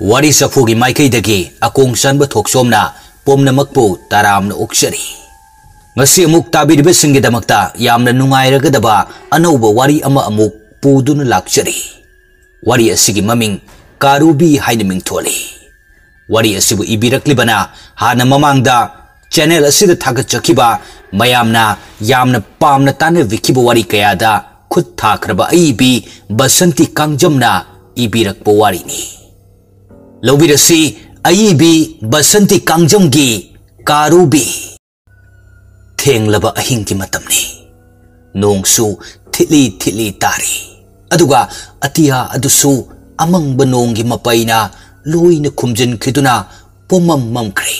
Wari safugi maikay dagi akong san batok somna pom na magpo taram na uksari. Ngasi amuk tabi diba singgidamakta yam na nungairagadaba anauba wari ama amuk pudu na laksari. Wari asigi maming Karubi hainaming tholi. Wari asibu ibirakliba hana mamangda channel asida thagachakiba mayamna yamna pamna tana vikiba wari kayada khut thakraba aibi basanti kangjamna ibirakpa wari ni. Lobirasi aibi basanti kangjamgi Karubi. Thenglaba ahingki matamni. Nongsu thili tari. Aduga atiya adusu amang banonggi mapayna loy na kumjin kiduna pumam mamkri.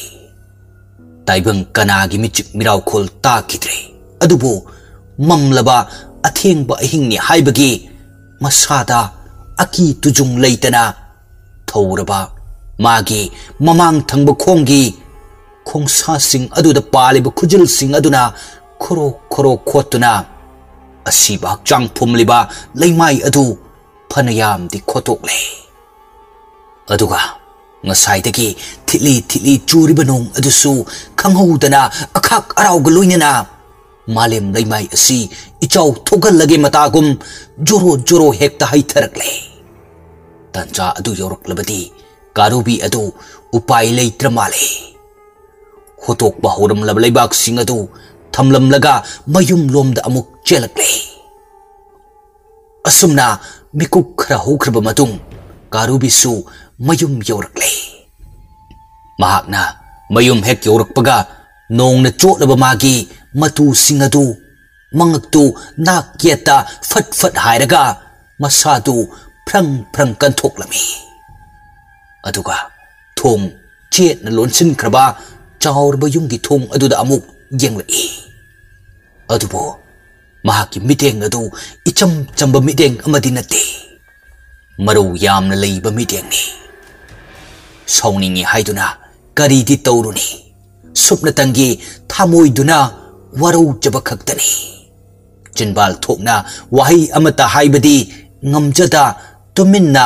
Taibang kanagi michik miraw khol takidre. Adubo mamlaba atheng ba ahing ni haibagi masada aki tujung leitana thawraba magi mamang thangba khonggi khongsa sing aduda paliba khujil sing aduna khoro khotuna asiba hakchang phumliba leimai adu phanayam di khotokle. Aduga ngasaidagi thili churiba nong adusu khanghoudana akhak araw galoinana malem leimai asi ichaw thogalage matagum joro hekta haitharakle. Tanja adu yoraklabadi Karubi adu upai leitra male. Khotok bahoram lablaibak sing adu thamlamlaga mayum lomda amuk chelakle. Asumna mikuk khara hokraba matung Karubi su mayum yorakle. Mahakna mayum hek yorakpaga nong na chotlaba magi matu sing adu mangaktu nakyeta fat hairaga masadu prang kantoklami. Aduga thong chet na lonsin kraba chawrba yumgi thong aduda amuk yenglai. Adubo mahaki miteng adu icham chamba miteng amadi nate maru yamna leiba miteng ni. Sauningi haiduna kari di tauruni supna tangi thamoi duna warau jaba khaktani. Jinbal thokna wahi amata haibadi ngamjada tuminna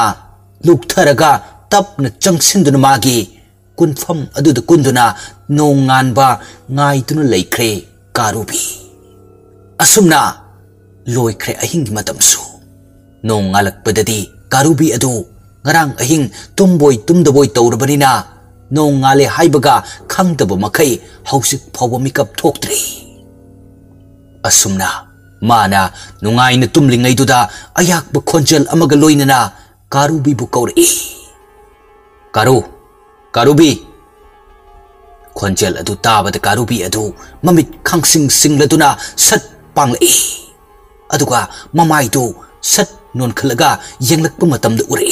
luktharaga tapna changsinduna magi kunfam aduda kunduna nonganba ngaiduna leikre Karubi. Asumna loikre ahing matamsu nongalakpadadi Karubi adu ngarang ahing tumdaboy tawrabanina nongale haibaga khangdaba makai hausik phawa mikap thoktri. Asumna mana nungaina tumlingai duda ayakba khonjal amaga loinana Karubi bu kauri. Karubi khonjal adu tabada Karubi adu mamit khangsing singladuna sat panglai. Aduga mamai du sat non khalaga yenglakpa matamda uri.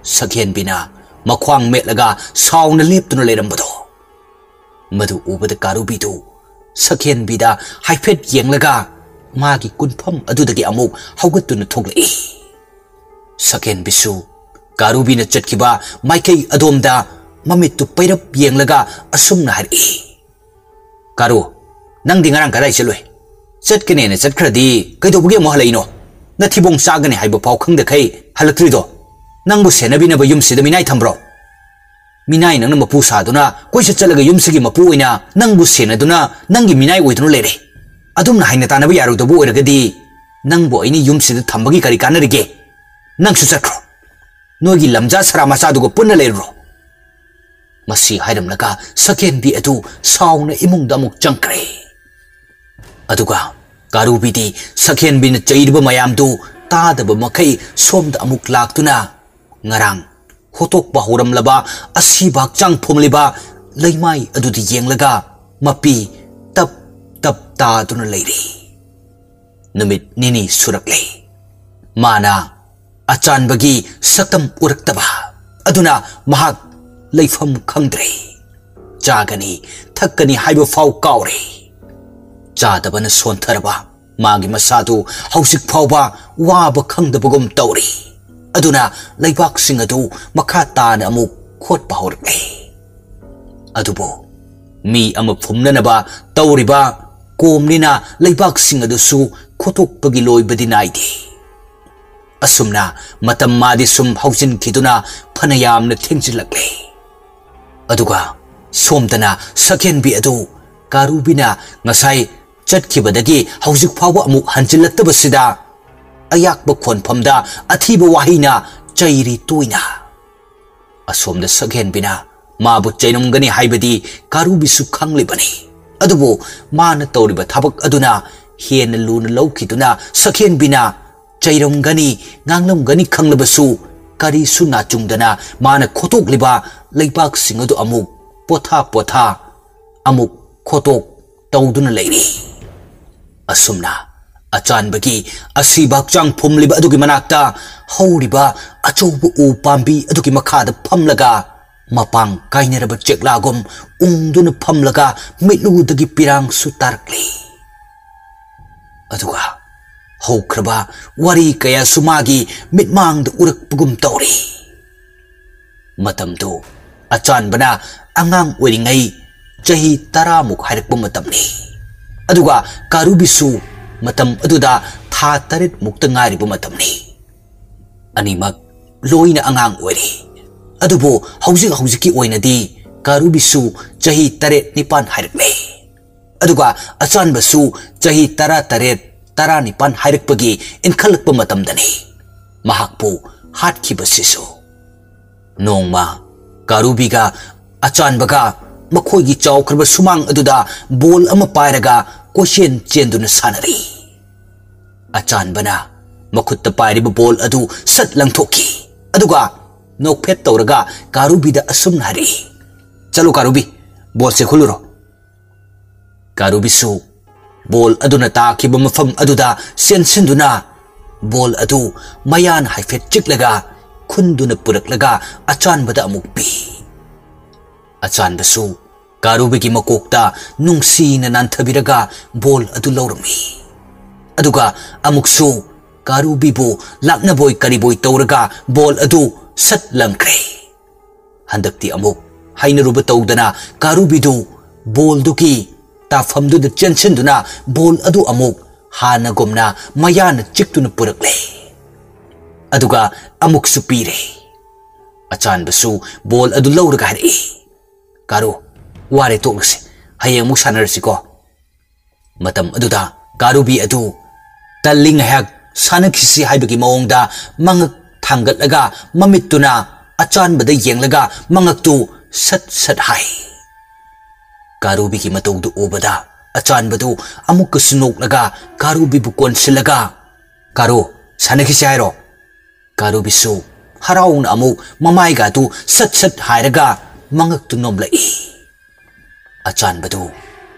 Sakhen bina makhwang metlaga sauna leptuna leirambado. Madu ubada Karubi du sakhen bida haifet yenglaga magi kunpham adudagi amuk haugatuna thoglai. Sakhen bisu Karubi na chatkiba maikay adomda mamitu pairap yenglaga asumna hari. Karu nang di ngarang karay siloy. Chatkane na chatkradi kaidobugi mo halay no. Nathibong sagane haiba pau khangda kay halaktrido. Nang bu senabi na ba yumsida minay thambro. Minay nang na mapu saduna koy sa chalaga yumsigi mapu ina nang bu senaduna nangi minay oidunu lere. Adum na haina tanabi yaro dabu oiragadi nang bu ini yumsida thambagi kari kanarige. Nang susakro. Nogi lamja sarama sadugo punna lero. Masi hairam laga sakhen bi adu sauna imung damuk changkre. Aduga Karubi di sakhen bi na chairba mayam du tadaba makai somda amuk laktuna ngarang hotok bahoram laba asibak chang phumliba leimai adu di yenglaga mapi tap ta duna leiri. Numit nini surakle mana achan bagi satam uraktaba aduna mahak leifam khangdre. Jagani thakani haiba fau kaure. Jadabana sontharaba magi masadu hausik fauba waba khangdabagum tauri. Aduna leibak sing adu makata na amuk khot bahorle. Adubo mi amuk phumnanaba tauriba komnina leibak sing adu su khotok pagi loy badinaidi. असुमना मतम मादी सुम हौजिन खिदुना फनयामना थेंजिलक्ले अदुगा सोमदना सकेन B अदु कारुबिना ngasai चटखिबदगी हौजिक फाव अमु हंजिलक्तबसिदा अयाकब खोनफमदा अथीब वाहिना cherry तोइना असोमदा सकेन बिना माबु चैनुमगनी हाइबदी कारुबिसु खंगलिबनी अदुबो मान तौरिबा थबक अदुना हेन लून लौखिदुना सकेन बिना चैरमगनी nganglomgani खंगलबसु करीसु नाचुंगदना मान खोतोकलिबा लैबाक सिंग अदु अमुक पोथा पोथा अमुक खोतोक तौदुना लैरी असुमना अचानबगी असीबाक्चांग फुमलिबा अदुगी मनाक्ता हौरिबा अचौबु उ पांबी अदुगी मखादा फमलगा मपांग काइनरब चेकलागुम उंगदुना फमलगा मिलुदगी पिरांग सुतारक्ली अदुगा हौख्रबा वारी कया सुमागी मिटमांग उरकपगुम तौरी मतमदो अचानबना अंगांग ओरिंगै चही 10 मुख हाइरकप मतमनी अदुगा कारुबिसु मतम अदुदा था 8 मुक्त ngairiब मतमनी अनिमक लोइना अंगांग ओरि अदुबो हौजिकी ओइनदी कारुबिसु चही 8 निपान हाइरकले अदुगा अचानबसु चही 18 19 हाइरकपगी इनखलकप मतमदनी महाकपु हाटखिबसिसु नोंमा कारुबिगा अचानबगा मखोइगी चाउख्रब सुमांग अदुदा बोल अमा पायरगा कोशेन चेंदुना सानरी अचानबना मखुत्ता पायरिब बोल अदु सत लंगथोकी अदुगा नोकफेट तौरगा कारुबिदा असुम हरी चलो कारुबी बोल से खुलुरो कारुबिसु बोल अदुना ताकिब मफम अदुदा सेंसिंदुना बोल अदु मयान हाइफेट चिकलगा खुंदुना पुरकलगा अचानबदा अमुक पी अचानबसु कारुबिगी मकोकता नुंगसीना नांथबिरगा बोल अदु लौरमी अदुगा अमुकसु कारुबिबु लाकनबोय करिबोय तौरगा बोल अदु सत लंख्रे हंदक्ति अमुक हाइनरुब तौदना कारुबिदु बोल दुकी ताफमदुदा चेंसिंदुना बोल अदु अमुक हानगुमना मयान चिक्तुना पुरकले अदुगा अमुकसु पीरे अचानबसु बोल अदु लौरगा हरी कारो वारे तोलसे हयेंग मुक सानरसिको मतम अदुदा कारुबी अदु तल्लिंग हैक सानखिसि हाइबगी मओंगदा मंगक थांगतलगा ममित्तुना अचानबदा येंगलगा मंगकतु सत सत हाय कारुबिगी मतौदु ओबदा अचानबदु अमुक सुनोकलगा कारुबिबु कोनसिलगा कारो सानखिसि हायरो कारुबिसु हराउन अमुक ममाइगादु सत सत हायरगा मंगकतु नोमलाई अचानबदु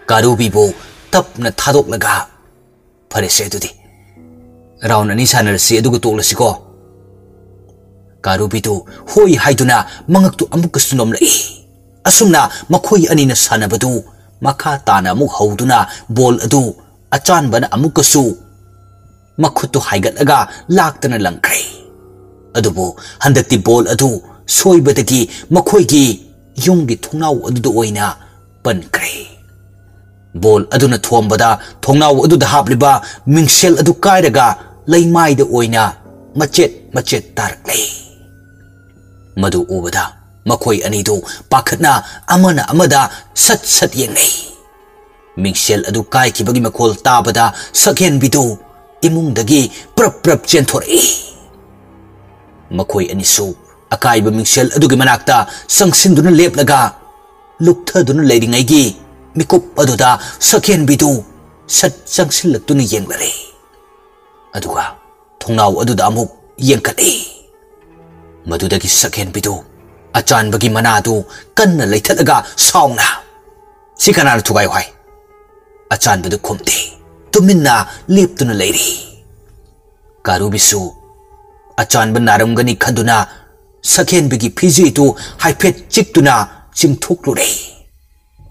कारुबिबु तपना थादोकलगा फरेसे दुदी राउन अनि सानरसि अदुगु तोलसिको कारुबिदु होई हाइदुना मंगकतु अमुक सुनोमलाई असुमना मखोई अनिना सानबदु मखा ताना अमुक हौदुना बोल अदु अचानबना अमुकसु मखुतु हाइगतलगा लाक्तना लंख्रे अदुबो हंदक्ति बोल अदु सोइबदगी मखोईगी युंगी थोंनाउ अदुदु ओइना पनख्रे बोल अदुना थोंबदा थोंनाउ अदुदा हापलिबा मिंगसेल अदु कायरगा लैमाइदा ओइना मचेत मचेत तारक्ले मदु ओबदा मखोई अनिदु पाखतना अमना अमदा सत सत येंगै मिंगसेल अदु कायखिबगी मखोल ताबदा सकेन बिदु इमुंगदगी प्रप प्रप चेंथोरई मखोई अनिसु अकाइब मिंगसेल अदुगी मनाक्ता संगसिंदुना लेपलगा लुक्थदुना लेरिंगैगी मिकुप अदुदा सकेन बिदु सत संगसिलक्तुना येंगलरे अदुगा थोंनाउ अदुदा अमुक येंखले मदुदगी सकेन बिदु अचानबगी मनादु कन्ना लैथलगा साउना सिकनाना थुगाय हाय अचानबदु खुमदे तुमिन्ना लेपतुना लेरी कारुबिसु अचानब नारमगनी खदुना सकेनबगी फिजितु हाइफेट चिक्तुना चिंथोक्लुरे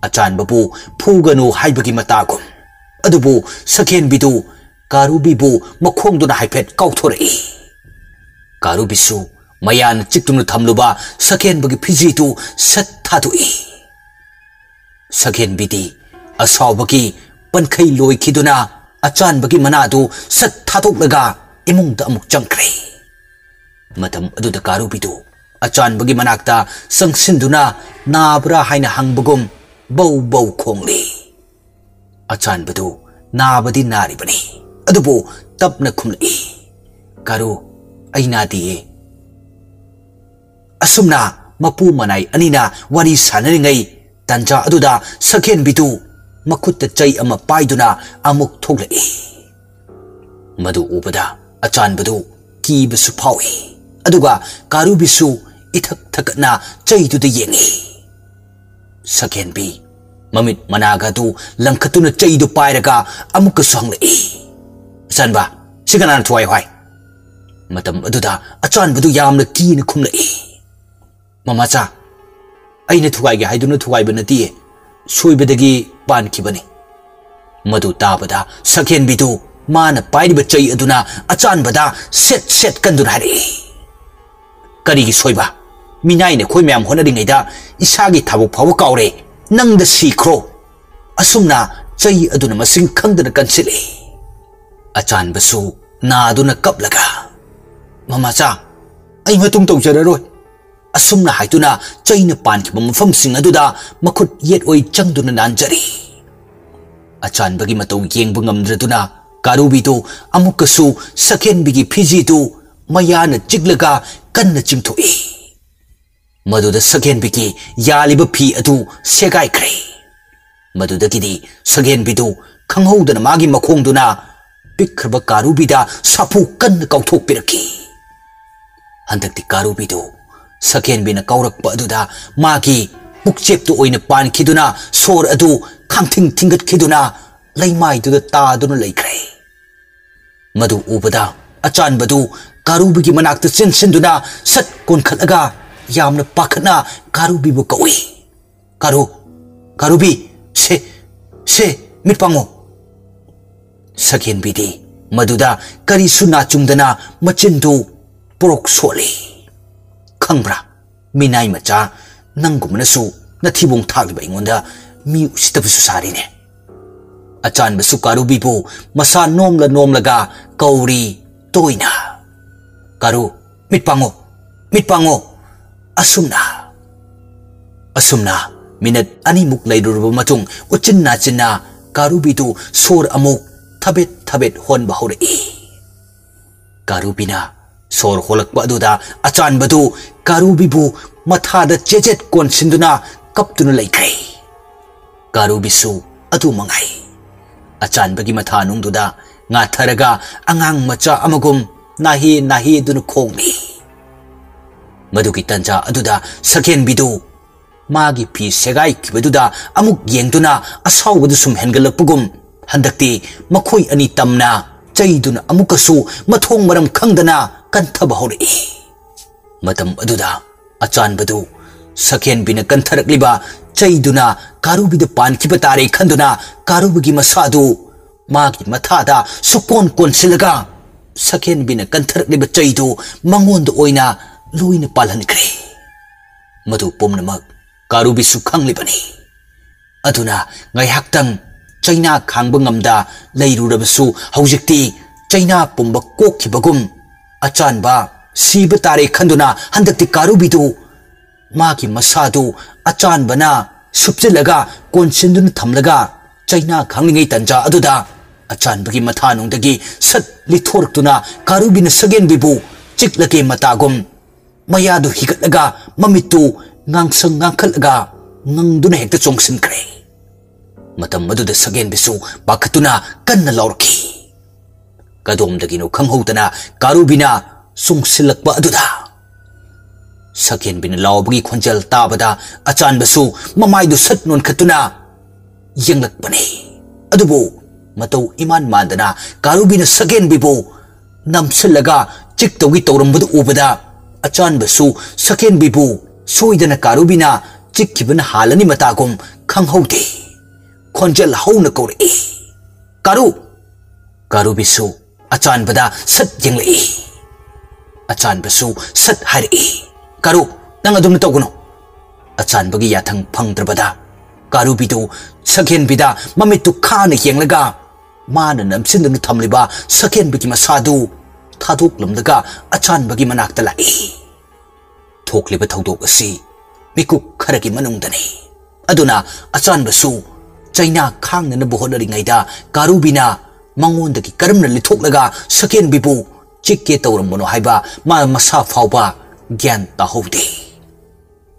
अचानबबु फुगनु हाइबगी मतागुम अदुबु सकेनबिदु कारुबिबु मखोंदुना हाइफेट काउथोरई कारुबिसु मयान चिक्तुना थमलुबा सकेनबगी फिजितु सत थादुई सकेनबिदी असावबगी पनखै लोइखिदुना अचानबगी मनादु सत थादोक्लगा इमुंगदा अमुक चंख्रे Matam aduda karubidu achanbagi manakta sangsinduna nabra haina hangbagum bau bau khongli. Achanbadu nabadi naribani adubu tapna khumli. Karu aina diye. Asumna mapu manai anina wari sanaringai tanja aduda sakhen bidu makutta chai ama paiduna amuk thoglai. Madu ubada achanbadu kibasu phawi aduga karubisu ithak thakna chaiduda yengi. Sakhen bi mamit managa du langkhatuna chaidu pairaga amuk sanglai. Sanba sigana thuai hwai. Matam aduda achanbadu yamna kina khumlai. Mamacha aina thugai ge haiduna thugai banati soibadagi pan kibani. Madu tabada sakhen bidu mana pairiba chai aduna achanbada set kanduna hari. Karigi soiba minai ne khoi myam honaringaida isagi thabuk phaw kaure nangda sikhro asumna chai aduna masing khangdana kansile. Achanbasu na aduna kaplaga mamacha ai matung tawjararoi asumna haituna chaina pankiba mafam sing aduda makhut yet oi changduna nanjari. Achanbagi matau yengbu ngamdraduna karubidu amukasu sakhen bigi phijidu mayana jiglaga kanna chingthoi. Maduda sakhen bigi yaliba phi adu segai khre. Maduda gidi sakhen bidu khanghoudana magi makhongduna pikhraba karubida sapu kanna kauthok piraki. Handakti karubidu sakhen bina kaurakpa aduda magi pukcheptu oina pan khiduna sor adu khangthing thingat khiduna laimai duda ta duna laikre. Madu ubada achanbadu karubigi manakta chinsinduna sat konkhatlaga yamna pakhana karubibu kawi. Karubi se mitpango. Sakhen bidi maduda kari suna chungdana machindu porok soli. Khangbra minai macha nangumnasu nathibong thakliba ingonda mi usitabusu sarine. Achanbasu karubibu masa nomlaga kauri toina. Karu mitpango asumna minat animuk lairuruba matung uchinna karubidu sor amuk thabet hon bahori. Karubina sor holakpa aduda achanbadu karubibu mathada chejet konsinduna kaptuna laikre. Karubisu adu mangai. Achanbagi matha nungduda nga tharaga angang macha amagum nahi dunu khongni. Madugi tanja aduda sakhen bidu magi phi segai kibaduda amuk yengduna asawbadu sum hengalakpugum handakti makhoi ani tamna chaiduna amukasu mathong maram khangdana kanthaba hori. Matam aduda achanbadu sakhen bina kantharakliba chaiduna karubida pankhiba tare khanduna karubigi masadu magi mathada sukon silaga sakhen bina kantharakliba chaidu mangonda oina loina palhankre. Madu pomnamak karubisu khanglibani. Aduna ngaihaktang China khangba ngamda leirurabasu haujikti China pumba kokhibagum achanba siba tare khanduna handakti karubidu magi masadu achanbana supchilaga konsinduna thamlaga China khanglingai tanja aduda achanbagi mathanungdagi sat lithoraktuna karubina sagen bibu chiklake matagum mayadu higatlaga mamitu ngangsang ngangkhatlaga ngangduna hekta chongsinkre. Matam maduda sagen bisu pakhatuna kanna laurki. Kadomdagino khanghoudana karubina sungsilakpa aduda sakhen bina laubagi khonjal tabada achanbasu mamaidu sat nonkhatuna yenglakpani. Adubu matau iman mandana karubina sagen bibu namsilaga chiktawgi tawrambadu ubada achanbasu sakhen bibu soidana karubina chikkibana halani matagum khanghaude khonjal hauna kore. Karubisu achanbada sat yenglai. Achanbasu sat hari. Karu nang adumna tawguno. Achanbagi yathang phangdrabada karubidu sakhen bida mamitu khana yenglaga mana namsinduna thamliba sakhen bigi masadu थादोक्लमदगा अचानबगी मनाक्ता लाई थोक्लिबा थौदोक असि मिकुक खरगी मनुंगदनी अदुना अचानबसु China खांगनना बोहनरिङैदा कारुबीना मंगोंदगी करमना लिथोक्लगा सकेन बिबु चिक्के तौरमबनो हाइबा मा मसा फावबा ज्ञान ताहौदे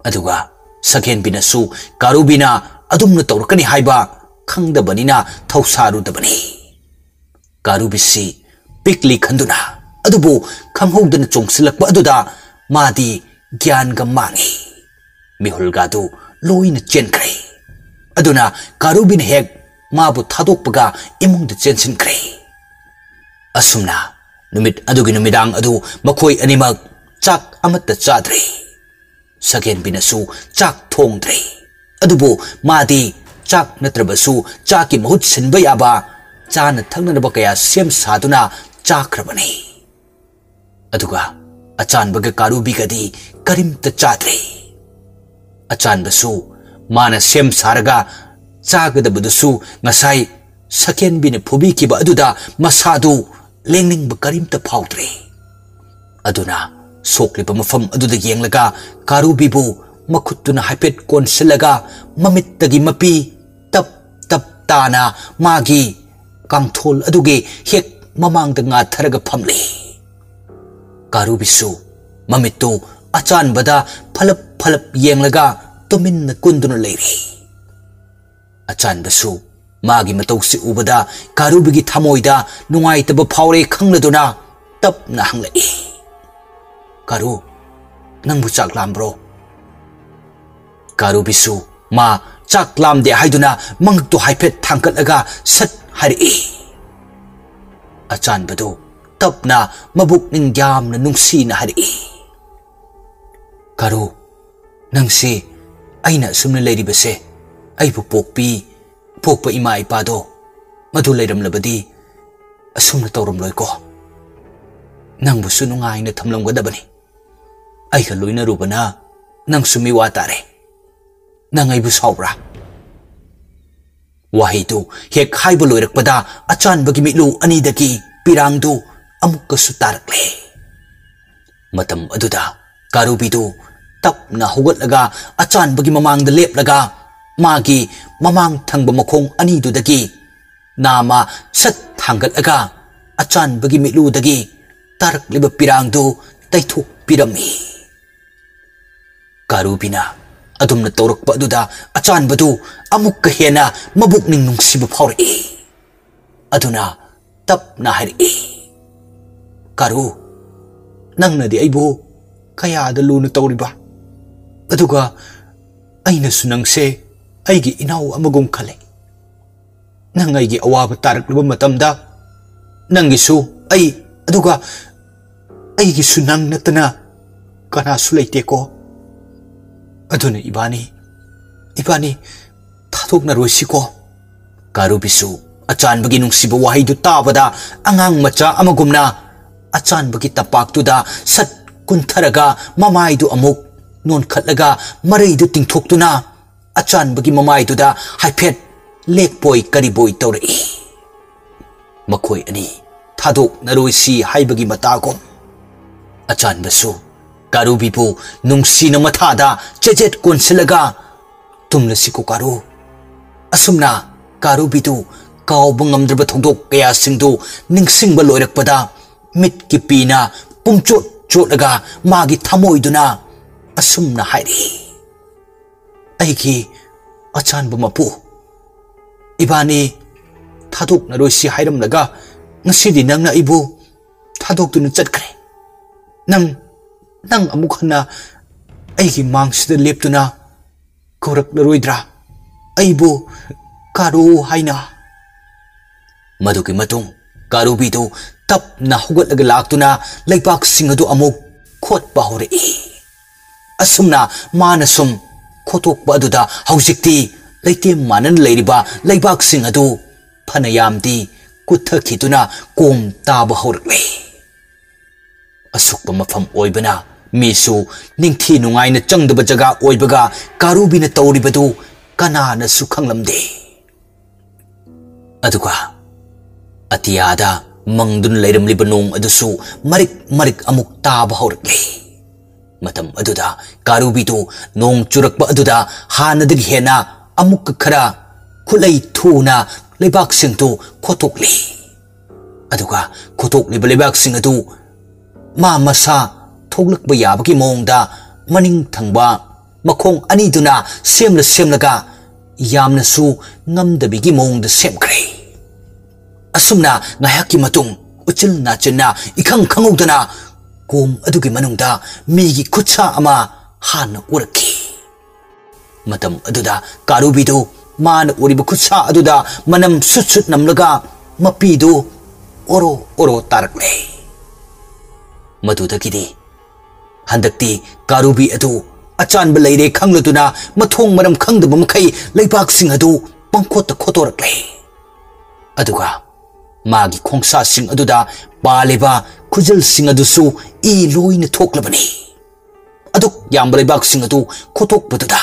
अदुगा सकेन बिनासु कारुबीना अदुमना तौरकनी हाइबा खंगदबनिना थौसारुदबनी कारुबीसी पिकली खंदुना अदुबु खंगहौदना चोंगसिलकबा अदुदा मादी ज्ञान गा मांगी मिहुलगादु लोइना चेनख्रे अदुना कारुबीना हेक माबु थादोकपगा इमुंगदा चेनसिनख्रे असुमना नुमित अदुगी नुमिदांग अदु मखोय अनिमक चाक अमत्ता चाद्रे सकेन बिनासु चाक थोंद्रे अदुबु मादी चाक नत्रबसु चाकी महुत सिनबा याबा चाना थंगनबा कया सेम सादुना चाख्रबनी अदुगा अचानबगा कारुबीगदी करिमता चाद्रे अचानबसु माना सेम सारगा चागदबदुसु ngasai सकेन बिने फुबीकिबा अदुदा मसादु लेंनिंगबा करिमता फाउद्रे अदुना सोक्लिबा मफम अदुदा येंगलगा कारुबीबु मखुत्तुना हाइपेट कोनसिलगा ममित्तगी मपी तप तप ताना मागी कांगथोल अदुगे हेक ममांगदा nga tharaga phamle कारुबीसु ममित्तु अचानबदा फलप फलप येंगलगा तुमिन्ना कुंदुना लेरी अचानबसु मागी मतौसी उबदा कारुबीगी थमोइदा नुंगाइतबा फावरे खंगलदुना तपना हंगलई कारू नंबु चाक लाम्ब्रो कारुबीसु मा चाक लामदे हाइदुना मंगतु हाइफेट थांकलगा सत हरि अचानबदु तपना मबुक निंग्यामना नुंसीना हरि कारू नंसी अइना सुमना लेरिबसे अइबु पोकपा इमा इपादो मधु लेरमलबदी असुमना तौरमलोइको नंबुसु नुंगाइना थमलमगदबनी अइगा लोइना रुबना नंसु मिवा तारे नंग अइबु साउब्रा वाहिदु हेक हाइबु लोइरकपदा अचानबगी मिलु अनिदगी पिरांगदु अमुक्कसु तारकले मतम अदुदा कारुबीदु तपना होगतलगा अचानबगी ममांगदा लेपलगा मागी ममांग थंगबा मखोंग अनिदुदगी नामा सत थांगतलगा अचानबगी मिलुदगी तारकलिबा पिरांगदु तैथोक पिरमी कारुबीना अदुमना तौरकपा अदुदा अचानबदु अमुक्का हेना मबुकनिंग नुंगसिबा फावरई अदुना तपना हरई कारू नंगनदि अइबु कयादा लुना तौरिबा अदुगा अइनसु नंगसे अइगी इनाउ अमगुम खले नंग अइगी अवाबा तारकलिबा मतमदा नंगिसु अइ अदुगा अइगिसु नंग नतना कनासु लैतेको अदुना इबानी थाथोकना रोइसिको कारुबीसु अचानबगी नुंसिबा वाहिदु ताबदा अंगांग मचा अमगुमना अचानबगी तपाक्तुदा सत कुंथरगा ममाइदु अमुक नोनखतलगा मरैदु तिंथोक्तुना अचानबगी ममाइदुदा हाइफेट लेकपोय करिबोय तौरई मखोय अनि थादोकना रोइसि हाइबगी मतागो अचानबसु कारुबीबु नुंसीना मथादा चेजेट कोनसिलगा तुमलसिको कारू असुमना कारुबीदु काउबा ngamdraba thongdok kaya singdu ningsingba loirakpada mitki pina pumchot chotlaga magi thamoiduna asumna hairi aigi achanba mapu ibani thadokna roisi hairamlaga ngasidi nangna ibu thadokduna chatkre nang amukhana aigi mangsida leptuna koraknaroidra aibu karu haina मधुकी मतुंग कारुबीदु तपना हुगतलगा लाक्तुना लैबाक Singh अदु अमुक खोटपा हौरई असुमना मानसुम खोटोकपा अदुदा हौजिक्ति लैते मानन लैरिबा लैबाक सिंह अदु फनयामदी कुथखितुना कोम ताबा हौरकले असुकपा मफम ओइबना मीसु निंगथि नुंगाइना चंगदबा जगा ओइबगा कारुबीना तौरिबदु कनानासु खंगलमदे अदुगा अतियादा mangdun leiramliba nong adusu marik marik amuk taba haurakle matam aduda karubi tu nong churakba aduda hanadagi hena amuk khara khulai thuna leibak sing tu khotokli aduga khotokliba leibak sing adu ma masa thoglakba yabagi mongda maning thangba makhong ani duna semlaga yamna su ngamdabigi mongda semkre asumna ngayaki matung uchil na chenna ikhang khangudana kom adugi manungda migi khutsa ama han uraki matam aduda karubi du man uriba khutsa aduda manam sut namlaga mapi du oro tarakle madudagidi handakti karubi adu achan belaire khangladuna mathong maram khangdaba makai leibak sing adu pangkhot khotorakle aduga magi khongsa sing aduda paleba khujal sing adusu I loina thoklabani aduk yam leibak sing adu khotok baduda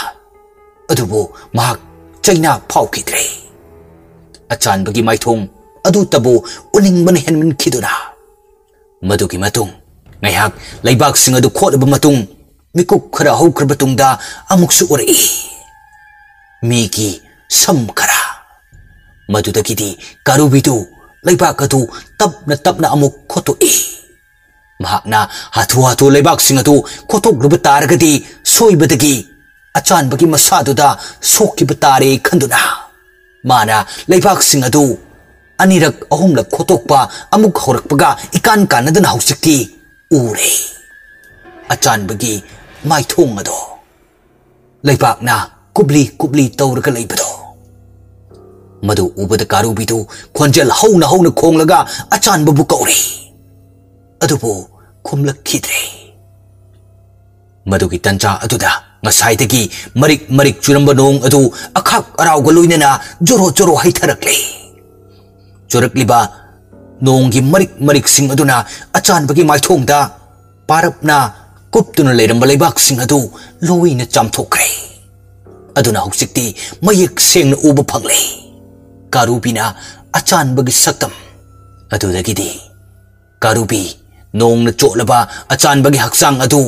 adubu mahak chaina phaukhidre achan bagi maithong adu tabu uning man henmin khiduna madugi matung ngayhak leibak sing adu khotba matung mikuk khara haukhra batungda amuksu uri migi sam khara madudagidi karubidu leibak adu tapna amuk khotoi mahakna hatu leibak sing adu khotok ruba taragadi soibadagi achan bagi masaduda sokiba tare khanduna mana leibak sing adu anirak ahumlak khotokpa amuk horakpaga ikan kanadana hausikti ure achan bagi maithong ado leibak na kubli tawraga leibado madu ubada karubidu khonjel hauna khonglaga achan babu kauri adubu khumlak khidre madu ki tancha aduda ngasaidagi marik churamba nong adu akhak arau galoinana joro haitharakle churakliba nonggi marik sing aduna achan bagi maithongda parapna kuptuna leiramba leibak sing adu loina chamthokre aduna huksikti mayek sengna uba phangle karubina achan bagi saktam adudagidi karubi nongna cholaba achan bagi haksang adu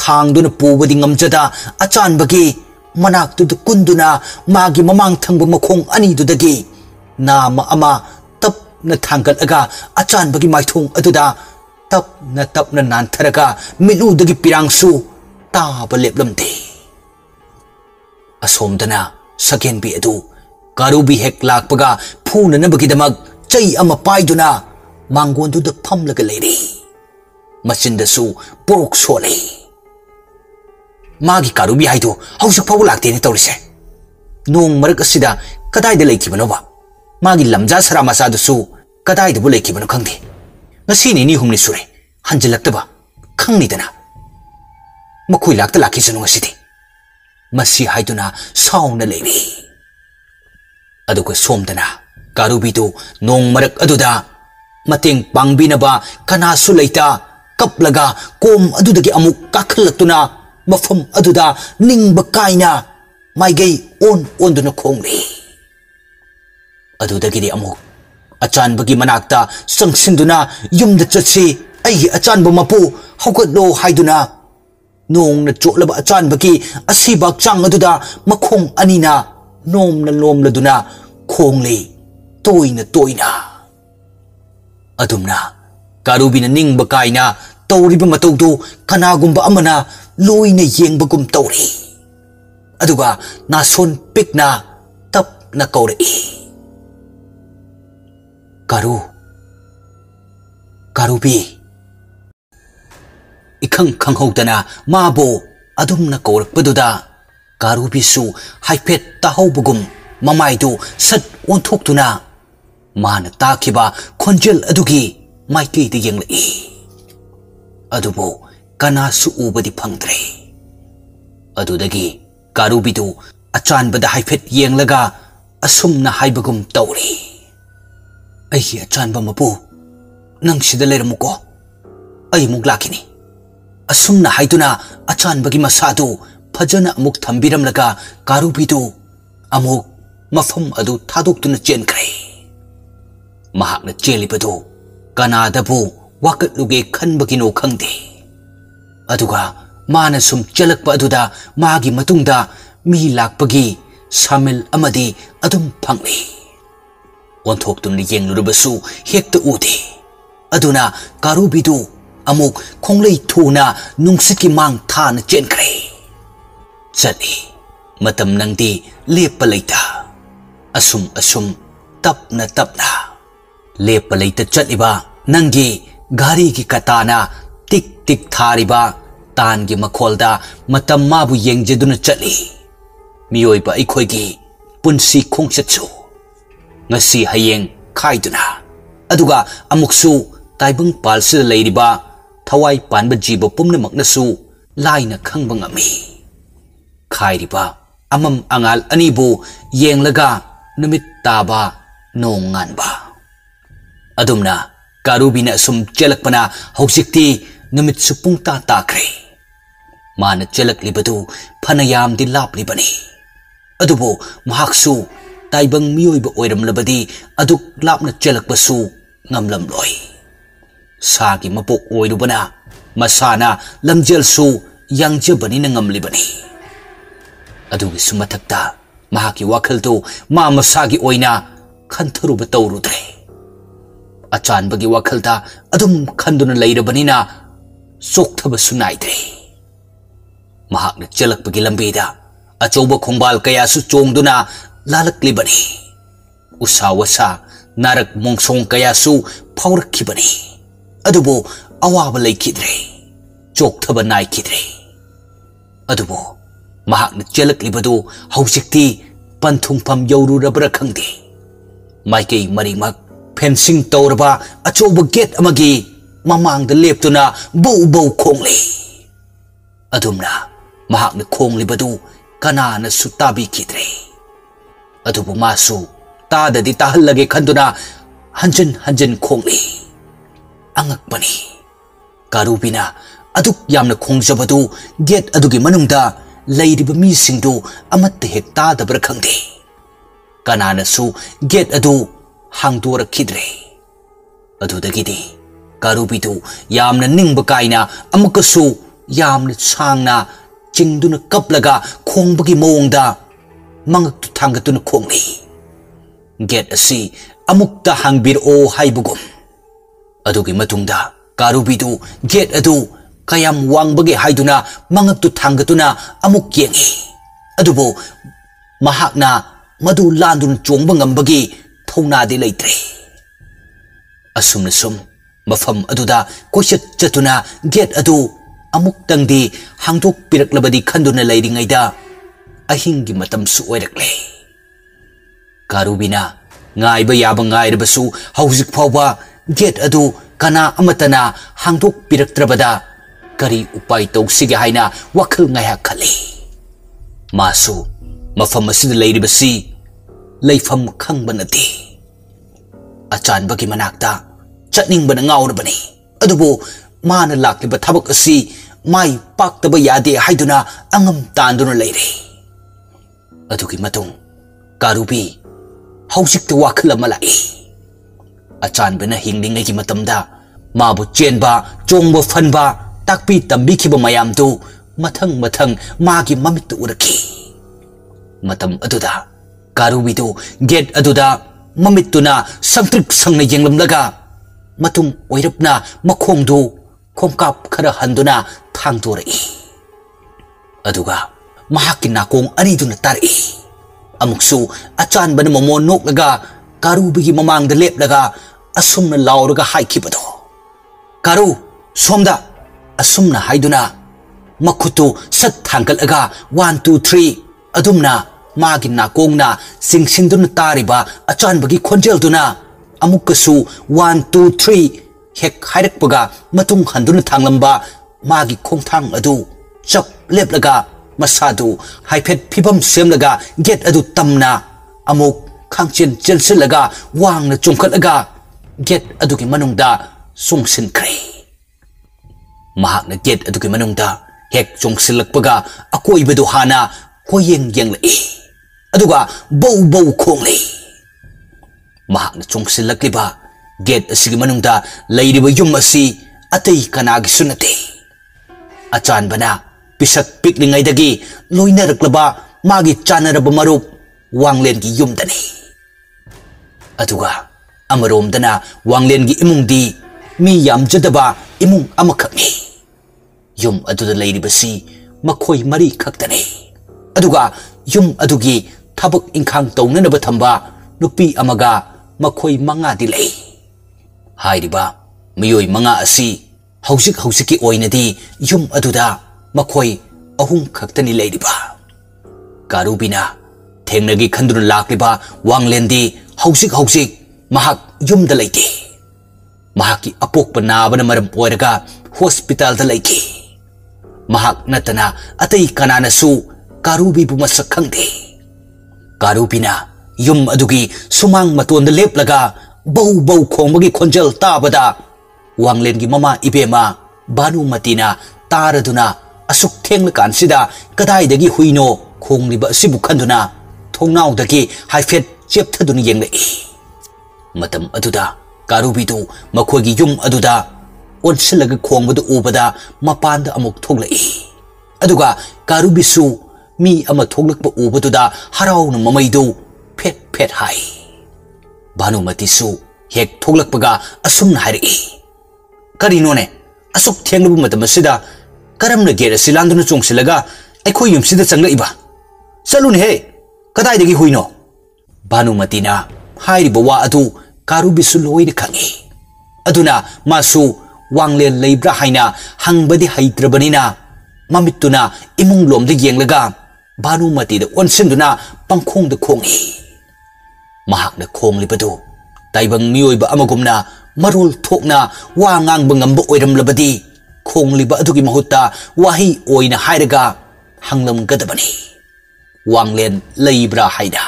thangduna pubadi ngamjada achan bagi manaktu kunduna magi mamang thangba makhong ani dudagi nama ama na thangal aga achan bagi maithong aduda tapna nantharaga milu dagi pirangsu ta baleplamte asomdana saken bi adu karubi hek lakpaga phuna na bagi damag chai ama paiduna mangondu da phamlaga leiri machindasu porok sole magi karubi haidu hausuk phaw lakte ni tawrise nong marak asida kadai da leikibanoba magi lamja sara masadusu kadai da bulai kibano khangde ngasini ni humni sure hanjilakta khangni-dana makhui lakta lakhi sanu ngasidi masi haiduna sauna leiri aduga somdana karubidu nong marak aduda mateng pangbinaba kanasu leita kaplaga kom adudagi amuk kakhalatuna mafam aduda ningba kaina maigei onduna khongli adudagidi amuk achan bagi manakta sangsinduna yumda chatsi ai achan ba mapu haugatlo haiduna nong na choklaba achan bagi asibak chang aduda makhong anina nomna lomladuna khongli toina adumna karubina ningba kaina tawriba matawdu kanagumba amana loina yengbagum tawri aduga nason pikna tapna kauri karubi ikhang khanghaudana mabo adumna kaurakpaduda karubi su haipet tahobugum mamaidu sat onthokduna mana takiba khonjel adugi maikei de yenglai adubo kanasu ubadi phangdre adudagi karubidu achanbada haipet yenglaga asumna haibagum tawri ai achanba mapu nang sida leiramuko ai muk lakini asumna haiduna achanbagi masadu phajana amuk thambiramlaga karubidu amuk mafam adu thadok tuna chen kare mahakna chelibadu kanaadabu wakatluge khanbagino khangde aduga mana sum chalakpa aduda magi matungda mi lakpagi samil amadi adum phangli onthok tumni yenglurubasu hekta ude aduna karubidu amuk khonglei thuna nungsiki mang thana chenkre chali matam nangdi lepa leita asum tapna lepa leita chaliba nangi gari ki katana tik tik thariba tan gi makholda matam mabu yengjeduna chali miyoiba ikhoigi punsi khongchatsu ngasi hayeng khaiduna aduga amuksu taibung palsi leiriba thawai panba jiba pumna maknasu laina khangba ngami khairiba amam angal anibu yenglaga numit taba nonganba adumna karubina sum chelakpana hojikti numit supungta takre mana chelaklibadu phanayam di laplibani adubo mahaksu taibang miyoiba oiramlabadi aduk lapna chelakpasu ngamlam loi sagi mapok oirubana masana lamjelsu yangjabani na ngamlibani adugi sumathakta mahaki wakhaltu ma masagi oina khantharuba tawrudre achanbagi wakhalta adum khanduna leirabanina sokthaba sunaidre mahakna chelakpagi lambida achoba khongbal kaya su chongduna lalaklibani usawasa narak mongsong kaya su phaurakibani adubo awaba leikidre chokthaba naikidre adubo mahakna chelaklibudu hojikti panthungpham yaururabra khangde maikei marimak fencing tawraba achoba gate amagi mamangda leptuna bau khongli adumna mahakna khonglibadu kanana sutabi kidre adubu masu tadadi tahallage khanduna hanjan khongli angakpani karubina aduk yamna khongjabadu gate adugi manungda leiriba mi singdu amatta hek tadabra khangde kanana su gate adu hangdora kidre adudagidi karubidu yamna ningba kaina amukasu yamna sangna chingduna kaplaga khongbagi mawongda mangaktu thangatuna khongli gate asi amukta hangbir o haibugum adugi matungda karubidu gate adu kayam wangbagi haiduna mangaktu thangatuna amuk yengi adubo mahakna madu landun chongba ngambagi thonadi leitre asumna sum mafam aduda koichat chatuna gate adu amuk tangdi hangdok piraklabadi khanduna leiringaida ahingi matam su oirakle karubina ngaiba yaba ngairabasu hauzik phawba gate adu kana amatana hangdok piraktrabada kari upai tawsige haina wakhal ngaya khali masu mafam asid leiribasi leifam khangba nati achanbagi manakta chatningbana ngaurabani adubo mana lakliba thabak asi mai paktaba yade haiduna angam tanduna leire adugi matung karubi hausikta wakhal amalai achanbana hinglingai matamda mabu chenba chongba fanba takpi tambi khiba mayam tu mathang magi mamit uraki matam aduda karubi tu gate aduda mamit tuna sangtrik sangna yenglamlaga matung oirapna makhongdu khongkap khara handuna thangdorei aduga mahaki nakong aniduna tari amuksu achanbana momo noklaga karubigi mamangda leplaga asumna lauraga haikibado karu somda asumna haiduna makutu sat thangkalaga 1 2 3 adumna magi nakongna singsingduna tariba achanbagi khonjelduna amukasu 1 2 3 hek hairakpaga matung handuna thanglamba magi khongthang adu chap leplaga masadu haiphet phibam semlaga get adu tamna amuk khangchen chelsilaga wangna chungkhatlaga get adugi manungda sungsin kre mahakna get adugi manungda hek chungsilakpaga akoibadu hana koyeng yenglai aduga bau khongli mahakna chungsilakliba gate असि मनुंगदा लैरिबा yum असि अतै कनागी सुनते अचानबना पिसक पिकलिंगैदगी लोइनरक्लबा मागी चानरब मरुप वांगलेन की युमदनी अदुगा अमरोमदना वांगलेन की इमुंगदी मी यामजदबा इमुंग अमखकनी yum अदुदा लैरिबसी मखोय मरी खक्तने अदुगा yum अदुगी थबक इंखांग तौननब थंबा नुपी अमगा मखोय मंगादी लै हाइरिबा मियोय मंगा असि हौसिक ओइनदी युम अदुदा मखोय अहुम खक्तनी लैरिबा कारुबिना थेंगनगी खंदुन लाक्लिबा वांगलेंदी हौसिक महाक युमदा लैते महाकी अपोकप नाबन मरम ओइरगा हॉस्पिटल दा लैते महाक नतना अतै कनानसु कारुबीबु मसक खंगदे कारुबिना युम अदुगी सुमांग मतोंद लेपलगा बौ खोंबगी खोंजल ताबदा वांगलेंगी ममा इबेमा बानुमतीना तारदुना असुक थेंगल कानसिदा कदाइदगी हुइनो खोंलिबा सिबु खंदुना थोंनाउदगी हाइफेट चेपथदुन येंगलई मतम अदुदा कारुबीदु मखोगी युम अदुदा ओनसिलग खोंबदु उबदा मपानदा अमुक थोंलई अदुगा कारुबीसु मी अमा थोंलकपा उबदुदा हराउन ममैदु फेट हाई भानुमतीसु हेक थोंलकपगा असुम हाइरई करिनोने असुक थेंगलबु मतमसिदा करमना गेट असि लांदुना चोंगसिलगा अखोय युमसिदा चंगलइबा चलुने हे कदाइदगी हुइनो भानुमतीना हाइरिबा वा अदु कारुबीसु लोइना खंगी अदुना मासु वांगलेन लैब्रा हाइना हंगबदि हैत्रबनिना ममित्तुना इमुंग लोमदा येंगलगा भानुमतीदा ओनसिंदुना पंखोंदा खोंगी महाकना खोंलिबदु ताइबंग मियोइबा अमगुमना मरोल थोकना वा ngang ngamba oiramlabadi khongliba adugi mahutta wahi oina hairaga hanglam gadabani wanglen leibra haida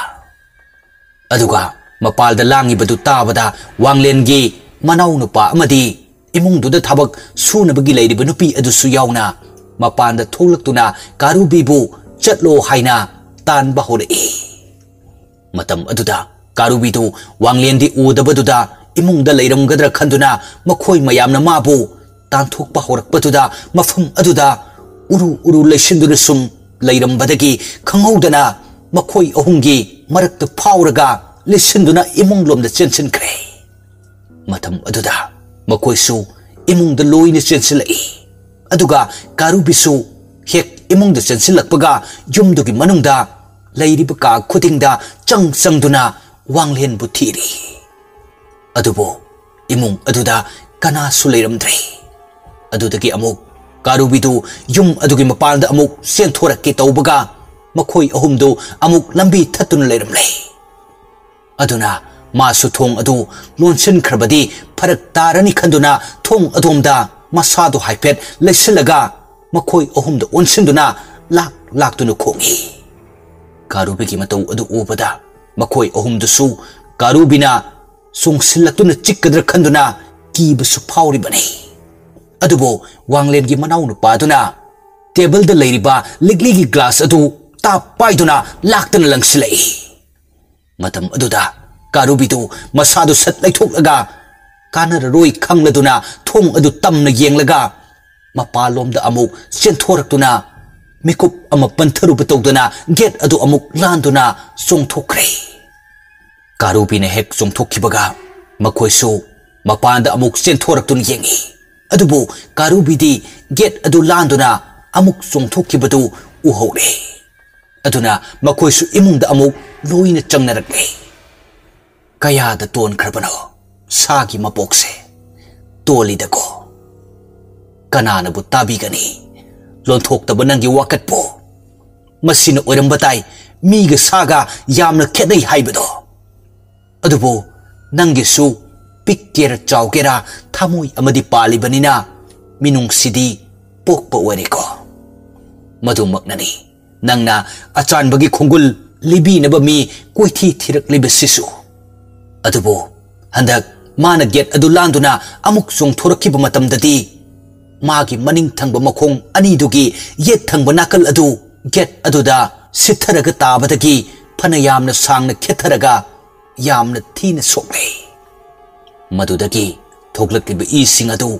aduga mapalda langibadu tabada wanglen gi manau nupa amadi imungduda thabak sunabagi leiriba nupi adusu yauna mapanda tholaktuna karubibu chatlo haina tanba hore matam aduda karubidu wanglen di udabaduda इमुंगदा लैरमगद्रा खंदुना मखोय मयामना माबु तांथोकपा होरकपतुदा मफम अदुदा उरु लैसिंदुना सुम लैरमबदगी खंगौदना मखोय अहुंगी मरक्त फावरगा लिसिंदुना इमुंग लोमदा चेंसिनख्रे मतम अदुदा मखोयसु इमुंगदा लोइना चेंसिलई अदुगा कारुबिसु हेक इमुंगदा चेंसिलकपगा युमदुगी मनुंगदा लैरिबा का खुदिंगदा चंगदुना वांगलेनबु theory अदुबो इमुंग अदुदा Kanasu लैरमद्रे अदुदगी अमुक कारुबिदु yum अदुगी मपालदा अमुक सेंथोरक्के तौबगा मखोय अहुमदु अमुक लंबी थत्तुन लैरमले अदुना मासु थोंग अदु लोनसिनख्रबदी फरक तारनी खंदुना थोंग अदोमदा मसादु हाइफेट लैसिलगा मखोय अहुमदु ओनसिनदुना लाक्तुनु खोंगी कारुबिगी मतौ अदु उबदा मखोय अहुमदुसु कारुबिना सोंसिलक्तुना चिक्कद्र खंदुना कीबसु फावरिबने अदुबो वांगलेनगी मनाउ नुपादुना टेबलदा लैरिबा लिगलीगी ग्लास अदु ताप पाइदुना लाक्तना लंगसिलई मतम अदुदा कारुबिदु मसादु सत लैथोकलगा कानररोय खंगलदुना थोंग अदु तमना येंगलगा मपालोमदा अमुक सेंथोरक्तुना मिकुप अमा पंथरुब तौदना गेट अदु अमुक लांदुना सोंथोखरे कारुबीना हेक चोंथोखिबगा मखोयसु मपानदा अमुक सेंथोरक्तुन येंगी अदुबु कारुबीदी गेट अदु लांदुना अमुक चोंथोखिबदु उहौरे अदुना मखोयसु इमुंगदा अमुक लोइना चंगनरक्ले कयादा तोनख्रबनो सागी मपोकसे तोलिदको कनानबु ताबिगनी लोंथोक्तबा नंगी वाकटपो मसिना ओइरमबताई मीगा सागा यामना खेदै हाइबदो अदुबो नंगेसु पिक्केरा चाउकेरा थामोय अमदी पालिबनिना मिनुंगसिदी पोकपा ओइरेको मधुमकननी नंगना अचानबगी खुंगुल लिबीनबा मी कोइथी थिरकलिबसिसु अदुबो हंदक माना गेट अदु लांदुना अमुक चोंथोरखिबा मतमददी मागी मनिंग थंगबा मखोंग अनीदुगी येत थंगबा नाकल अदु गेट अदुदा सिथरगा ताबदगी फना यामना सांगना खेथरगा यामना थीना सोकले मदुदगी थोगलक्लिब इसिंग अदु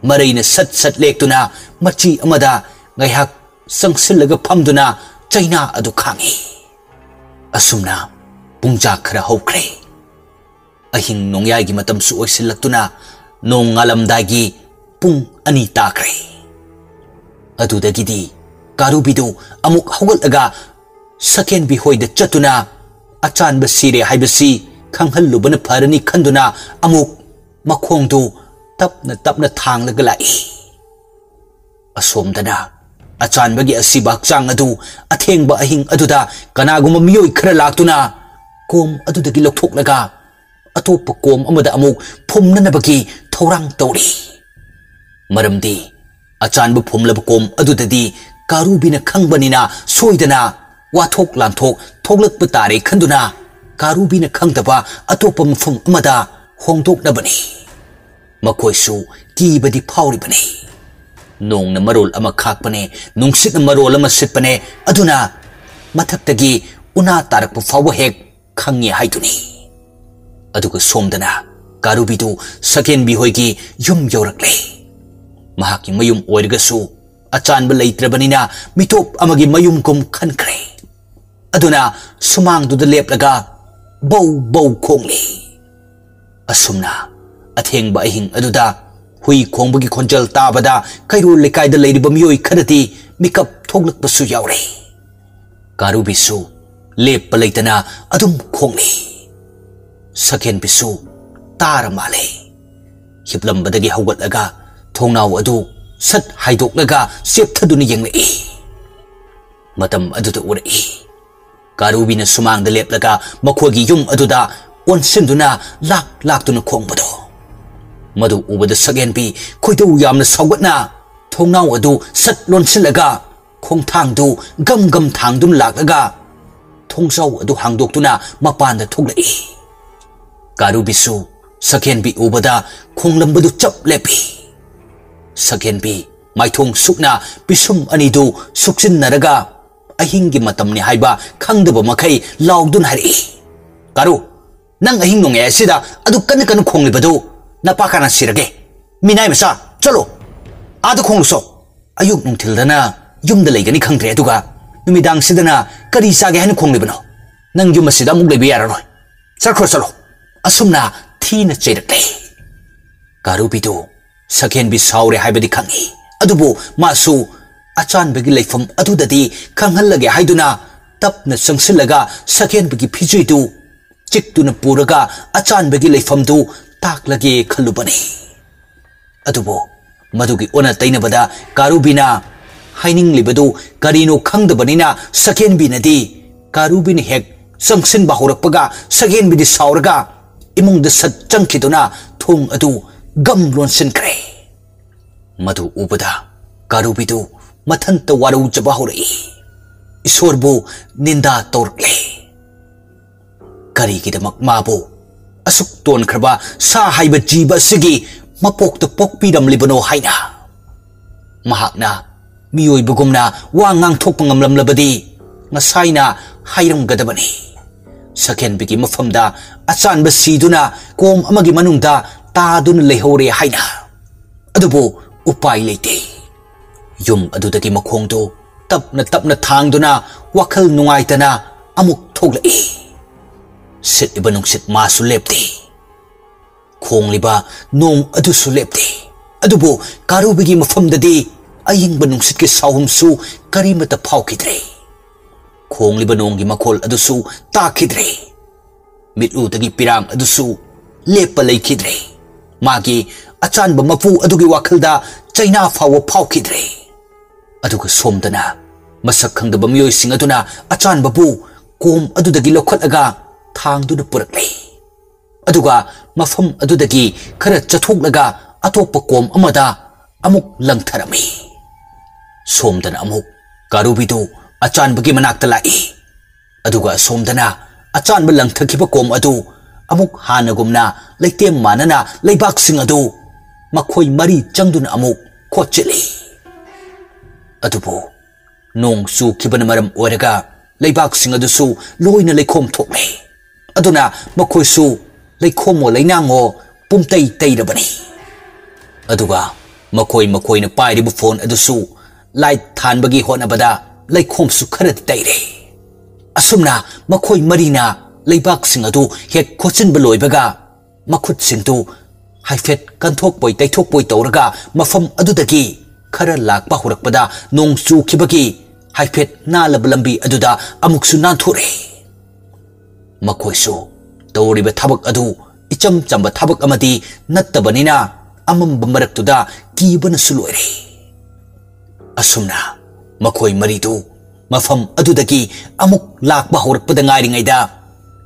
मरैना सत सत लेक्तुना मची अमदा गैहाक संगसिलगा फमदुना चैना अदु खांगी असुमना पुंजा खरा हौख्रे अहिंग नोंयागी मतम सु ओइसिलक्तुना नोंग ngalamdaigi पुंग अनि ताख्रे अदुदगिदी कारुबिदु अमुक हौगलगा सकेन बिहोइद चतुना अचानब सिरे हाइबसी खंगहल्लुबन फरनी खंदुना अमुक मखोंदु तपना तपना थांगलगा लाई असोमदना अचानबगी असिबा हक्चांग अदु अथेंगबा अहिंग अदुदा कनागुम मियोइ खरा लाक्तुना कोम अदुदगी लौथोकलगा अतोप कोम अमदा अमुक फुमननबगी थौरांग तौरी मरमदी अचानब फुमलब कोम अदुददी कारुबिना खंगबनिना सोइदना वाथोक लांथोक थोगलक तारे खंदुना कारुबिना खंगदबा अतोप मफम अमदा होंदोकनबनी मखोइसु कीबदी फाउरिबनी नोंगना मरोल अमा खाकपने नुंगसितना मरोल अमा सिटपने अदुना मथक्तगी उना तारकप फाव हेक खंगे हाइदुनी अदुगा सोमदना कारुबिदु सकेन बिहोइगी युम यौरक्ले महाकी मयुम ओइरगसु अचानब लैत्रबनिना मिटोप अमगी मयुम कुम खनख्रे अदुना सुमांगदुदा लेपलगा बौ बौ खोंगली असुमना अथेंगबा अहिंग अदुदा हुई खोंबगी खोंजल ताबदा कैरोल लेकायदा लैरिबा मियोइ खरती मिकअप थोगलकपसु यावरे कारुबिसु लेप लैतना अदुम खोंगली सकेन बिसु तार माले हिपलंबदगी हौगलगा थोंनाव अदु सत हाइदोकलगा सेपथदुना येंगलई मतम अदुदा उरई कारुबिना सुमांगदा लेपलगा मखोगी युम अदुदा ओनसिंदुना लाक लाक्तुना खोंबदो मधु उबद सगेनबी खोइदौ यामना सावगतना थोंनाव अदु सत लोनसिलगा खोंथांदु गम गम थांदुन लाक्लगा थोंसाव अदु हांदोक्तुना मपानदा थोगलई कारुबिसु सगेनबी उबदा खोंलंबदु चप लेपी सगेनबी माइथोंग सुकना पिसुम अनिदु सुक्सिनरगा अहिंगी मतमनि हाइबा खंगदब मखै लाउदुन हरि कारू नंग अहिंग नोंगे सिदा अदु कन कन खोंलिबदु नपा काना सिरगे मिनाय मसा चलो आद खोंलसो अयुक नुंथिलदना युमदा लेगनी खंगद्रे अदुगा नुमिदांग सिदना करी सागे हन खोंलिबनो नंग युम सिदा मुग लेबि याररोय सरखो चलो असुमना थीना चेरक्ले कारुबिदु सकेनबी साउरे हाइबदी खंगी अदुबो मासु अचानबगी लेफम अदुददी खंगहल्लगे हाइदुना तपना संगसिलगा सकेनबगी फिजुइदु चिक्तुना पुरगा अचानबगी लेफमदु ताकलगे खल्लुबनी अदुबो मदुगी ओना तैनबदा कारुबिना हाइनिंगलिबदु करिनो खंगदबनिना सकेनबिनदी कारुबिन हेक संगसिनबा होरकपगा सकेनबिदी साउरगा इमुंगदा सत चंखिदुना थोंग अदु गम लोनसिनख्रे मधु उबदा कारुबिदु मथंत वारौचबा होरई ईश्वरबु निंदा तौरक्ले करिगिदमक माबु असुक तोनख्रबा सा हाइबा जीवा सिगी मपोक्त पोकपिरमलिबनो हाइना महाकना मियोइबगुमना वा ngang-thokpa ngamlamlabadi ngasaina hairamgadabani सकेनबिगी मफमदा अचानब सीदुना कोम अमगी मनुंगदा तादुन लेहौरे हाइना अदुबो उपाय लेते युम अदुदगी मखोंदो तपना तपना थांगदुना वखल नुंगाइतना अमुक थोगलई सिटलिबा नुंगसिट मासु लेपते खोंगलिबा नोंग अदुसु लेपते अदुबो कारुबिगी मफमददी अयिंगबा नुंगसिटके साहुमसु करिमता फाउखिद्रे खोंगलिबा नोंगी मखोल अदुसु ताखिद्रे मिटलुदगी पिरांग अदुसु लेपा लेखिद्रे मागी अचानब मपु अदुगी वाखलदा चैना फाव फाउखिद्रे अदुगा सोमदना मसक खंगदबा मियोइसिंग अदुना अचानबबु कोम अदुदगी लौखटलगा थांगदुना पुरक्ले अदुगा मफम अदुदगी खरा चथोकलगा अतोप कोम अमदा अमुक लंगथरमी सोमदना अमुक कारुबिदु अचानबगी मनाक्ता लाई अदुगा सोमदना अचानब लंगथखिबा कोम अदु अमुक हानगुमना लेतेम मानना लेबाकसिंग अदु मखोई मरी चंगदुना अमुक खोचिली अदुबो नोंग चुखिबना मरम ओरगा लेबाकसिंग अदुसु लोइना लेखोम थोकले अदुना मखोइसु लेखोमो लेनांगो pumtai tairabani aduga makoi na pairibu phone adusu light thanbagi honabada laikhom su khara taire asumna makoi marina leibak sing adu hek khochin beloibaga makhut sing tu haifet kanthok poi taithok poi tawraga mafam adudagi khara lakpa hurakpada nong chu khibagi haifet na lablambi aduda amuksu nan thore makoi su tawriba thabak adu icham chamba thabak amadi nattabanina amam bamaraktuda kibana suloire asumna makoi maridu mafam adudagi amuk lakba hurakpada ngairingaida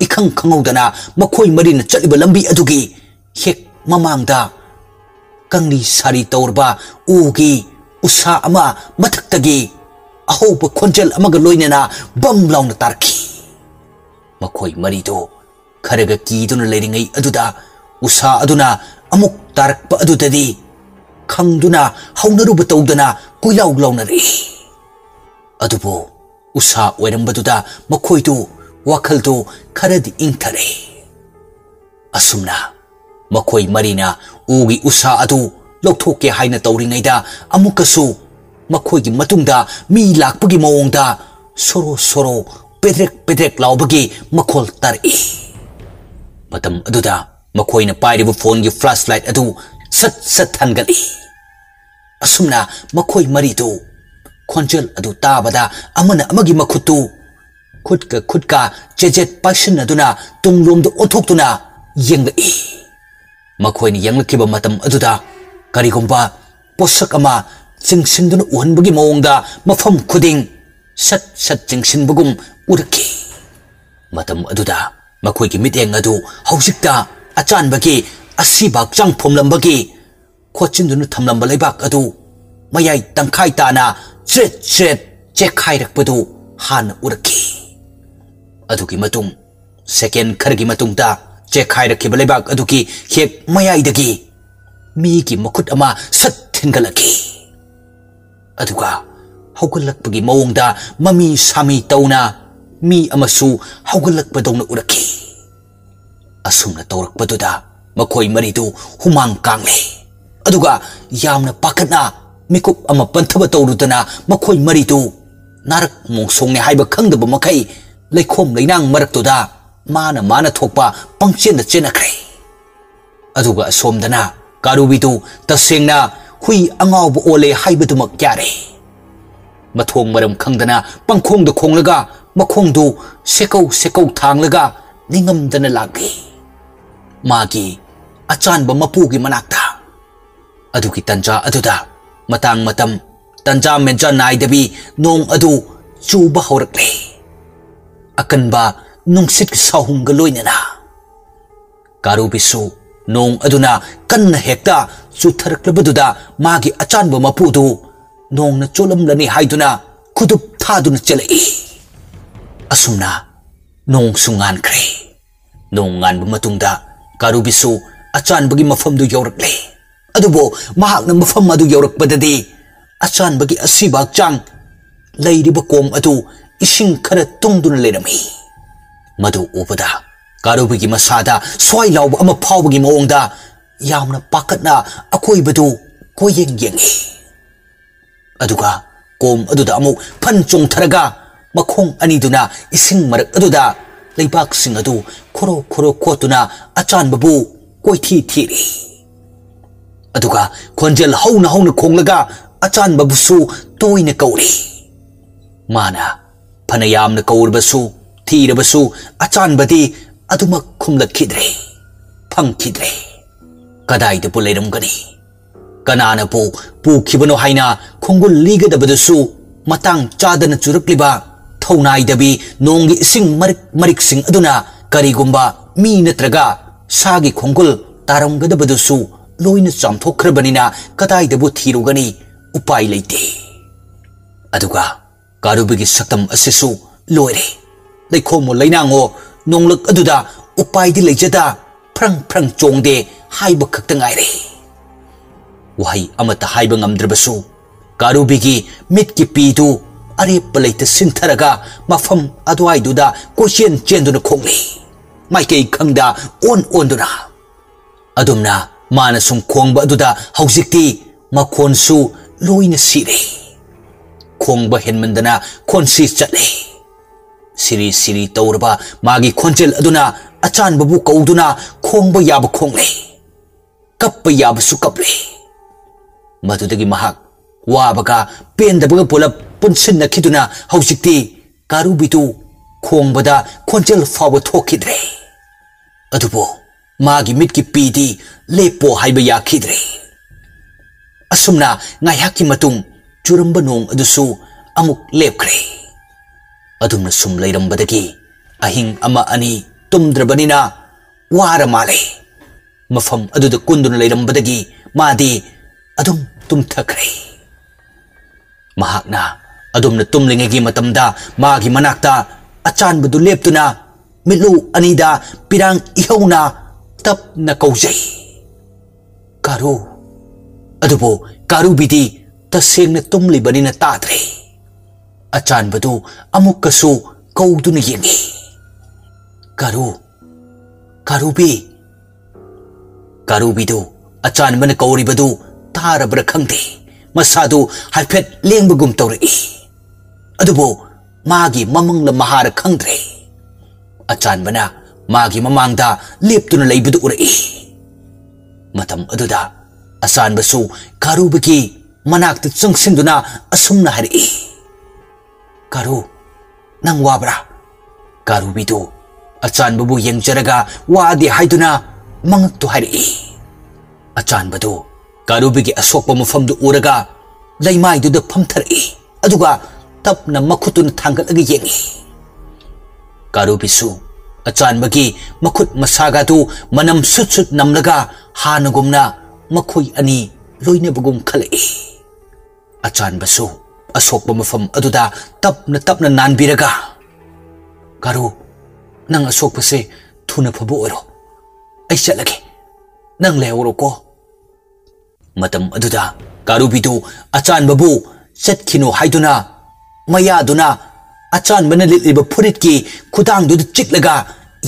ikhang khangaudana makoi marina chaliba lambi adugi hek mamangda kangni sari tawrba ugi usa ama mathaktagi ahoba khonjel amaga loinana bam launa tarki makoi marido kharaga kiduna leiringai aduda usa aduna amuk tarakpa adudadi khangduna haunaruba tawdana kuilaw launari adubo usa oirambaduda makoidu wakaldu kharadi ingthare asumna makoi marina ugi usa adu lokhoke haina tawringaida amukasu makoi gi matungda mi lakpagi mawongda soro pedrek laubagi makhol tari matam aduda makoi na pairibu phone gi flashlight adu sat thangali asumna makoi maridu khonjel adu tabada amana amagi makhutu khudka jejet passion aduna tunglomdu othoktuna yengai makoi ni yanglakiba matam aduda karigomba posak ama chingsinduna uhanbagi mawongda mafam khuding sat chingsinbagum uraki matam aduda makoi gi miteng adu hausikta achanbagi asibak chang phomlambagi khochinduna thamlamba leibak adu mayai tangkhai tana tret chekhairakpadu han uraki adugi matung second khargi matungda chekhairakhiba leibak adugi hek mayaidagi mi gi makhut ama sat thingalaki aduga haugalakpagi mawongda mami sami tauna mi amasu haugalakpadongna uraki asumna tawrakpaduda makoi maridu humang kangle aduga yamna pakatna mikup ama panthaba tawrudana makoi maridu narak mongsongne haiba khangdaba makai leikhom leinang maraktuda mana thokpa pangchen chenakre aduga somdana karubidu tasengna hui angawbu ole haibadumak yare mathong maram khangdana pangkhongda khonglaga makhongdu sekau thanglaga ningamdana lagi magi achanba mapugi manakta adugi tanja aduda matang matam tanja menja naidabi nong adu chuba horakle akanba nungsit sahungga loinana karubisu nong aduna kanna hekta chutharaklabaduda magi achanba mapudu nongna cholamlani haiduna kudup thaduna chalai asumna nong sungan kre nong ngan matungda karubisu achanbagi mafamdu yaurakle adubo mahakna mafam adu yaurakpadadi achanbagi asibak chang leiriba kom adu ising khara tungduna lerami madu ubada karubi masada swai law ama phawgi mawongda yamna pakatna akoibadu koyeng aduga kom aduda amu phanchong tharaga makhong aniduna ising marak aduda leibak sing adu khoro khotuna achan babu koithi thiri aduga khonjel hauna khonglaga achan babu su toina kauri mana phanayamna kaurbasu thirabasu achan badi aduma khumlakhidre phangkhidre kadai de puleiram gani kanana pu khibano haina khongul ligadabadasu matang chadana churakliba thonai dabi nongi sing marik sing aduna karigumba mi natraga sagi khongul taramgadabadasu loina chamthokkhrabanina kadai debu thirugani upai leite aduga karubigi saktam asisu loire leikhomo leinango nonglak aduda upai di leijada prang chongde haiba khakta ngaire wahai amata haiba ngamdrabasu karubigi mitki pidu are palaita sintharaga mafam adwai duda kochen chenduna khongli maikei khangda on duna अदुमना माना सुम खोंगबा अदुदा हौजिक्ति मखोनसु लोइना सिरे खोंगबा हेनमंदना खोनसी चले सिरी सिरी तौरबा मागी खोंचेल अदुना अचान बबु कौदुना खोंगबा याब खोंगले kappa याबसु कपले मधुदगी महाक वाबगा पेंदबगा pull-up पुनसिन्नखिदुना हौजिक्ति कारुबितु खोंगबदा खोंचेल फाव थोखिद्रे अदुबो मागी मिटकी पीदी लेपो हाइबा याखिद्रे असुमना ngaihaki matung churamba nong adusu amuk lepkhre adumna sum leirambadagi ahing ama ani tumdrabanina wara male mafam aduda kunduna leirambadagi madi adum tumthakre mahakna adumna tumlingegi matamda magi manakta achan badu leptuna milu anida pirang ihauna tap na kaujai karu अदुबो कारुबिदी तसेंगना तुमलिबनिना ताद्रे अचानबदु अमुक्कसु कौदुना येंगी कारुबी कारुबिदु अचानबना कौरिबदु तारब्रा खंगदे मसादु हाइफेट लेंबगुम तौरई अदुबो मागी ममंगला महारा खंगद्रे अचानबना मागी ममांगदा लेप्तुना लेबदु उरई मतम अदुदा असान बसु कारुबगी मनाक चंगसिंदुना असुमना हरि कारू नंग वाब्रा कारुबिदु अचान बबु यंगजरगा वादे हाइदुना मंगक तो हरि अचान बदु कारुबिगी असोकप मफमदु उरगा लैमाइदुदा फमथरई अदुगा तपना मखुतुन थांगलगा येंगी कारुबिसु अचान बगी मखुत मसागादु मनम सुत सुत नमलगा हानगुमना मखोई अनि लोइनबगुम खलई अचान बसु असोकप मफम अदुदा तपना तपना नानबिरगा कारू नंग असोकपसे थुना फबो ओरो आई चलगे नंग लेवरो को मतम अदुदा कारुबिदु अचान बबु चटखिनो हाइदुना मयादुना अचान बना लिलिब फुरित की खुदांग दुद चिकलगा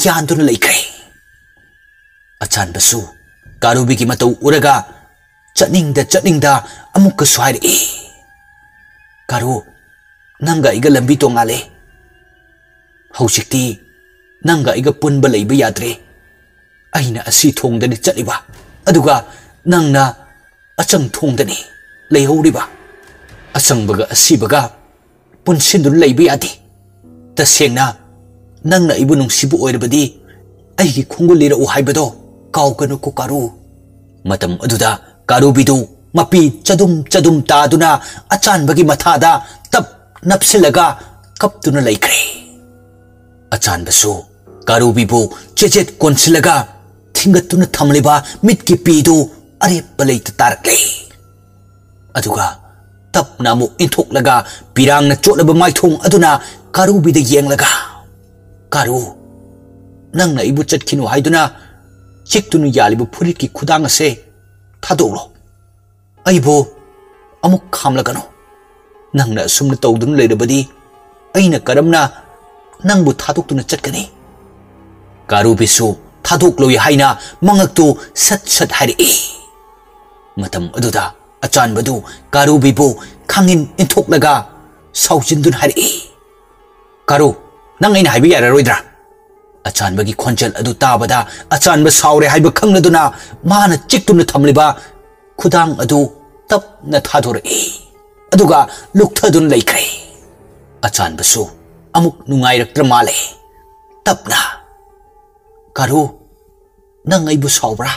यानदुना लैख्रे अचान बसु कारुबी की मतौ उरगा चटनिंगदा अमुक स्वाइरे कारू नंगा इगा लंबी तोंगाले हौजिक्ति नंगा इगा पुनबा लैबा याद्रे अइना असि थोंगदनि चलिबा अदुगा नंगना अचंग थोंगदनि लैहौरिबा असंबगा असिबगा पुनसिंदुन लैबा यादे तसेंगना नंगना इबु नुंसिबु ओइरबदि अइगी खोंगु लिरउ हाइबदो काउकनु को कारू मतम अदुदा कारुबिदु मपी चदुम तादुना अचानबगी मथादा तप नपसिलगा कपतुना लैख्रे अचानबसु कारुबिबु चेचेत कोनसिलगा थिंगतुना थमलिबा मिटकी पीदु अरे पलैत तारक्ले अदुगा तपना मु इंथोकलगा पिरांगना चोटलबा माइथोंग अदुना कारुबिदा येंगलगा कारू नंगना इबु चटखिनु हाइदुना चिक्तुनु यालिबु फुरित की खुदांग से थादोलो अइबो अमुक खामलगनो नंगना सुमना तौदुनु लेरबदी अइना करमना नंगबु थादोक्तुना चटकनी कारुबिसु थादोक्लोय हाइना मंगक्तु सत सत हाइरे मतम अदुदा अचानबदु कारुबिबु खांगिन इंथोकलगा साउजिंदुन हाइरे कारू नंग अइना हाइबा याररोइद्रा अचानबगी खोंचल अदु ताबदा अचानब सावरे हाइबा खंगलदुना माना चिक्तुना थमलिबा खुदांग अदु तपना थादोरई अदुगा लुक्थदुन लैख्रे अचानबसु अमुक नुंगाइरक्त्र माले तपना कारू नंग अइबु सावब्रा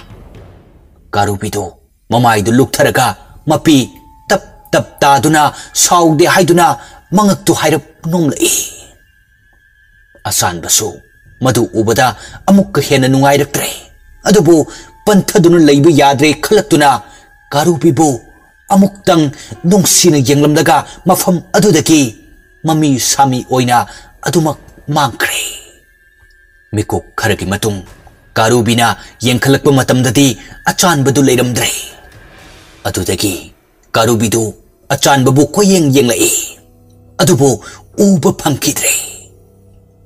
कारुबिदु ममाइदु लुक्थरगा मपी तप तप तादुना साउदे हाइदुना मंगक्तु हाइरप नोमलई अचानबसु मधु उबदा अमुक हेन नुंगाइरक्त्रे अदुबु पंथदुना लैबा याद्रे खलक्तुना कारुबिबु अमुक्तंग नुंसिना येंगलमलगा मफम अदुदगी ममी सामी ओइना अदुमक मांख्रे मिकुक खरगी मतुंग कारुबिना येंखलक्पा मतमददी अचानबदु लेरमद्रे अदुदगी कारुबिदु अचानबबु कोयेंग येंगलई अदुबु उबा फंखिद्रे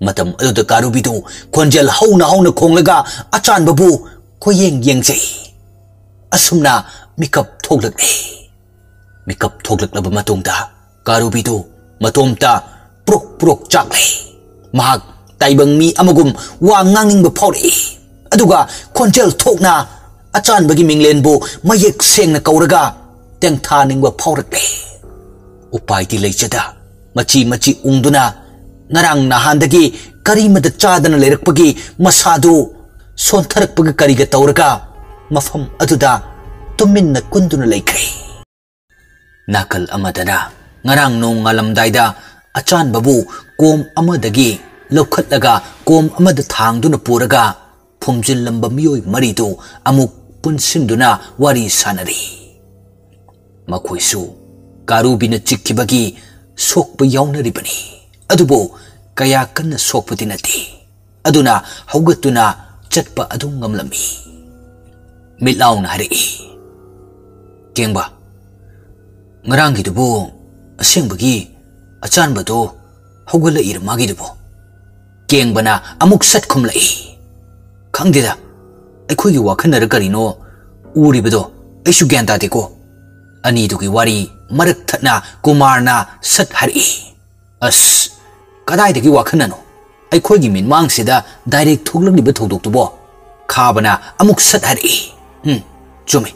मतम अदुदा कारुबिदु खोंजल हौना खोंगलगा अचानबबु koyeng yengjai asumna mikap thoglakle mikap thoglakla matungda karubi du matomta prok prok chakle mahak taibang mi amagum wa nganging ba phori aduga khonjel thokna achan bagi minglen bu mayek sengna kauraga teng thaning ba phaurakle upai ti leichada machi machi ungduna ngarang nahandagi karimada chadana lerakpagi masadu sontharakpagi kariga tauraga mafam aduda tuminna kunduna leikre nakal amadana ngarang nong ngalamdaida achan babu kom amadagi lokhatlaga kom amada thangduna puraga phumjil lamba miyoi maridu amuk punsinduna wari sanari makhoisu karubina chikkibagi sokpa yaunaribani adubo kaya kanna sokpati nati aduna haugatuna chatpa adu ngamlami mitlauna hari kengba ngarang gidubo asengbagi achanbado hogala irmagi dubo kengbana amuk sat khumlai khangdida aikhoi gi wakhanara karino uribado aisu gyan ta deko ani dugi wari marak thatna kumarna sat hari as kadai dagi wakhanano aikhoi gi min mang sida direct thoglak liba thodok tubo khabana amuk sat hari chumi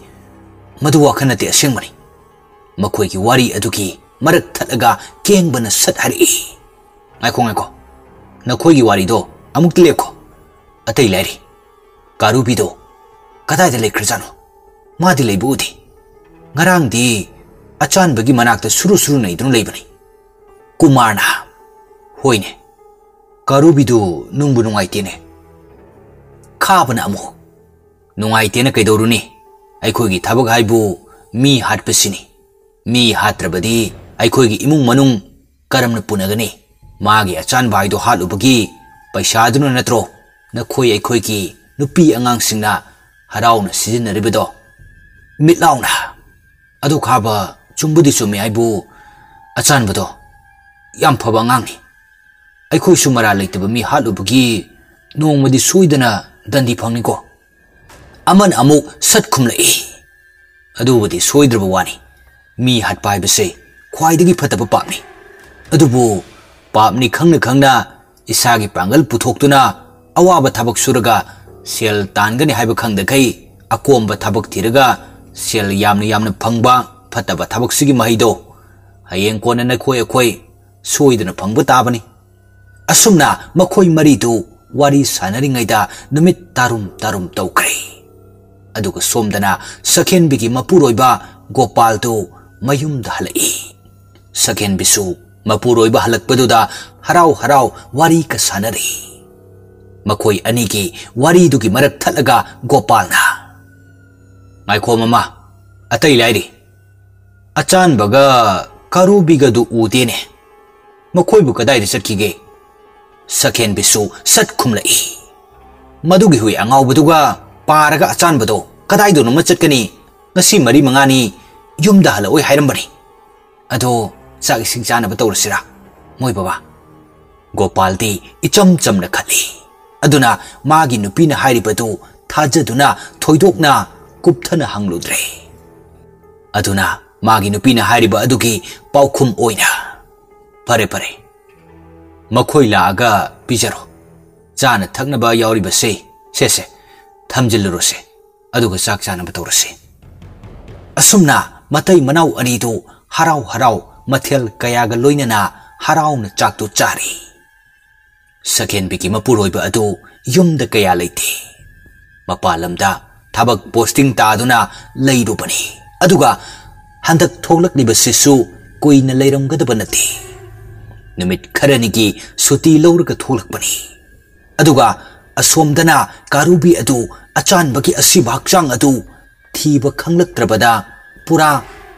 madu wakhana te asengmani makhoi gi wari adugi marak thalaga kengbana sat hari ngaiko nakhoi gi wari do amuk lepko atai lairi karubi do kadai de lekrjano madi leibudi ngarang di achan bagi manakta suru nei dun leibani kumarna hoine karubi do nungbu nungai tene khabana amu nungai tene kaidoruni aikhoi gi thabak haibu mi hatpasini mi hatrabadi aikhoi gi imung manung karamna punagani magi achan bai do halubagi paisa dun natro nakhoi aikhoi gi nupi angang singna harauna sizinaribido mitlauna adu khaba chumbudi chumi aibu achan bado yam phaba ngangni aikhoi sumara leitaba mi halubagi nongmadi suidana dandi phangni ko aman amuk sat khumlai adu budi soidraba wani mi hat pai base khwaidagi phataba papni adubu papni khangna isagi pangal puthoktuna awaba thabak suraga sel tangani haiba khangda kai akomba thabak thiraga sel yamna phangba phataba thabak sigi mahido hayeng kona na khoi soidana phangba tabani asumna makhoi maridu wari sanari ngaida numit tarum tawkre aduga somdana sakhen bigi mapuroiba gopal tu mayum dhalai sakhen bisu mapuroiba halakpaduda harau wari ka sanari makhoi anigi wari dugi marak thalaga gopalna ngaiko mama atai lairi achan baga karubiga du udene makhoi bu kadai satkige sakhen bisu sat khumlai madugi hui angau baduga paraga achan bado kadai do numa chatkani ngasi mari mangani yumda hala oi hairambani ado sak sing chana batawrasira moi baba gopal di icham chamna khali aduna magi nupina hairibadu thajaduna thoidokna kupthana hangludre aduna magi nupina hairiba adugi paukhum oina pare makhoi laaga pijaro chana thaknaba yauriba se thamjilurose aduga sak chana batawrase asumna matai manau ani do harau mathel kayaga loinana harauna chaktu chari sakhen biki mapuroiba adu yumda kaya leite mapalamda thabak posting taduna leirubani aduga handak thoglakliba sisu koina leiramgadaba nati numit kharanigi suti lawraga thoglakbani aduga asomdana karubi adu achan bagi asiba hakchang adu thiba khanglaktrabada pura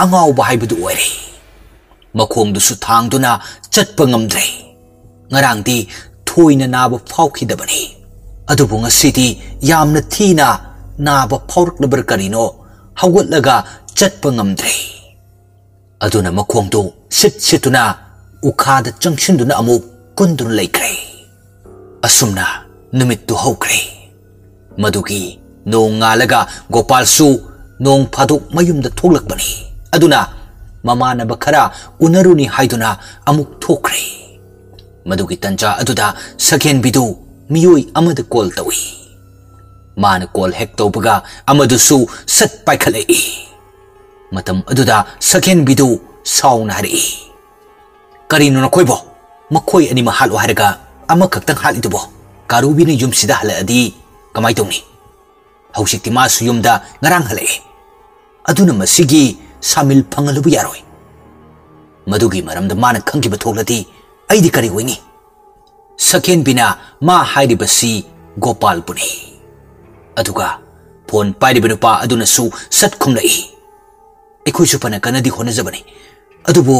angau bahaibudu oire makhongdusu thangduna chatpa ngamdre ngarangdi thoina naba phaukhidabani adubu ngasidi yamna thina naba phauraknabar karino hawgatlaga chatpa ngamdre aduna makhongdu situna ukhada changshinduna amuk kundun laikre asumna numittu hawkre madugi nong ngalaga Gopal su nong phaduk mayum da thoklakpani aduna mamanaba khara unaruni haiduna amuk thokre madugi tanja aduda Sakhen bidu miyoi amada call tawi mana call hek tawbaga amadu su sat paikhale matam aduda Sakhen bidu sauna hari karino na koibo makhoi ani mahal haraga ama khaktang halidubo karubi ni yum sida hala adi kamai tongni hausikti ma su yumda ngarang hale aduna masigi samil phangalubu yaroi madugi maramda mana khangkiba thoklati aidi kari hoini Sakhen bina ma hairibasi Gopal puni aduga phone pairiba nupa aduna su sat khumlai ekhoi su pana kanadi honajabani adubu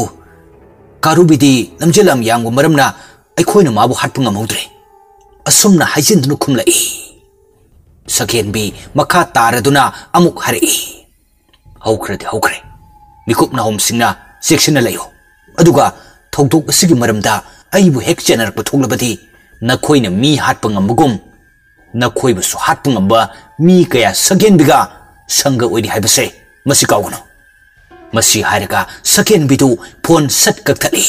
karubidi lamjelam yangu maramna ekhoi na mabu hatpu ngamudre asumna haijindunu khumlai Sakhen bi makha taraduna amuk hari haukhre mikupna hom singna section na layo aduga thogdok asigi maramda aibu hek chenarak pathoglabadi nakhoi na mi hatpa ngamugum nakhoi busu hatpa ngamba mi kaya Sakhen biga sanga oidi haibase masi kawgono masi hairaga Sakhen bidu phone sat kakthali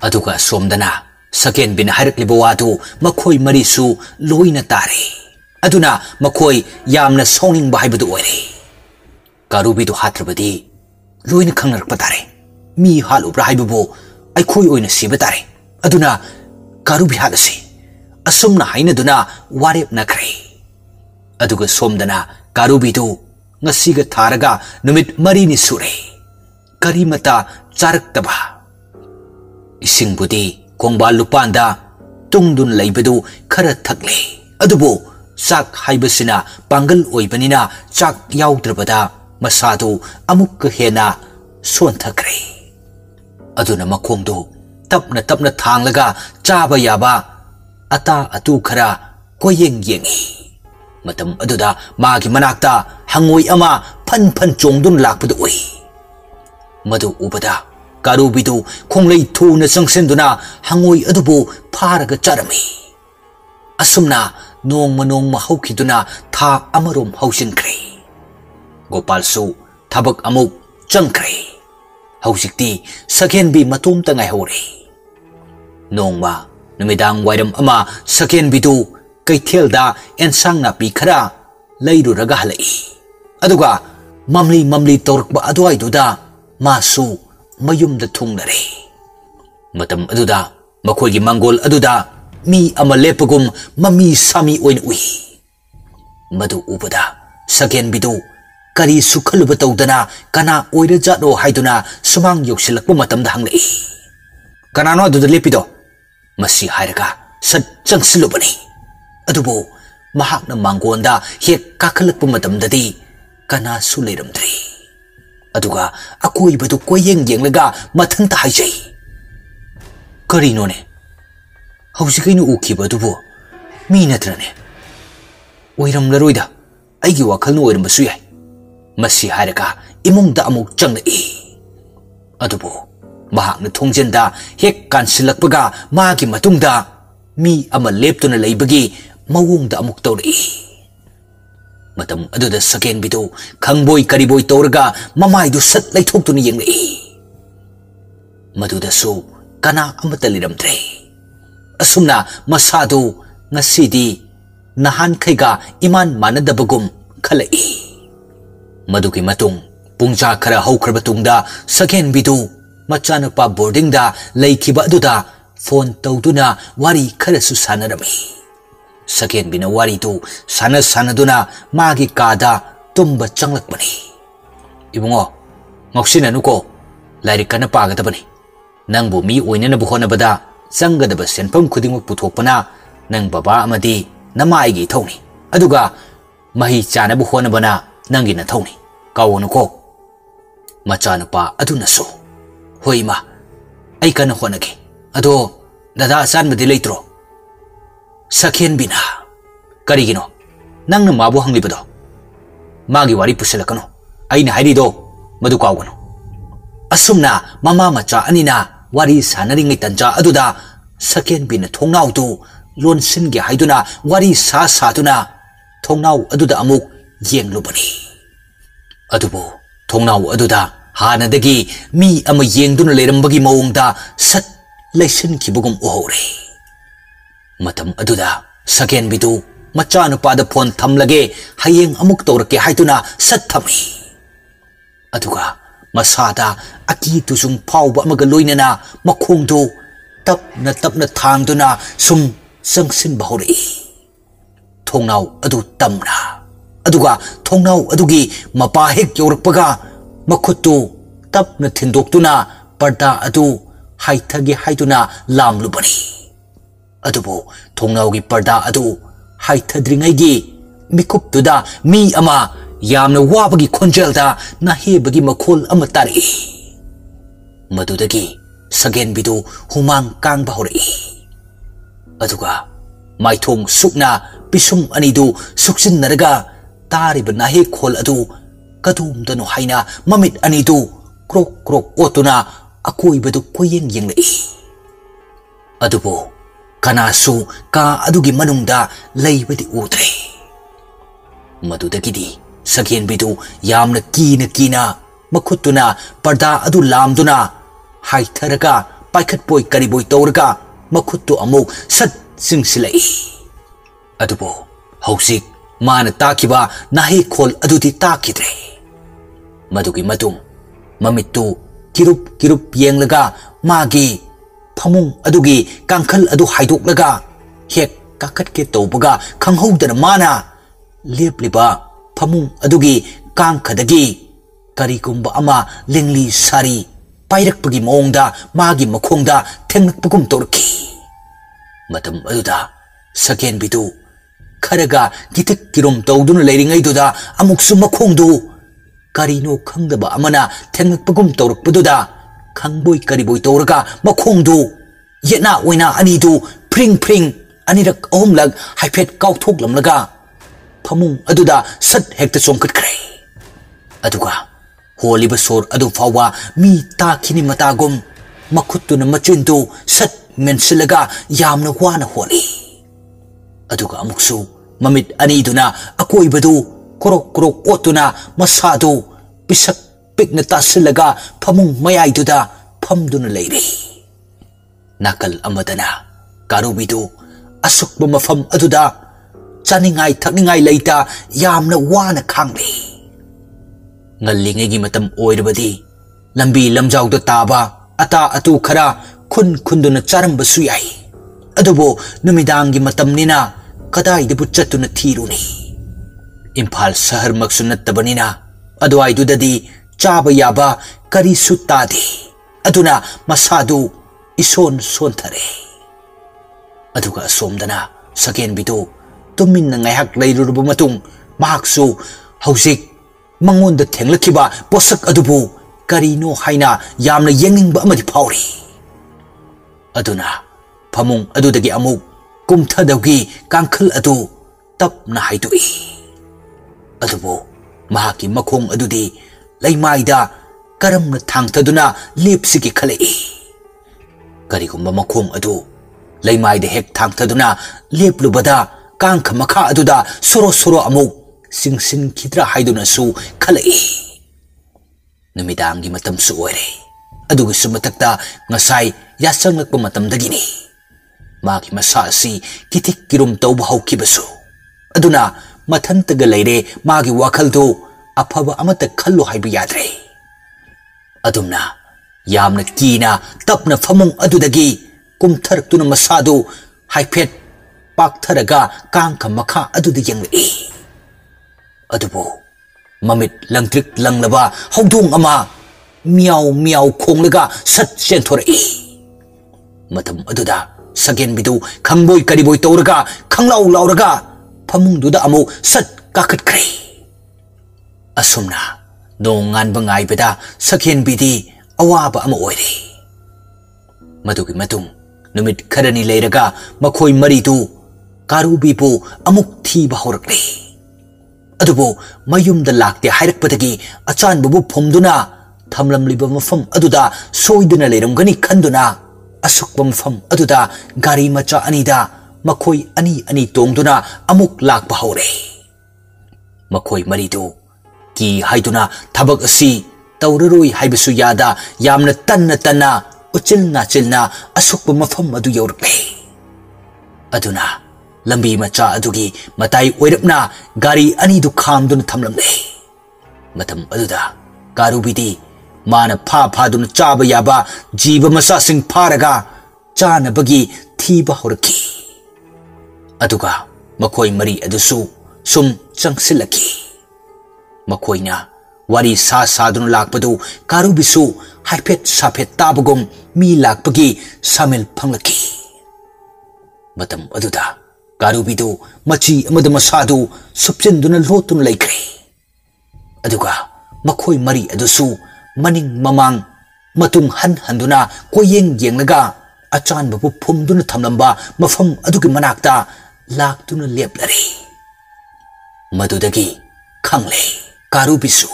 aduga somdana Sakhen bin hairakliba wadu makhoi marisu loina tare aduna makhoi yamna songning ba haibadu oire karubidu hatrabadi loina khangnarak patare mi halubra haibubo aikhoi oina siba tare aduna karubi halase asumna hainaduna warep nakre aduga somdana karubidu ngasiga tharaga numit marini sure karimata charaktaba isingbudi kongbal lupanda tungdun laibadu khara thakle adubo chak haibasina pangal oibanina chak yaudrabada masadu amuk hena sonthakre aduna makhongdu tapna thanglaga chaba yaba ata atu khara koyeng yengi matam aduda magi manakta hangoi ama phan chongdun lakpadu oi madu ubada karubidu khonglei thuna sangsenduna hangoi adubu pharaga charami asumna nongma haukiduna tha amarom hausinkre Gopal su thabak amuk changkre hausikti Sakhen bi matum tangai hore nongma numidang wairam ama Sakhen bidu kaithelda ensang na pi khara leiru raga halai aduga mamli torkba adwai duda masu mayumda thungnare matam aduda makhoigi mangol aduda mi ama lepagum mami sami oin ui madu ubada Sakhen bidu kari sukhaluba tawdana kana oira jado haiduna sumang yoksilakpa matamda hanglai kanano aduda lepido masi hairaga sat changsilubani adubo mahakna mangonda hek kakhalakpa matamdadi kana su leiramdri aduga akoi badu koyeng yenglaga mathanta haijai karino ne hausikinu ukiba adubo mi natrane oiramlaroida aigi wakhalnu oirambasu yai masi hairaga imungda amuk changlai adubo mahakna thongjenda hek kansilakpaga magi matungda mi ama leptuna leibagi mawongda amuk tawrai matam aduda Sakhen bidu khangboi kariboi tawraga mamaidu sat laithokhtuna yenglai maduda su kana amata liramdre asumna masadu ngasidi nahan khaiga iman manadabagum khalai madugi matung pungja khara haukhra tungda Sakhen bidu machanapa boarding da laikhiba aduda phone tawduna wari khara su sanarami Sakhen bina wari tu sanaduna magi kada tumba changlakpani ibungo ngoksina nuko lairi kana pagadabani nangbu mi oinana bu honabada changadaba senpham khudingmak puthokpana nang baba amadi namai gi thoni aduga mahi chana bu honabana nangi na thoni kawonuko machanapa aduna so hoima ai kana honage ado dada san madi leitro Sakhen bina karigino nangna mabu hanglibado magi wari pusilakano aina hairido madu kawgano asumna mama macha anina wari sanaringai tanja aduda Sakhen bina thongnautu lonsinge haiduna wari sa satuna thongnaw aduda amuk yenglubani adubo thongnaw aduda hanadagi mi ama yengduna lerambagi maungda sat leisin kibugum uhore matam aduda saken bidu machanu pada phone thamlage hayeng amuk torake haituna sat thami aduga masada aki tusung phawba amaga loinana makhongdu tapna thangduna sum sangsin bahori thongnaw adu tamna aduga thongnaw adugi mapa hek yorakpaga makhuttu tapna thindoktuna parda adu haithagi haituna lamlubani adubo thongnaw gi parda adu haithadringai gi mikuptuda mi ama yamna wabagi khonjelda nahebagi makhol ama tari madudagi sagen bidu humang kang bahori aduga maithong sukna pisum anidu suksin naraga tariba nahe khol adu kadum danu haina mamit anidu krok krok otuna akoi badu koyeng yenglei adubo kanasu ka adugi manungda leibadi utre madudagidi sagen bidu yamna kina makhutuna parda adu lamduna haitharaga paikhat boy kari boy tawraga makhuttu amuk sat singsilai adubo hausik mana takiba nahi khol adudi takidre madugi matung mamittu kirup yenglaga magi phamung adugi kangkhal adu haidoklaga hek kakhat ke tawbaga khanghoudana mana lepliba phamung adugi kangkhadagi karigumba ama lengli sari pairakpagi maungda magi makhongda thenglakpagum torki matam aduda sagen bidu kharaga gitik kirom tawduna leiringai duda amuksu makhongdu karino khangdaba amana thenglakpagum tawrakpaduda khangboy kariboi tawraga makhongdu yetna oina anidu pring anirak ahumlag haifet kauthoklamlaga phamung aduda sat hekta chongkhatkre aduga holiba sor adu fawa mi takhini matagum makhutuna machindu sat mensilaga yamna wana holi aduga amuksu mamit aniduna akoi badu korok otuna masadu pisak pikna tasilaga phamung mayaiduda phamduna leiri nakal amadana karubidu asukba mafam aduda chaningai thakningai leita yamna wana khangli ngallingai gi matam oirabadi lambi lamjawda taba ata atu khara khunduna charamba suyai adubo numidangi matamnina kadai de buchatuna thiruni imphal sahar maksu nattabanina adwai dudadi chaba yaba kari sutadi aduna masadu ison sonthare aduga somdana sagen bidu tumin na ngaihak leiruruba matung mahaksu hausik mangonda thenglakiba posak adubu karino haina yamna yengingba amadi phauri aduna phamung adudagi amuk kumthadawgi kangkhal adu tapna haidui adubo mahaki makhong adudi leimaida karamna thangthaduna lepsigi khalei karigumba makhong adu leimaida hek thangthaduna leplubada kangkha makha aduda soro amuk singsin khidra haiduna su khalei numidangi matam su oire aduga sumatakta ngasai yasanglakpa matamdagini maki masasi kitik kirum tawba haukibasu aduna mathantaga leire magi wakhaldu afaba amata khallu haibu yadre adumna yamna kina tapna famung adudagi kumtharktuna masadu haifet paktharaga kangkha makha aduda yenglei adubo mamit langtrik langlaba haudung ama miau khonglaga sat senthorei matam aduda sagen bidu khangboy kariboi tawraga khanglau lauraga phamungduda amu sat kakhatkre asumna nongan bangai beda sagen bidi awaba ama oire madugi matung numit kharani leiraga makhoi maridu karubibu amuk thiba horakle adubo mayumda lakte hairakpadagi achan babu phomduna thamlamliba mafam aduda soiduna leiramgani khanduna asukba mafam aduda gari macha anida makhoi ani tongduna amuk lakpa hore मखोई मरीदु की हाइदुना थबक असि तौररोई हाइबसु यादा यामना तन्ना उचिल नाचिलना असुक मफम मदु यौरक्ले अदुना लंबी मचा अदुगी मताई ओइरपना गाड़ी अनिदु खामदुन थमलंगले मतम अदुदा कारुबिदी माना फादुन चाब याबा जीव मसा सिंह फारगा चानबगी थीबा होरकी अदुगा मखोई मरी अदुसु सुम चंगसिलकी मखोइना वारी सा सादुन लाकपदु कारुबिसु हाइफेट साफेट ताबगुम मी लाकपगी सामिल फंगलकी मतम अदुदा कारुबिदु मची अमद मसादु सुपचिंदुन लोतुन लैख्रे अदुगा मखोई मरी अदुसु मनिंग ममांग मतुंग हन हंदुना कोयेंग येंगलगा अचानबबु फुमदुन थमलंबा मफम अदुगी मनाक्ता लाक्तुन लेपलरे मदुदगी खंगले कारुबिसु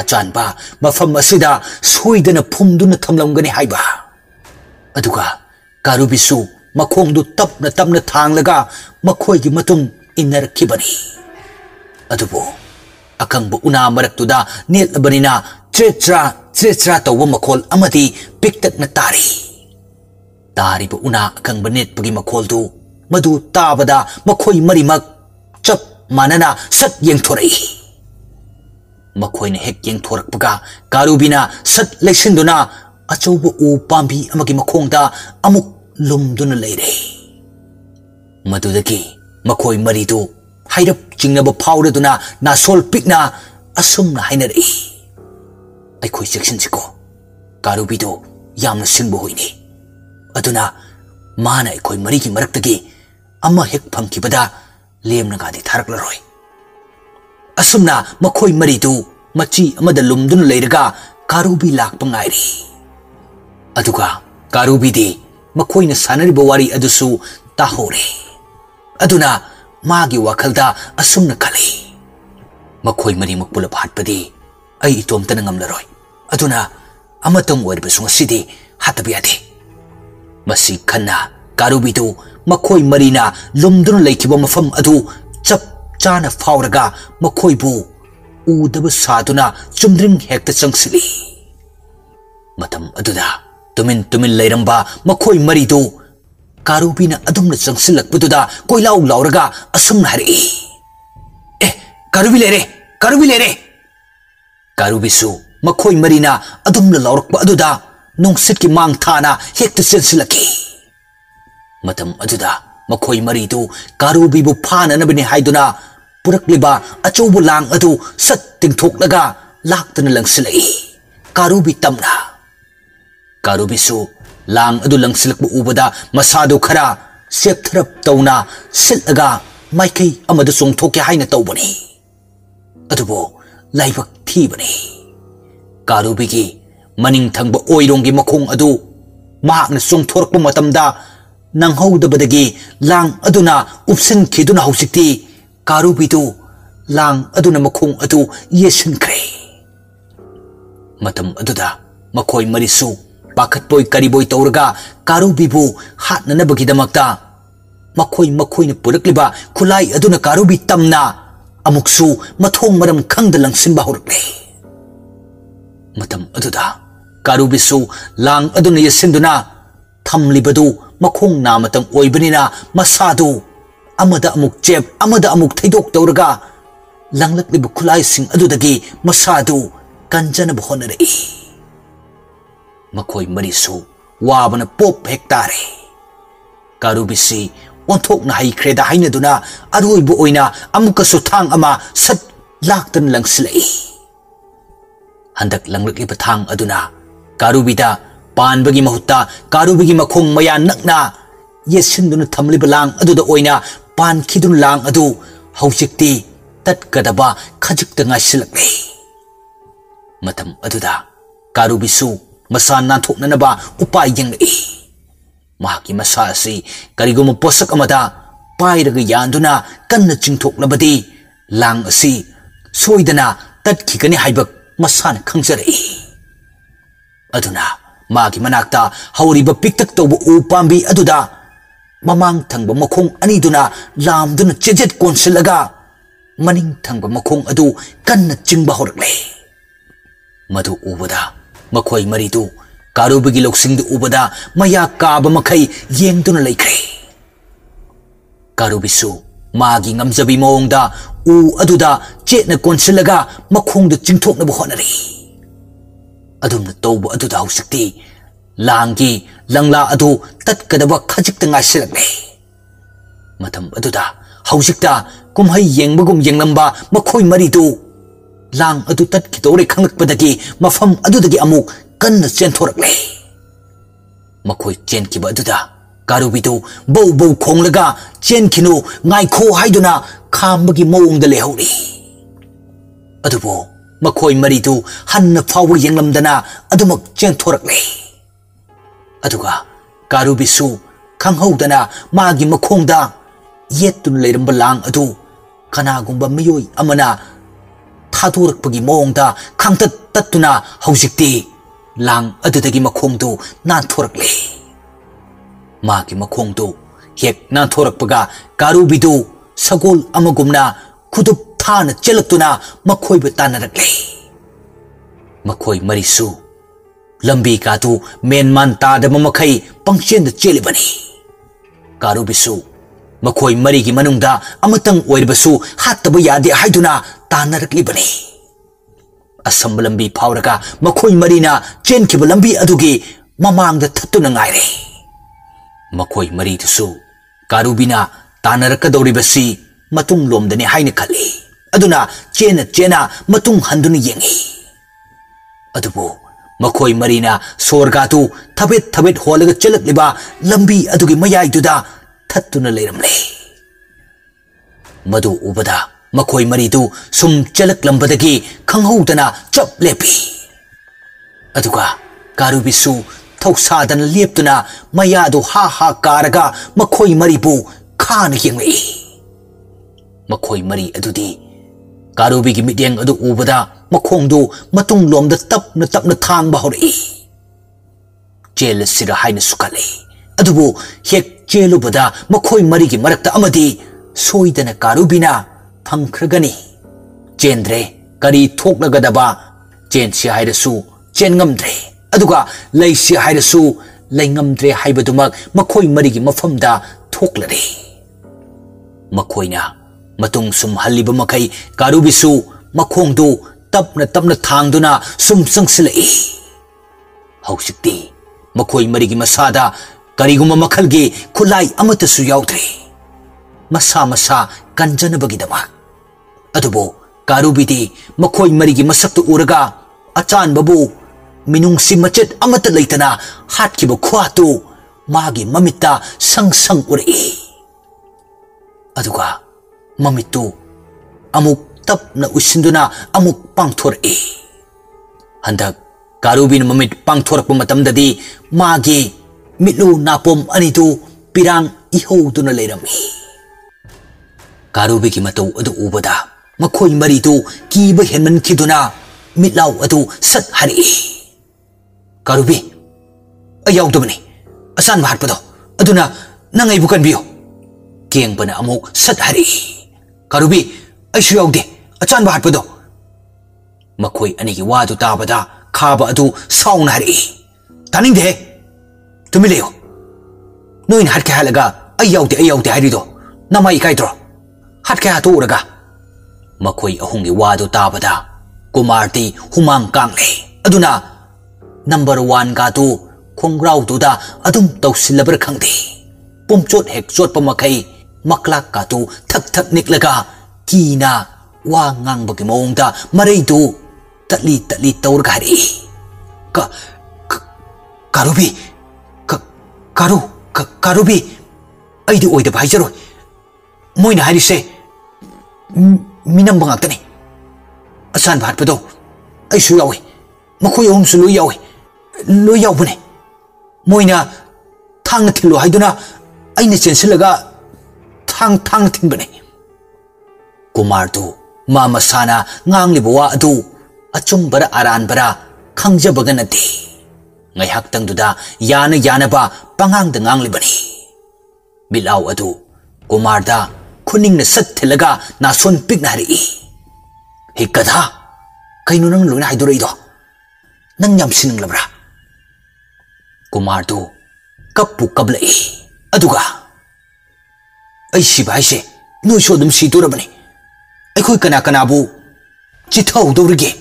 अचानबा मफम असिदा सोइदन फुमदुन थमलंगने हाइबा अदुगा कारुबिसु मखोंदु तपना थांगलगा मखोइगी मतुंग इन्नरखिबनी अदुबो अकंबु उना मरक्तुदा नेलबनिना त्रेत्रा तौब मखोल अमदी पिक्तकना तारी उना अकंब नेटपगी मखोलदु मधु ताबदा मखोई मरीमक चप मानना सत येंथोरई मखोइने हेक येंथोरकपगा कारुबिना सत लेसिंदुना अचौब उ पांबी अमगी मखोंदा अमुक लुमदुना लेरे मधुदगी मखोई मरीदु हाइरप चिंगनब फाउरदुना नासोल पिकना असुमना हाइनरई अखोई सेक्शनसिको कारुबिदो यामना सिंबो होइनी अदुना माना अखोई मरीगी मरक्तगी अम्मा हेक फंगखिबदा लेमना गादी थारकलरोय असुमना मखोई मरीदु मची अमदा लुमदुन लेरगा कारुबी लाकपा गाइरी अदुगा कारुबिदी मखोइना सानरिबा वारी अदुसु ताहोरे अदुना मागी वाखलदा असुमना खले मखोई मरी मकपुल भाटपदी आई इतोमतन ngamlaroy aduna amatong oirbesu ngasidi hatabi ade masi khanna karubidu makhoi marina lumdun leikiba mafam adu chap chana fauraga makhoi bu udaba saduna chumdring hekta changsili matam aduda tumin leiramba makhoi maridu karubina adumna changsilakpududa koilau lauraga asumna hari karubi lere कारुबिसु मखोई Marina अदुमना लौरकपा अदुदा नोंसित की मांग थाना हेक्ट सेलसिलकी मतम अदुदा मखोई मरीदु कारुबिबु फाननबनि हाइदुना पुरकलिबा अचौबु लांग अदु सत तिंगथोकलगा लाक्तन लंगसिलई कारुबि तमना कारुबिसु लांग अदु लंगसिलकबु उबदा मसादु खरा सेपथरप तौना सिलगा माइकै अमद सोंगथोके हाइना तौबनी अदुबो लाइबक थीबने कारुबिगी मनिंग थंगब ओइरोंगी मखोंग अदु माकना सोंगथोरकपा मतमदा नंगहौदबदगी लांग अदुना उपसन खिदुना हौसिक्ति कारुबिदु लांग अदुना मखोंग अदु येसनख्रे मतम अदुदा मखोई मरिसु पाखतपोय करिबोय तौरगा कारुबिबु हातननबगिदमक्ता मखोइना पुरकलिबा खुलाई अदुना कारुबि तमना अमुक्सु मथोंग मरम खंगद लंगसिनबा होरक्ले मतम अदुदा कारुबिसु लांग अदुना येसिंदुना थमलिबदु मखोंग नामतंग ओइबनिना मसादु अमदा अमुक चेप अमदा अमुक थैदोक तौरगा लंगलक्लिबु खुलाइसिंग अदुदगी मसादु कंजनब होनरई मखोई मरिसु वाबना पोप हेक्टारे कारुबिसी ओंथोकना हाइख्रेदा हाइनदुना अरोइबु ओइना अमुकसु थांग अमा सत लाक्तन लंगसिलई हंदक लंगलक्लिबा थांग अदुना कारुबिदा पानबगी महुत्ता कारुबिगी मखोंग मया नकना येसिंदुना थमलिबा लांग अदुदा ओइना पानखिदुन लांग अदु हौजिक्ति तत्कदबा खजिक्ता ngaisilakle matam aduda karubisu masa nanthoknanaba upai yenglei mahaki masa asi karigum posak amada pairaga yanduna kanna chingthoklabadi lang asi soidana tatkhigani haibak masana khangjarei aduna magi manakta hauriba piktak tobu upambi aduda mamang thangba makhong aniduna lamduna chejet konsilaga maning thangba makhong adu kanna chingba horakle madu ubada makhoi mari tu Karubigi loksing du ubada maya kaaba makai yengduna laikre Karubisu magi ngamjabi maongda u aduda chetna konsilaga makhongdu chingthokna honari adumna tawba aduda hausikti langi langla adu tatkadaba khajikta ngasilakle matam aduda hausikta kumhai yengbagum yenglamba makhoi maridu lang adu tatkidore khangakpadagi mafam adudagi amuk kanna chenthorакle makhoi chenkiba aduda Karubidu bau bau khonglaga chenkhinu ngaikho haiduna khambagi maungda lehori adubo makhoi maridu hanna fawu yenglamdana adumak chenthorакle aduga Karubisu khanghaudana magi makhongda yetun leiramba lang adu kanagumba miyoi amana thadorakpagi maungda khangtat tattuna haujikti lang adudagi makhongdu nanthorакle magi makhongdu hek nanthorакpaga Karubidu sagol amagumna khudup thana chelaktuna makhoiba tanarakle makhoi marisu lambi ka tu menman ta da mamakai pangchen da chelibani Karubisu makhoi mari gi manungda amatang oirbasu hattaba yade haiduna tanarakli bani asam lambi phawraga makhoi marina chenkiba lambi adugi mamangda thattuna ngaire makhoi mari tusu Karubina tanarakadoribasi matung lomdani haina khali aduna chena matung handuna yengi adubu makhoi marina sorga tu thabet holaga chelakliba lambi adugi mayai duda thattuna leiramle madu ubada makhoi mari tu sum chelaklambadagi khanghaudana chap lepi aduga Karubisu thausadan leptuna maya du ha karaga makhoi mari bu khana yenglei makhoi mari adudi Karubigi midyeng adu ubada makhongdu matung lomda tapna thangba hori jel sira haina sukale adubu hek jelubada makhoi mari gi marakta amadi soidana Karubina phangkhragani jendre kari thoknagadaba jensi hairasu jengamdre aduga leisi hairasu leingamdre haibadumak makhoi mari gi mafamda thoklare makhoina matung sum haliba makai Karubisu makhongdu tapna thangduna sum sangsilai hausikti makhoi mari gi masada kariguma makhalgi khulai amata su yaudre masa kanjanabagi dama adubo Karubidi makhoi mari gi masaktu uraga achan babu minung si machet amata leitana hatkiba khwatu magi mamita sang uri aduga mamitu amuk tapna usinduna amuk pangthori handak Karubin mamit pangthorak matamdadi magi mitlu napom anitu pirang ihoduna leirami Karubi ki matau adu ubada makhoi mari tu kiba henman khiduna mitlaw adu sat hari Karubi ayaw dumani asan mahat pado aduna nangai bukan biyo keng pana amuk sat hari Karubi aisyu yawde asan mahat pado makhoi anigi wadu tabada khaba adu sauna hari taning de tumileo noin hat ka halaga ayawde harido namai kaidro hat ka hatu uraga makhoi ahungi wadu tabada Kumarti humang kangle aduna number 1 ga tu khongrau tu da adum tawsilabar khangde pumchot hek chot pamakai maklak ka tu thak niklaga kina wa ngang bagi mongda marai tu tali taur gari Karubi Karubi aidi oida bhaijaro moina harise minam bangakani asan bhat pado aisu yawi makhoi hum su lo yawbune moina thang thilo haiduna aina chensilaga thang thinbane Kumar tu mama sana ngang libuwa adu achum bara aran bara khangjabaga nati ngaiak tang duda yana ba pangang da ngang libani bilaw adu Kumar da खुनिंग न सत थिलगा नासोन पिकना हरी हे कदा कइनो नंग लोना हाइदोरइदो नंग याम सिनिंगलब्रा कुमार दो कप्पु कबलई अदुगा ऐ सिबाइसे no सोदम सितोरबने अखोय कना कनाबु चिथौदौरगे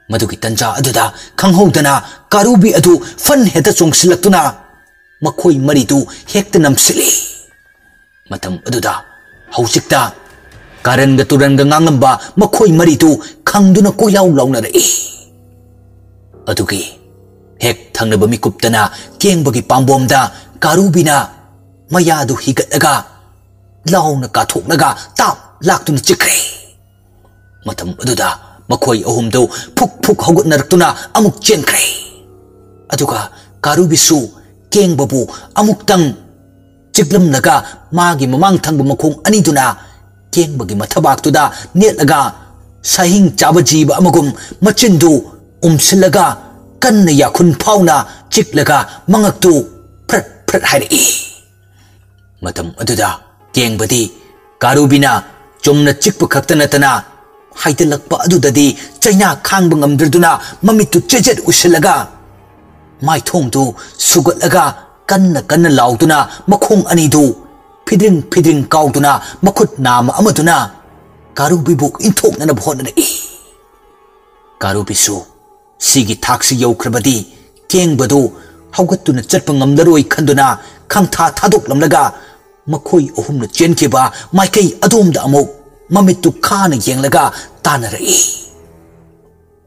मधुकी तंजा अदुदा खंगहौदना कारुबी अदु फन हेता चोंगसिलक्तुना मखोय मरिदु हेक्ता नमसिली मतम अदुदा हौसिकता कारनगा तुरनगा nganगंबा मखोय मरिदु खंगदुना कोयलाउ लाउनरई अदुगी हेक थंगनबा मिकुप्तना केंगबगी पांबोमदा कारुबीना मयादु हिगतगा लाउना काथोकनगा ताप लाक्तुना चिक्रे मतम अदुदा मखोय अहुमदो फुक फुक हौगतनरक्तुना अमुक चेनख्रे अदुगा कारुबीसु केंगबबु अमुक्तंग चिक्लमनगा मागी ममांग थंगब मखोंग अनिदुना केंगबगी मथबाक्तुदा नेटलगा साहिंग चाबा जीब अमगुम मचिंदु उमसिलगा कन्न याखुन फाउना चिक्लगा मंगक्तु फ्रट फ्रट हाइरई मतम अदुदा केंगबदी कारुबीना चुमना चिक्प खक्ता नतना हाइदलक्पा अदुददी चाइना खांगब ngamdraduna ममितु चेजेट उसिलगा माइथोंदु सुगतलगा कन्न कन्न लाउदुना मखोंग अनिदु फिद्रिंग फिद्रिंग काउदुना मखुत नाम अमदुना कारुबीबु इंथोकनना भोनरई कारुबीसु सिगी थाक्सि यौख्रबदी केंगबदु हौगतुना चटपा ngamlaroi खंदुना खंगथा थादोकलमलगा मखोय अहुमना चेनकेबा माइकई अदोमदा अमुक ममितु खाना येंगलगा तानरई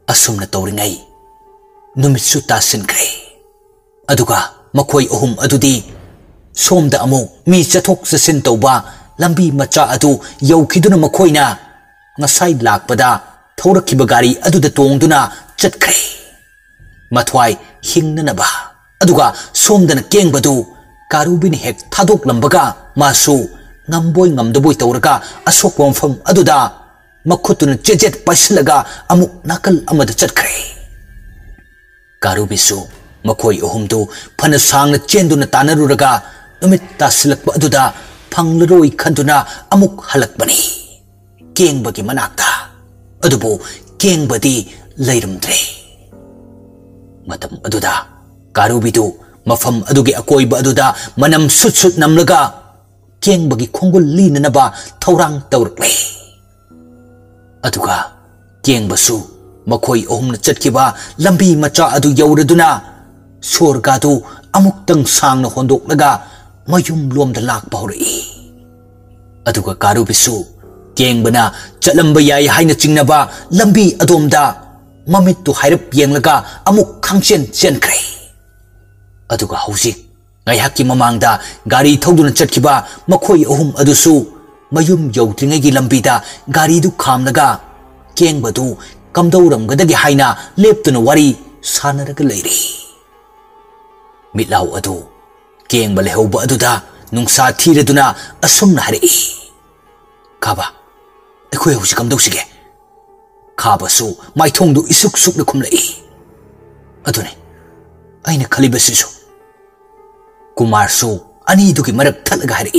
असुमना तौरिंगई नुमित्सु तासिनख्रे अदुगा मखोय अहुम अदुदी सोमदा अमुक मी चथोक चसिन तौबा लंबी मचा अदु यौखिदुना मखोयना ngasai lakpada थौरखिबा गारी अदुदा तोंगदुना चटख्रे मथवाई हिंगननबा अदुगा सोमदना केंगबदु कारुबीनि हेक थादोकलंबगा मासु ngamboy ngamdaboy tawraga asok wamfam aduda makhutuna jejet paislaga amuk nakal amada chatkre karubisu makhoi ohumdu phana sangna chenduna tanaruraga numit tasilakba aduda phanglaroi khanduna amuk halakbani kengbagi manakta adubu kengbadi leiramdre matam aduda karubidu mafam adugi akoiba aduda manam sut sut namlaga केंगबगी खोंगुल लीननबा थौरांग तौरक्ले अदुगा केंगबसु मखोय अहुमना चटकिबा लंबी मचा अदु यौरदुना सोरगादु अमुक्तंग सांगना होंदोकलगा मयुम लोमदा लाकबा हौरई अदुगा कारुबिसु केंगबना चलंबा याय हाइना चिंगनबा लंबी अदोमदा ममित्तु हाइरप येंगलगा अमुक खांगचेन चेनख्रे अदुगा हौजिक ngayhakki mamangda gari thogduna chatkiba makhoi ahum adusu mayum yautringagi lambida gari du khamnaga kengbadu kamdauramgadagi haina leptuna wari sanaraga leiri mitlau adu kengba lehauba aduda nungsa thiraduna asumna hari kaba ekhoi husi kamdausige khaba su maithongdu isuk sukna khumlei adune aina khalibasisu Kumar सो अनी दुकी मरक थलगा हरी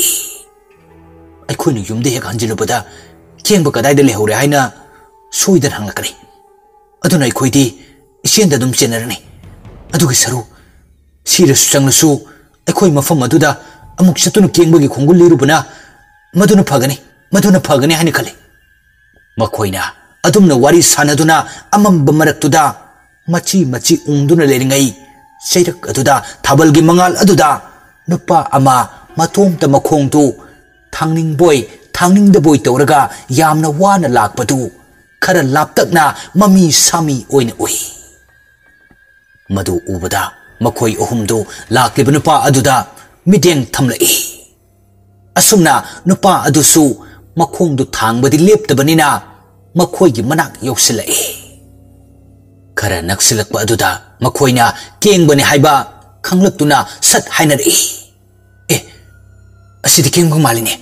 अखोइनु युमदे हेक हंजिलुबदा केंगब कदाइदा लेहौरे हाइना सोइदन हंगलकनी अदुना अखोइदी इसेंदा दुम चेनरनी अदुगी सरू सिरसु चंगलसु अखोइ मफम अदुदा अमुक सतुनु केंगबगी खोंगुल लिरुबना मदुना फगनी हाइना खले मखोइना अदुमना वारी सानदुना अमंब मरक्तुदा मची मची उंगदुना लेरिंगई सैरक अदुदा थाबलगी मंगाल अदुदा नुपा अमा मतोमता मखोंगदु थांगनिंग बोय तौरगा यामना वाना लाकपदु खरा लापतकना ममी सामी ओइना ओइ मदु उबदा मखोय अहुमदु लाकलिब नुपा अदुदा मिदेंग थमलई असुमना नुपा अदुसु मखोंगदु थांगबदि लेपतबनिना मखोयगी मनाक यौसिलई खरा नक्सिलकपा अदुदा मखोइना केंगबने हाइबा खंगलक्तुना सत हाइनरई ए असिदि केंगब मालिने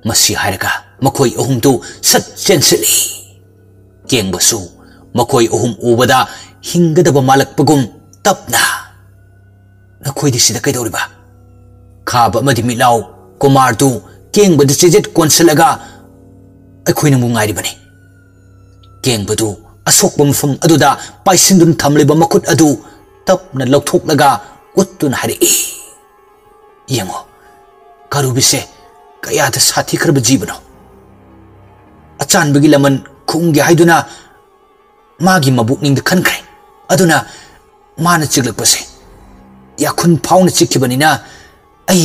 मसी हाइरगा मखोइ अहुमदु सत चेंसिली केंगबसु मखोइ अहुम उबदा हिंगदबा मालकपगुम तपना नखोइदि सिदा कैदौरिबा खाब अमदि मिलाउ कुमारदु केंग बद चेजेट कोनसलगा अखोइना मुंगाइरि बने केंग बदु असोक मफम अदुदा पाइसिंदुन थमलिबा मखुत अदु तपना लौथोकलगा उत्तुन हरि यंगो कारुबिसे कयाद साथी खरब जीवनो अचानबगी लमन खुंगे हाइदुना मागी मबुकनिंग द खनख्रे अदुना माना चिगलकपसे याखुन फाउना चिखिबनिना आई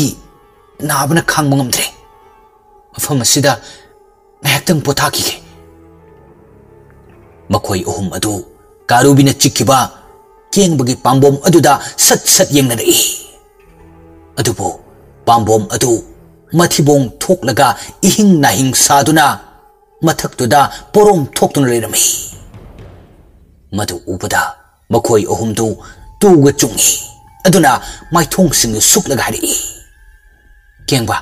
नाबना खांग मंगमद्रे मफम असिदा महतंग पोथाखिगे मखोई अहुम अदु कारुबिना चिखिबा केंगबगी पांबोम अदुदा सत सत येंगनरई अदुबो पांबोम अदु मथिबोंग थोकलगा इहिंग नाहिंग सादुना मथक्तुदा पोरोम थोक्तुना लेरमी मधु उबदा मखोई अहुमदु तुग चुंगी अदुना माइथोंग सिंग सुकलगा हरि केंगबा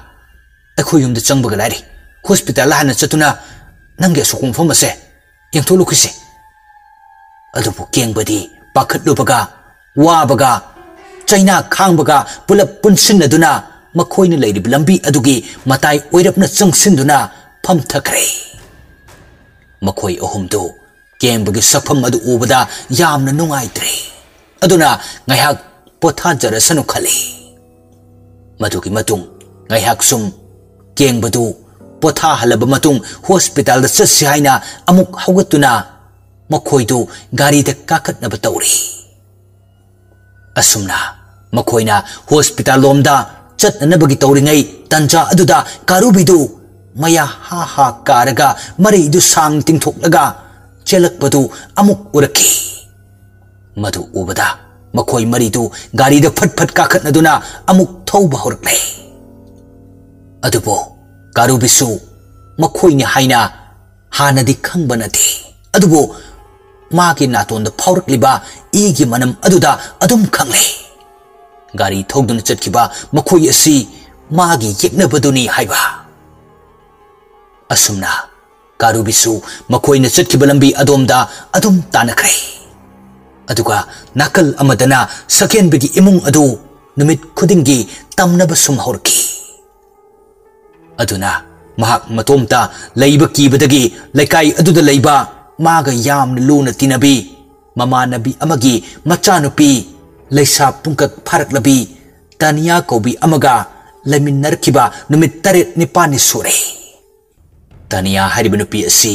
अखोई युमद चंगबगा लारि हॉस्पिटल हाना चतुना नंगे सुकुम फमसे यंथोलुखिसे अदुबु केंगबदी पाखतलुबगा वाबगा चाइना खांबगा पुलप पुनसिनदुना मखोइना लेरिब लंबी अदुगी मताई ओइरपना चंगसिनदुना फमथखरे मखोई अहुमदु केंगबगी सफम अदु उबदा यामना नुंगाइत्रे अदुना ngaihak पोथाजरसनु खले मधुगी मतुंग ngaihak sum केंगबदु पोथा हलब मतुंग हॉस्पिटल द चसी हाइना अमुक हौगतुना मखोइदु गाड़ी द काखतनब तौरी असुमना मखोइना हॉस्पिटल लोमदा चतनबगी तौरिङै तंजा अदुदा कारुबिदु मया हा हा कारगा मरिदु सांग तिंथोकलगा चेलकपदु अमुक उरखी मधु उबदा मखोइ मरिदु गाड़ी द फटफट काखतनदुना अमुक थौबा होरकले अदुबो कारुबिसु मखोइनि हाइना हानदि खंबा नथि अदुबो मागी नातोंद फाउरकलिबा इगी मनम अदुदा अदुम खंगले गाड़ी थौदुन चटखिबा मखोइ असि मागी येक्नबदुनि हाइबा असुमना कारुबिसु मखोइना चटखिबा लंबी अदोमदा अदुम तानखरे अदुगा नाकल अमदना सकेनबगी इमुंग अदु नुमित खुदिंगी तमनब सुम हौरकी अदुना महाक मतोमता लैबा कीबदगी लैकाई अदुदा लैबा मागा यामन लूना तिनबी ममानबी अमगी मचानुपी लैसा पुंकक फारकलबी तानिया कोबी अमगा लैमिन्नरखिबा नुमित तरेत निपानि सुरे तानिया हारिबा नुपी असि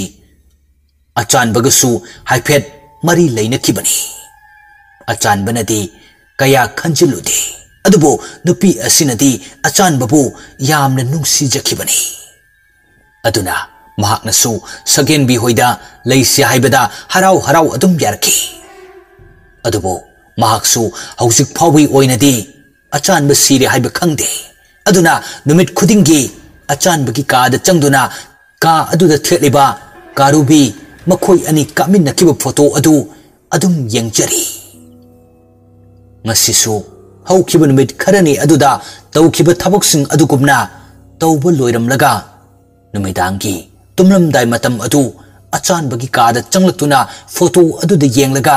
अचानबगसु हाइफेट मरी लैनखिबनी अचानबनदी कया खंजिलुदे अदुबो नुपी असिनदी अचानबबु यामन नुंसीजखिबनी अदुना महाकनसु सगेनबी होइदा लैसे हाइबदा हराव हराव अदुम यारखि अदुबो महाकसु हौजिक फाउबी ओइनदी अचानब सिरे हाइब खंगदे अदुना नुमित खुदिंगी अचानबगी काद चंगदुना का अदुदा थेलिबा कारुबी मखोइ अनि कामिन्नखिब फोटो अदु अदुम यंगजरी ngasisu haukiba numit kharani aduda tawkiba thaboksin adugumna tawba loiramlaga numidangi tumlamdai matam adu achanbagi kada changlatuna photo aduda yenglaga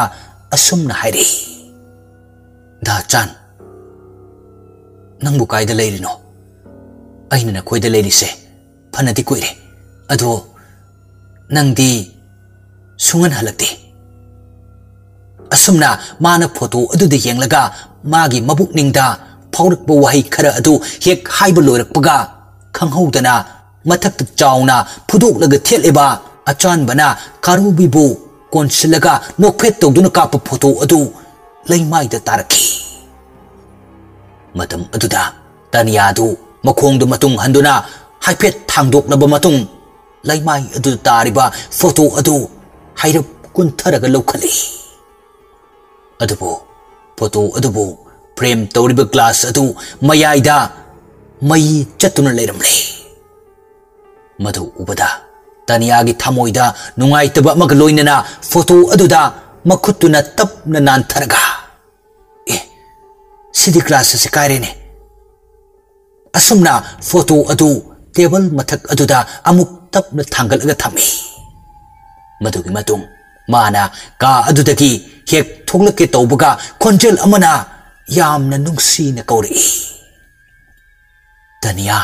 asumna hairi da chan nangbu kaida leirino aina na koida leirise phanati koire ado nangdi sungan halakti असुमना माना photo अदुदा येंगलगा मागी मबुकनिंगदा फाउरकबा वहाई खरा अदु हेक हाइबा लोरकपगा खंगहौदना मथक चाउना फुदोकलगा थेलेबा अचानबना कारुबिबु कोनसिलगा नोकफेट तौदुना काप photo अदु लैमाइदा तारखि मतम अदुदा तानियादु मखोंदु मतुंग हंदुना हाइफेट थांदोकलबा मतुंग लैमाइ अदु तारिबा photo अदु हाइरब कुंथरगा लौखली अदुबो photo अदुबो frame तौरिबा glass अदु मयाइदा मई चतुना लेरमले मधु उबदा तानियागी थमोइदा नुंगाइतबा अमग लोइनना photo अदुदा मखुतुना तपना नानथरगा ए सिदी glass से कारेने असुमना फोटो अदु टेबल मथक अदुदा अमुक तपना थांगलगा थमी मधुगी मतुंग माना का अदुदगी हेक थोगलके तौबगा खोंजेल अमना यामना नुंगसीना कौरी Tania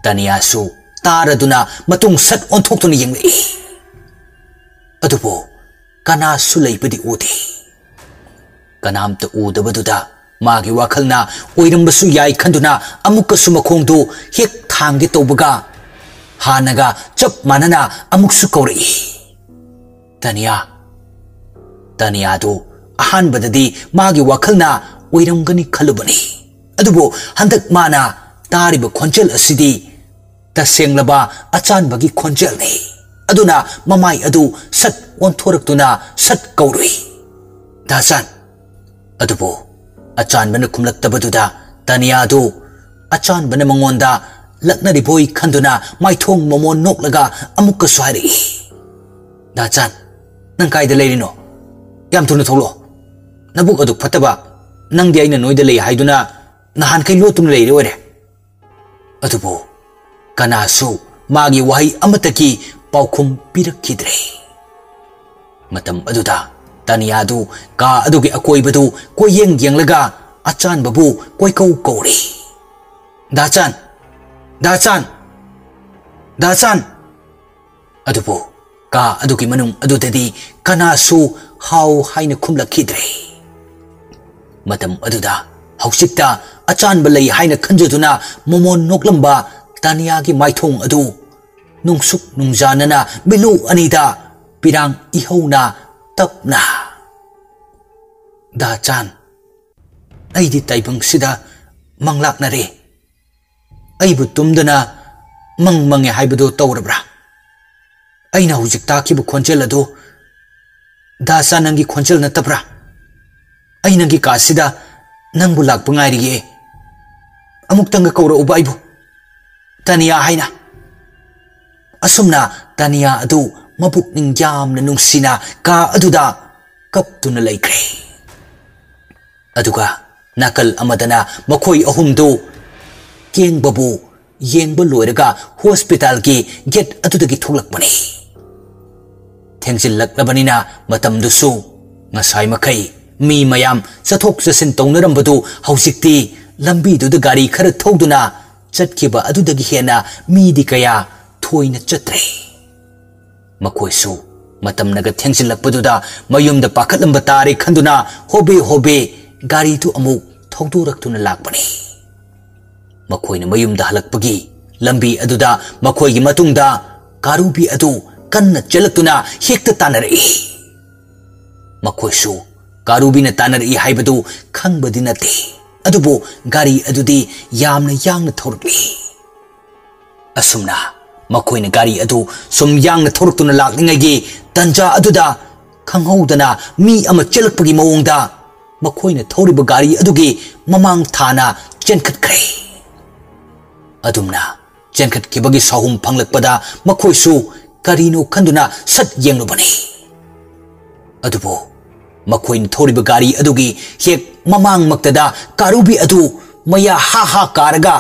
Taniyasu taraduna matung sat onthoktuna yenglei. Adubo kanasu leibadi ude. Kanamta udabaduda magi wakhalna oirambasu yai khanduna amukkasu makhongdu hek thangge tawbaga hanaga chap manana amuksu kaurei. Taniya do ahanbadadi magi wakhalna oiramgani khalubani. Adubo handak mana tariba khonjel asidi tasenglaba achanbagi khonjel ni. Aduna mamai adu sat onthoraktuna sat kaurui. Dasan adubo achanbana kumlaktabaduda Taniya do achanbana mangonda laknari boy khanduna maithong momo noklaga amukka swari. Dasan nang kaida leirino yam thuna tholo nabuk aduk phataba nangdi aina noida lei haiduna nahan kai lotum leire ore. Adubo kanasu magi wahai amataki paukhum pirakhidre. Matam aduda Taniya du ka adugi akoibadu koyeng yenglaga achanbabu koikau kauri. Dasan adubo ka adugi manung adudadi kanasu hau haina khumlakhidre. Matam aduda hausikta achanba lei haina khanjaduna momon noklamba Taniya gi maithong adu nungsuk nungjanana bilu anida pirang ihona tapna. Dasan aidi taibang sida manglaknare aibu tumdana mangmange haibadu tawrabra. Aina hujik takibu khonjel adu Dasan nangi khonjel natabra. Ai nangi kasida nangbu lakpa ngairiye amuktanga kaura uba aibu Taniya haina. Asumna Taniya adu mabuk ning yamna nungsina ka aduda kaptuna laikre. Aduga nakal amadana makhoi ahumdu yengbabu yengba loiraga hospital ki get adudagi thulakpani. Thengsillaklabanina matamdusu ngasai makai mi mayam chathok chasin tawnaramadu hausikti lambiduda gari khara thawduna chatkiba adudagi hena midi kaya thoina chatre. Makoisu matamnaga thengsilakpaduda mayumda pakhatlamba tare khanduna hobe gari tu amuk thawduraktuna lakpani. Makoina mayumda halakpagi lambi aduda makoigi matungda karubi adu kanna chalaktuna hekta tanarei. Makoisu karubina tanarei haibadu khangbadi nate. Adubo gari adudi yamna yangna thawrakli. Asumna makoina gari adu sum yangna thawraktuna lakningagi tanja aduda khanghaudana mi ama chalakpagi mawongda makoina thawriba gari adugi mamang thana chenkhatkre. Adumna chenkhatkibagi sahum phanglakpada makoisu karino khanduna sat yenglubani. Adubo makoina thawriba gari adugi hek mamang maktada karubi adu maya ha karaga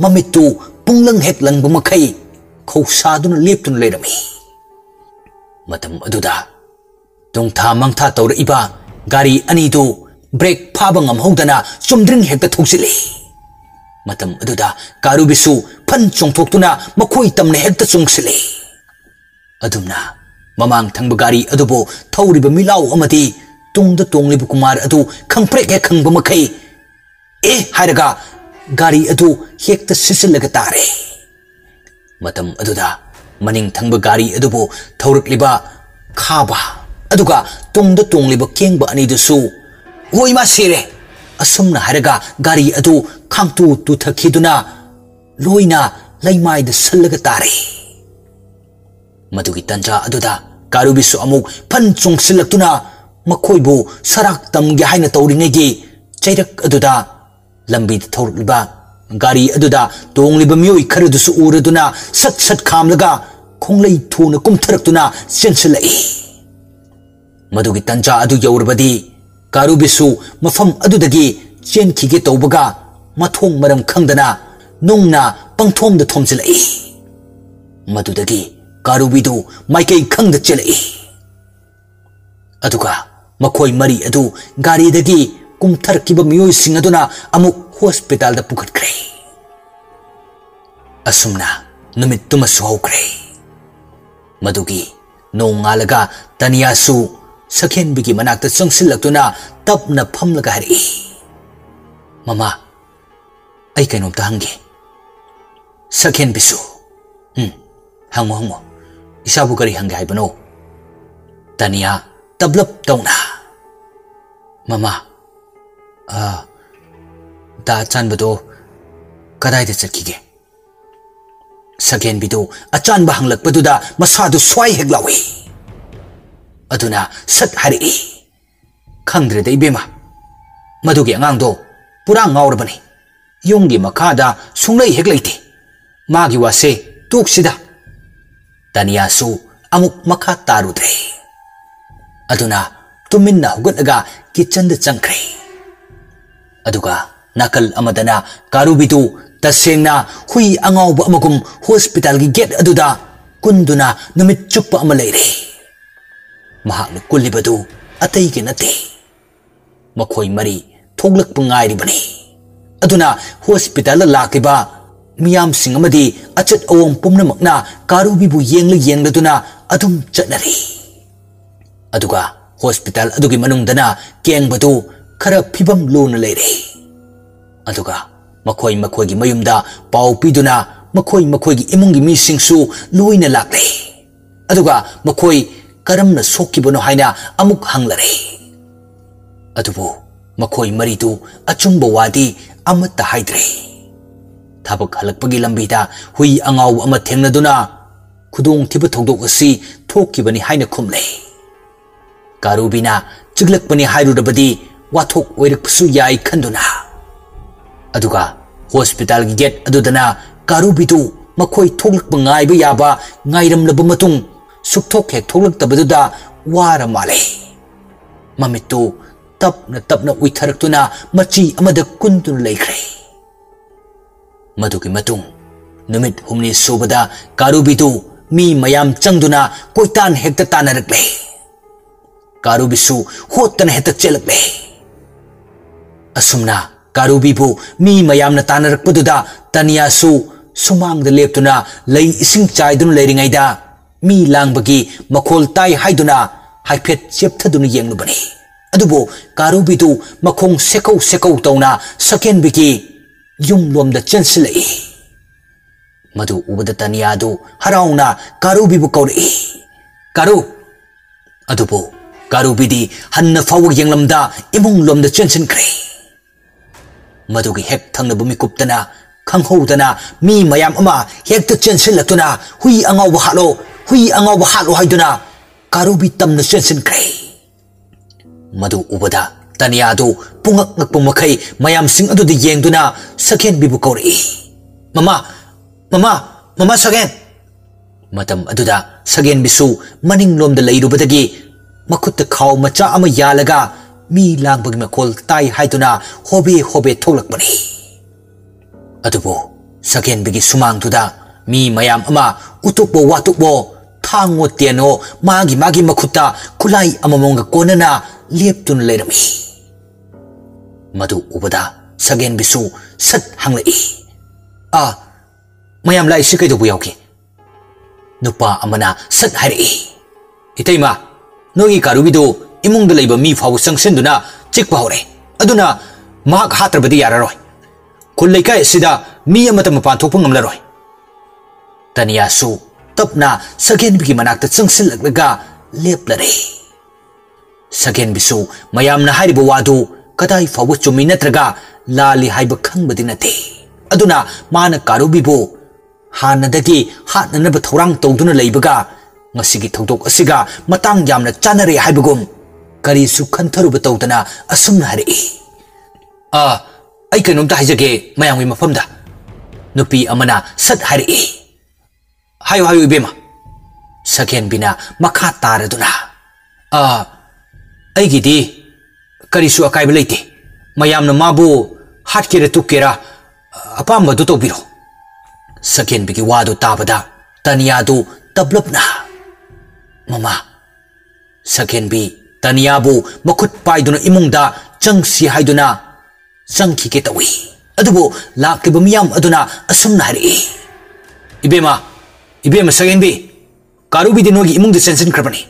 mamitu punglang hek langba makai khousaduna leptuna leirami. Matam aduda tungtha mangtha tawra iba gari anidu break phaba ngamhodana chumdring hekta thoksile. Matam aduda karubisu phan chongthoktuna makhoi tamna hekta chungsile. Adumna mamang thangba gari adubo thawriba milau amati tungda tonglibu kumar adu khangprek he khangba makai haraga gari adu hekta sisilaga tare. Matam aduda maning thangba gari adubo thawrakliba khaba aduga tungda tongliba kengba anidusu hoi ma sire asumna haraga gari adu khangtu tu thakiduna loina laimaida sallaga tare. Madugi tanja aduda karubisu amuk phan chungsilaktuna makoibu sarak tamge haina tawringegi chairak aduda lambi thawrliba gari aduda tongliba mioi kharadusu uraduna sat khamlaga khonglei thuna kumtharaktuna chensilai. Madugi tanja adu yaurabadi karubisu mafam adudagi chenkhige tawbaga mathong maram khangdana nungna pangthomda thomsilai. Madudagi karubidu maikei khangda chelai. Aduga makhoi mari adu gari dagi kumtharkiba miyoi sing aduna amuk hospital da pukhatkre. असुमना नुमित तुमसु हौख्रे मदुगी नोंगालगा तनियासु सखेनबिगी मनाक्ता चंगसिलक्तुना तपना फमलगा हरि ममा आई कैनोमता हंगे सखेनबिसु हंगो हंगो इसाबु करी हंगे हाइबनो तनिया तबलब तौना ममा दा चानबदो कदाइदा चटकीगे सखेनबिदो अचानबा हंगलकपदुदा मसादु स्वाई हेक लावे अदुना सत हरि खंद्रे दे बेमा मदुगे अंगांगदो पुरा ngawrabani yonggi makada sunglai hek leite magi wase tuksida taniyasu amuk makha tarudre aduna tuminna hugataga kitchen da changkre aduga nakal amadana karubidu tasengna hui angawba amagum hospital gi gate aduda kunduna numit chukpa amaleire mahakna kullibadu atay gi nate makhoi mari thoglak pangai bani aduna hospital lakiba miyam singamadi achat awong pumnamakna karubibu yengladuna adum chatnari aduga hospital adugi manungdana kengbadu khara phibam lona leire aduga makhoi gi mayumda pau piduna makhoi gi imungi mi singsu loina lakle aduga makhoi karamna sokibano haina amuk hanglare adubu makhoi maridu achumba wadi amata haidre thabak halakpagi lambida hui angaw ama thengnaduna khudong thiba thogdok asi thokibani haina khumle karubina chiglakpani hairudabadi wathok oirakpsu yai khanduna aduga hospital gi gate adudana karubidu makhoi thoglakpa ngaiba yaba ngairamlaba matung sukthok hek thoglaktabaduda wara male mamitu tapna uitharaktuna machi amada kuntun leikre madugi matung numit humni sobada karubidu mi mayam changduna koitan hekta tanarakle karubisu hotana hekta chelakle asumna karubibu mi mayamna tanarakpaduda taniyasu sumangda leptuna lei ising chaidun leiringaida mi langbagi makhol tai haiduna haiphet chepthaduna yenglubani adubo karubidu makhong sekau tauna sakenbiki yumlomda chensilai madu ubada taniyadu harauna karubibu kauri karu adubo karubidi hanna fawu yenglamda imunglomda chensinkre madugi hek thangnabu mikuptana khanghodana mi mayam ama hekta chensilatuna hui angawba halo haiduna karubi tamna chensinkre madu ubada taniyadu pungak ngakpung makai mayam sing adudi yengduna sakhen bibu kauri mama sakhen matam aduda sakhen bisu maning lomda leirubadagi makutta khaw macha ama yalaga mi langbagi makol tai haiduna hobe tholakbani adubo sakhen bigi sumangduda mi mayam ama utukbo watukbo thango tiano magi makutta kulai amamonga konana leptun leirami madu ubada sakhen bisu sat hanglai mayam lai sikay do buyawki nupa amana sat hari itaima nogi karubido imungda leiba mi fawu sangsenduna chikpa hore aduna mahak hatrabadi yararoi kullaikai sida mi amata mapan thokpa ngamlaroi taniyasu tapna sakhen bigi manakta changsilaklaga leplare sakhen bisu mayamna hairiba wadu kadai fawu chumi natraga lali haiba khangbadi nate aduna mana karubibu hanadagi hatnanaba thorang tawduna leibaga ngasigi thogdok asiga matang yamna chanare haibagum karisu khantharuba tawdana asumna hari ai kainomta haijage mayangwi mafamda nupi amana sat hari hayo ibema sakhen bina makha taraduna aigidi karisu akaiba leite mayamna mabu hatkera tukera apamba du tobiro sakhen bigi wadu tabada taniyadu tablapna mama sakhen bi taniyabu makut paiduna imungda changsi haiduna changki ke tawi adubo lakiba miyam aduna asumna hari इबेमा सगेनबी कारुबी दी नोगी इमुंग द सेंसन खरबनी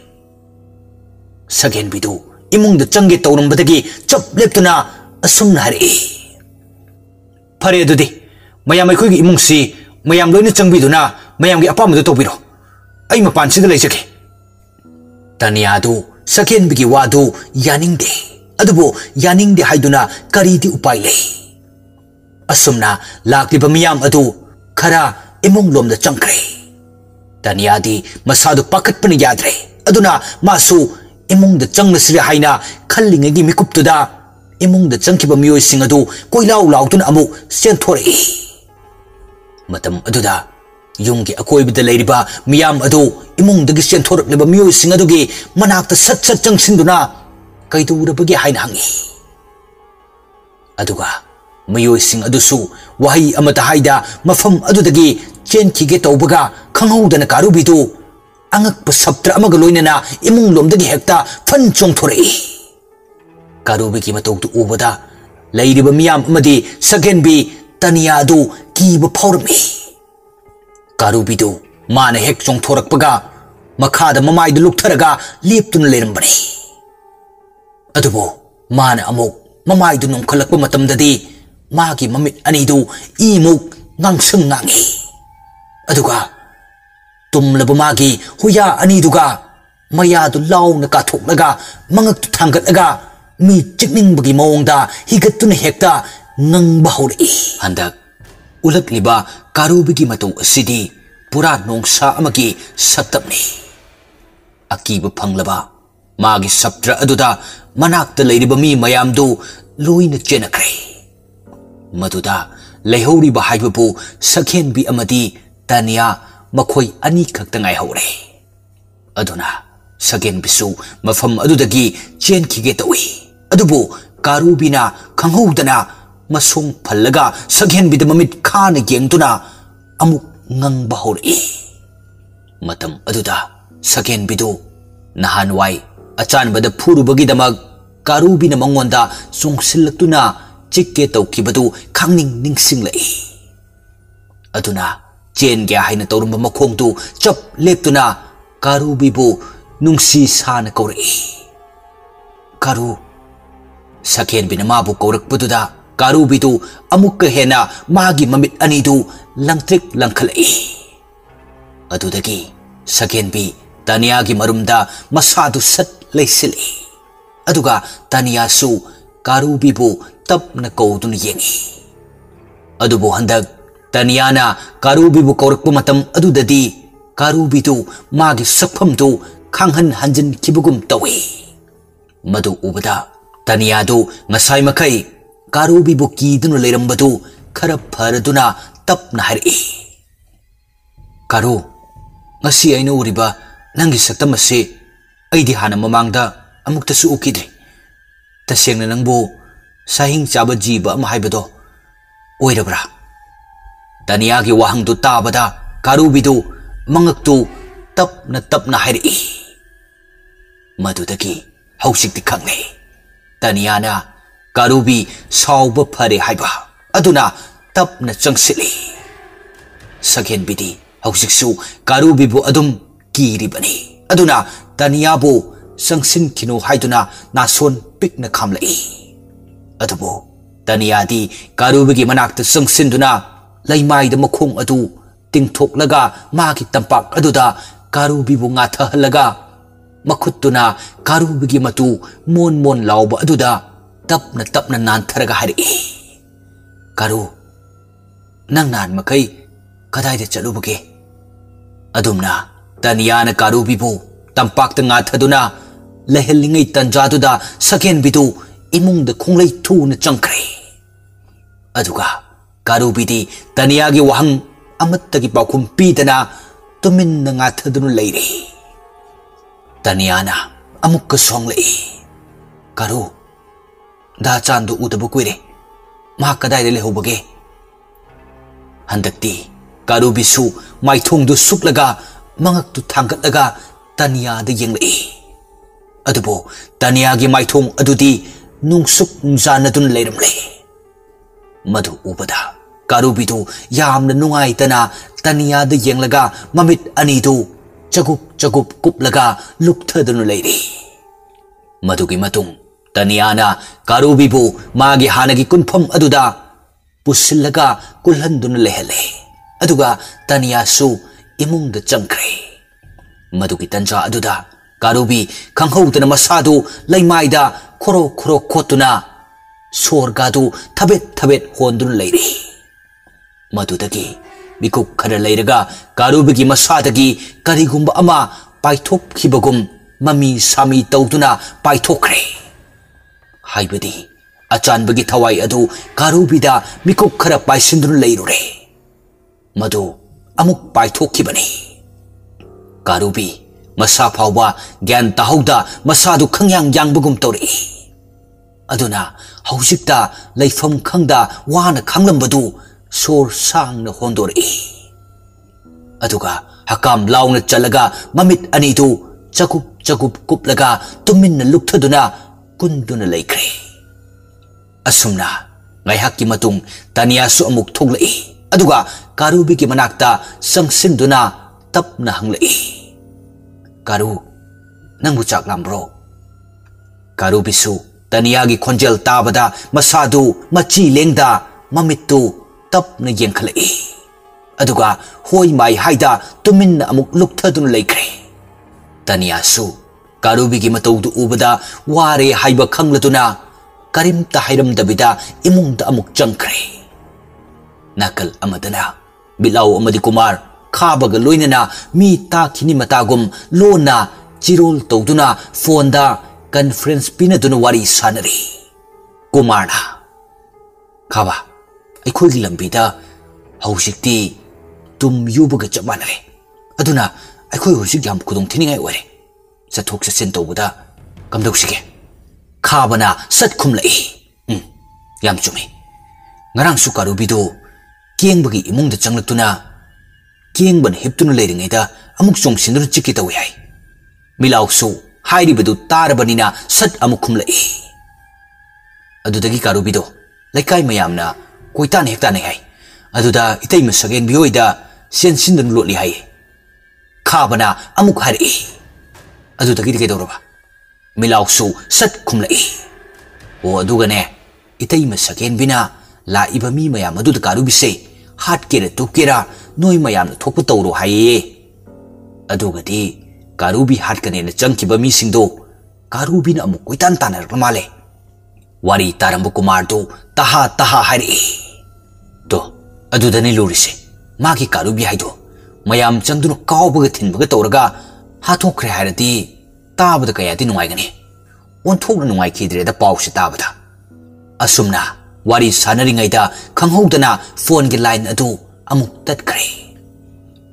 सगेनबी दो इमुंग द चंगे तौरंबदगी चप लेप्तुना असुम हरे फरे दुदी मयाम अखोगी इमुंग सी मयाम लोइना चंगबीदुना मयाम गी अपामदु तोबिरो आई मपान सिदा लेजगे तनिया दो सगेनबी गी वादो यानिंगदे अदुबो यानिंगदे हाइदुना करीदी उपाय ले असुमना लाक्लिबा मियाम अदु खरा इमुंग लोमदा चंगख्रे तनियादी मसादु पाखत्पन याद्रे अदुना मासु इमुंग द चंगनसिरे हाइना खल्लिंगेगी मिकुप्तुदा इमुंग द चंगखिबा मियोइसिंग अदु कोइलाउ लाउतुन अमु सेंथोरे मतम अदुदा युंगी अकोइबदा लेरिबा मियाम अदु इमुंग दगी सेंथोरक्लिबा मियोइसिंग अदुगी मनाक्ता सट सट चंगसिंदुना कइदुरबगी हाइना हंगी अदुगा मियोइसिंग अदुसु वही अमता हाइदा मफम अदुदगी चेनखिगे तौबगा खंगौदना कारुबीदु अंगक सप्त्र अमग लोइनना इमुंग लोमदगी हेक्ता फन चोंथोरे कारुबीगी मतौतु उबदा लैरिबा मियाम अमदी सगेनबी तनियादु कीब फौरमी कारुबीदु माना हेक चोंथोरकपगा मखादा ममाइदु लुक्थरगा लेप्तुन लेरंबने अदुबो माना अमुक ममाइदु नोंखलकपा मतमददी मागी ममित अनिदु इमुक ngang ngangi aduga tumlaba magi huya aniduga maya du law na ka thoknaga mangak tu thangatnaga mi chikning bagi mawngda higatun hekta nang bahuri handak ulakliba karubigi matau asidi pura nongsa amagi satapni akiba phanglaba magi saptra aduda manakta leiriba mi mayamdu loina chenakre maduda leihori ba haibabu sakhen bi amadi tania makhoi ani khakta ngai hore aduna sakhen bisu mafam adudagi chen khige tawi adubu karubina khanghoudana masung phallaga sakhen bi mamit khana gengtuna amuk ngang ba hore matam aduda sakhen bidu nahanwai achan bada phuru bagi damag karubina mangonda sungsillaktuna चिक्के तौखिबदु खांगनिंग निंगसिंग लई अदुना chain गया हाइना तौरम मखोंगदु चप लेप्तुना कारुबीबु नुंगसी सान कौरई कारू सखेन बिना माबु कौरकपदुदा कारुबीदु अमुक हेना मागी ममित अनिदु लंगत्रिक लंखलई अदुदगी सखेन B तानियागी मरुमदा मसादु सत लेसिली अदुगा तानियासु कारुबीबु तब न कौदुन येंगी अदुबो हंदक तनियाना कारुबीबु कौरकपु मतम अदुददी कारुबीदु मागी सकफमदु खांहन हंजन खिबगुम तवे मदु उबदा तनियादु ngасai मखै कारुबीबु कीदुन लेरंबदु खर फरदुना तब न हरि कारू ngasi aina uriba nangi saktam ase aidi hana mamangda amuktasu ukidri tasengna nangbu sahing chaba jiba ma haibado oirabra taniya gi wahang du tabada karubidu mangaktu tapna hairi madudagi hausik ti khangne taniya na karubi sauba phare haiba aduna tapna changsili sakhen bidi hausik su karubi bu adum kiribani aduna taniya bu sangsin kino haiduna nason pikna khamlai अदुबो तनियादी कारुबगी मनाक्ता संगसिंदुना लैमाइदा मखोंग अदु तिंगथोकलगा मागी तंपाक अदुदा कारुबीबु ngathahalaga मखुत्तुना कारुबगी मतु मोन मोन लाउबा अदुदा तपना नानथरगा हरि कारू नंग नान मखै कदाइदा चलुबगे अदुमना तनियाना कारुबीबु तंपाकता ngathaduna लहलिंगै तंजादुदा सकेन Bidu इमुंग the खोंगलै थुन चंख्रे अदुगा कारुबीदी तनियागी वहंग अमत्तगी पाखुम पीदना Tumin ngathadunu leire तनियाना अमुक सोंगलै कारू दा चांदु उदबु कुइरे मा कदाइदे लेहोबगे हंदक्ति कारुबीसु माइथोंदु सुक्लगा मंगक्तु थांगतलगा तनियादा येंगलै अदुबो तनियागी माइथोंग अदुदी नुंगसुक नुंजानदुन लेरमले मधु उबदा कारुबीदु यामना नुंगाइतना तनियादा येंगलगा ममित अनीदु चगुप चगुप कुपलगा लुक्थदुनु लेरी मधुगी मतुंग तनियाना कारुबीबु मागी हानगी कुनफम अदुदा पुसिल्लगा कुलहंदुनु लेहले अदुगा तनियासु इमुंग चंख्रे मधुगी तंजा अदुदा कारुबी खंगहौदना मसादु लैमाइदा खोरो खोरो खोतुना सोरगादु थबेत थबेत होंदुन लेरी मधुदगी बिकुक खर लेरगा कारुबीगी मसादगी करिगुंबा अमा पाइथोखिबगुम ममी सामी तौदुना पाइथोखरे हाइबदी अचानबगी थवाई अदु कारुबीदा बिकुक खर पाइसिंदुन लेरुरे मधु अमुक पाइथोखिबनी कारुबी मसा फाउबा ज्ञान ताहौदा मसादु खंयांग यांगबगुम तौरी अदुना हौजिकता लैफम खंगदा वाना खंगलंबदु सोर सांग होंदोरी अदुगा हकाम लाउन चलगा ममित अनीदु चकुप चकुप कुपलगा Tumin लुक्थदुना कुंदुना लेख्रे असुमना ngayhakki matung taniyasu amuk thoglai aduga karubi ki manakta sangsinduna tapna hanglai karu nangbu chak lambro karubi su तनियागी खोंजेल ताबदा मसादु मची लेंगदा ममित्तु तपना येंखलई अदुगा होय माई हाइदा तुमिन अमुक लुक्थदुन लेख्रे तनियासु कारुबीगी मतौदु उबदा वारे हाइबा खंगलदुना करिमता हाइरमदबिदा इमुंगदा अमुक चंख्रे नकल अमदना बिलाउ अमदि कुमार खाबगा लोइनना मी ताखिनि मतागुम लोना चिरोल तौदुना फोनदा कॉन्फ्रेंस पीनदुन वारी सानरी कुमारना खाबा अखोगी लंबीदा हौजिकती तुम युबग चप मानरे अदुना अखोई हौजिक याम खुदों थिनिंगाय ओरे चथोक चसिन तौबदा कमदौसिगे खाबना सत खुमलई याम चुमी ngarang su karubido kiengbagi imungda changlakuna kiengbन हिप्तुन लेरिङैदा अमुक चोंगसिनदुन चिकि तौइ हाय मिलाउसु हाइरिबदु तारबनिना सत अमुक खुमलई अदुदगी कारुबिदो लैकाय मयामना कोइतान हेक्तान हाय अदुदा इतै मसगेन बियोइदा सेनसिनदुन लोटली हाय खाबना अमुक हारि अदुदगी केदौरबा मिलाउसु सत खुमलई ओ अदुगने इतै मसगेन बिना लाइबा मी मयाम अदुद कारुबिसे हाट केरा तुकेरा नोय मयाम थोप तौरो हाये अदुगदी कारुबी हाट कने चंकिबा मी सिंदो कारुबी न अमुक कोइतान तानर माले वारी तारंब कुमार दो तहा तहा हारि तो अदुदने लोरिसे मागी कारुबी हाइदो मयाम चंदुन कावबग थिनबग तौरगा हाथोखरे हारदी ताबद कयादी नुंगाइगने ओंथोगन नुंगाइखिद्रेदा पाउसे ताबदा असुमना वारी सानरिङैदा खंहौदना फोन गे लाइन अदु अमुक तत्खरे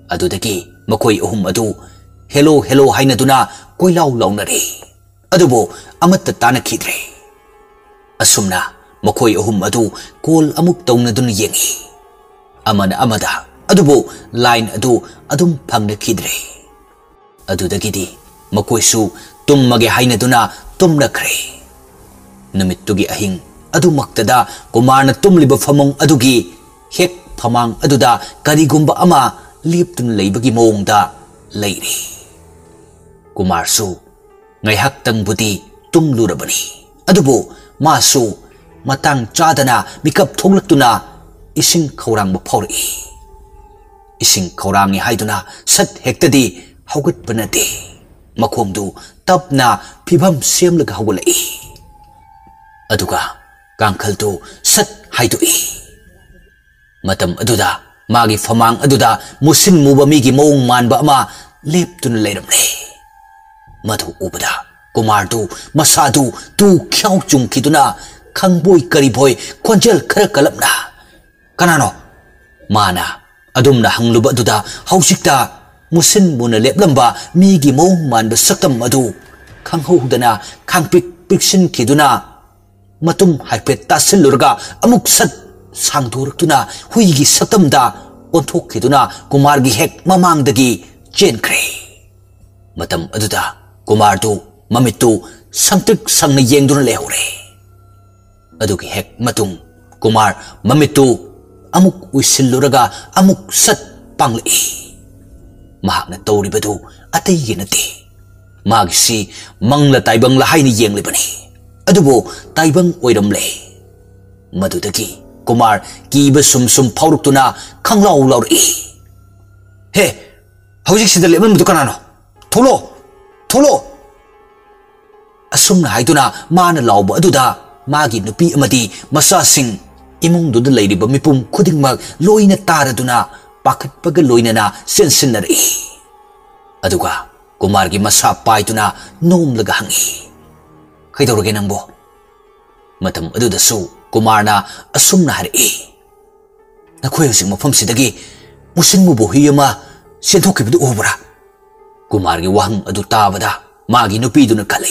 अदुदगी मखोइ अहुम अदु हेलो हेलो हाइनदुना कोइलाउ लाउनरे अदुबो अमत्त तानखिद्रे असुमना मखोइ अहुम अदु कोल अमुक तौनदुन येंगी अमन अमदा अदुबो लाइन अदु अदुम फंगनखिद्रे अदुदगिदी मखोइसु तुम्मगे हाइनदुना तुमनखरे नमित्तुगी अहिंग अदुमक्तदा कुमारना तुमलिब फमोंग अदुगी हेक फमांग अदुदा करिगुंबा अमा लेप्तुन लेबगी मोंगदा लेरी कुमारसु ngayhaktangbuti tumlurabani adubo masu matang chadana mikap thonglaktuna ising khorang ba phori ising khorang ni haiduna sat hektadi haugat banate makhomdu tapna phibam semlaga hawlai aduga kangkhaltu sat haidui matam aduda magi famang aduda musin muba migi mong manba ama leptun leiramle मधु उबदा कुमारदु मसादु तू ख्याउ चुंखिदुना खंगबोय करिबोय खोंजेल खर कलपना कनानो माना अदुमना हंगलुबा दुदा हौसिकता मुसिन मुना लेपलंबा मीगी मोंग मानब सकतम मधु खंगहौदना खांगपिक पिक्सिन खिदुना मतुम हाइपेट तासिलुरगा अमुक सत सांगदोरक्तुना हुईगी सकतमदा ओंथोखिदुना कुमारगी हेक ममांगदगी चेनख्रे मतम अदुदा कुमारदु ममित्तु संतृक संग येंगदुन लेहौरे अदुगी हेक मतुंग Kumar ममित्तु amuk uisiluraga amuk sat pangli mahakna tawribadu atay ginati magisi mangla taibang lahay ni yeng libani adubo taibang oiramle madudagi Kumar kiba sum pauruktuna khanglaw lawri he hojik sida leman mudu kanano tholo asumna haiduna mana lawba aduda magi nupi amadi masa sing imung duda leiriba mipum khudingmak loina taraduna pakhatpaga loinana sensinari aduga Kumar gi masa paituna nomlaga hangi kaidorge nangbo matam aduda su Kumarna asumna hari nakhoi husing mafam sidagi musin mu bohi ama senthokibdu ubra Kumar gi wahang adu tabada magi nupi duna kale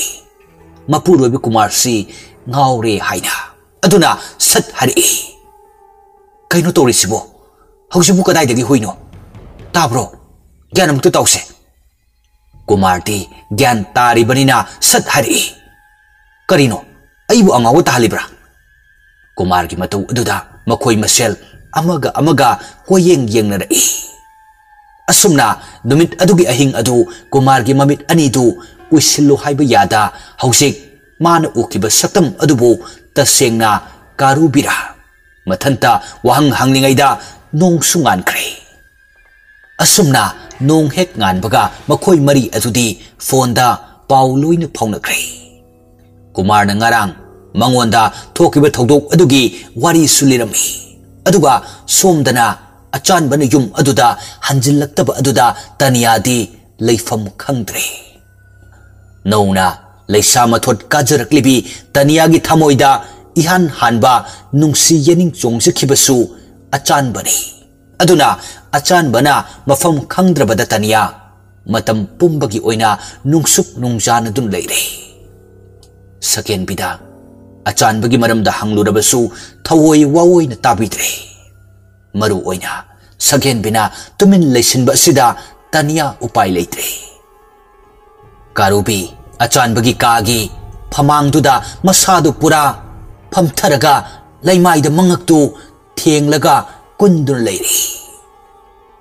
mapuroi bi Kumar si ngaure haina aduna sat hari kaino tori sibo hausibu kadai dagi hoino tabro gyanam tu tause Kumar ti gyan tari banina sat hari karino aibu angaw tahalibra Kumar gi matau aduda makhoi masel amaga koyeng na rai asumna numit adugi ahing adu Kumar gi mamit ani du uisillo haiba yada hausik mana ukiba saktam adubu tasengna karubira mathanta wahang hanglingaida nong sungan kre asumna nong hek ngan baga makhoi mari adudi fonda pauloina phauna kre Kumar na ngarang mangonda thokiba thodok adugi wari sulirami aduga somdana achan bana yum aduda hanjillaktaba aduda taniyadi leifam khangdre nauna leisa mathot kajaraklibi taniyagi thamoida ihan hanba nungsi yening chongsikhibasu achan bani aduna achan bana mafam khangdrabada taniya matam pumbagi oina nungsuk nungjan dun leire saken bida achan bagi maramda hanglurabasu thawoi wawoi na tabidre maru oina sagen bina tumin leisinba sida tania upai leitre karubi achan bagi kagi phamangduda masadu pura phamtharaga leimaida mangaktu thenglaga kundun leiri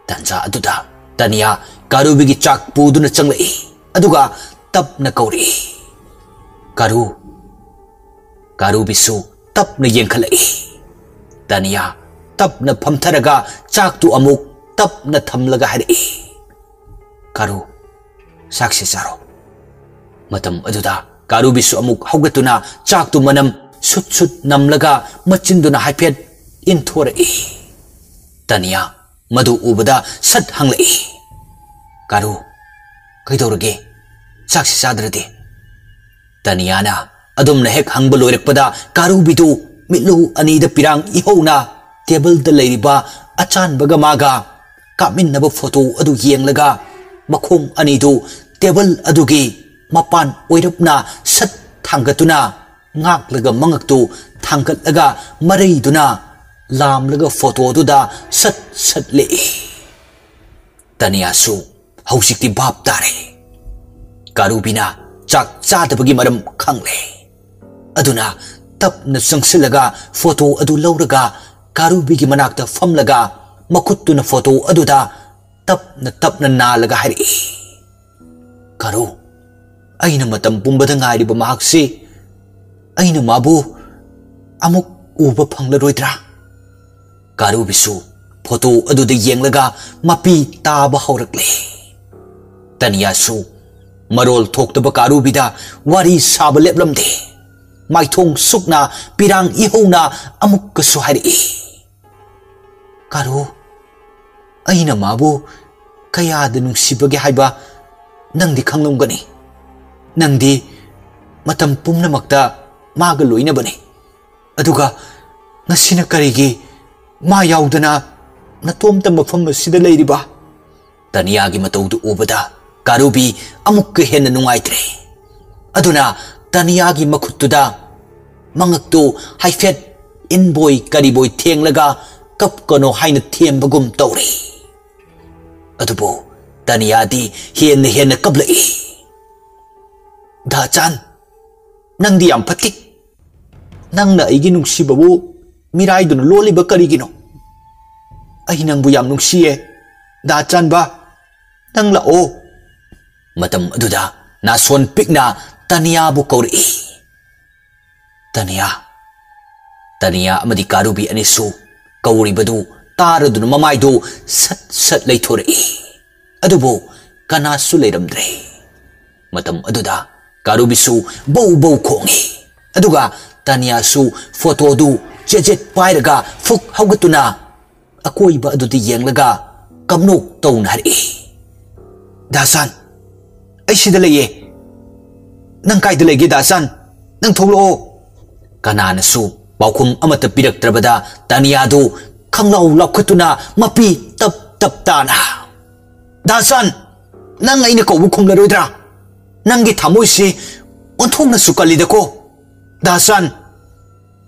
tanza aduda tania karubi gi chak puduna changlei aduga tapna kauri Karubisu tapna yengkhalai tania tapna phamtharaga chaktu amuk tapna thamlaga hari karu saksi saro matam aduda karubisu amuk haugatuna chaktu manam sut namlaga machinduna haipet inthore tania madu ubada sat hanglai karu kaidorage saksi sadrade taniana adumna hek hangba loirakpada karubidu mitlu anida pirang ihona table da leiriba achan baga maga kaminaba photo adu yenglaga makhong anidu table adugi mapan oirapna sat thangatuna ngaklaga mangaktu thangkatlaga mareiduna lamlaga photo duda sat le taniyasu hausikti bab tare karubina chak chadabagi maram khangle aduna tapna sangsilaga photo adu lauraga karubigi manakta famlaga makuttuna photo aduda tapna nalaga hari karu aina matam pumbada ngairiba mahakse aina mabu amuk uba phanglaroidra karubisu photo aduda yenglaga mapi taba haurakle taniyasu marol thoktaba karubida wari saba leplamde maithong sukna pirang ihona amuk kasu hari karu aina mabu kaya da nungsibage haiba nangdi khanglomgani nangdi matam pumnamakta maga loina bani aduga ngasina karigi ma yaudana natomta mafam sida leiriba taniyagi mataudu ubada karubi amuk henna nungaitre aduna taniyagi makhutuda mangaktu haifet inboy kariboy thenglaga kapkano haina thembagum tawri adubo taniyadi henna kablai dachan nangdi yam phatik nangna igi nungsibabu miraiduna loliba karigino ai nangbu yam nungsiye da chanba nang la o matam aduda na son pikna Tania bu kauri Tania amadi karubi anisu kauri badu taradun mamai do sat leithore adubo kana su leiramdre matam aduda karubi su bau khongi aduga Tania su photo du jet pairaga fuk haugatuna akoi ba adu di yenglaga kamnok tawna hari dasan ai sida leye nang kai de lege dasan nang tholo kanana su baukhum amata pirak trabada Tania du khanglau laukhatuna mapi tap tana dasan nang aina ko bukhum la roidra nangi thamoi si onthongna sukali de ko dasan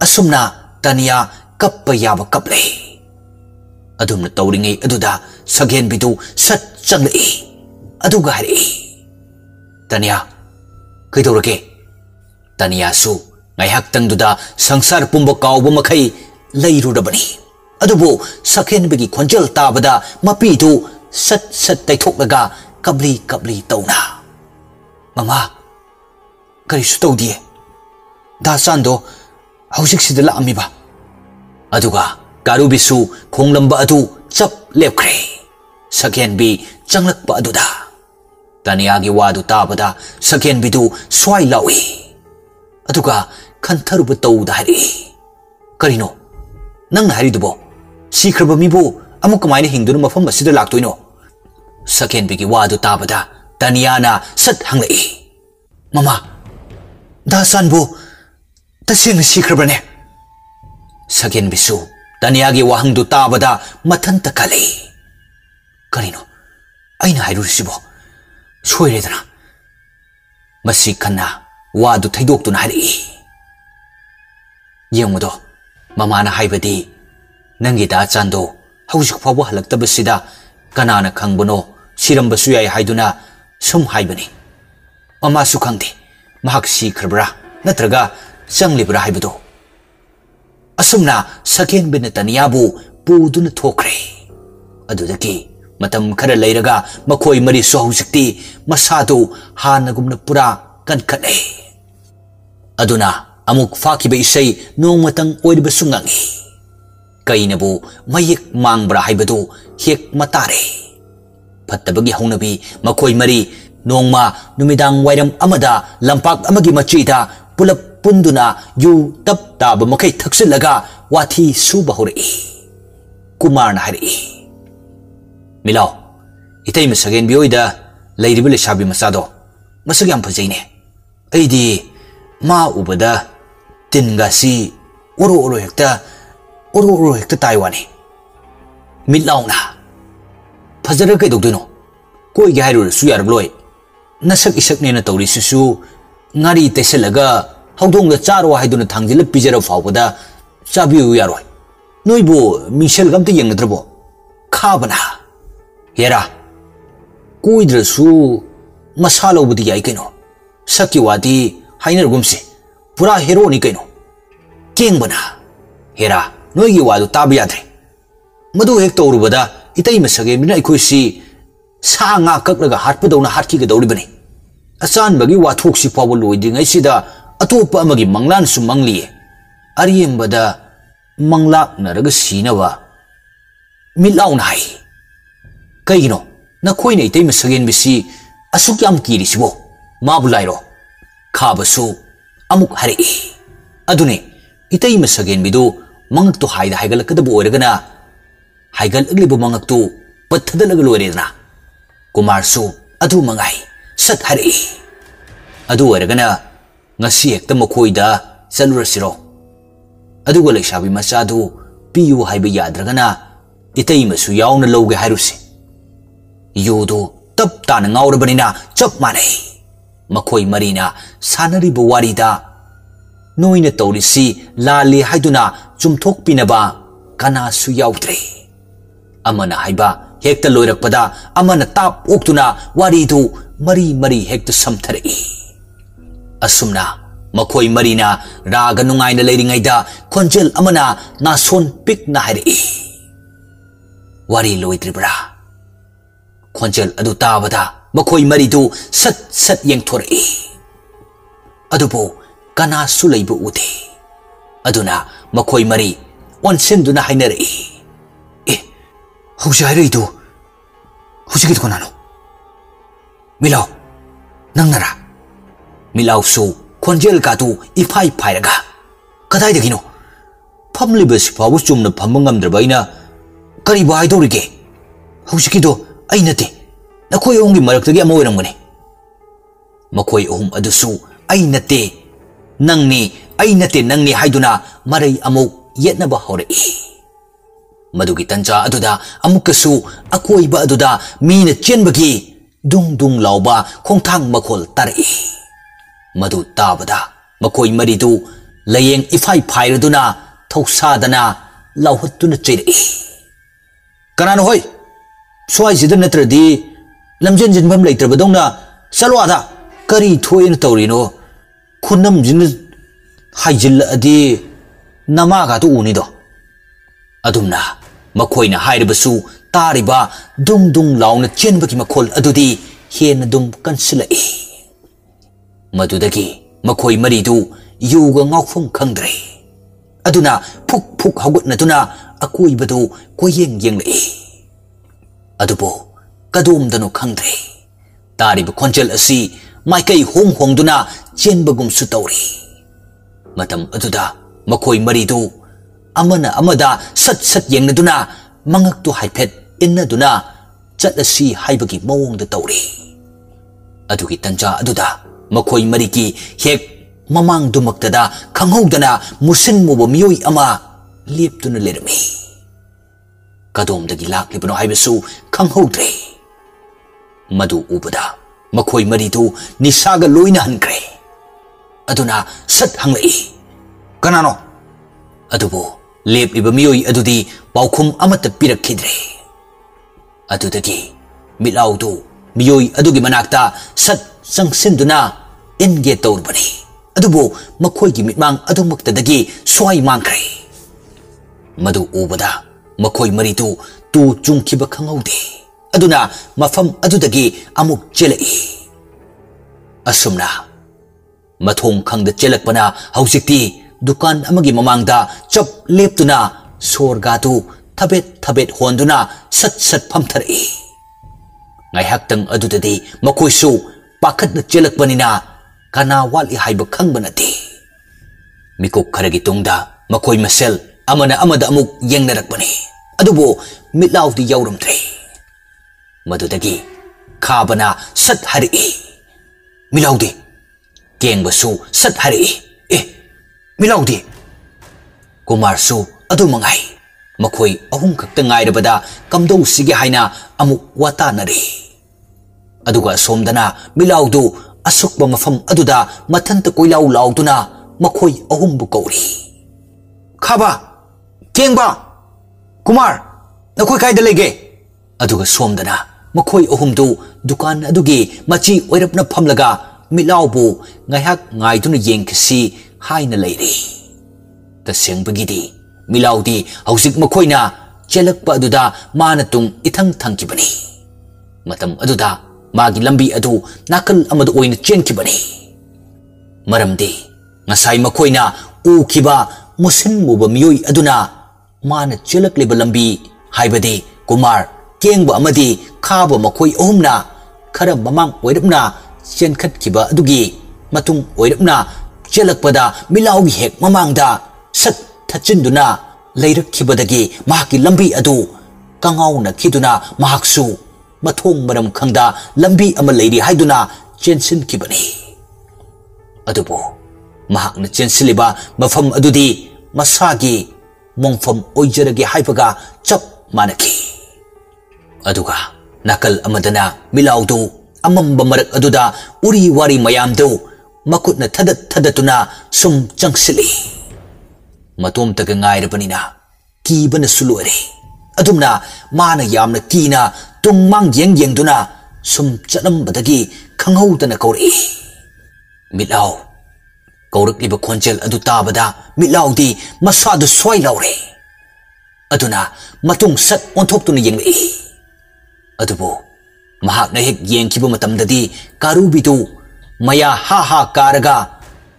asumna Tania kappa yaba kaple adumna tawringai aduda sagen bidu sat changlei aduga hari Tania kaidorake Tania su ngaihak tangduda sangsar pumba kawba makai leirudabani adubo sagen bigi khonjal tabada mapi du sat taithoknaga kabli tawna mama karisu tawdiye dasando hausik sida la amiba aduga karubisu khonglamba adu chap lepkhre sagen bi changlakpa aduda Tania gi wadu tabada sagen bidu swai lawi aduga khantaruba tawda hari karino nang hari dubo sikraba mibu amuk kamaina hingdunu mafam asida laktoino sagen bi gi wadu tabada Tania na sat hanglai mama dasan bu tasing sikrabane sagen bisu Tania gi wahang du tabada mathanta kale karino aina hairurisibo soiredana masi khanna wadu thaidokuna hari yemudo mamana haibadi nangi da chando hausik fawa halaktabasida kanana khangbono sirambasu yai haiduna sum haibani mama su khangde mahak sikrabra natraga changlibra haibado asumna saken bin Tania bu puduna thokre adudaki matam khara leiraga makhoi mari so hausikti masadu hanagumna pura kankhane aduna amuk fakiba isai nongmatang oiriba sungangi kainabu mayik mangbra haibadu hek matare pattabagi haunabi makhoi mari nongma numidang wairam amada lampak amagi machida pulap punduna yu tap tab makai thaksilaga wathi suba hore kumar na hari milaw itay masagen biyoida leiriba lesabi masado masag yam phajayne aidi ma ubada tinga si oro hekta taiwani milaw na phajara kai dokdino koi ga hairu su yar bloi nasak isak ne na tawri susu ngari teselaga haudong da charo haiduna thangjil pijara fawbada chabiu yaroi noibo misel gamte yengadrabo khabana yera kuidrasu masalo budi yai kaino sakki wadi hainar gumse pura hero ni kaino kengbana hera noigi wadu tabi yadre madu hek tawrubada itai masage mina ikoisi sa nga kaklaga hatpadawna hatki ga dawri bani asan bagi wathok si fawo loidingai sida atopa amagi manglan su mangli ariyembada manglak naraga sinawa milauna hai kaigino nakhoi nei tei masagen bisi asuk yam kiri sibo mabulairo khabasu amuk hari adune itei masagen bidu mangak to haida haigal kadabu oragana haigal aglibu mangak to pathadalag loirena kumar su adu mangai sat hari adu oragana ngasi hekta makhoida chalurasiro aduga leisabi machadu piyu haiba yadragana itei masu yauna lowge hairusi yudu tap tana ngaurabanina chap manai makhoi marina sanari bu warida noina tawrisi lali haiduna chumthok pinaba kana su yaudre amana haiba hekta loirakpada amana tap oktuna waridu mari hekta samthari asumna makhoi marina raga nungai na leiringai da khonjel amana na son pik na hari wari loitribra khonjel adu tabada makhoi maridu sat sat yengthori adubo kana sulaibu ude aduna makhoi mari onsenduna hainari hujaireidu hujigit konano milaw nangnara milaw su khonjel ka tu ifai phairaga kadai dagino famlibas fawu chumna phamangam drabaina kari bai dorige hujikito ainate nakoi ongi maraktagi ama oiramgani makoi ohum adusu ainate nangni haiduna marai amuk yetnaba hore madugi tanja aduda amukasu akoi ba aduda mina chenbagi dung dung lauba khongthang makhol tarai madu tabada makoi maridu layeng ifai phairaduna thausadana lauhattuna cheirai kanano hoi swai sidan natradi lamjen jinbam leitrabadongna salwada kari thoin tawrino khunam jin haijil adi namaga tu unido adumna makoina hairibasu tariba dung dung launa chenbaki makhol adudi hen dum kansilai madudagi makoi maridu yuga ngawfum khangdre aduna phuk phuk hawgutna tuna akoi badu koyeng yenglai adubo kadum danu khangdre tariba khonjel asi maikai hong hong duna chenbagum su tawri matam aduda makoi maridu amana amada sat sat yengna duna mangak tu haipet inna duna chat asi haibagi mawong da tawri adugi tanja aduda makoi mariki hek mamang dumaktada khanghodana musin mubo miyoi ama leptuna lerami kadom dagi laklibano haibasu khanghodre madu ubada makoi maridu nisaga loina hankre aduna sat hanglai kanano adubo lepliba miyoi adudi paukhum amata pirakhidre adudagi milaudu miyoi adugi manakta sat sangsinduna enge tawrbani adubo makoi gi mitmang adumaktadagi swai mangkre madu ubada makoi maridu tu chungkhiba khangaude aduna mafam adudagi amuk chelai asumna mathong khangda chelakpana haujikti dukan amagi mamangda chap leptuna sorgatu thabet honduna sat sat phamthari ngai haktang adudadi makoisu pakhatna chelakpanina kana wali haiba khangbanati mikok kharagi tungda makoi masel amana amada amuk yengnarakpani adubo mitlawdi yauramdre madudagi khabana sat hari milawdi kengbasu sat hari milawdi kumar su adu mangai makoi ahum khakta ngairabada kamdou sige haina amuk wata nari aduga somdana milawdu asukba mafam aduda mathanta koilaw lawduna makoi ahum bu kauri khaba kengba kumar nakoi kaida lege aduga somdana makoi ahumdu dukan adugi machi oirapna phamlaga milawbu ngaihak ngaiduna yengkasi haina leiri tasengbagidi milawdi hausik makoina chelakpa aduda manatung ithang thangkibani matam aduda magi lambi adu nakal amadu oina chenkibani maramdi ngasai makoina ukiba musin muba miyoi aduna mana chelakleba lambi haibadi kumar kengba amadi khaba makoi ohumna khara mamang oirapna chenkhatkiba adugi matung oirapna chelakpada milawgi hek mamangda sat thachinduna leirakkhibadagi mahaki lambi adu kangauna khiduna mahaksu mathong maram khangda lambi ama leiri haiduna chensin kibani adubo mahakna chensiliba mafam adudi masagi mongfam oijaragi haipaga chap manaki aduga nakal amadana milawdu amamba marak aduda uri wari mayamdu makutna thadatuna sum changsili matom taga ngairabanina kibana sulore adumna mana yamna kina tungmang yengduna sum chalambadagi khanghodana kauri milaw kaurak liba khonjel adu tabada milaw di masadu swai laure aduna matung sat onthoktuna yenglei adubo mahakna hek yengkiba matamdadi Karubi tu maya ha ha karaga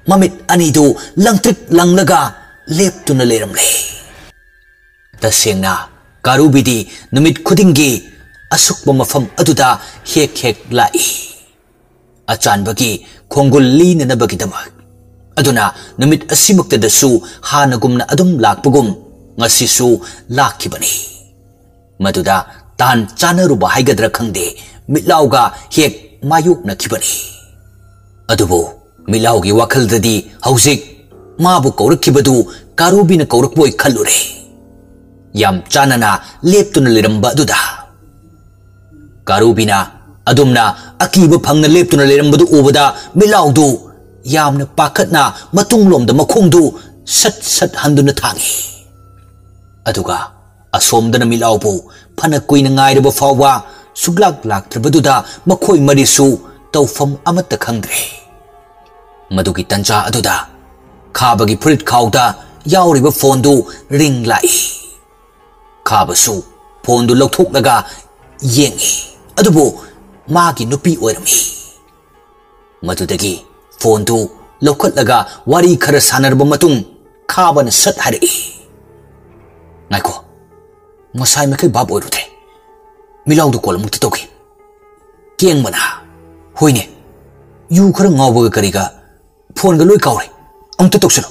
mamit ani tu langtrik langlaga leptuna leramle tasengna Karubi di numit khudingi asukba mafam aduda hek hek lai achanbagi khongul lina nabagi damak aduna numit asimakta dasu hanagumna adum lakpagum ngasisu lakhibani maduda tan chanaruba haigadra khangde milauga hek mayuk nakhibani adubo milaugi wakhaldadi haujik mabu kaurakhibadu Karubi na kaurakboi khallure yam chanana leptuna liramba aduda Karubi na adumna akiba phangna leptuna lirambadu ubada milaudu yamna pakhatna matunglomda makhongdu sat sat handuna thangi aduga asomdana milaubu phana kuina ngairaba fawwa suglak laktrabaduda makhoi marisu tawfam amata khangdre madugi tanja aduda khabagi furit khawda yauriba phone du ring lai khabasu phone du lokthoknaga yengi adubu magi nupi oirami madudagi phone du lokhatlaga wari khara sanarba matung khabana sat hari ngaiko ngasai makai bab oirutre milau du kolam mukti toki keng mana hoine yu khara ngawba kariga phone ga loi kawre amta toksalo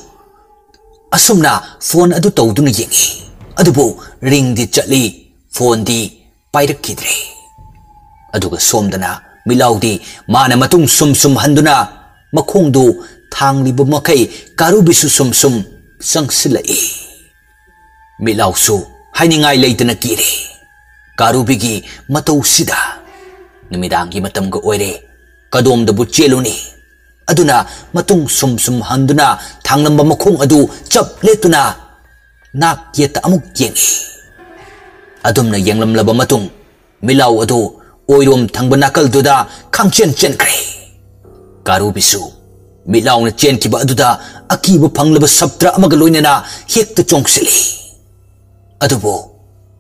asumna phone adu tawduna yengi adubu ring di chatli phone di pairakidre aduga somdana milau di mana matung sum sum handuna makhongdu thangliba makai Karubi su sum sum sangsilai milau su hainingai leitana kire Karubi gi matau sida numidangi matamga oire kadom da bucheluni aduna matung sum sum handuna thanglamba makhong adu chap letuna nak yeta amuk yengi adumna yenglamlaba matung milau adu oirom thangba nakal duda khangchen chen kre Karubi su milau na chen kiba aduda akiba phanglaba sabtra amaga loinana hekta chongsili adubo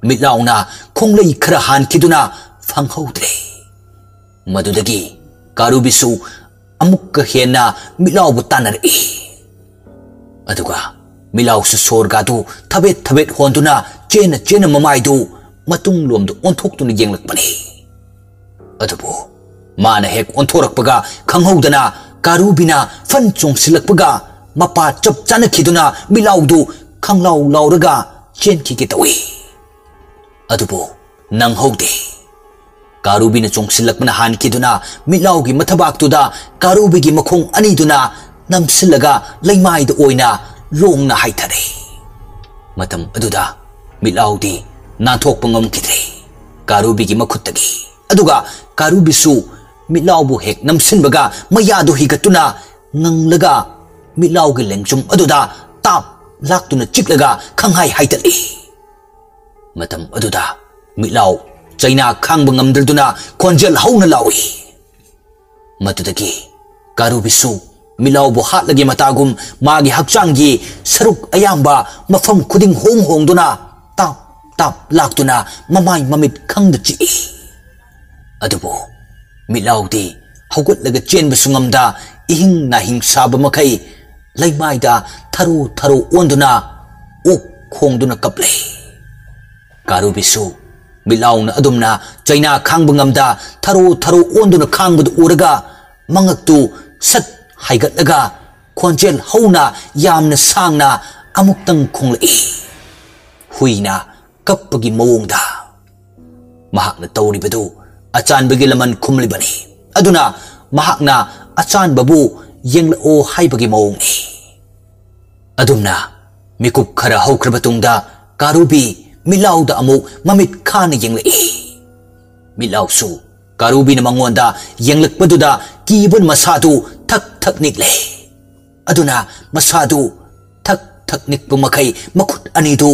milau na khonglei khara han kiduna phanghaudre madudagi Karubi su amukka hena milau bu tanari aduga milau su sorga du thabet thabet honduna chena chena mamai du matung lom du onthoktu ni yenglakpani adubo mana hek onthorakpaga khanghaudana Karubi na fan chongsilakpaga mapa chap chana khiduna milau du khanglau lauraga chen ki tawi adubo nang haude Karubi na chongsilakpana han kiduna milau gi mathabak tuda Karubi gi makhong ani duna namsilaga laimai da oina long na haithare matam aduda milau di nathok pangam kidre Karubi gi makhuttagi aduga Karubi su milau bu hek namsinbaga mayadu higatuna nganglaga milau gi lengchum aduda tap laktuna chiklaga khanghai haitali matam aduda milau China khangba ngamdrduna khonjel hauna lawi matudagi Karubi su milau bu hatlagi matagum magi hakchanggi saruk ayamba mafam khuding hong hong duna tap tap laktuna mamai mamit khangda chi adubo milau di haugut laga chen basungamda ihing na hing saba makai laimai da tharu tharu onduna ok khongduna kaple Karubi su milau na adumna China khangba ngamda tharu tharu onduna khangbudu uraga mangaktu sat haigatlaga khonjel hauna yamna sangna amuktang khonglei huina kappagi mawongda mahakna tawribadu achanbagi laman khumlibani aduna mahakna achanbabu yenglao haibagi mawongni adumna mikup khara haukrabatungda Karubi milau da amuk mamit khana yenglei milau su Karubi na mangonda yenglakpaduda kibun masadu thak thak nikle aduna masadu thak thak nikpa makai makhut ani du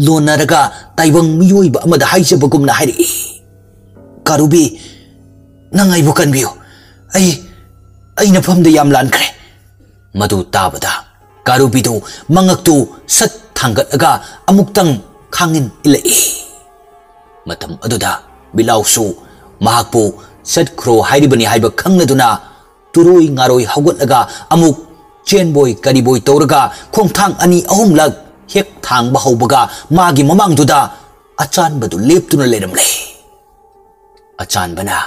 lonaraga taibang miyoi ba amada haijabagumna hairi Karubi nangai bukan biyo ai na famda yam lan kre madu tabada Karubi du mangaktu sat थांगतगा अमुक्तंग खांगिन इलई मतम अदुदा मिलाउसु महाकपु सटख्रो हाइरिबनी हाइबा खंगनदुना तुरोई ngaरोई हौगतलगा अमुक चेनबोय करिबोय तौरगा खोंथांग अनि अहुमलग हेक थांगबा हौबगा मागी ममांगदुदा अचानबदु लेप्तुना लेरमले अचानबना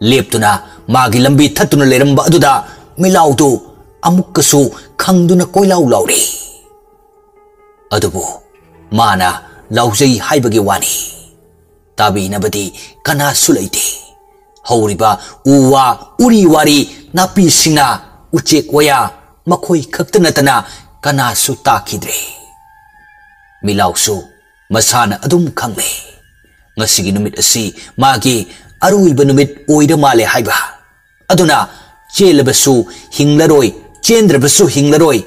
लेप्तुना मागी लंबी थत्तुना लेरमबा अदुदा मिलाउदु अमुक्कसु खंगदुना कोइलाउ Lowry अदुबु माना लाउजै हाइबगे वानी ताबीनबदी कनासु लैते हौरिबा उवा उरी वारी नापी सिंगना उचेक वया मखोई खक्त नतना कनासु ताखिद्रे मिलाउसु मसाना अदुम खंगले ngasiगी नुमित असि मागी अरुइबा नुमित ओइरा माले हाइबा अदुना चेलबसु हिंगलरोय चेंद्रबसु हिंगलरोय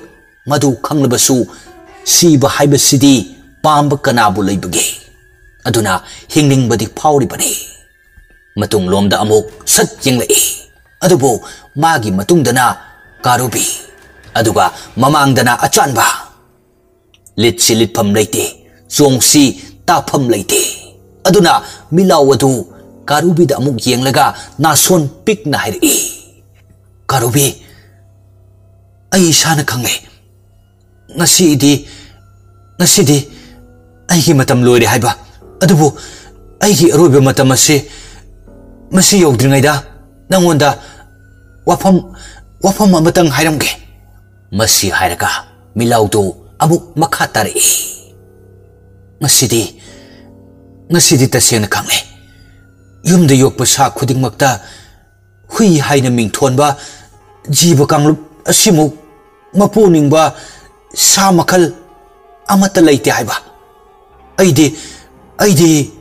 मधु खंगलबसु सीबा हाइबसिदी पांब कनाबु लैबगे अदुना हिंगनिंगबदी फाउरिबनी मतुंग लोमदा अमुक सत यंगलई अदुबो मागी मतुंगदना कारुबी अदुगा ममांगदना अचानबा लिटसी लिटफम लैते चोंगसी ताफम लैते अदुना मिलाउ अदु कारुबीदा अमुक येंगलगा नासोन पिकना हाइरई कारुबी आई इसाना खंगे ngasiदी aigi matam loire haiba adubu aigi aroiba matam ase masi yogdringaida nangonda wafam amatang hairamge masi hairaga milaudo amuk makha tari ngasidi tasena khangle yumda yokpa sa khuding makta hui haina mingthonba jiba kanglup asimuk mapuningba sa makal amata laite haiba aidi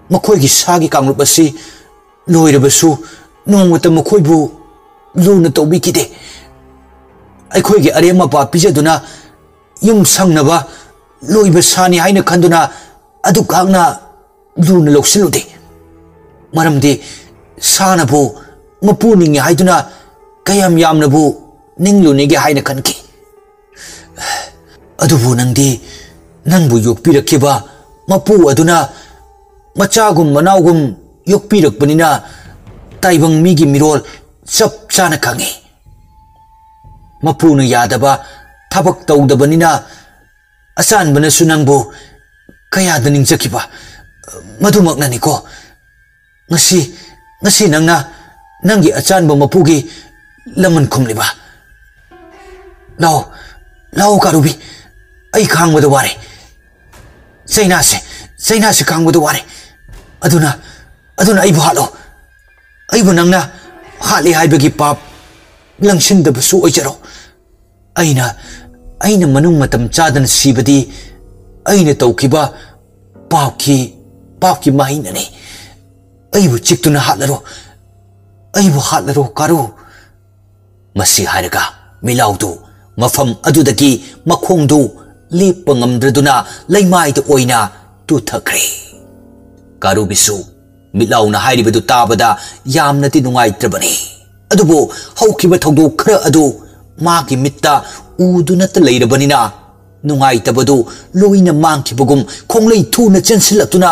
makoigi sagi kanglup asi loirabasu nongmata makoibu luna tobi kide aikoigi arema pa pijaduna yum sangnaba loiba sani haina khanduna adu kangna luna loksilude maramdi sanabu mapuningi haiduna kayam yamnabu ninglunige haina khanki adubu nangdi nangbu yokpirakiba mapu aduna machagum manaugum yokpirakpanina taibang migi mirol chap chana khangi mapuna yadaba thabak tawdabanina asanbana sunangbu kayada ningjakiba madumaknani ko ngasi nangna nangi achanba mapugi laman khumliba lao karubi ai khangwada ware Zainase khangwada ware aduna aibu halo aibu nangna hali haibagi pap langsindabasu oijaro aina manung matam chadan sibadi aina tawkiba papki mahinani aibu chiktuna hatlaro karu masi hairaga milaudu mafam adudagi makhongdu lepa ngamdraduna laimaida oina tuthakre karubisu milauna hairibadu tabada yamnati nungaitrabani adubo haukiba thogdo khara adu magi mitta udunata leirabanina nungaitabadu loina mangkibagum khonglei thuna chensilatuna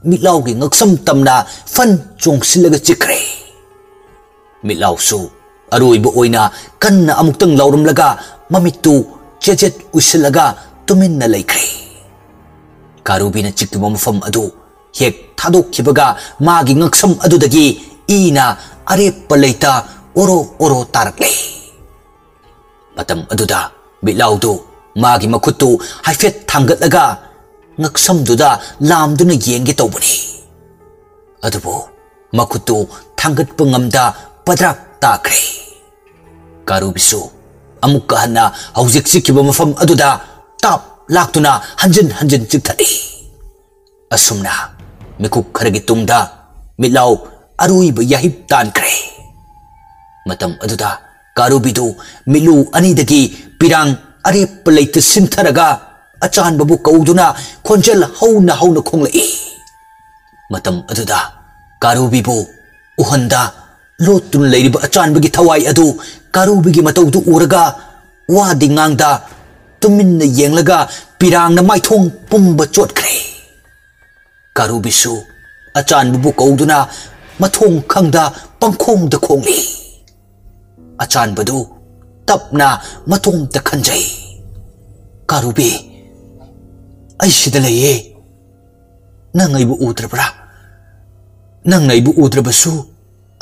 milaugi ngaksam tamna fan chongsilaga chikre milausu aroiba oina kanna amuktang lauramlaga mamitu chejet usilaga tuminna laikre karubina chiktuba mafam adu hek thadokkibaga magi ngaksam adudagi ina areppa leita oro tarakle matam aduda milaudu magi makhutu haifet thangatlaga ngaksam duda lamduna yenge tawbani adubo makhutu thangatpa ngamda padrak takre karubisu amukka hanna haujik sikkiba mafam aduda tap laktuna hanjin chikthadi asumna mikuk kharagi tungda milau aruiba yahib tankre matam aduda karubidu milu anidagi pirang arep leita sintharaga achan babu kauduna khonjel hauna khonglai matam aduda karubibu uhanda lotun leiriba achan bagi thawai adu karubigi mataudu uraga wadi ngangda tumin na yenglaga pirang na maithong pumba chotkhre karubisu achan bubu kauduna mathong khangda pangkhong da khongli achan badu tapna mathong da khanjai karubi ai sidalaye nang ai bu utrabra nang nai bu utrabasu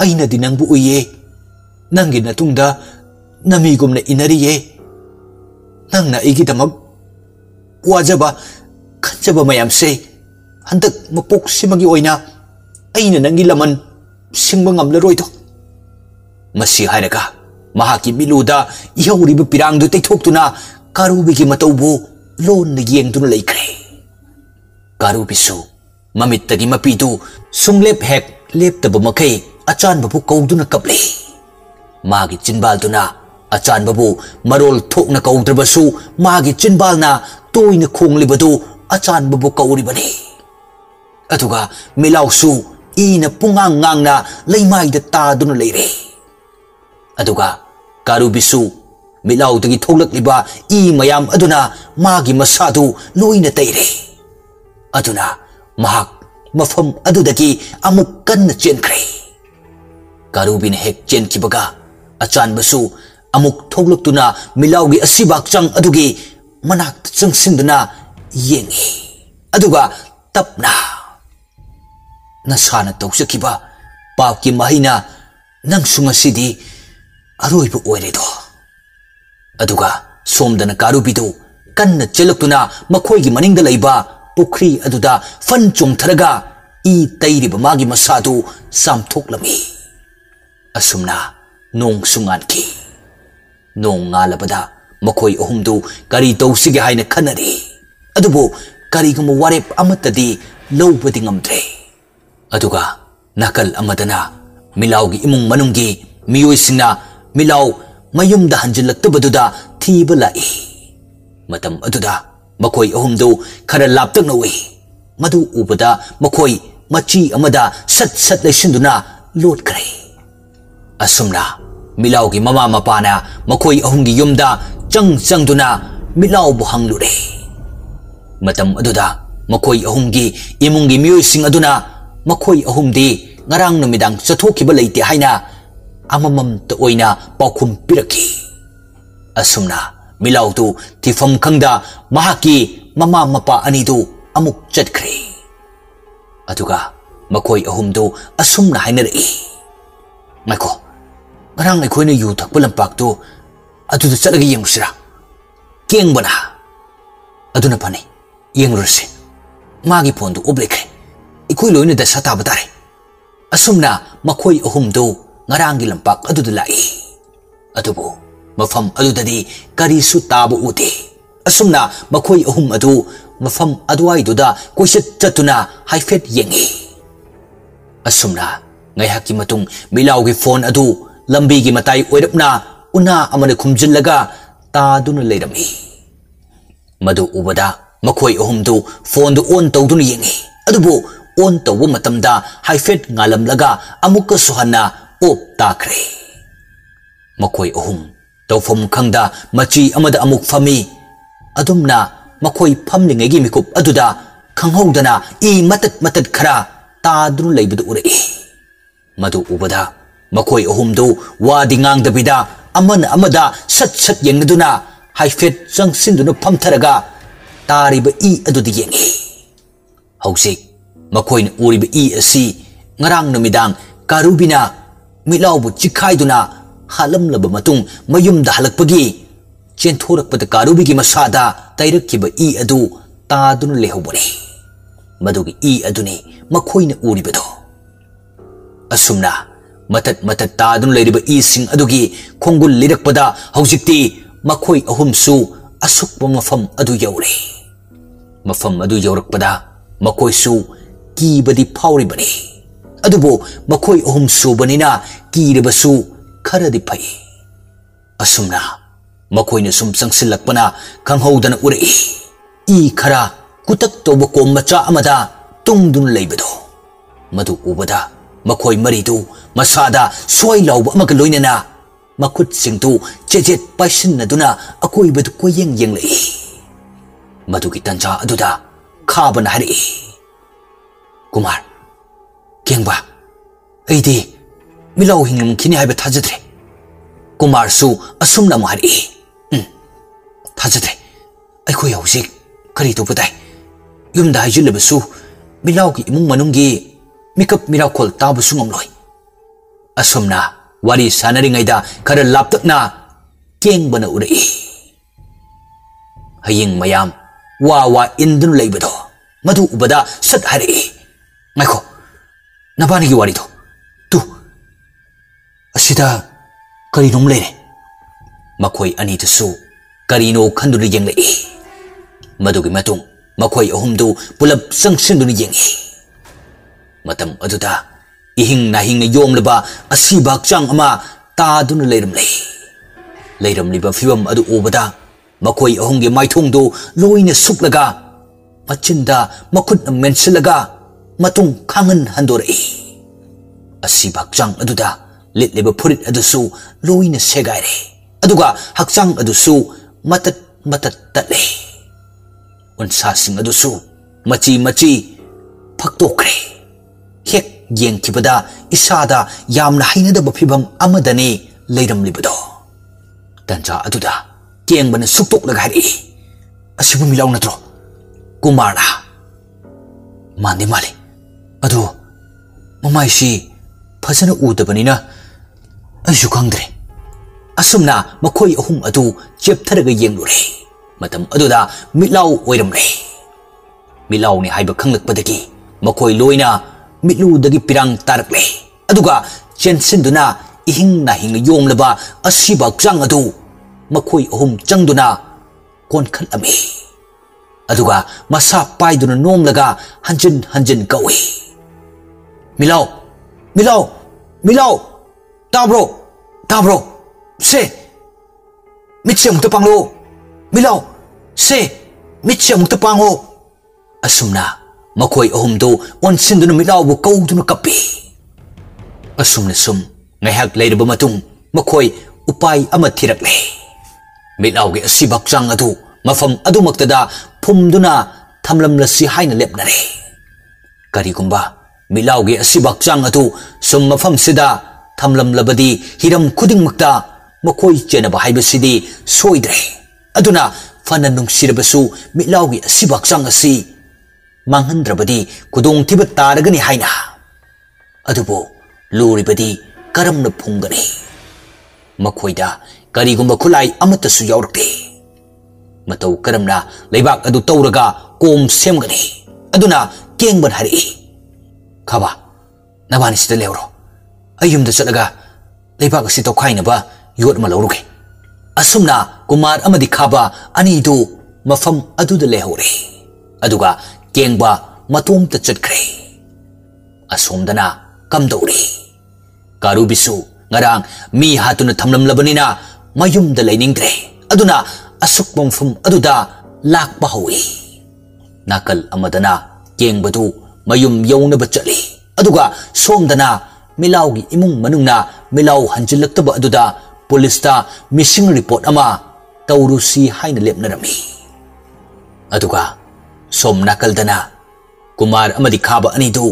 ai na dinang bu uye nang gi natungda namigum na inariye nang na igi damag wajaba khanjaba mayam se handak mapok simagi oina aina nangi laman singba ngamlaroi to masi hairaga mahaki miluda ihawriba pirangdu teithokuna karubigi mataubu lon na yengduna laikre karubisu mamittagi mapidu sunglep hek leptaba makai achan babu kauduna kaple magi chinbalduna achan babu marol thokna kaudrabasu magi chinbalna toina khonglibadu achan babu kauribani aduga milausu ina pungang ngangna leimai da taduna leire aduga karubisu milau dagi thoklakliba I mayam aduna magi masadu loina teire aduna mahak mafam adudagi amuk kanna chenkre karubin hek chenkibaga achan basu amuk thoklaktuna milaugi asibak chang adugi manak changsinduna yengi aduga tapna nasana tawsakiba papki mahina nang sungasidi aroibu oiredo aduga somdana karubidu kanna chelaktuna makhoigi maningda leiba pukri aduda fan chongtharaga I tairiba magi masadu samthoklami asumna nong sunganki nong ngalabada makhoi ahumdu kari tawsige haina khanari adubu kariguma warep amatadi lobadi ngamdre aduga nakal amadana milaugi imung manunggi miyoisingna milau mayumda hanjilaktabaduda thiba lai matam aduda makhoi ahumdu khara laptak nawi madu ubada makhoi machi amada sat sat leisinduna lotkre asumna milaugi mama mapana makhoi ahumgi yumda changduna milau bu hanglure matam aduda makhoi ahumgi imungi miyoising aduna makhoi ahumdi ngarang numidang chathokiba leite haina amamam ta oina paukhum piraki asumna milautu tifam khangda mahaki mama mapa anidu amuk chatkre aduga makhoi ahumdu asumna hainari maiko ngarang aikhoina yu thakpa lampaktu aduda chalaga yengusira kengbana aduna pani yengruse magi pondu oblekre ikoi loina da sata batare asumna makhoi ahumdu ngarangi lampak aduda lai adubu mafam adudadi karisu tabu uti asumna makhoi ahum adu mafam aduai duda koisat chatuna haifet yengi asumna ngaihaki matung milaugi phone adu lambi gi matai oirapna una amane khumjillaga taduna leirami madu ubada makhoi ahumdu phone du on tawduna yengi adubu on tawwa matamda haifet ngalamlaga amuka suhanna op takre makhoi ahum tawfam khangda machi amada amuk fami adumna makhoi famlingegi mikup aduda khanghaudana I matat khara tadun leibadu urei madu ubada makhoi ahumdu wadi ngangdabida amana amada sat sat yengaduna haifet changsinduna phamtharaga tariba I adudi yengi hausik makhoi uriba I asi ngarang numidang karubina milaubu chikhaiduna halamlaba matung mayumda halakpagi chenthorapata karubigi masada tairakkiba I adu taduna lehobore madugi I aduni makhoina uribado asumna matat taduna leiriba I sing adugi khongul lirakpada haujikti makhoi ahumsu asukpa mafam adu yaure mafam adu yaurakpada makhoisu kibadi phauribani adubo makhoi ahum subanina kiribasu kharadi phai asumna makhoina sum changsilakpana khanghaudana urei I khara kutak toba kom macha amada tungdun leibado madu ubada makhoi maridu masada soi lauba amaga loinana मखुत सिंतु चेजेत पाइसिन नदुना अकोई बदु कोयेंग येंग लई मधु की तंजा अदुदा खाबन हरि कुमार केंगबा ऐदि मिलाव हिंगम खिनि हाइबे थाजद्रे कुमार सु असुम नम हरि थाजद्रे अखोय हौजिक करि तो पताई युमदा हाइजिलबसु मिलाव की इमुंग मनुंगी मिकप मिराखोल ताबसु ngomloi asumna wari sanaringaida khara laptakna kengbana urai haying mayam wa indun leibado madu ubada sat hari maiko nabani gi wari do tu asida kari nom lere makoi ani tasu karino khanduna yenglei madu gi matung makoi ahumdu pulap sangsinduna yengi matam aduda ihing na hing na yom leba asibak chang ama ta dun leiram liba fiwam adu obada makoi ahungge maithong do loina suklaga machinda makut na mensilaga matung khangan handore asibak chang aduda lit leba phurit adusu loina segaire aduga hakchang adusu matat tatle unsa sing adusu machi phaktok hek yeng kibada isada yamna hainadaba phibam amadani leiram libado tanja aduda keng bana suktok laga hari asibu milaw natro kumarna mandi male adu mamai si phasana udabanina aishu khangdre asumna makhoi ahum adu cheptharaga yenglure matam aduda milaw oiramre milaw ni haiba khanglakpadagi makhoi loina mitlu dagi pirang tarakle aduga chensinduna ihing na hing yomlaba asiba chang adu makhoi ahum changduna konkhat ami aduga masa paiduna nomlaga hanjin kawi milaw tabro se mitcham ta panglo milaw se mitcham ta pango asumna makhoi ahum do on sinduna milaw bu kauduna kapi asumna sum ngahak leiraba matung makhoi upai ama thirakle milaw ge asibak chang adu mafam adu maktada phumduna thamlam lasi haina lepnare karigumba milaw ge asibak chang adu sum mafam sida thamlam labadi hiram khuding makta makhoi chenaba haibasidi soidre aduna fana nungsirabasu milaw ge asibak chang asi manghandrabadi kudong tiba taragani haina adubo luribadi karamna phungani makhoida karigumba khulai amatasu yaurakte matau karamna leibak adu tauraga kom semgani aduna kengban hari khaba nabani sida lewro ayumda chalaga leibak asi tokhainaba yot ma lawruge asumna kumar amadi khaba ani du mafam aduda lehore aduga kengba matum ta chatkre asomdana kamdori karubisu ngarang mi hatuna thamlam labanina mayum da lainingdre aduna asukbam fum aduda lakpa hawi nakal amadana kengbadu mayum yauna bachali aduga somdana milawgi imung manungna milaw hanjilaktaba aduda polista missing report ama taurusi haina lepnarami aduga som nakaldana kumar amadi khaba anidu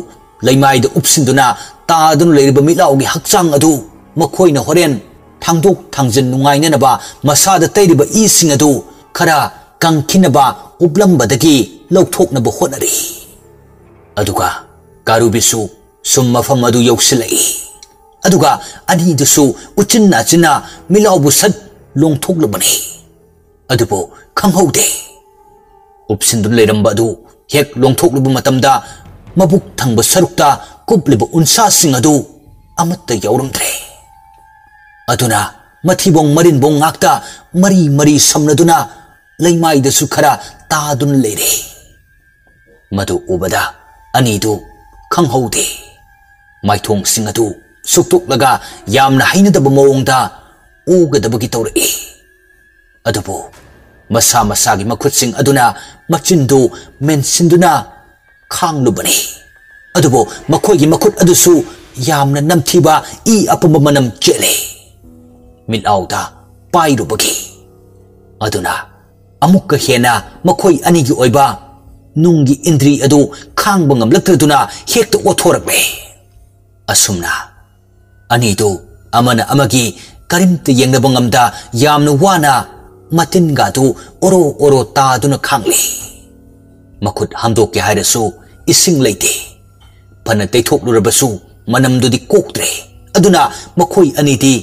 leimaida upsinduna tadun leiriba milawgi hakchang adu makhoina horen thangdok thangjin nungainanaba masada tairiba ising adu khara kangkhinaba uplambadagi lawthoknaba hotnari aduga karubisu summa fam adu yausilai aduga ani dusu uchinna china milawbu sat longthoklabani adubo khanghaude upsindun leiramba adu hek longthokluba matamda mabuk thangba sarukta kupliba unsa sing adu amatta yauramdre aduna mathibong marinbong ngakta mari samnaduna leimaida su khara tadun leire madu ubada anidu khanghaude maithong sing adu suktuklaga yamna hainadaba mawongda ugadabagi tawrai adubu masa masagi makhutsing aduna machindu mensinduna khanglubani adubo makhoigi makhut adusu yamna namthiba I apamba manam chele मिलाउदा पाइरुबगी अदुना अमुक्का हेना मखोई अनिगी ओइबा नुंगी इंद्री अदु खांगबा ngamlaktraduna hekta othoraqle asumna anidu amana amagi karimta yengnaba ngamda yamna wana matin ga du oro ta duna khangli makut hamdok ke hairasu ising leite pana teithoknurabasu manamdudi koktre aduna makhoi anidi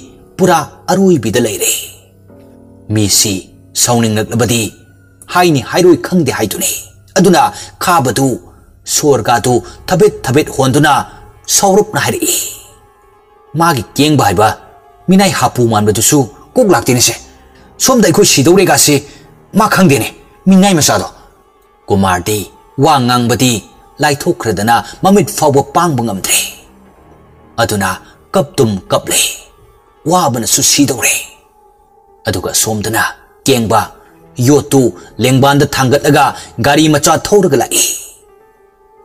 pura arui bida leire misi sauningnaknabadi haini hairoi khangde haiduni aduna khabadu sorgadu thabet honduna saurupna hari magi keng baiba minai hapu manbadusu kok laktene se somda ikho sidore ga se ma khangdene minai masado kumardi wangang badi laithokradana mamit fawba pangbungamdre aduna kaptum kaple wabana su sidore aduga somdana kengba yotu lengbanda thangatlaga gari macha thoraga lai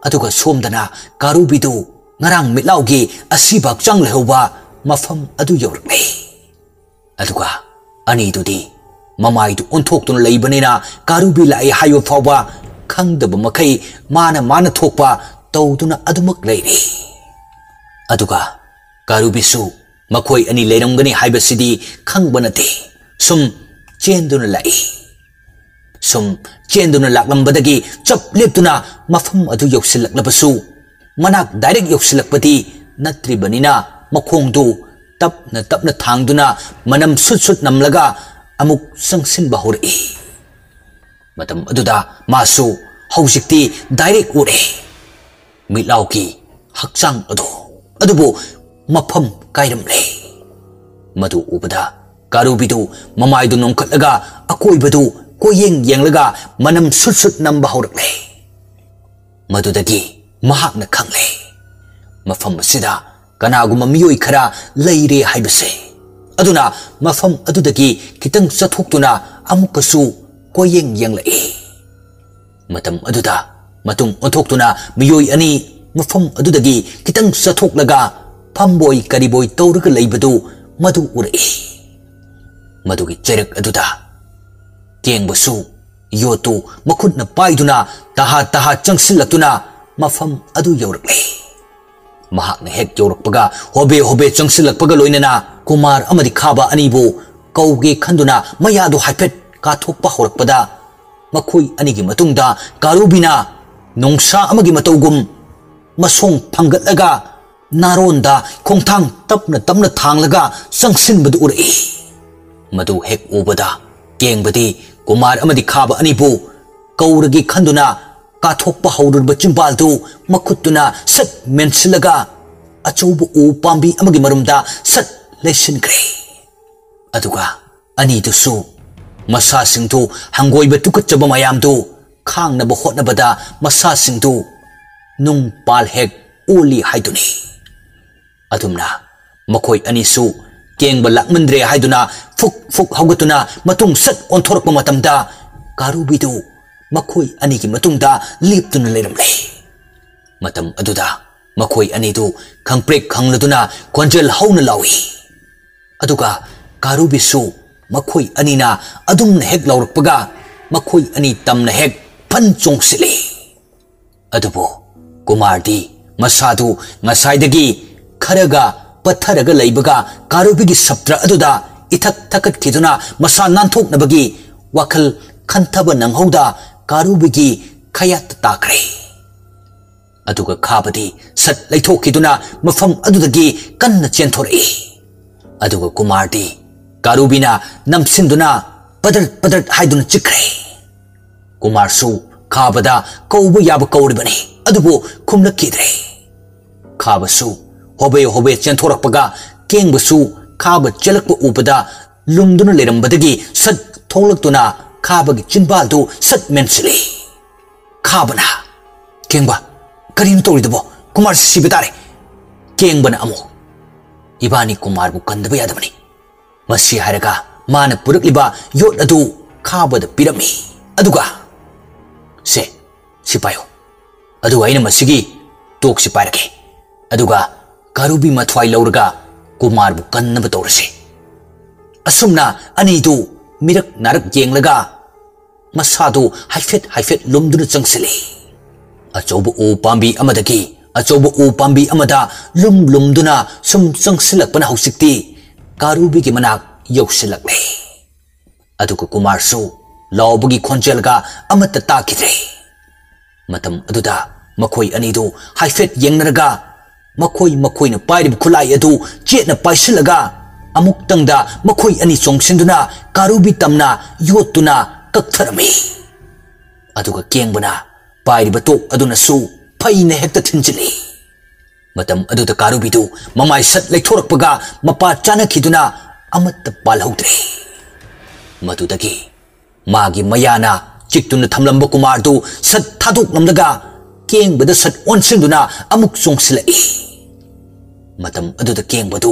aduga somdana karubidu ngarang mitlaugi asibak changlehwa mafam adu yorle aduga ani dudi mamai du onthokton leibanina karubi lai hayo fawba khangdaba makai mana thokpa tawduna adumak leiri aduga karubisu makhoi ani leiramgani haibasidi khangbanate sum chenduna lai sum chenduna laklambadagi chap leptuna mafam adu yoksilaknabasu manak direct yoksilakpati natribanina makhongdu tapna thangduna manam sut namlaga amuk sangsin bahuri matam aduda masu hausikti direct ure milauki hakchang adubu mafam kairamle madu ubada karubidu mamaidu nongkatlaga akoibadu koyeng yenglaga manam sut namba haurakle madudagi mahakna khangle mafam asida kanaguma miyoi khara leire haibase aduna mafam adudagi kitang sathoktuna amukasu koyeng yenglai matam aduda matung onthoktuna miyoi ani mafam adudagi kitang sathoklaga pamboi kariboi tawraga leibadu madu urai madugi cherak aduda kengbasu yotu makhutna paiduna taha changsillatuna mafam adu yaurakle mahakna hek yaurakpaga hobe changsilakpaga loinana kumar amadi khaba anibu kauge khanduna mayadu haipet kathokpa horakpada makhoi anigi matungda karubina nongsa amagi matawgum masong phangatlaga naronda khongthang tapna thanglaga changsinbadu urai madu hek ubada kengbadi kumar amadi khaba anibu kauragi khanduna kathokpa haururba chimbaldu makhutuna sat mensilaga achoubu u pambi amagi marumda sat leisinkre aduga ani dusu masa singtu hangoiba tukachaba mayamdu khangnaba hotnabada masa singtu nung pal hek uli haiduni adumna makhoi anisu kengba lakmandre haiduna fuk haugatuna matung sat onthorkpa matamda karubidu makhoi anigi matungda liptuna leiramle matam aduda makhoi anidu khangprek khangladuna konjel hauna lawi aduga karubisu makhoi anina adumna hek laurakpaga makhoi ani tamna hek panchongsili adubo kumardi masadu ngasaidagi kharaga patharaga leibaga karubigi saptra aduda ithak thakat khiduna masa nanthoknabagi wakhal khantaba nanghauda karubigi khayat takre aduga khabadi sat leithokiduna mafam adudagi kanna chenthorei aduga kumardi karubina namsinduna padar haiduna chikre kumarsu khabada kaubu yaba kauribani adubu khumlakidre khabasu hobe chentorakpaga kengbasu khaba chelakpa ubada lumduna lerambadagi sat tholaktuna khabagi chinbaldu sat mensili khabana kengba karin toridabo kumar sibitare kengbana amo ibani kumar bu kandaba yadabani masi haraga mana purakliba yot adu khabada pirami aduga se sipayo aduga ina masigi tok siparake aduga karubi mathwai lauraga kumar bu kannaba torase असुमना अनीदु Mirik नारक येंगलगा मसादु हाइफेट लुमदुना चंगसिले अचौब उ पांबी अमदगी अचौब उ पांबी अमदा लुमदुना सुम चंगसिलकपना हौसिक्ति कारुबी की मनाक यौसिलकले अदुको कुमारसु लाउबगी खोंजेलगा अमत ताकिद्रे मतम अदुदा मखोई अनीदु हाइफेट येंगनरगा मखोई न पाइरिब खुलाई अदु चेतना पाइसिलगा अमुक्तंगदा मखोई अनी चोंगसिंदुना कारुबी तमना योतुना कक्थरमी अदुगा केंगबना पाइरिब तो अदुनसु फैने हेक्ता थिंजिली मतम अदुदा कारुबीदु ममाई सत लेथोरकपगा मपा चानखिदुना अमत पालहौद्रे मदुदगी मागी मयाना चिक्तुना थमलंब कुमारदु सत थादोकलमदगा केंगबदा सत ओनसिंदुना अमुक चोंगसिलई मतम अदुदा केंगबदु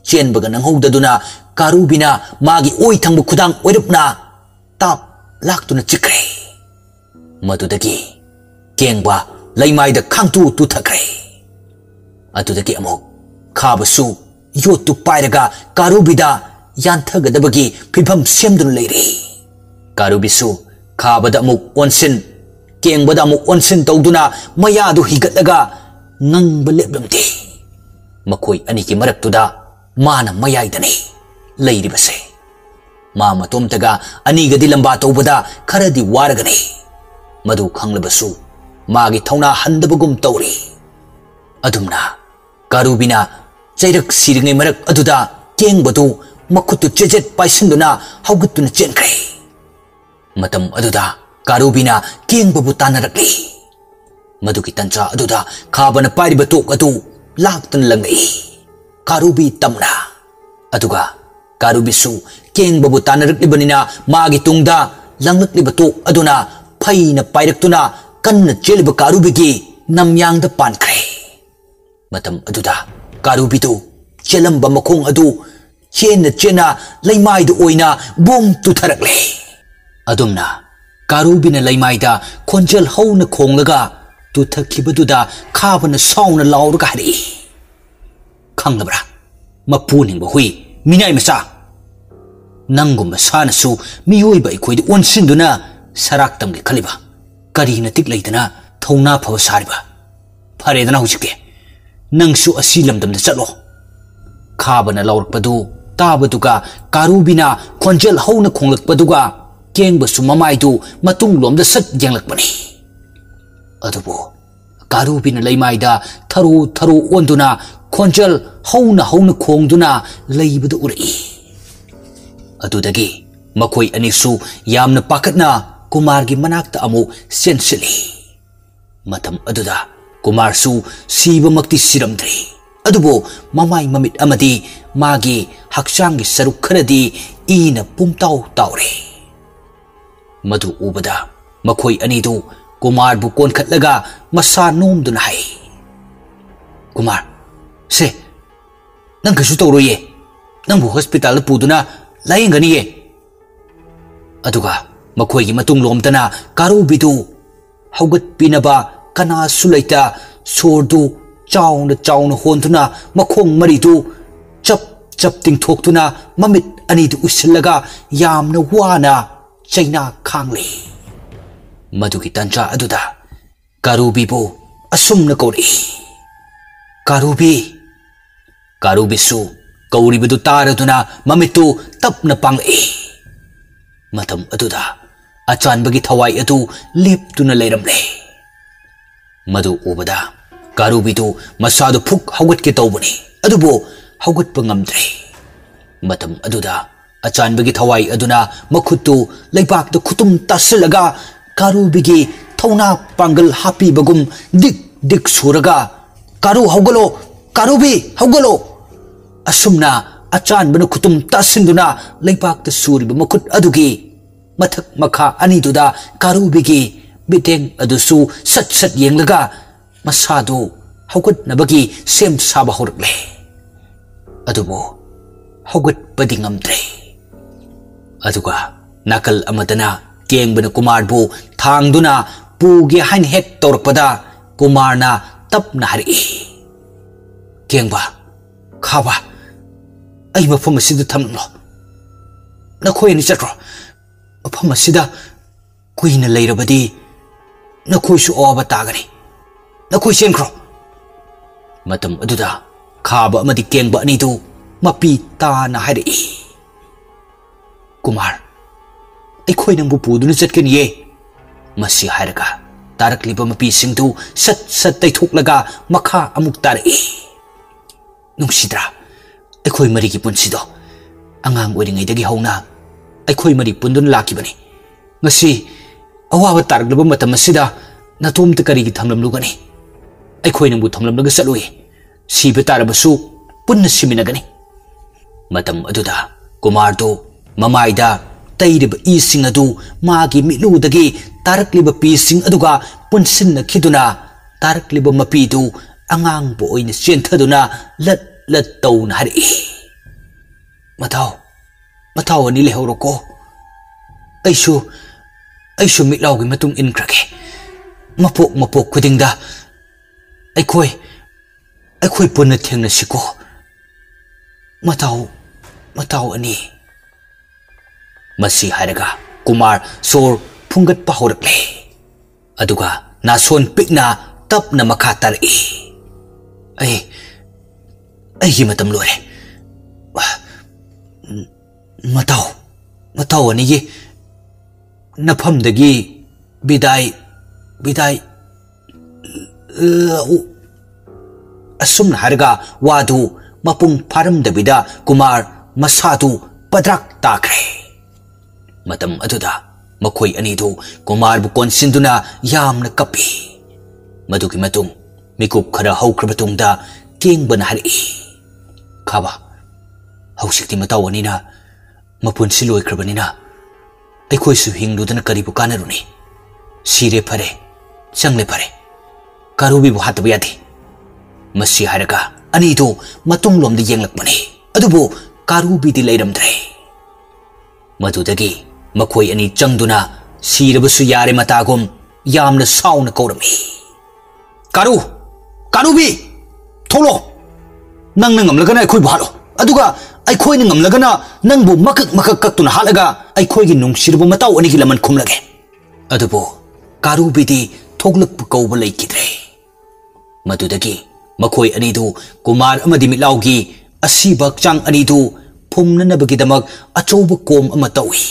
चेनबगा नंगहौददुना कारुबीना मागी ओइ थंब खुदांग ओइरपना ताप लाक्तुना चिक्रे मदुदगी केंगबा लैमाइदा खांतु तुथक्रे अदुदगी अमुक खाबसु योतु पाइरगा कारुबीदा यांथगदबगी फिभम सेमदुना लेरे कारुबीसु खाबदा अमुक ओनसिन केंगबदा अमुक ओनसिन तौदुना मयादु हिगतलगा नंगब लेबलमदे मखोई अनी की मरक्तुदा माना मयाइदने लैरिबसे मा मतोमतगा अनीगदी लंबा तौबदा खरदी वारगने मधु खंगलबसु मागी थौना हंदबगुम तौरी अदुमना कारुबीना चैरक सिरिङै मरक अदुदा केंगबदु मखुतु चेजेट पाइसिंदुना हौगतुना चेनख्रे मतम अदुदा कारुबीना केंगबबु तानरक्ली मधुकी तंचा अदुदा खाबना पाइरिब तोक अदु लाक्तन लंगई कारुबी तमना अदुगा कारुबीसु केंगबबु तानरक्लिबनिना मागी तुंगदा लंगलक्लिब तोक अदुना फैना पाइरक्तुना कन्न चेलिब कारुबीगी नमयांगदा पानख्रे मतम अदुदा कारुबीदु चेलंबा मखोंग अदु चेना लैमाइदु ओइना बोम तुथरक्ले अदुमना कारुबीना लैमाइदा खोंजल हौना खोंगलगा तुथखिबदुदा खाबना साउना लाउरगा हरि खंगलबरा मपुनिंग हुई मिनाई मसा नंगुम सानसु मियोइबा इखोइद ओनसिंदुना सराक्तमगे खलिबा करीना तिक लैदना थौना फव सारिबा फरेदना हुजिके नंगसु असि लमदमदा चलो खाबना लाउरकपदु ताबदुगा कारुबीना खोंजल हौना खोंगलकपदुगा केंगबसु ममाइदु मतुंग लोमदा सत येंगलकपनि अदुबो कारुबीना लैमाइदा थरो ओंदुना खोंजल हौना खोंगदुना लैबदु उरई अदुदगी मखोई अनिसु यामना पाखतना कुमारगी मनाक्ता अमु सेंसिली मतम अदुदा कुमारसु सीबमक्ति सिरमद्री अदुबो ममाई ममित अमदी मागी हक्चांगी सरुक खरदी ईना पुमताउ ताउरे मधु उबदा मखोई अनिदु कुमार बु कोनखतलगा मसा नोमदुना हाय कुमार से नंग कछु तौरोये नंबु हॉस्पिटल पुदुना लायंगनिये अदुगा मखोई मतुंग लोमदना कारुबीदु हौगत पिनबा कना सुलैता सोरदु चाउना होंदुना मखोंग मरिदु चप तिंगथोक्तुना ममित अनिदु उसिलगा यामना वाना चैना खांगले मधुकी तंचा अदुदा कारुबीबु असुमना कौरी कारुबीसु कौरिबदु तारदुना ममितु तपना पांगले मतम अदुदा अचानबगी थवाई अदु लेप्तुना लेरमले मधु उबदा कारुबीदु मसादु फुक हौगतके तौबनी अदुबो हौगतप ngamद्रे मतम अदुदा अचानबगी थवाई अदुना मखुतु लैबाकदा खुतुम तासिलगा कारुबीगी थौना पांगल हापी बगुम दिक सुरगा कारू हौगलो कारुबी हौगलो असुमना अचानबना खुतुम तासिंदुना लैबाकदा सुरिब मखुत अदुगी मथक मखा अनिदुदा कारुबीगी बिटेंग अदुसु सत येंगलगा मसादु हौगतनबगी सेम साबा हौरकले अदुबो हौगतपदि ngamद्रे अदुगा नाकल अमदना केंगबना कुमारबु थांगदुना पुगे हाइन हेक तौरपदा कुमारना तपना हरि केंगबा खाबा अई मफम असिदु थमलो नखोई अनि चक्रो मफम असिदा कुइना लेरबदी नखोइसु ओबा तागनी नखोइ सेंख्रो मतम अदुदा खाबा अमदि केंगबा अनिदु मपी ताना हाइरई कुमार अखोई नंगु पुदुना चटकनिये मसी हाइरगा तारकलिबा मपी सिंदु सत सत तैथोकलगा मखा अमुक तारई नुंसिद्रा अखोई मरी की पुंसिदो अंगांग ओइरिङैदगी हौना अखोई मरी पुंदुन लाखिबनी ngasi awawa targlaba matam asida natom ta kari gi thamlamlugani अखोई नंगु थमलमलग चलुई सिब तारबसु पुन्न सिमिनगनी मतम अदुदा कुमार दो ममाइदा तैरिब इसिंग अदु मागी मिलुदगी तारकलिब पीसिंग अदुगा पुनसिन खिदुना तारकलिब मपीदु अंगांग बो ओइन चेंथदुना लत लत तौन हरि मथाव मथाव अनि लेहौरको ऐसु मिलाउगी मतुंग इनख्रगे मपोक मपोक खुदिंगदा अखोई पुनः थेंगनसिको मताओ अनि मसी हायरगा कुमार सोर फुंगत पहौरकले अदुगा नासोन पिकना तपना मखा तरई अही मतम लोरे मताओ अनि ये नफमदगी बिदाई असुम हारगा वादु मपुंग फारमदबिदा कुमार मसादु पद्राक ताख्रे मतम अदुदा मखोई अनिदु कुमार बु कोनसिंदुना यामना कपी मदुगी मतुंग मिकुप खरा हौख्रबतुंगदा केंगबन हरि खाबा हौसिक्ति मताव अनिना मपुनसि लोइख्रबनिना अखोइसु हिंगदुदना करिबु कानरुनी सिरे फरे चंगले फरे कारुबीबु हातबु यादे मसी हारगा अनिदो मतुंग लोमद येंगलकबनी अदुबो कारुबीदि लैरमद्रे मदुदगी मखोई अनि चंगदुना सिरबसु यारे मतागुम यामना साउना कौरमी कारुबी थोलो नंग नंगमलगना अखोई भालो अदुगा अखोई नंगमलगना नंगबु मकक कक्तुना हालगा अखोईगी नुंगसिरबु मताव अनिगी लमन खुमलगे अदुबो कारुबीदि थोगलकपु कौबा लैकिद्रे मदुदगी मखोई अनिदु कुमार अमदि मिलाउगी असिबा चांग अनिदु फुमननबगिदमक अचौब कोम अमा तौई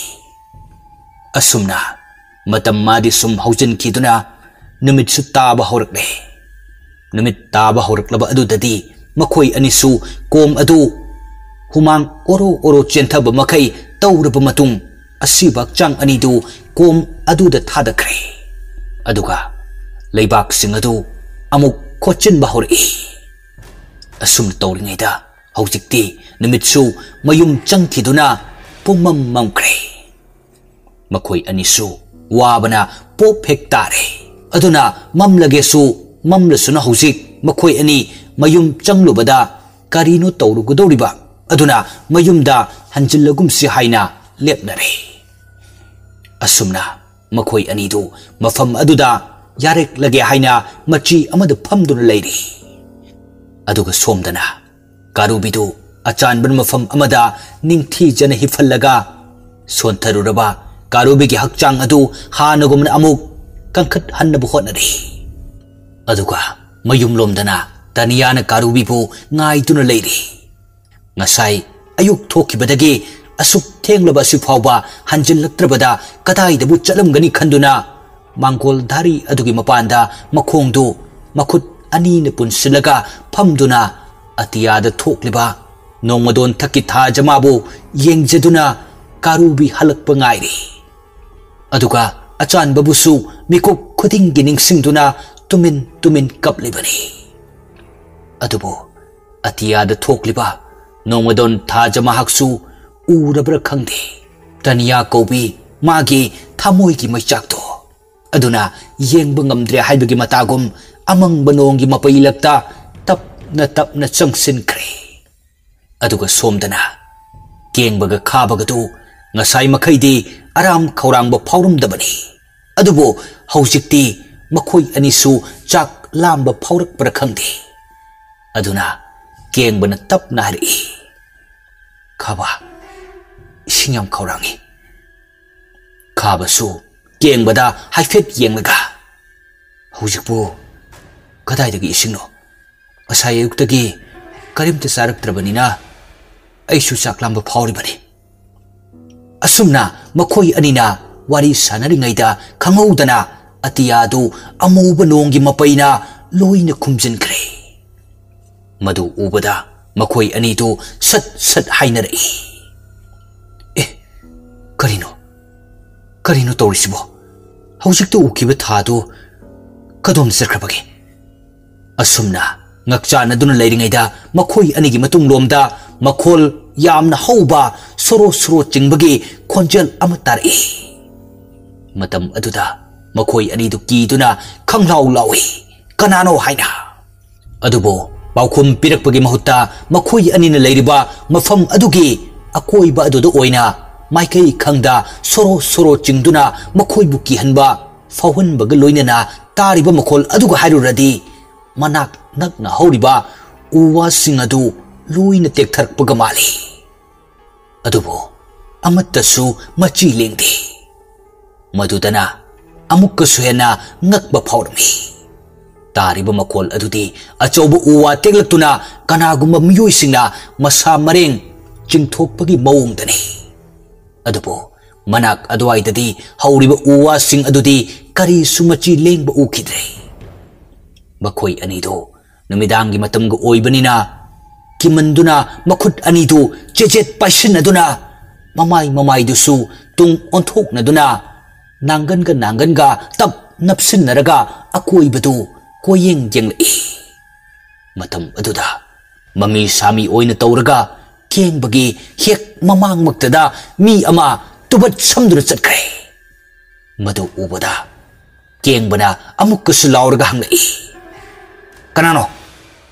असुमना मतम मादि सुम हौजनखिदुना नुमितसु ताबा हौरकले नुमित ताबा हौरकलबा अदुददी मखोई अनिसु कोम अदु हुमांग ओरो चेंथब मखै तौरब मतुंग असिबा चांग अनिदु कोम अदुदा थादख्रे अदुगा लैबाक सिंग अदु अमुक खोचिन बाहौरई असुम तौरिङैदा हौजिक्ति नुमितसु मयुम चंखिदुना पुमम ममख्रे मखोई अनिसु वाबना पोप हेक तारे अदुना ममलगेसु ममलसुना हौजिक मखोई अनि मयुम चंगलुबदा कारिनो तौरुगदौरिबा अदुना मयुमदा हंजिल्लगुमसि हाइना लेपनरे असुमना मखोई अनिदु मफम अदुदा यारेक लगे हाइना मची अमद फमदुना लैरी अदुगा सोमदना कारुबीदु अचानबन मफम अमदा निंगथी जन हिफल्लगा सोनथरुरबा कारुबीगी हक्चांग अदु हानगुमन अमुक कंखत हन्नबु honorary अदुगा मयुम लोमदना तनियाना कारुबीबु ngaituna Larry ngasai ayuk thokibadagi asuk thenglaba asifawba hanjilaktrabada kadaidbu chalamgani khanduna mangkol dhari adugi mapanda makhongdu makhut ani ne punsilaga phamduna atiyada thokliba nongmadon thaki tha jamabu yengjaduna karubi halakpa ngairi aduga achan babusu mikuk khuding gining singduna tumin kaplibani adubo atiyada thokliba nongmadon tha jama haksu urabra khangde taniya kobi magi thamoi gi maichakto aduna yengba ngamdre haibagi matagum amang banonggi mapailakta tapna changsin kre aduga somdana kengbaga khabaga tu ngasai makhaidi aram khaurangba phaurum-dabani adubo haujikti makhoi anisu chak lamba phaurak para khangde aduna kengbana tapna hari khaba इसिंग खौरांगी खाबसु केंगबदा हाइफेट येंगलगा हौजिकपु कदाइदगी इसिंगनो असाय अयुक्तगी करिमते चारक्त्रबनिना ऐसु चाकलांब फावरिबनि असुमना मखोई अनिना वारी सानरिङैदा खंगौदना अतियादु अमूब नोंगी मपैना लोइना खुमजिनख्रे मधु उबदा मखोई अनिदु सत सत हाइनरई ए करिनो तौरिसिबो हौजिकतो उखिब थादु कदोम चरख्रबगे असुमना ngakchanaduna leiringaida makhoi anigi matung lomda makhol yamna hauba soro soro chingbagi khonjel amatar e matam aduda makhoi ani du kiduna khanglau lawi kanano haina adubo baukhum pirakpagi mahutta makhoi ani na leiriba mafam adugi akoi ba adudu oina maikai khangda soro soro chingduna makhoi bu ki hanba fawhan baga loinana tariba makhol aduga hairuradi manak nak na horiba uwa singadu luina tekthar pagamali adubo amattasu machi lengdi madudana amukka suhena ngakba phawrmi tariba makol adudi achobu uwa teklatuna kanagumba miyoi singna masa mareng chingthokpagi mawongdani adubo manak adwaidadi horiba uwa sing adudi kari sumachi lengba ukhidre makhoi anido numidangi matamga oibanina kimanduna makhut anidu chejet paisinaduna mamai dusu tung onthoknaduna nangan ga tap napsinnaraga akoibadu koyeng jenglei matam aduda mami sami oina tawraga kengbagi hek mamang maktada mi ama tubat samdura chatkre madu ubada kengbana amukkasu lauraga hanglei kanano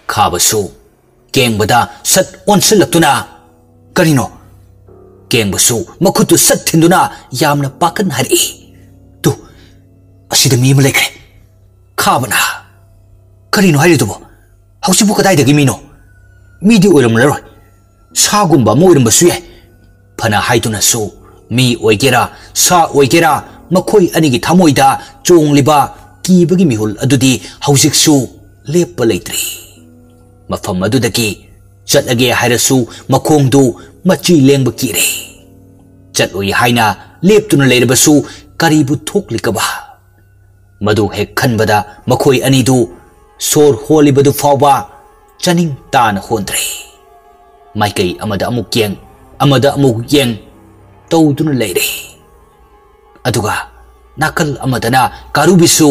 खाबसु केंगबदा सत ओनसलक्तुना करिनो केंगबसु मखुतु सत थिंदुना यामना पाकन हरि तु असिद मी मलेख्रे खाबना करिनो हाइदुबो हौसिबु कदाइदगी मीनो मीदि ओइरमलरो सागुंबा मोइरमबसु याय फना हाइदुनासु मी ओइगेरा सा ओइगेरा मखोइ अनिगी थमोइदा चोंगलिबा कीबगी मिहुल अदुदी हौसिकसु लेप लेत्रि मफम अदुदगी चलगे हाइरसु मखोंदु मची लेंब कीरे चलोई हाइना लेपतुना लेरबसु करीबु थोकलिकबा मधु हेक खनबदा मखोई अनिदु सोर होलिबदु फावबा चनिंग तान होंद्रे माइकई अमदा अमुक येंग तौदुना लेरे अदुगा नाकल अमदना कारुबिसु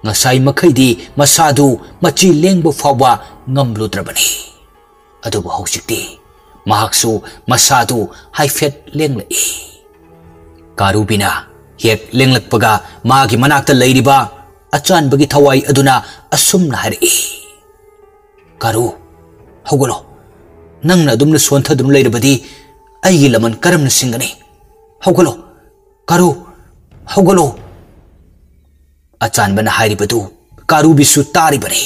ngasai makhaydi masadu machi lengbo fawa ngamludrabani adubu hausikti mahaksu masadu haifet lenglai karubina hek lenglakpaga magi manakta leiriba achanbagi thawai aduna asumna hari karu hogolo nangna dumna sontha dum leirabadi aigi laman karamna singani hogolo karu hogolo अचानबना हाइरिबदु कारुबिसु तारिबरे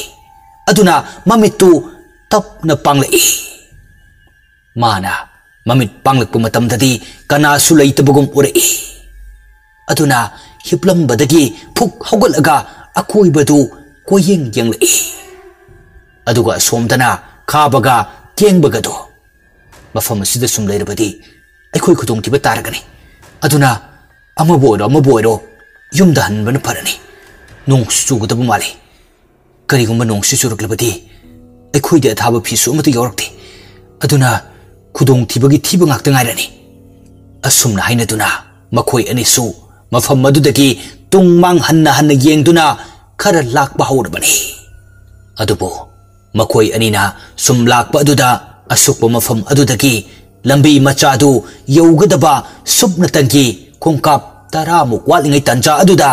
अदुना ममितु तपना पांगलई माना ममित पांगलकपु मतमददी कनासु लैतबगुम उरई अदुना हिप्लम्बदगी फुक हौगलगा अकोइबदु कोयेंग येंगलई अदुगा सोमदना खाबगा तेंगबगदो मफम असिदा सुम लेरबदी अखोइ खुदोंतिबा तारगनी अदुना अमबोइरो युमदा हनबना फरनी नोंग चुगदब माले करिगुम्बा नोंग चुरक्लबदी अखोइदे अथाब फिसु अमत यौरक्ते अदुना खुदोंग थिबगी थिबा ngakta ngairani asumna hainaduna makhoi anisu mafam madudagi tungmang hanna yengduna khara lakba hawrabani adubo makhoi anina sum lakba aduda asukpa mafam adudagi lambi machadu yaugadaba subna tangi kongkap taramuk walingai tanja aduda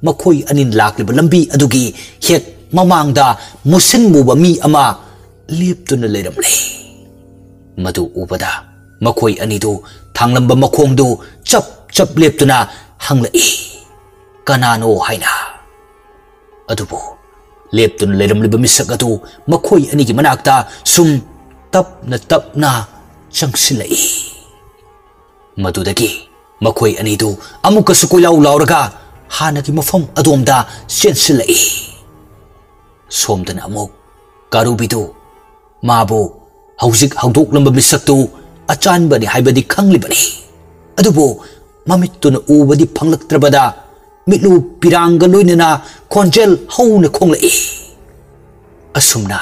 makhoi anin lakliba lambi adugi hek mamangda musin muba mi ama leptuna leiramle madu ubada makhoi anidu thanglamba makhongdu chap leptuna hanglai kanano haina adubo leptuna leiramliba misakatu makhoi anigi manakta sum tapna changsilai मदुदगी मखोई अनीदु अमुकसु कोइलाउ लाउरगा हानगी मफम अदोमदा सेंसिलई सोमदना अमुक कारुबिदु माबो हौजिक हौदोकलंब मिसक्तु अचानबनि हाइबदि खंगलिबनि अदुबो ममित्तुन उबदि फंगलक्त्रबदा मिलु पिरांग लोइनना खोंजेल हौन खोंगलई असुमना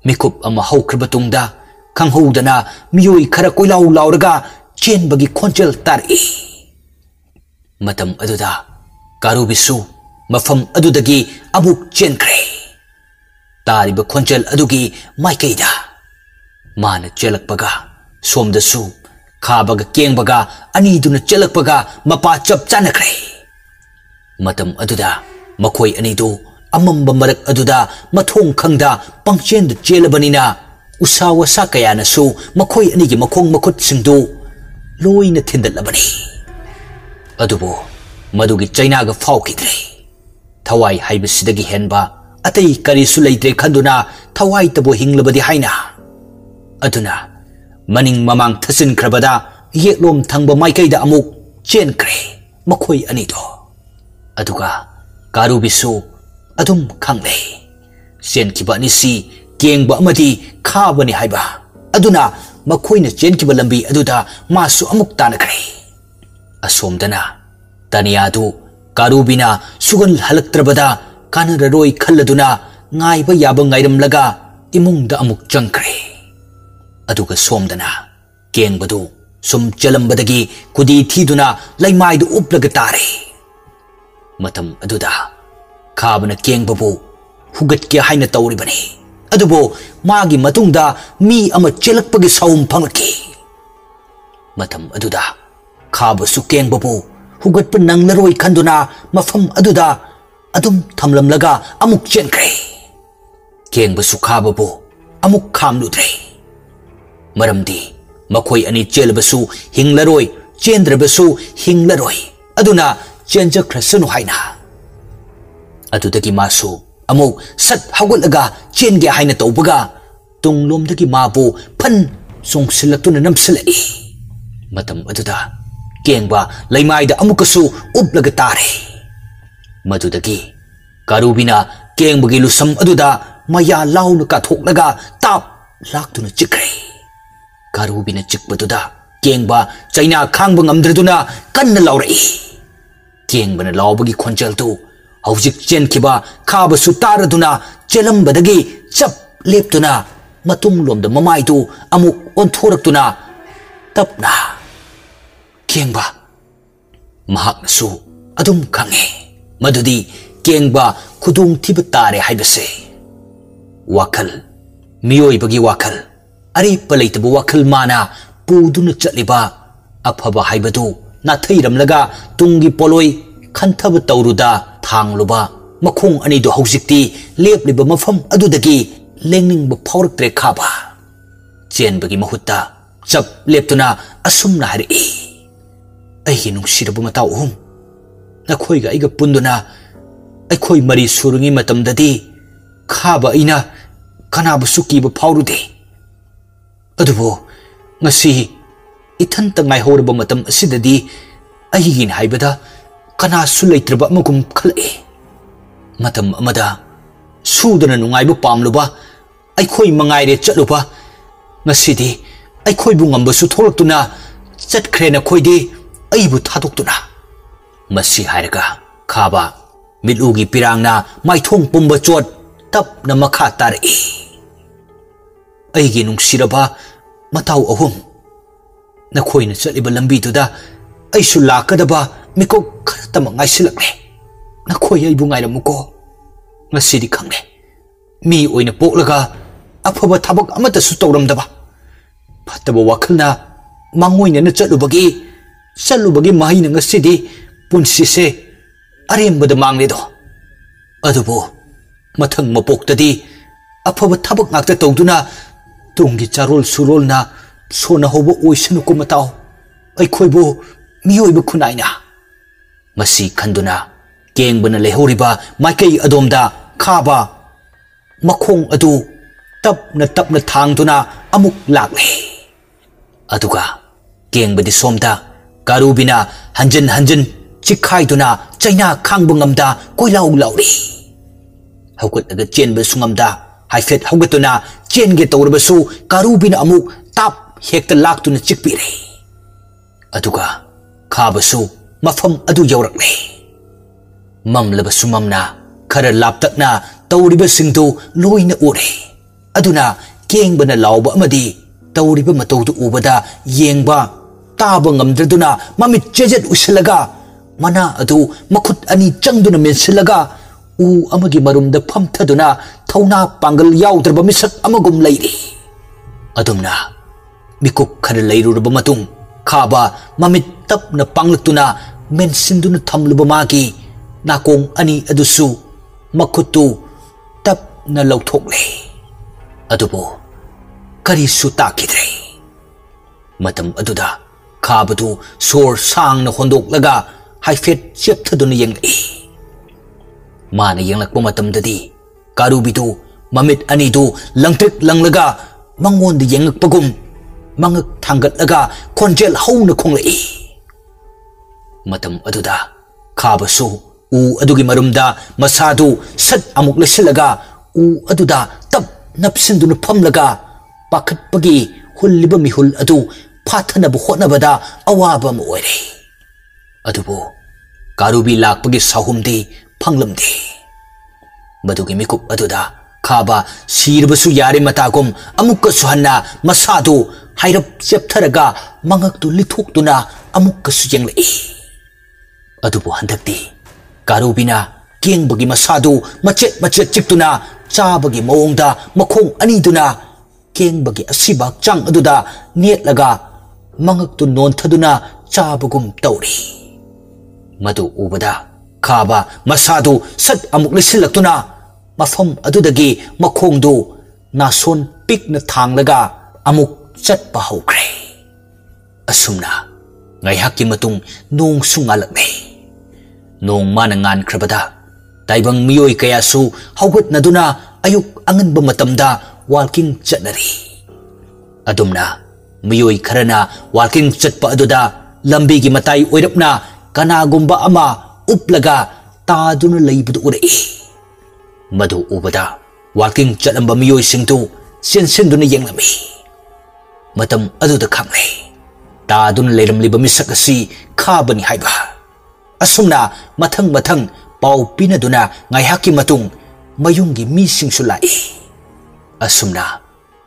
मिकुप अमा हौख्रबतुंगदा खंगहौदना मियोई खरा कोइलाउ लाउरगा चेनबगी खोंजेल तारई मतम अदुदा कारुबिसु मफम अदुदगी अमुक चेनख्रे तारिब खोंजेल अदुगी माइकैदा मान चेलकपगा सोमदसु खाबग केंगबगा अनीदुन चेलकपगा मपा चप चानख्रे मतम अदुदा मखोई अनीदु अमंब मरक अदुदा मथोंग खंगदा पंगचेंद चेलबनिना उसा वसा कयानसु मखोई अनीगी मखोंग मखुत सिंदु लोइना थिंदलबनी अदुबो मदुगी चाइनागा फाउखिद्रे थवाई हाइबसिदगी हेनबा अतई करिसु लैत्रे खंदुना थवाई तबो हिंगलबदी हाइना अदुना मनिंग ममांग थसिनख्रबदा येलोम थंगबा माइकैदा अमुक चेनख्रे मखोई अनीदो अदुगा कारुबिसु अदुम खंगले चेनखिबा अनिसि केंगबा अमदी खाबनी हाइबा अदुना मखोइना चेनखिबा लंबी अदुदा मासु अमुक तानख्रे असोमदना तनियादु कारुबिना सुगन हलक्त्रबदा कानररोई खल्लदुना ngaइबा याबा ngaइरमलगा इमुंगदा अमुक चंख्रे अदुगा सोमदना केंगबदु सुम चलंबदगी कुदी थीदुना लैमाइदु उपलगा तारे मतम अदुदा खाबना केंगबबु हुगटके हाइना तौरिबनी अदुबो मागी मतुंगदा मी अमा चेलकपगी साउम फंगलकी मतम अदुदा खाबसु केंगबबु हुगटप नंगलरोई खंदुना मफम अदुदा अदुम थमलमलगा अमुक चेनख्रे केंगबसु खाबबु अमुक खामलुद्रे मरमदी मखोई अनी चेलबसु हिंगलरोई चेंद्रबसु हिंगलरोई अदुना चेंजख्रसनु हाइना अदुदगी मासु अमुक सत हगुलगा चेनगे हाइना तौबगा तुंगलोमदगी माबु फन सोंगसिलक्तुना नमसिलई मतम अदुदा केंगबा लैमाइदा अमुकसु उपलगा तारे मदुदगी कारुबिना केंगबगी लुसम अदुदा मया लाउन काथोकलगा ताप लाक्तुना चिक्रे कारुबिना चिकबदुदा केंगबा चाइना खांग ngamdraduna kanna laurei केंगबना लाउबगी खोंजलतु हौजिक चेनखिबा खाबसु तारदुना चेलंबदगी चप लेप्तुना मतुंग लोमदा ममाइदु अमुक ओंथोरक्तुना तपना केंगबा महाकसु अदुम खंगे मदुदी केंगबा खुदुंग थिब तारे हाइबसे वाखल मियोइबगी वाखल अरे पलैतबु वाखल माना पुदुन चलिबा अफबा हाइबदु नाथैरमलगा तुंगी पोलोय खंथब तौरुदा थांगलुबा मखोंग अनिदु हौजिक्ति लेपलिबा मफम अदुदगी लेंनिंग फाउरक्त्रे खाबा चेनबगी महुत्ता चप लेप्तुना असुमना हरि अही नुंसिरबु मताउ हुम नखोइगा इगा पुंदुना अखोइ मरी सुरुंगी मतमददी खाबा इना कनाबसु कीबा फाउरुदे अदुबो ngasi ithanta ngai horba matam asidadi aigin haibada kana su leitraba magum khalai matam amada sudana nungai bu pamluba aikhoi mangai re chatluba ngasidi aikhoi bu ngamba su tholaktuna chatkrena khoidi aibu thadoktuna masi hairaga khaba milugi pirangna maithong pumba chot tap na makha tari aigi nungsiraba matau ahum nakhoina chaliba lambi tuda aisu lakadaba miko kharatama ngaisilakle nakhoi aibu ngairamuko ngasidi khangle mi oina poklaga afaba thabak amata su tawramdaba phataba wakhalna mangoina na chalubagi mahina ngasidi punsise arembada mangle do adubo mathang mapoktadi afaba thabak ngakta tawduna tungi charol surol na sona hobo oisanu ko mataw ai khoibo miyoiba khunaina masi khanduna kengbana lehoriba maikai adomda khaba makhong adu tapna thangduna amuk lakle aduga केंगबदी सोमदा कारुबिना हंजन हंजन चिखाइदुना चाइना खांग ngamda कोइलाउ लाउरी हौगत चेनब सुंगमदा हाइफेट हौगतुना चेनगे तौरबसु कारुबिना अमुक ताप हेक्ता लाक्तुना चिकपिरे अदुगा खाबसु मफम अदु यौरकले ममलबसु ममना खर लापतकना तौरिबसिंदु लोइना उरे अदुना केंगबना लाउबा अमदी तौरिबा मतौदु उबदा येंगबा ताबा ngamद्रदुना ममित चेजेट उशलगा मना अदु मखुत अनि चंगदुना मेनसिलगा उ अमगी मरुमदा फमथदुना थौना पांगल याउद्रबा मिसक अमगुम लैरी अदुमना मिकुप खर लैरुरबा मतुंग खाबा ममित तपना पांगलक्तुना मेनसिंदुना थमलुबा मागी नाकोंग अनि अदुसु मखुतु तपना लौथोकले अदुबो करिसु ताकिद्रे मतम अदुदा खाबदु सोर सांगना होंदोकलगा हाइफेट चेप्थदुना येंगले माना येंगलक्पा मतमददी कारुबिदु ममित अनिदु लंगट्रिक लंगलगा मंगोंद येंगकपगुम मंगक थांगतलगा खोंजेल हौना खोंगले मतम अदुदा खाबसु उ अदुगी मरुमदा मसादु सत अमुक लेसिलगा उ अदुदा तप नपसिंदुना फमलगा पाखतपगी हुल्लिबा मिहुल अदु फाथनबु होटनबदा अवाबा म ओइरे अदुबो कारुबी लाकपगी साहुमदे फंगलमदे मदुगी मिकुप अदुदा खाबा सीरबसु यारे मतागुम अमुक सुहन्ना मसादु हाइरप चेप्थरगा मंगकतु लिथोक्तुना अमुक सुयंगले अदुबो हंदक्ति कारुबिना केंगबगी मसादु मचेत मचेत चिक्तुना चाबगी मओंगदा मखोंग अनिदुना केंगबगी असिबा चांग अदुदा नेटलगा मंगकतु नोंथदुना चाबगुम तौरी मदु उबदा खाबा मसादु सत अमुक लिसिलक्तुना मफम अदुदगी मखोंगदु नासोन पिकना थांगलगा अमुक चटपा हौख्रे असुमना ngayhakki matung nong sungalakne nong mana ngankrabada taibang miyoi kaya su haugat na duna ayuk anganba matamda walking chatnari adumna miyoi kharana walking chatpa aduda lambi gi matai oirapna kanagumba ama uplaga taduna leibudu urei madu ubada walking chatamba miyoi singtu sensenduna yenglami matam aduda khangle तादुन लेरमलिबा मिसक असि खाबनि हाइबा असुमना मथंग मथंग पाउ पिनदुना ngayhakki matung mayunggi misingsu lai asumna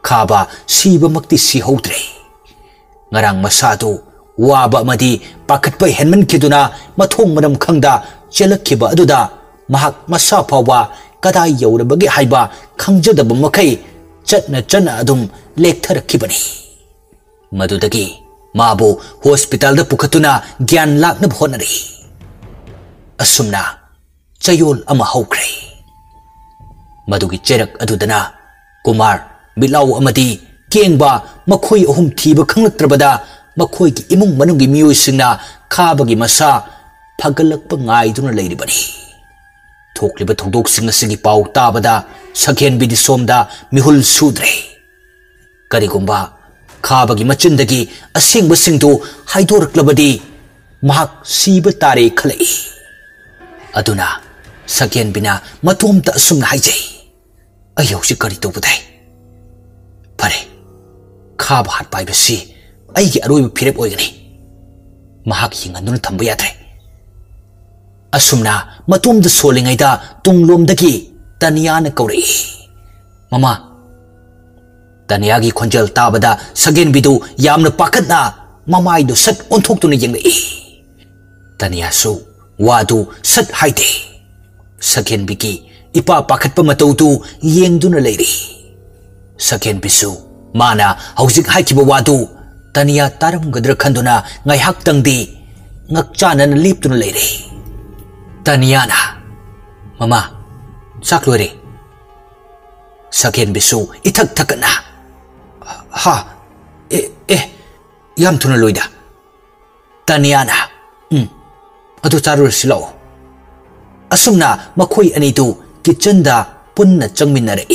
khaba siba makti si houdre ngarang masadu waba madi pakatpa henman kiduna mathong manam khangda chelakhiba aduda mahak masa phawa kadai yaurabagi haiba khangjadaba makai chatna chana adum lektharakibani madudagi माबो hospital the पुखतुना ज्ञान लाकन honorary असुमना चयोल अमा हौख्रे मदुगी चेरक अदुदना कुमार मिलाउ अमदी केंगबा मखोई अहुम थीबा खंगलक्त्रबदा मखोई की इमुंग मनुंगी मियोइसिंगना खाबगी मसा फगलकपा ngaiduna leiribani थोकलिबा थोदोकसिंग असigi पाउ ताबदा सखेन बिदि सोमदा मिहुल सुद्रे करिगुंबा खाबगी मचिंदगी using Sindhu हाइदोरक्लबदी महक sieve तारे खलई अदुना सकेन बिना मतोमता असुम हाइजे अयोसि करि तोबदाय फरे खाब हात पाइबसी अइगी अरोइब फिरेप ओइगनी महक हिंगनुन थंब याद्रे असुमना मतोमद सोलिंगैदा तुंगलोमदगी तनियान कौरई ममा तनियागी खोंजल ताबदा सगेन बिदु यामना पाखतना ममाइदु सत ओंथोक्तुना येंगले तनियासु वादु सत हाइदे सगेन बिकी इपा पाखतपा मतौदु येंगदुना लेरी सगेन बिसु माना हौजिक हाइकिबा वादु तनिया तारमगद्र खंदुना ngayhak tangdi ngakchanan liptuna leire तनियाना ममा साक्लोरे सगेन बिसु इथक थकना हा याम थुना लोइदा तनियाना अदु चारुरसिलो असुमना मखोई अनिदु किचनदा पुन्ना चंगमिनरे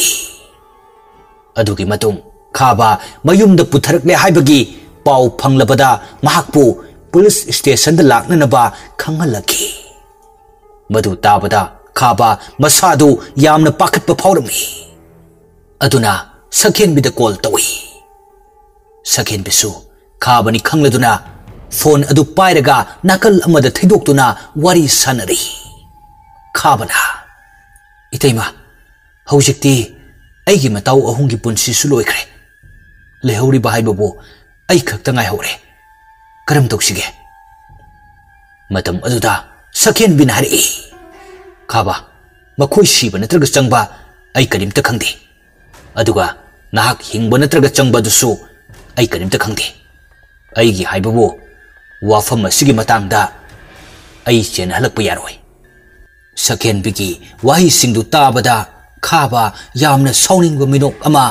अदुगी मतुंग खाबा मयुमदा पुथरकले हाइबगी पाव फंगलबदा महाकपु पुलिस स्टेशन लाक्ननबा खंगलखि मधु ताबदा खाबा मसादु यामना पाखतप फावरमी अदुना सखेनबिदा कॉल तवी सखेनबिसु खाबनी खंगलदुना फोन अदु पायरगा नाकल अमदा थैदोक्तुना वारी सानरी खाबना इतैमा हौजिक्ति अैगी मताउ अहुंगी पुंसिसु लोइख्रे लेहौरिबा हाइबबु अै खक्ता ngaihore करम तौसिगे मतम अदुदा सखेन बिन हारि खाबा मखोय सिबा नत्रगा चंगबा अै करिमता खंगदे अदुगा नाहक हिंगबा नत्रगा चंगबा दुसु अै करिमता खंगदे अैगी हाइबबु वाफम असिगी मतंगदा अै चेन हलकपा यारोय सखेन बिगी वाही सिंगदु ताबदा खाबा यामना साउनिंगबा मिनोक अमा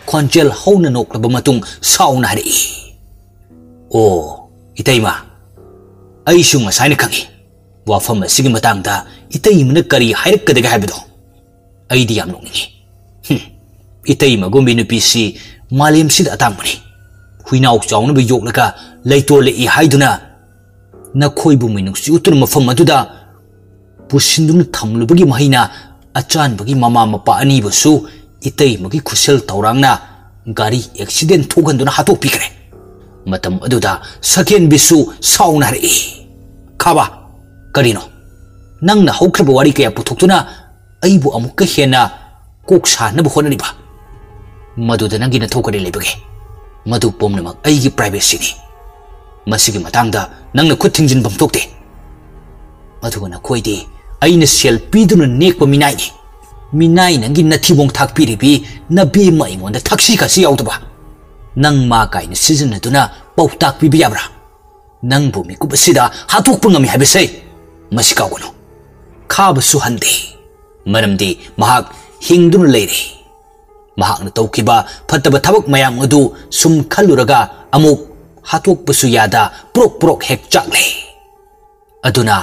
खोंजेल हौना नोकलबा मतुंग साउना हारि ओ इतैमा अैसु ngसाइना खंगी वाफम असिगी मतंगदा इतैमना करी हाइरकदगा हाइबदो अैदी याम नोकनिंगी इतैमा गुम्बी नुपीसी मालेमसिद अतांगबनी हुइनाउ चाउनबा योक्लगा लैतोले इ हाइदुना नखोइबु मिनुंगसि उतुन मफम अदुदा पुसिंदुन थमलुबगी महिना अचानबगी ममा मपा अनीबसु इतैमगी खुसेल तौरांगना गाड़ी एक्सीडेंट थोगंदुना हातोकपिखरे मतम अदुदा सखेन बिसु साउना रे खाबा करिनो नंगना हौख्रब वारी कया पुथोक्तुना अइबु अमुक हेना कोक सानब होननिबा मदुदा नंगी न थोकरे लेबगे मदु पोमनमक अइगी प्राइवेसी मसिगी मतंगदा नंगना खुद थिंजिन बमथोक्ते अदुगना खोइदे अइना सेल पीदुना नेकपा मिनाइनी मिनाइ नंगी नथिबोंग थाकपिरिबि नबे माइमोंदा थाक्सी खासी याउदबा नंग मा काइना सिजनदुना पौताक पिबि याब्रा नंग भूमि कुबसिदा हातोकपा ngami हाबेसै मसिकागनो खाबसु हंदे मरमदि महाक हिंगदुना लेरे महाकना तौखिबा फतबा थबक मयाम अदु सुम खल्लुरगा अमुक हातोकपसु यादा प्रोक प्रोक हेक चाकले अदुना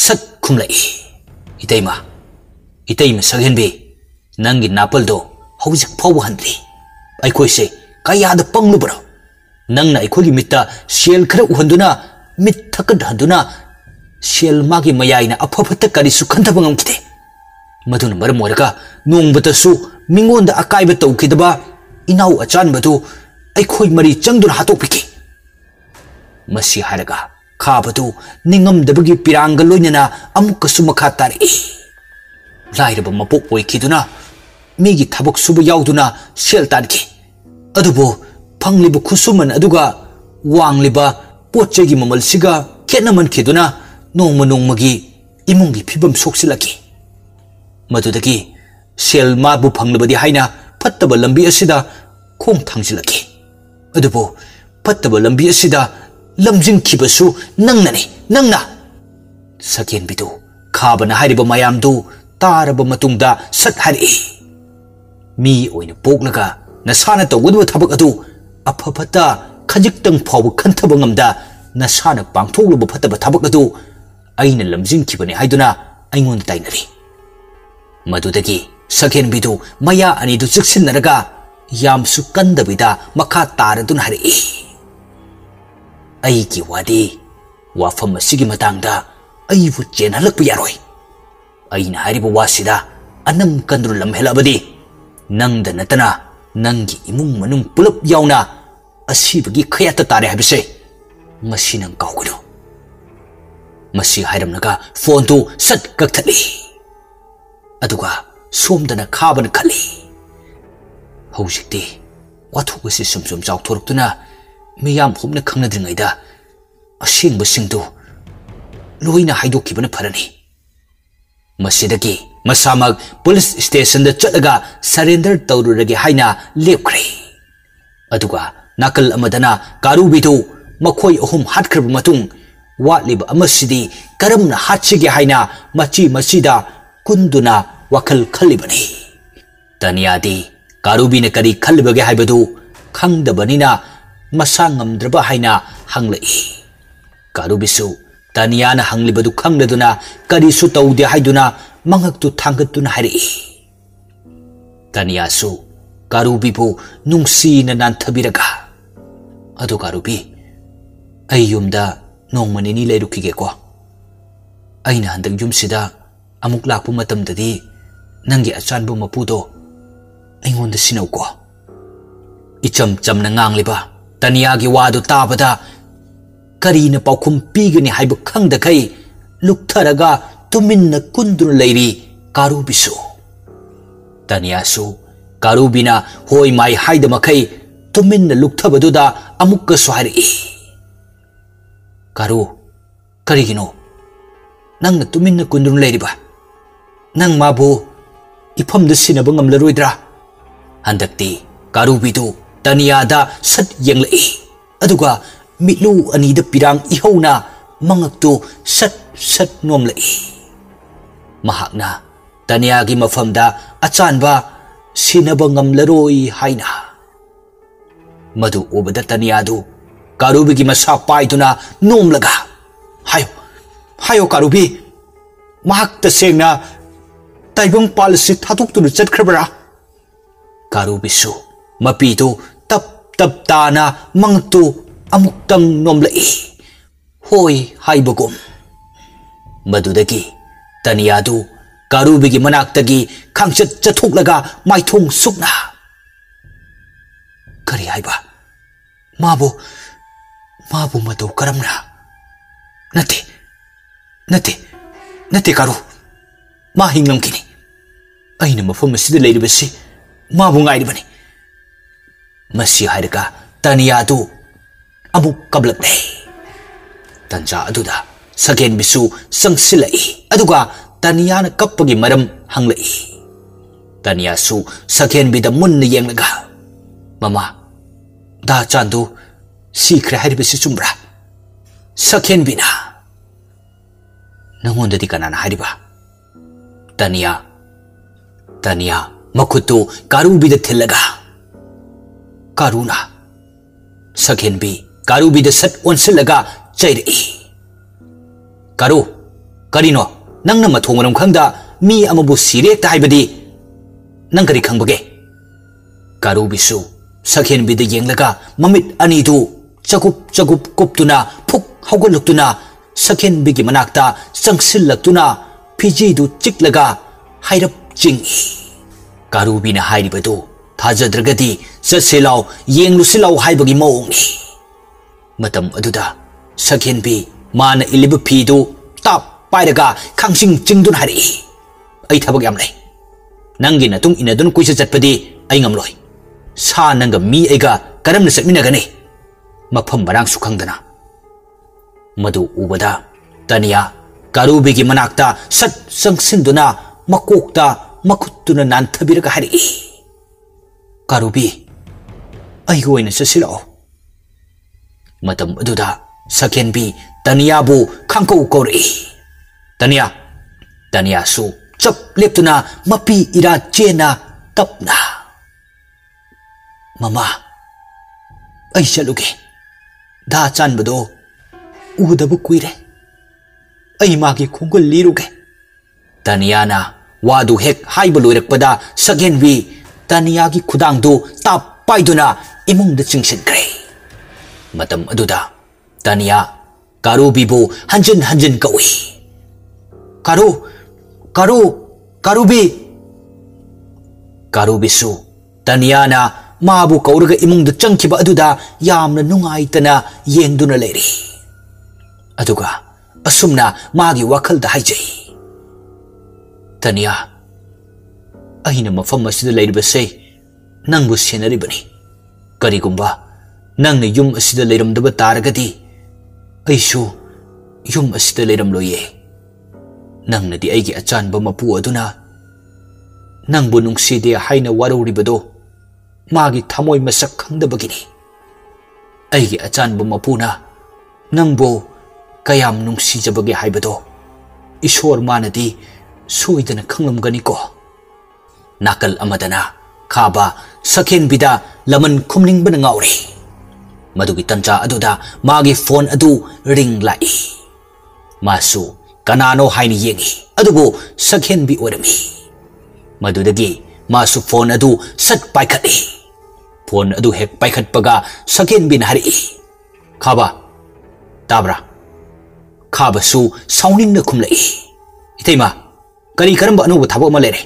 सत खुमलै इतैमा सगेनबे नंगी नापलदो हौजिक फाव हंद्री अखोइसे कयाद पंगलुब्रो नंगना अखोगी मित्ता सेल खर उहंदुना मित थकद हंदुना सेल मागी मयाइना अफफत करिसु खंथब ngamkite मधुन मरम ओरगा नोंबतसु मिंगोंदा अकाइबा तौखिदबा इनाउ अचानबदु अखोइ मरी चंगदुना हातोकपिके मसी हारगा खाबदु निंगमदबगी पिरांग लोइनना अमुकसु मखा तारे लाइरब मपोक ओइखिदुना मीगी थबक सुबु याउदुना सेल तानखि अदुबो फंगलिब खुसुमन अदुगा वांगलिबा पोचेगी ममलसिगा खेनमन खिदुना नोंमगी इमुंगी फिबम सोक्सिलखि मदुदगी सेल माबु फंगलबदि हाइना फत्तब लंबी असिदा खोंग थांजिलखि अदुबो फत्तब लंबी असिदा लमजिंखिबसु नंगना सकेन बिदु खाबना हारिब मयामदु तारब मतुंगदा सत हारि मी ओइना पोकलगा नसाना तौगदब थबक अदु अफफता खजिक्तंग फाव खंथब ngamda नसाना पांगथोगलब फतब थबक अदु अइना लमजिंखिबने हाइदुना अइंगोन ताइनरी मदुदगी सकेन बिदु मया अनिदु चिक्सिनरगा यामसु कंदबिदा मखा तारदुन हारि अइगी वादी वाफम असिगी मतंगदा अइबु चेनहलक यारोय अइना हारिब वासिदा अनम कंद्रु लमहेलबदी नंगदा नतना नंगी इमुंग मनुंग पुलप याउना असिबगी खयाता तारे हाबिसे मसी नंग काउगनो मसी हाइरमनगा फोन तो सट कक्थली अदुगा सोमदना खाबन खली हौजिक्ति वाथोगसि सुमसुम चाउथोरक्तुना मियाम हुमना खंगनद्रिङैदा असेंबसिंदु लोइना हाइदोकिबना फरनी मसीदगी मसामक पुलिस स्टेशन दा चलगा सरेंडर तौरुरगे हाइना लेपख्रे अदुगा नाकल अमदना कारुबिदु मखोय अहुम हाटख्रब मतुंग वाटलिब अमसिदी करमना हाटसिगे हाइना मचिदा कुंदुना वखल खल्लिबनी तनियादी कारुबिना करी खल्लिबगे हाइबदु खंगदबनिना मसा ngamdraba haina hanglai karubisu taniana hanglibadu khangladuna karisu taude haiduna mangaktu thangatuna hari taniasu karubibu nungsi na nanthabiraga अदु कारुबी आई युमदा नोंमनिनी लेरुखिगेको अइना हंदक युमसिदा अमुक लाकपु मतमददी नंगे अचानबु मपुदो अइंगोंद सिनौको इचम चमना ngangliba तनियागी वादु ताबदा करीना पाउखुम पीगनी हाइब खंगदखै लुक्थरगा तुमिन्न कुंदुन लेरी कारुबिसु तनियासु कारुबिना होय माई हाइदमखै तुमिन्न लुक्थबदुदा अमुक्क स्वारी कारू करिगिनो नंग तुमिन्न कुंदुन लेरिबा नंग माबु इफमद सिनब ngamlaroidra हंदक्ति कारुबिदु तनियादा सत यंगलई अदुगा मिलू अनीद पिरांग इहौना मंगक्तु सत सत नोमलई महाकना तनियागी मफमदा अचानबा सिनब ngamlaroi हाइना मधु उबदा तनियादु कारुबिगी मसा पाइदुना नोमलगा हायो हायो कारुबी महाक तसेंगना ताइबंग पालसी थातुक्तुनु चटखरबरा कारुबिसु मपीदु तप तप ताना मंगतु अमुक्तंग नोमलई होय हाइबगुम मधुदगी तनियादु कारुबिगी मनाक्तगी खांगचत चथुकलगा माइथोंग सुकना करी हाइबा माबु माबु मतौ करमना नते नते नते कारू मा हिंगलमखिनी अइना मफम असिदा लेरिबसि माबु ngairibani मसी हाइरका तनियादु अमुक कबलकले तंजा अदुदा सगेन बिसु संगसिलई अदुगा तनियाना कप्पगी मरम हंगलई तनियासु सगेन बिदा मुन्न येंगलगा ममा दा चांदु सीख्रे हाइरबसि चुम्ब्रा सगेन बिना नंगोंददि कनाना हाइरिबा तनिया तनिया मखुतु कारुबिदा थिल्लगा कारुना सगेन भी कारुबिदा सत ओनसिलगा चैरई कारू करिनो नंगना मथोंगरम खंगदा मी अमबु सिरेक्ता हाइबदी नंग करी खंगबगे कारुबिसु सगेन बिदा येंगलगा ममित अनिदु चगुप चगुप कुपतुना फुक हौगलुक्तुना सगेन बिगी मनाक्ता संगसिलक्तुना फिजीदु चिकलगा हाइरप चिंगी कारुबिना हाइरिबदु थाजद्रगदी चसेलाव येंगलुसिलाव हाइबगी मौंगनी मतम अदुदा सगेन भी मान इलिब फीदु ताप पाइरगा खांसिंग चिंगदुन हारि अई थबक याम लई नंगी नतुंग इनदुन कुइस चटपदी अई ngamloi सा नंग मी एगा करमन चटमिनगने मफम बरांग सुखंगदना मधु उबदा तनिया कारुबिगी मनाक्ता सत संगसिंदुना मकोक्ता मखुत्तुना नानथबिरगा हारि कारुबी अइगो ओइना चसिलाओ मतम अदुदा सगेन भी तनियाबु खांकौ कौरई तनिया तनियासु चप लेप्तुना मपी इरा चेना तपना ममा अई चलुगे दा चानबदो उदबु कुइरे अई मागी खुंगुल लीरुगे तनियाना वादु हेक हाइब लोइरकपदा सगेन भी तनियागी खुदांगदु ताप पाइदुना इमुंगद चिंगसिनख्रे मतम अदुदा तनिया कारुबिबु हंजन हंजन कौई कारू कारू कारुबी कारुबिसु तनियाना माबु कौरगा इमुंगद चंखिबा अदुदा यामना नुंगाइतना येंगदुना लेरी अदुगा असुमना मागी वाखलदा हाइजै तनिया अहिना मफम असिदा लेरिबसे नंगबु सेनरिबनी करिगुंबा नंगने युम असिदा लेरमदब तारगदी अइसु युम असिदा लेरमलोये नंगनदी अइगी अचानबा मपु अदुना नंगबु नुंगसिदे हाइना वारौरिबदो मागी थमोय मसक खंगदबगिनी अइगी अचानबा मपुना नंगबु कयाम नुंगसिजबगे हाइबदो ईश्वर मानदी सोइदना खंगलमगनिको नाकल अमदना खाबा सगेन बिदा लमन खुमनिंगबना ngauri मधुगी तंजा अदुदा मागी फोन अदु रिंग लाई मासु कनानो हाइनि येंगी अदुबो सगेन बि ओरमी मधुदगी मासु फोन अदु सट पाइखति फोन अदु हेक पाइखटपगा सकेन बिन हरि खाबा ताब्रा खाबसु साउनिंग न खुमलई इतैमा करी करम अनुभव थाबो म लेरे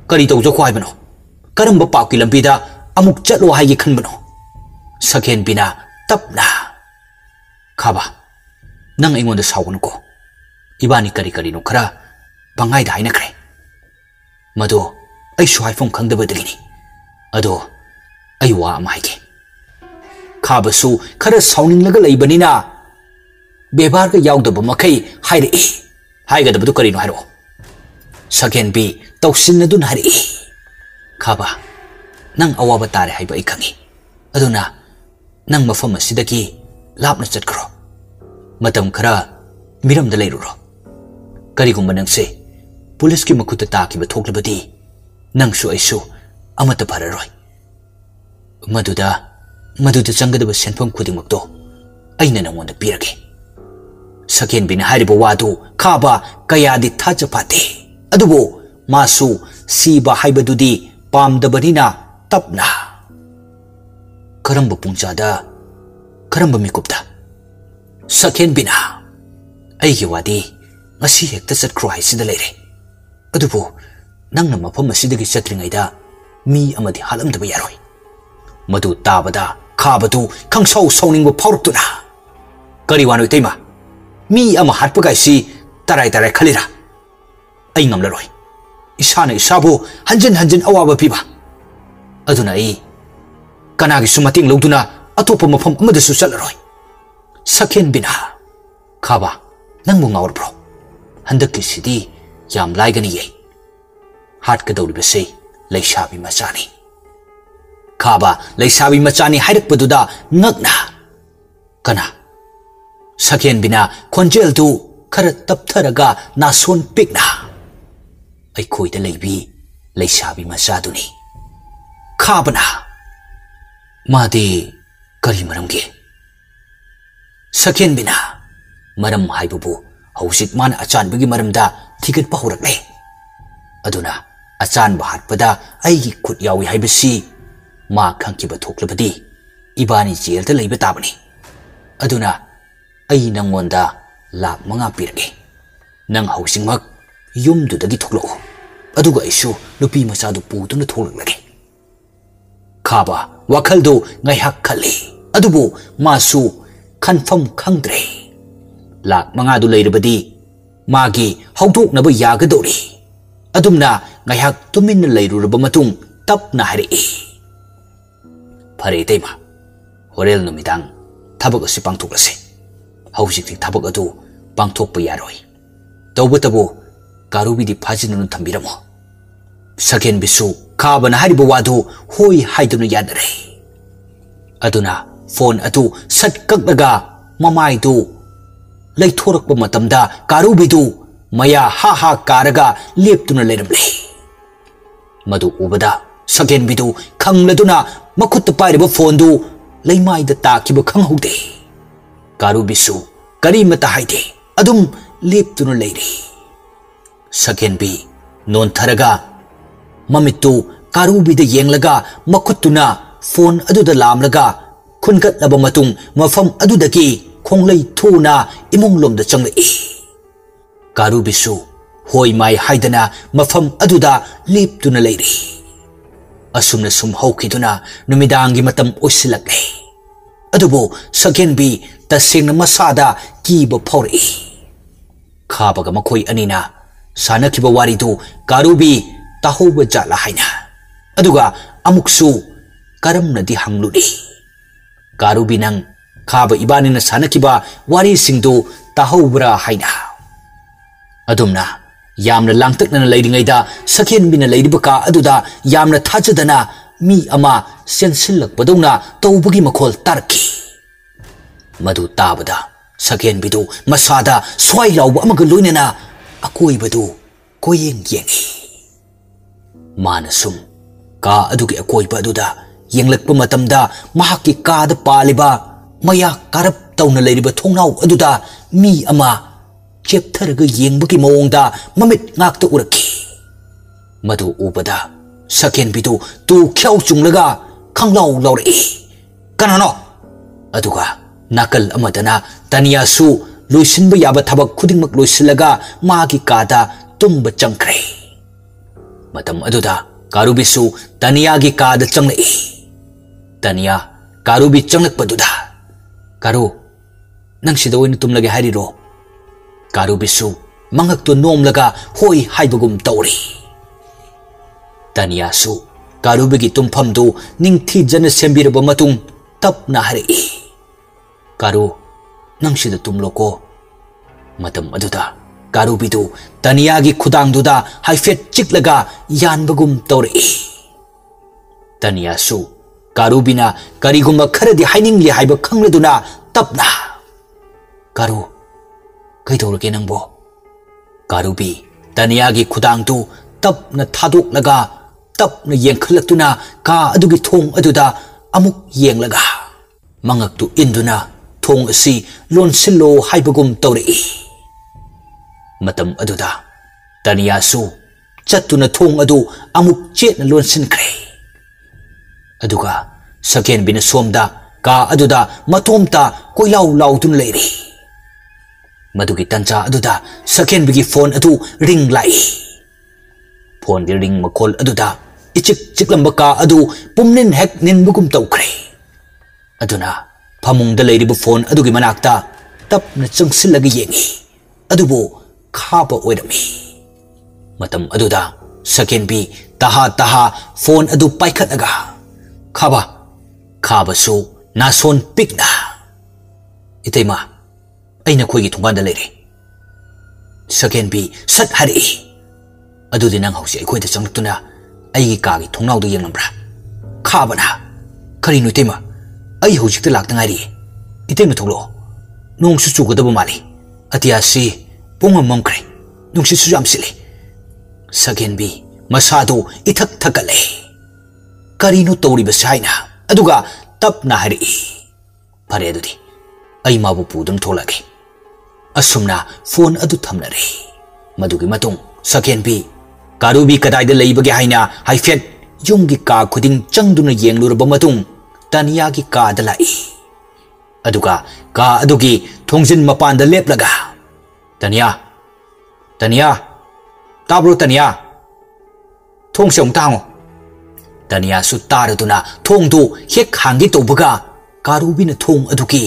करी तौजो ख्वाइ बनो करम पाउकी लंबीदा अमुक चलो हाई खन बनो सकेन बिना तपना खाबा नंग इमोंद सावनको इबानी करी करी नो खरा पंगाई दा हाइना खरे मदो ऐ सुहाइफों खंगदबदगिनी अदो ऐ वा माइके खाबसु खरा साउनिंग लगा लैबनिना बेबार का याउदब मखै हाइरे हाइगदबदु करी नो हारो सकेन बी तौसिन दुन हरि खाबा नंग अवाब तारे हाइब ऐ खंगी अदुना नंग मफम असिदगी लापना चटखरो मतम खरा मिरमदा लैरुरो करिगुम्बा नंगसे पुलिस की मखुत ताकिब थोक्लबदी नंगसु ऐसु अमत फररोय मदुदा चंगदब सेनफम खुदिमक्तो ऐना नंगोंदा पिरगे सकेन बिना हारिबो वादु खाबा कयादि थाज पाते अदुबो मासु सीबा हाइबदुदी पामदबनिना तपना करंब पुंजादा करंब मिकुप्ता सकेन बिना ऐगे वादी ngasi hekta chakro haisida leire adubo nangna mafam asidagi chatringaida mi amadi halamdaba yaroi madu tabada khabadu khangsau sauningbo phauruktuna kari wanoi teima mi ama hatpa gaisi tarai khalira ai ngamlaroi isana isabu hanjin awaba piba aduna ai kanagi sumating loduna atopa mafam amadasu chatlaroi saken bina khaba nangbu ngawrbro हंदक की सिदी याम लाइगनी ये हाट के दौड़ बसे लैसाबी मचानी खाबा लैसाबी मचानी हाइरक पदुदा नगना कना सकेन बिना खोंजेल दु खर तपथरगा नासोन पिकना ऐ खोइदा लैबी लैसाबी मचादुनी खाबना मादे करी मरमगे सकेन बिना मरम हाइबुबु हौसिक मान अचानबगी मरमदा थिगत पहुरकले अदुना अचान बहाटपदा आइगी खुद यावी हाइबसी मा खंकिब थोक्लबदी इबानी जेलदा लैब ताबनी अदुना आई नंगोंदा लाख मंगा पिरगे नंग हौसिंगमक युमदुदगी थोक्लो अदुगा इशु नुपी मचादु पुदुना थोलगलगे खाबा वखलदो ngaiहक खले अदुबो मासु खनफम खंग्रे लाख मंगादु लैरबदी मागी हौदोकनब यागदौरी अदुमना ngaiहक तुमिन लैरुरब मतुंग तपना हरि फरे तैमा होरेल नुमिदांग थबक असि पांथोकलसे हौजिकति थबक अदु पांथोकप यारोय तौबतबो कारुबिदि फाजिननु थंबिरमो सकेन बिसु खाबना हरिबो वादु होय हाइदुनु यादरे अदुना फोन अदु सटकगगा ममाइदु लैथोरक मतमदा कारुबिदु मया हा हा कारगा लेप्तुना लेरमले मदु उबदा सकेन बिदु खंगलदुना मखुत पाइरब फोनदु लैमाइदा ताकिब खंगहौदे कारुबिसु करीमता हाइदे अदुम लेप्तुना लेरे सकेन बि नोनथरगा ममित्तु कारुबिदा येंगलगा मखुतुना फोन अदुदा लामलगा खुनगतलब मतुंग मफम अदुदगी खोंगलै थुना इमुंगलोमदा चंगलै कारुबिसु होय माय हाइदना मफम अदुदा लेप्तुना लैरी असुमना सुम हौखिदुना नुमिदांगी मतम ओसिलकले अदुबो सकेन बि तसेंगना मसादा कीब फौरई खाबगा मखोय अनिना सानखिब वारिदु कारुबि ताहौबा जाला हाइना अदुगा अमुकसु करमनदि हंगलुनी कारुबि नंग खाब इबानिना सानखिबा वारी सिंगदु ताहौब्रा हाइना अदुमना यामना लांगतकना लैरिङैदा सकेन बिना लैरिबका अदुदा यामना थाजदना मी अमा सेनसिलकपदौना तौबगी मखोल तारकी मधु ताबदा सकेन बिदु मसादा स्वाई लाउबा अमगा लोइनना अकोइबदु कोयेंग येंगी मानसुम का अदुगी अकोइबा अदुदा येंगलकपा मतमदा महाकी कादा पालिबा मया कारप तौना लैरिबा थोंनाउ अदुदा मी अमा चेप्थरगा येंबगी मओंगदा ममित ngakta uraki मधु उबदा सकेन बिदु तु ख्याउ चुंगलगा खंगलाउ लौरे कनानो अदुगा नाकल अमदना तनिया सु लोइसिनब याबा थबक खुदिंगमक लोइसिलगा मागी कादा तुम्ब चंख्रे मतम अदुदा कारुबी सु तनिया गी कादा चंगले तनिया कारुबी चंगलकपदुदा कारू नंगसिदा ओइन तुमलगे हारिरो कारुबी सु मंगक तो नोमलगा होई हाइबगुम तौरी तनिया सु कारुबी गी तुमफमदु निंगथी जन सेंबिरब मतुंग तपना हरे कारू नंगसिदा तुमलोको मतम अदुदा कारुबीदु तनिया गी खुदांगदुदा हाइफेट चिकलगा यानबगुम तौरे तनिया सु कारुबीना करिगुम खरदि हाइनिंगलि हाइब खंगलदुना तपना कारू कइदौरगे नंगबो कारुबी तनिया गी खुदांगदु तपना थादोकलगा तपना येंखलक्तुना का अदुगी थोंग अदुदा अमुक येंगलगा मंगक्तु इंदुना थोंग असि लोनसिलो हाइबगुम तौरे मतम अदुदा तनिया सु चत्तुना थोंग अदु अमुक चेतना लोनसिनख्रे अदुगा सकेन बिना सोमदा का अदुदा मतोमता कोइलाउ लाउदुन लेरे मदुगी तंचा अदुदा सकेन बिगी फोन अदु रिंग लाई फोन दी रिंग मखोल अदुदा इचिक चिकलंबा का अदु पुमनिन हेक निनबुगुम तौख्रे अदुना फमुंगदा लेरिबु फोन अदुगी मनाक्ता तपना चंगसिलगा येंगी अदुबो खाबा ओइरमी मतम अदुदा सकेन बी तहा तहा फोन अदु पाइखतगा खाबा खाबसु नासोन पिकना इतैमा अइना खोइगी थुंगांदा लेरे सकेन बी सट हरे अदुदि नंग हौसि अखोइदा चंगलक्तुना अइगी कागी थोंनाउदो येंगलंब्रा खाबना करिनु इतैमा अइ हौजिकता लाक्ता ngairi इतैमा थोलो नोंसु चुगदबो माली अतियासी पुंगम ममख्रे नुंसिसु यामसिले सकेन बी मसादो इथक थकले करिनु तौरिबस हाइना अदुगा तपना हरि फरे अदुदि अइ माबु पुदुन थोलगे असुमना फोन अदु थमनरे मदुगी मतुंग सकेन बी कारुबी कदाइदा लेइबगे हाइना हाइफेट युमगी का खुदिंग चंगदुना येंगलुरब मतुंग तनिया की कादा लाई अदुगा का अदुगी थोंजिन मपानदा लेपलगा तनिया तनिया ताब्रो तनिया थोंग से तांगो तनिया सु तारदुना थोंदु हेक हांगी तौबगा कारुबीना थोंग अदुगी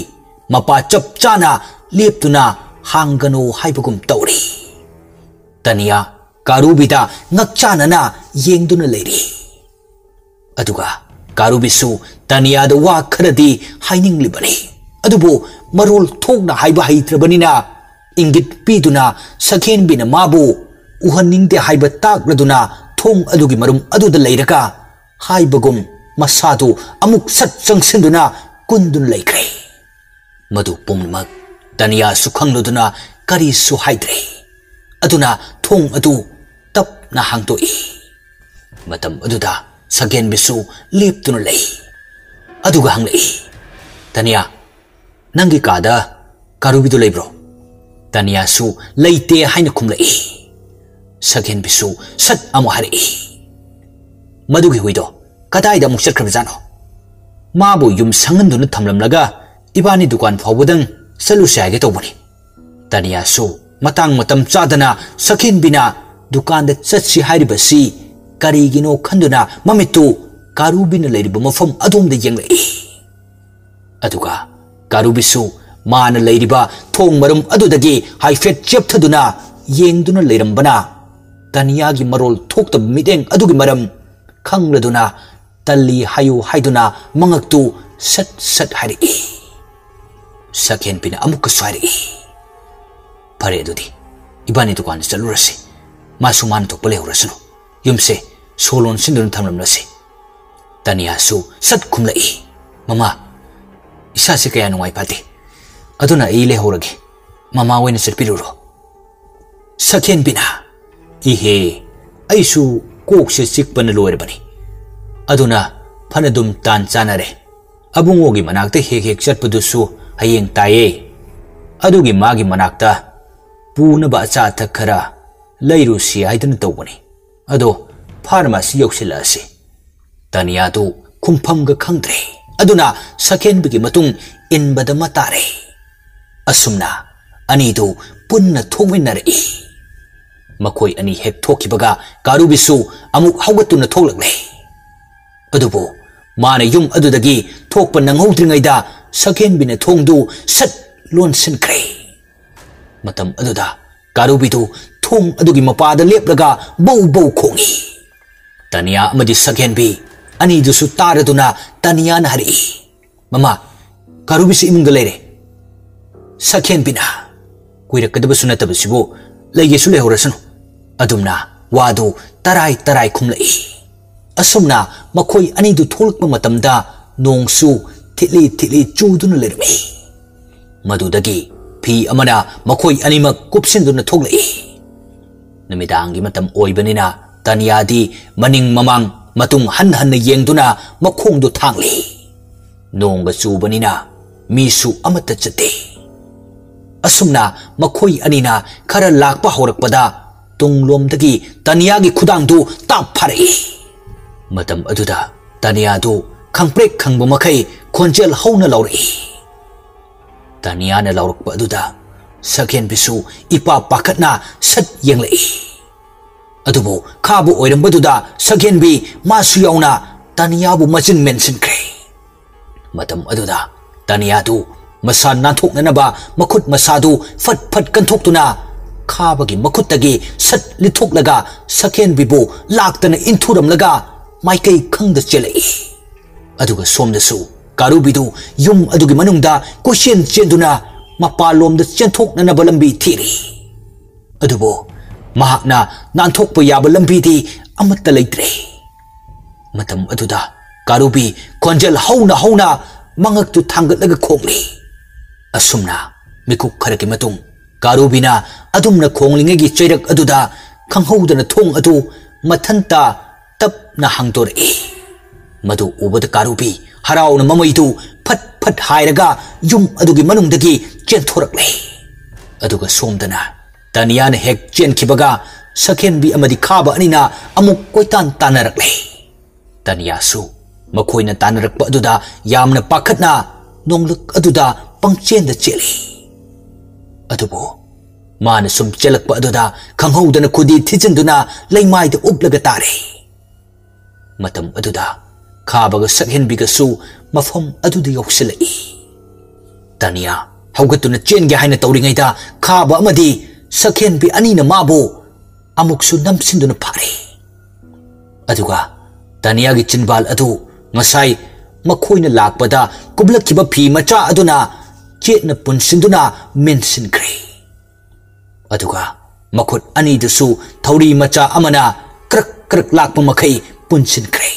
मपा चप चाना लेपतुना हांगनो हाइबगुम तौरी Tania कारुबीदा ngakchanana yengduna leiri aduga karubisu taniada wa kharadi hainingli adubu marul thokna haiba haitrabanina ingit piduna sakhen bina mabu uhaningde haiba takladuna thong adugi marum aduda leiraka haibagum masadu amuk sat changsinduna kundun leikre madu pummak taniya sukhangluduna kari su haidre aduna thong adu tap na hangtoi matam aduda sagen bisu leptuna lei aduga hanglei taniya nangi kada karubidu leibro taniya su leite haina khumlei sagen bisu sat amu hari madugi huido kadaida muk chakhrabjano mabu yum sanganduna thamlamlaga ibani dukan phawbudang salusai ge tobani taniya su matang matam chadana sakin bina dukan da chatsi hairibasi karigino khanduna mamitu karubina leiriba mafam adom da yenglei aduga karubisu mana leiriba thong marum adudagi haifet chepthaduna yengduna leirambana taniya gi marol thokta mideng adugi maram khangladuna talli hayu haiduna mangaktu sat sat hari saken pina amuk swari pare dudi ibani dukan chalurasi masuman to pole urasunu yumse solon sindun thamlam nasi taniya su sat khumlai mama isa se kaya nuai pati aduna ile horage mama wena serpiruro saken pina ihe aisu kok se sikpan loirbani aduna phanadum tan chanare abungogi manakta hek hek chatpadusu hayeng taye adugi magi manakta puna ba cha thakara leiru si aidan tawani ado pharmacy yoksilasi taniya tu khumpham ga khangdre aduna sakhen bigi matung in badama tare asumna ani do punna thongminare makoi ani hek thokibaga karubisu amuk haugatuna thoklakle adubo mana yum adudagi thokpa nanghodringaida sakhen bine thongdu sat lonsinkre matam aduda karubidu thong adugi mapada leplaga bau bau khongi tania amadi sakhen bi ani dusu taraduna tania na hari mama karubisi imungda leire sakhen bina kuirakadaba sunatabasibo legesu lehorasanu adumna wadu tarai tarai khumlai asumna makoi ani du tholkpa matamda nongsu thili thili chuduna lerme madudagi phi amana makoi animak kupsinduna thoklai namidangi matam oibanina taniadi maning mamang matung han han na yengduna makhongdu thangli nongga chubanina misu amata chate asumna makhoi anina khara lakpa horakpada tunglomdagi taniagi khudangdu tap pharai matam aduda taniadu khangprek khangba makai khonjel hauna lauri taniana laurakpa aduda sakhen bisu ipa pakatna sat yenglai adubo khabu oirambaduda sakhen bi masu yauna taniabu machin mention kre matam aduda taniadu masa nathoknanaba makhut masadu fat fat kanthoktuna khabagi makhutagi sat lithoklaga sakhen bibu laktana inthuramlaga maikai khangda chelai aduga somdasu karubidu yum adugi manungda question chenduna mapalomda chenthoknanaba lambi thiri adubo mahakna nanthokpa yaba lambi di amata leitre matam aduda karubi konjel hauna mangak tu thangatlaga khongli asumna mikuk kharaki matung karubina adumna khonglingegi cheirak aduda khanghoudana thong adu mathanta tap na hangdore madu ubada karubi harauna mamaidu phat phat hairaga yum adugi manungdagi chenthorakle aduga somdana taniana hek chenkhibaga sakhen bi amadi khaba anina amuk koitan tanarakle taniyasu makhoina tanarakpa aduda yamna pakhatna nongluk aduda pangchen da cheli adubo mana sum chelakpa aduda khanghoudana khudi thijinduna leimai da uplaga tare matam aduda khabaga sakhen biga su mafam aduda yoksilai tania haugatuna chenge haina tawringai da khaba amadi sakhen bi anina mabu amuksu namsinduna phare aduga tania gi chinbal adu ngasai makhoina lakpada kublakhiba phi macha aduna chetna punsinduna mensin kre aduga makhut ani dusu thauri macha amana krak krak lakpa makhai punsin kre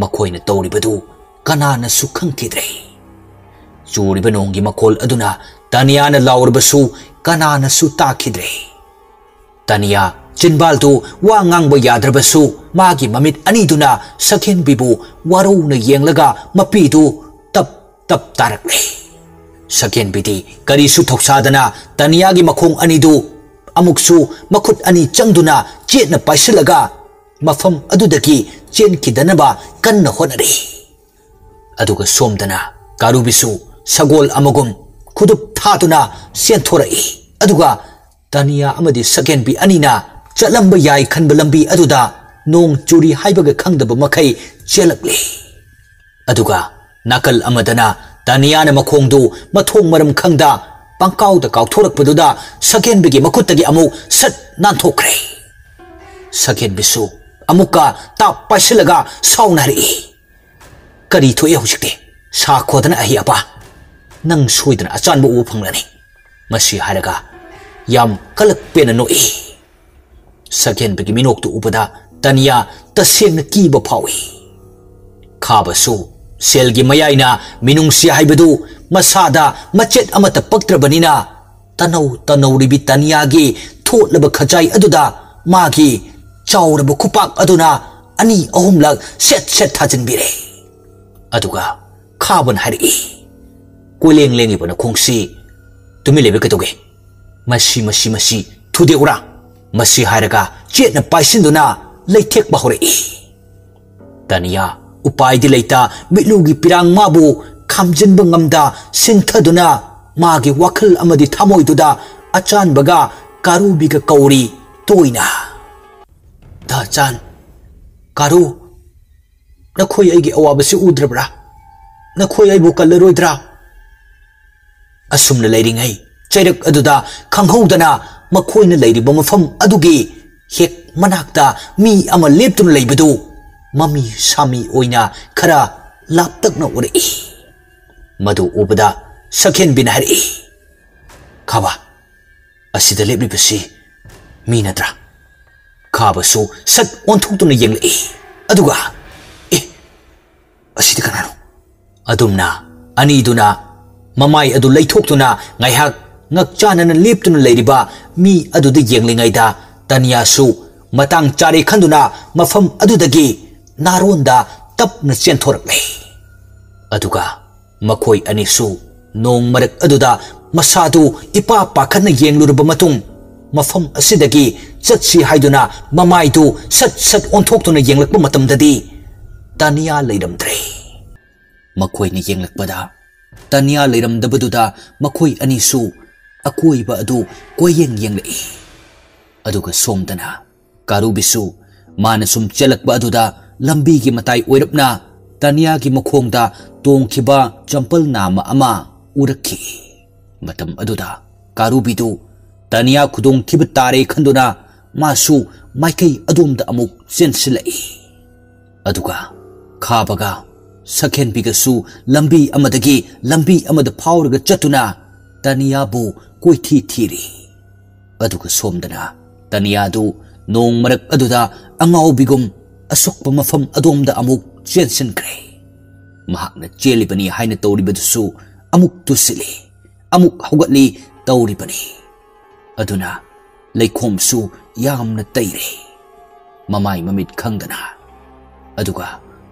makhoina tawribadu kanana su khangkidre churiba nongi makhol aduna taniana laurbasu kanana su takhidre tania chinbal tu wa ngangba yadrabasu magi mamit ani duna sakhen bibu waruna yenglaga mapi tu tap tap tarakle sakhen bidi kari su thoksadana tania gi makhong ani du amuksu makhut ani changduna chetna paisilaga mafam adudaki chen kidanaba kanna honare aduga somdana karubisu sagol amagum khudup thaduna senthorai aduga tania amadi sakhen bi anina chalamba yai khanba lambi aduda nong churi haibaga khangdaba makai chelakle aduga nakal amadana taniana makhongdu mathong maram khangda pangkauda kauthorakpaduda sakhen bigi makhutagi amu sat nanthokre sakhen bisu amuka ta paisilaga saunari kari thoye hujikte sa khodana ahiapa nang soidana achanbu u phanglani masi haraga yam kalak pena noi sakhen bigi minok tu upada tania taseng kiba phawi khabasu selgi mayaina minungsi haibadu masada machet amata paktrabanina tanau ribi tania gi thotlaba khajai aduda magi chauraba khupak aduna ani ahum lak set thajin bire aduga khaban hari koileng lengi bana khongsi tumi lebe katoge masi thude ura masi haraga chetna paisinduna leithek bahore tania upai di leita mitlugi pirang mabu khamjin bangamda sinthaduna magi wakal amadi thamoi duda achan baga karubi ga kauri toina da chan karu nakhoi ai gi awabasi udrabra nakhoi ai bu kalroidra asumna leiringai chairak aduda khanghoudana makhoi na leiriba mafam adugi hek manakta mi ama leptun leibadu mami sami oina khara laptak na ure madu ubada sakhen binari khaba asida lepri basi mi natra khaba so sat onthuk tuna yengle aduga asida kanano adumna ani duna mamai adu leithok tuna ngaihak ngakchana na leptuna leiriba mi adu de yenglingai da tanya su matang chari khanduna mafam adudagi naronda tapna chenthorle aduga makhoi anisu nong marak aduda masadu ipa pakhana yenglurba matung mafam asidagi chatsi haiduna mamai du sat sat onthokuna yenglakpa matamdadi tania leiramdre makhoi ni yenglakpada tania leiramdabaduda makhoi anisu akoiba adu koyeng yenglei aduga somdana karubisu mana sum chelakba aduda lambi gi matai oirapna tania gi makhongda tongkhiba champal nama ama urakhi matam aduda karubidu tania khudong khiba tare khanduna masu maikai adumda amuk sensilai aduga khabaga sakhen bigasu lambi amadagi lambi amada phawrga chatuna tania bu koithi thiri aduga somdana tania du nong marak aduda angau bigum asukpa mafam adomda amuk chensen kre mahakna chelibani haina tawribadusu amuk tusili amuk haugatli tawribani aduna leikhomsu yamna taire mamai mamit khangdana aduga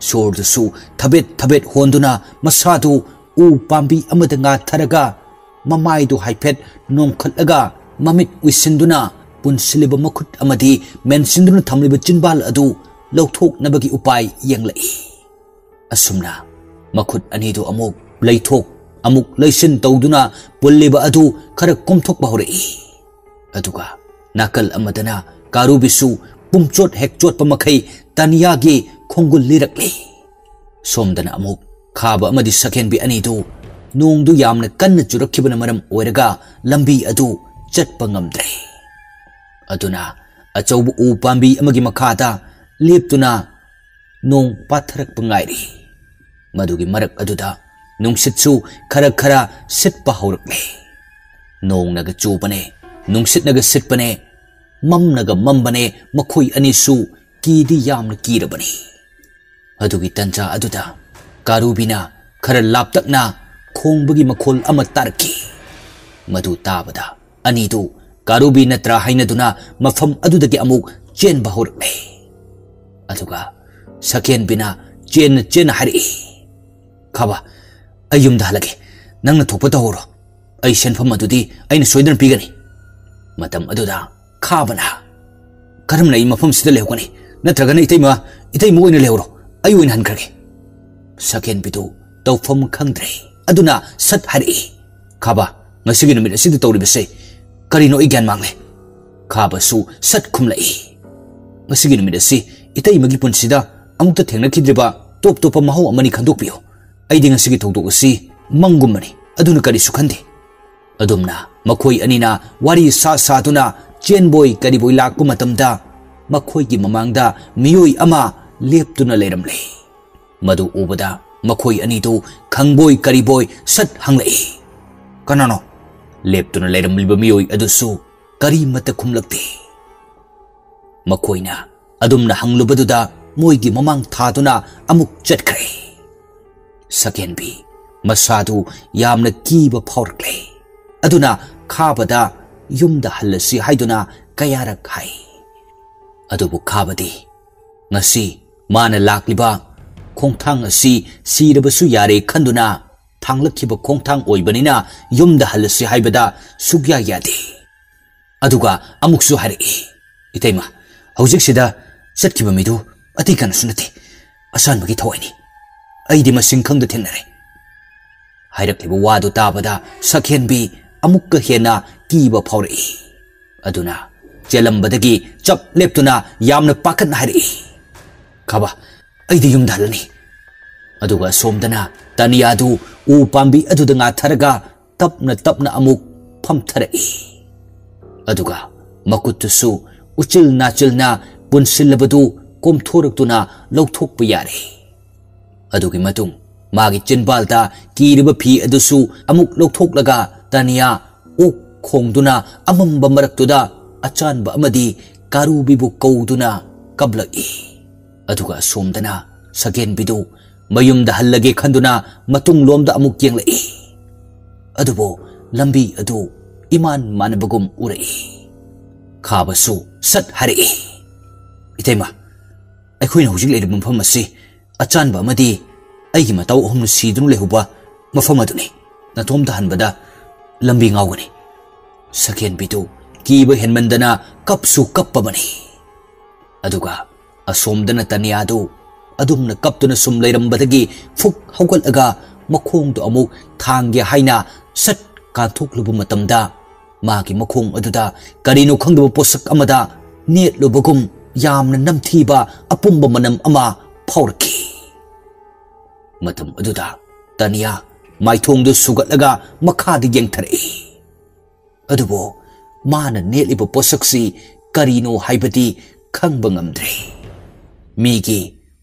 sordusu thabet honduna masadu u pambi amada nga tharaga mamai du haipet nongkhatlaga mamit uisinduna punsiliba makhut amadi mensinduna thamliba chinbal adu lauthok nabagi upai yenglai asumna makhut anidu amuk leithok amuk leisin tawduna pulliba adu khara komthok bahore aduga nakal amadana karubisu pumchot hekchot pamakhai tania gi khongul lirakle somdana amuk khaba amadi sakhen bi anidu nongdu yamna kanna churakhibana maram oiraga lambi adu chatpa ngamdre aduna achaubu u pambi amagi makhada leptuna nong patharak pangairi madugi marak aduda nungsitsu khara khara sitpa haurakle nong naga chupane nungsit naga sitpane mam naga mambane makhoi anisu kidi yamna kirabani adugi tanja aduda karubina khara laptakna khongbagi makhol ama tarki madu tabada anidu karubi natra hainaduna mafam adudagi amuk chen bahurle aduga sakhen bina chen hari khaba ayum dalage nangna thokpa tawro ai senfam adudi aina soidan pigani matam aduda khabana karam nei mafam sida lehkani natragana itei mo ina lehro ayu in hankrage sakhen bidu tawfam khangdre aduna sat hari khaba ngasigi numit asidi tawribase karino igyan mangle khaba su sat khumlai ngasigi numit asi itei magi punsida amukta thengna khidriba top topa mahaw amani khandokpiyo aidi ngasigi thokdok asi mangumani aduna kari sukhandi adumna makhoi anina wari sa saduna chenboy kari boy lakku matamda makhoi gi mamangda miyoi ama leptuna leiramle madu ubada makhoi anidu khangboy kari boy sat hanglai kanano leptuna leiramliba miyoi adusu kari mata khumlakte makhoina adumna hanglubaduda moigi mamang thaduna amuk chatkre sakenbi masadu yamna kiba phawrkle aduna khabada yumda halasi haiduna kayarak hai adubu khabadi ngasi mana lakliba khongthang asi sirabasu yare khanduna thanglakiba khongthang oibanina yumda halasi haibada sugya yade aduga amuksu hari itaima hojik sida chatkiba midu ati kan sunati asan bagi thawani ꯑꯩꯗꯤ ꯃꯁꯤꯡ ꯈꯪꯗ ꯊꯦꯡꯅꯔꯦ ꯍꯥꯏꯔꯛꯂꯤꯕ ꯋꯥꯗꯨ ꯇꯥꯕꯗ ꯁꯛꯍꯦꯟꯕꯤ ꯑꯃꯨꯛꯀ ꯍꯦꯟꯅ ꯀꯤꯕ ꯐꯥꯎꯔꯛꯏ ꯑꯗꯨꯅ ꯆꯦꯜꯂꯝꯕꯗꯒꯤ ꯆꯞ ꯂꯦꯞꯇꯨꯅ ꯌꯥꯝꯅ ꯄꯥꯈꯠꯅ ꯍꯥꯏꯔꯛꯏ ꯈꯥꯕ ꯑꯩꯗꯤ ꯌꯨꯝꯗ ꯍꯜꯂꯅꯤ ꯑꯗꯨꯒ ꯑꯁꯣꯝꯗꯅ ꯇꯅꯤꯌꯥꯗꯨ ꯎ ꯄꯥꯝꯕꯤ ꯑꯗꯨꯗ ꯉꯥꯊꯔꯒ ꯇꯞꯅ ꯇꯞꯅ ꯑꯃꯨꯛ ꯐꯝꯊꯔꯛꯏ ꯑꯗꯨꯒ ꯃꯈꯨꯠꯇꯨꯁꯨ ꯎꯆꯤꯜ ꯅꯥꯆꯤꯜꯅ ꯄꯨꯟꯁꯤꯜꯂꯕꯗꯨ ꯀꯣꯝꯊꯣꯔꯛꯇꯨꯅ ꯂꯧꯊꯣꯛꯄ ꯌꯥꯔꯦ ꯑꯗꯨꯒꯤ ꯃꯇꯨꯡ ꯃꯥꯒꯤ ꯆꯤꯟꯕꯥꯜꯗ ꯀꯤꯔꯤꯕ ꯐꯤ ꯑꯗꯨꯁꯨ ꯑꯃꯨꯛ ꯂꯧꯊꯣꯛꯂꯒ ꯇꯅꯤꯌꯥ ꯑꯣꯛ ꯈꯣꯡꯗꯨꯅ ꯑꯃꯝꯕ ꯃꯔꯛꯇꯨꯗ ꯑꯆꯥꯟꯕ ꯑꯃꯗꯤ ꯀꯥꯔꯨꯕꯤꯕꯨ ꯀꯧꯗꯨꯅ ꯀꯞꯂꯛꯏ ꯑꯗꯨꯒ ꯑꯁꯣꯝꯗꯅ ꯁꯛꯍꯦꯟꯕꯤꯗꯨ ꯃꯌꯨꯝꯗ ꯍꯜꯂꯒꯦ ꯈꯟꯗꯨꯅ ꯃꯇꯨꯡꯂꯣꯝꯗ ꯑꯃꯨꯛ ꯌꯦꯡꯂꯛꯏ ꯑꯗꯨꯕꯨ ꯂꯝꯕꯤ ꯑꯗꯨ ꯏꯃꯥꯟ ꯃꯥꯟꯅꯕꯒꯨꯝ ꯎꯔꯛꯏ ꯈꯥꯕꯁꯨ ꯁꯠ ꯍꯥꯏꯔꯛꯏ ꯏꯇꯩꯃ ꯑꯩꯈꯣꯏꯅ ꯍꯧꯖꯤꯛ ꯂꯩꯔꯤꯕ ꯃꯐꯝ ꯑꯁꯤ ꯑꯆꯥꯟꯕ ꯑꯃꯗꯤ ꯑꯩꯒꯤ ꯃꯇꯥꯎ ꯑꯍꯨꯝꯅ ꯁꯤꯗꯨꯅ ꯂꯩꯍꯧꯕ ꯃꯐꯝ ꯑꯗꯨꯅꯤ ꯅꯇꯣꯝꯇ ꯍꯟꯕꯗ ꯂꯝꯕꯤ ꯉꯥꯎꯒꯅꯤ ꯁꯛꯍꯦꯟꯕꯤꯗꯨ ꯀꯤꯕ ꯍꯦꯟꯃꯟꯗꯅ ꯀꯞꯁꯨ ꯀꯞꯄꯕꯅꯤ ꯑꯗꯨꯒ ꯑꯁꯣꯝꯗꯅ ꯇꯅꯤꯌꯥꯗꯨ ꯑꯗꯨꯝꯅ ꯀꯞꯇꯨꯅ ꯁꯨꯝ ꯂꯩꯔꯝꯕꯗꯒꯤ ꯐꯨꯛ ꯍꯧꯒꯠꯂꯒ ꯃꯈꯣꯡꯗꯨ ꯑꯃꯨꯛ ꯊꯥꯡꯒꯦ ꯍꯥꯏꯅ ꯁꯠ ꯀꯥꯟꯊꯣꯛꯂꯨꯕ ꯃꯇꯝꯗ ꯃꯥꯒꯤ ꯃꯈꯣꯡ ꯑꯗꯨꯗ ꯀꯔꯤꯅꯣ ꯈꯪꯗꯕ ꯄꯣꯠꯁꯛ ꯑꯃꯗ ꯅꯦꯠꯂꯨꯕꯒꯨꯝ ꯌꯥꯝꯅ ꯅꯝꯊꯤꯕ ꯑꯄꯨꯝꯕ ꯃꯅꯝ ꯑꯃ ꯐꯥꯎꯔꯛꯈꯤ ꯃꯇꯝ ꯑꯗꯨꯗ ꯇꯅꯤꯌꯥ ꯃꯥꯏꯊꯣꯡꯗꯨ ꯁꯨꯒꯠꯂꯒ ꯃꯈꯥꯗ ꯌꯦꯡꯊꯔꯛꯏ ꯑꯗꯨꯕꯨ ꯃꯥꯅ ꯅꯦꯠꯂꯤꯕ ꯄꯣꯠꯁꯛꯁꯤ ꯀꯔꯤꯅꯣ ꯍꯥꯏꯕꯗꯤ ꯈꯪꯕ ꯉꯝꯗ꯭ꯔꯦ ꯃꯤꯒꯤ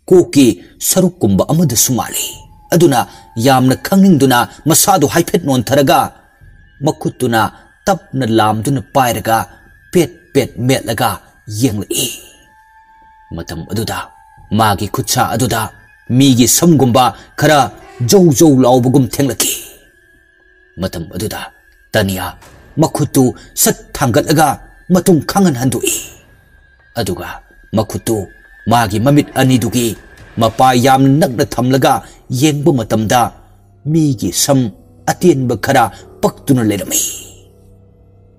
ꯀꯣꯛꯀꯤ ꯁꯔꯨꯛꯀꯨꯝꯕ ꯑꯃꯗꯁꯨ ꯃꯥꯜꯂꯤ ꯑꯗꯨꯅ ꯌꯥꯝꯅ ꯈꯪꯅꯤꯡꯗꯨꯅ ꯃꯁꯥꯗꯨ ꯍꯥꯏꯐꯦꯠ ꯅꯣꯟꯊꯔꯒ ꯃꯈꯨꯠꯇꯨꯅ ꯇꯞꯅ ꯂꯥꯝꯗꯨꯅ ꯄꯥꯏꯔꯒ ꯄꯦꯠ ꯄꯦꯠ ꯃꯦꯠꯂꯒ ꯌꯦꯡꯂꯛꯏ ꯃꯇꯝ ꯑꯗꯨꯗ ꯃꯥꯒꯤ ꯈꯨꯠꯁꯥ ꯑꯗꯨꯗ ꯃꯤꯒꯤ ꯁꯝꯒꯨꯝꯕ ꯈꯔ ꯖꯧ ꯖꯧ ꯂꯥꯎꯕꯒꯨꯝ ꯊꯦꯡꯂꯛꯈꯤ ꯃꯇꯝ ꯑꯗꯨꯗ ꯇꯅꯤꯌꯥ ꯃꯈꯨꯠꯇꯨ ꯁꯠ ꯊꯥꯡꯒꯠꯂꯒ ꯃꯇꯨꯡ ꯈꯪꯍꯟ ꯍꯟꯗꯣꯛꯏ ꯑꯗꯨꯒ ꯃꯈꯨꯠꯇꯨ ꯃꯥꯒꯤ ꯃꯃꯤꯠ ꯑꯅꯤꯗꯨꯒꯤ ꯃꯄꯥ ꯌꯥꯝꯅ ꯅꯛꯅ ꯊꯝꯂꯒ ꯌꯦꯡꯕ ꯃꯇꯝꯗ ꯃꯤꯒꯤ ꯁꯝ ꯑꯇꯦꯟꯕ ꯈꯔ ꯄꯛꯇꯨꯅ ꯂꯩꯔꯝꯃꯤ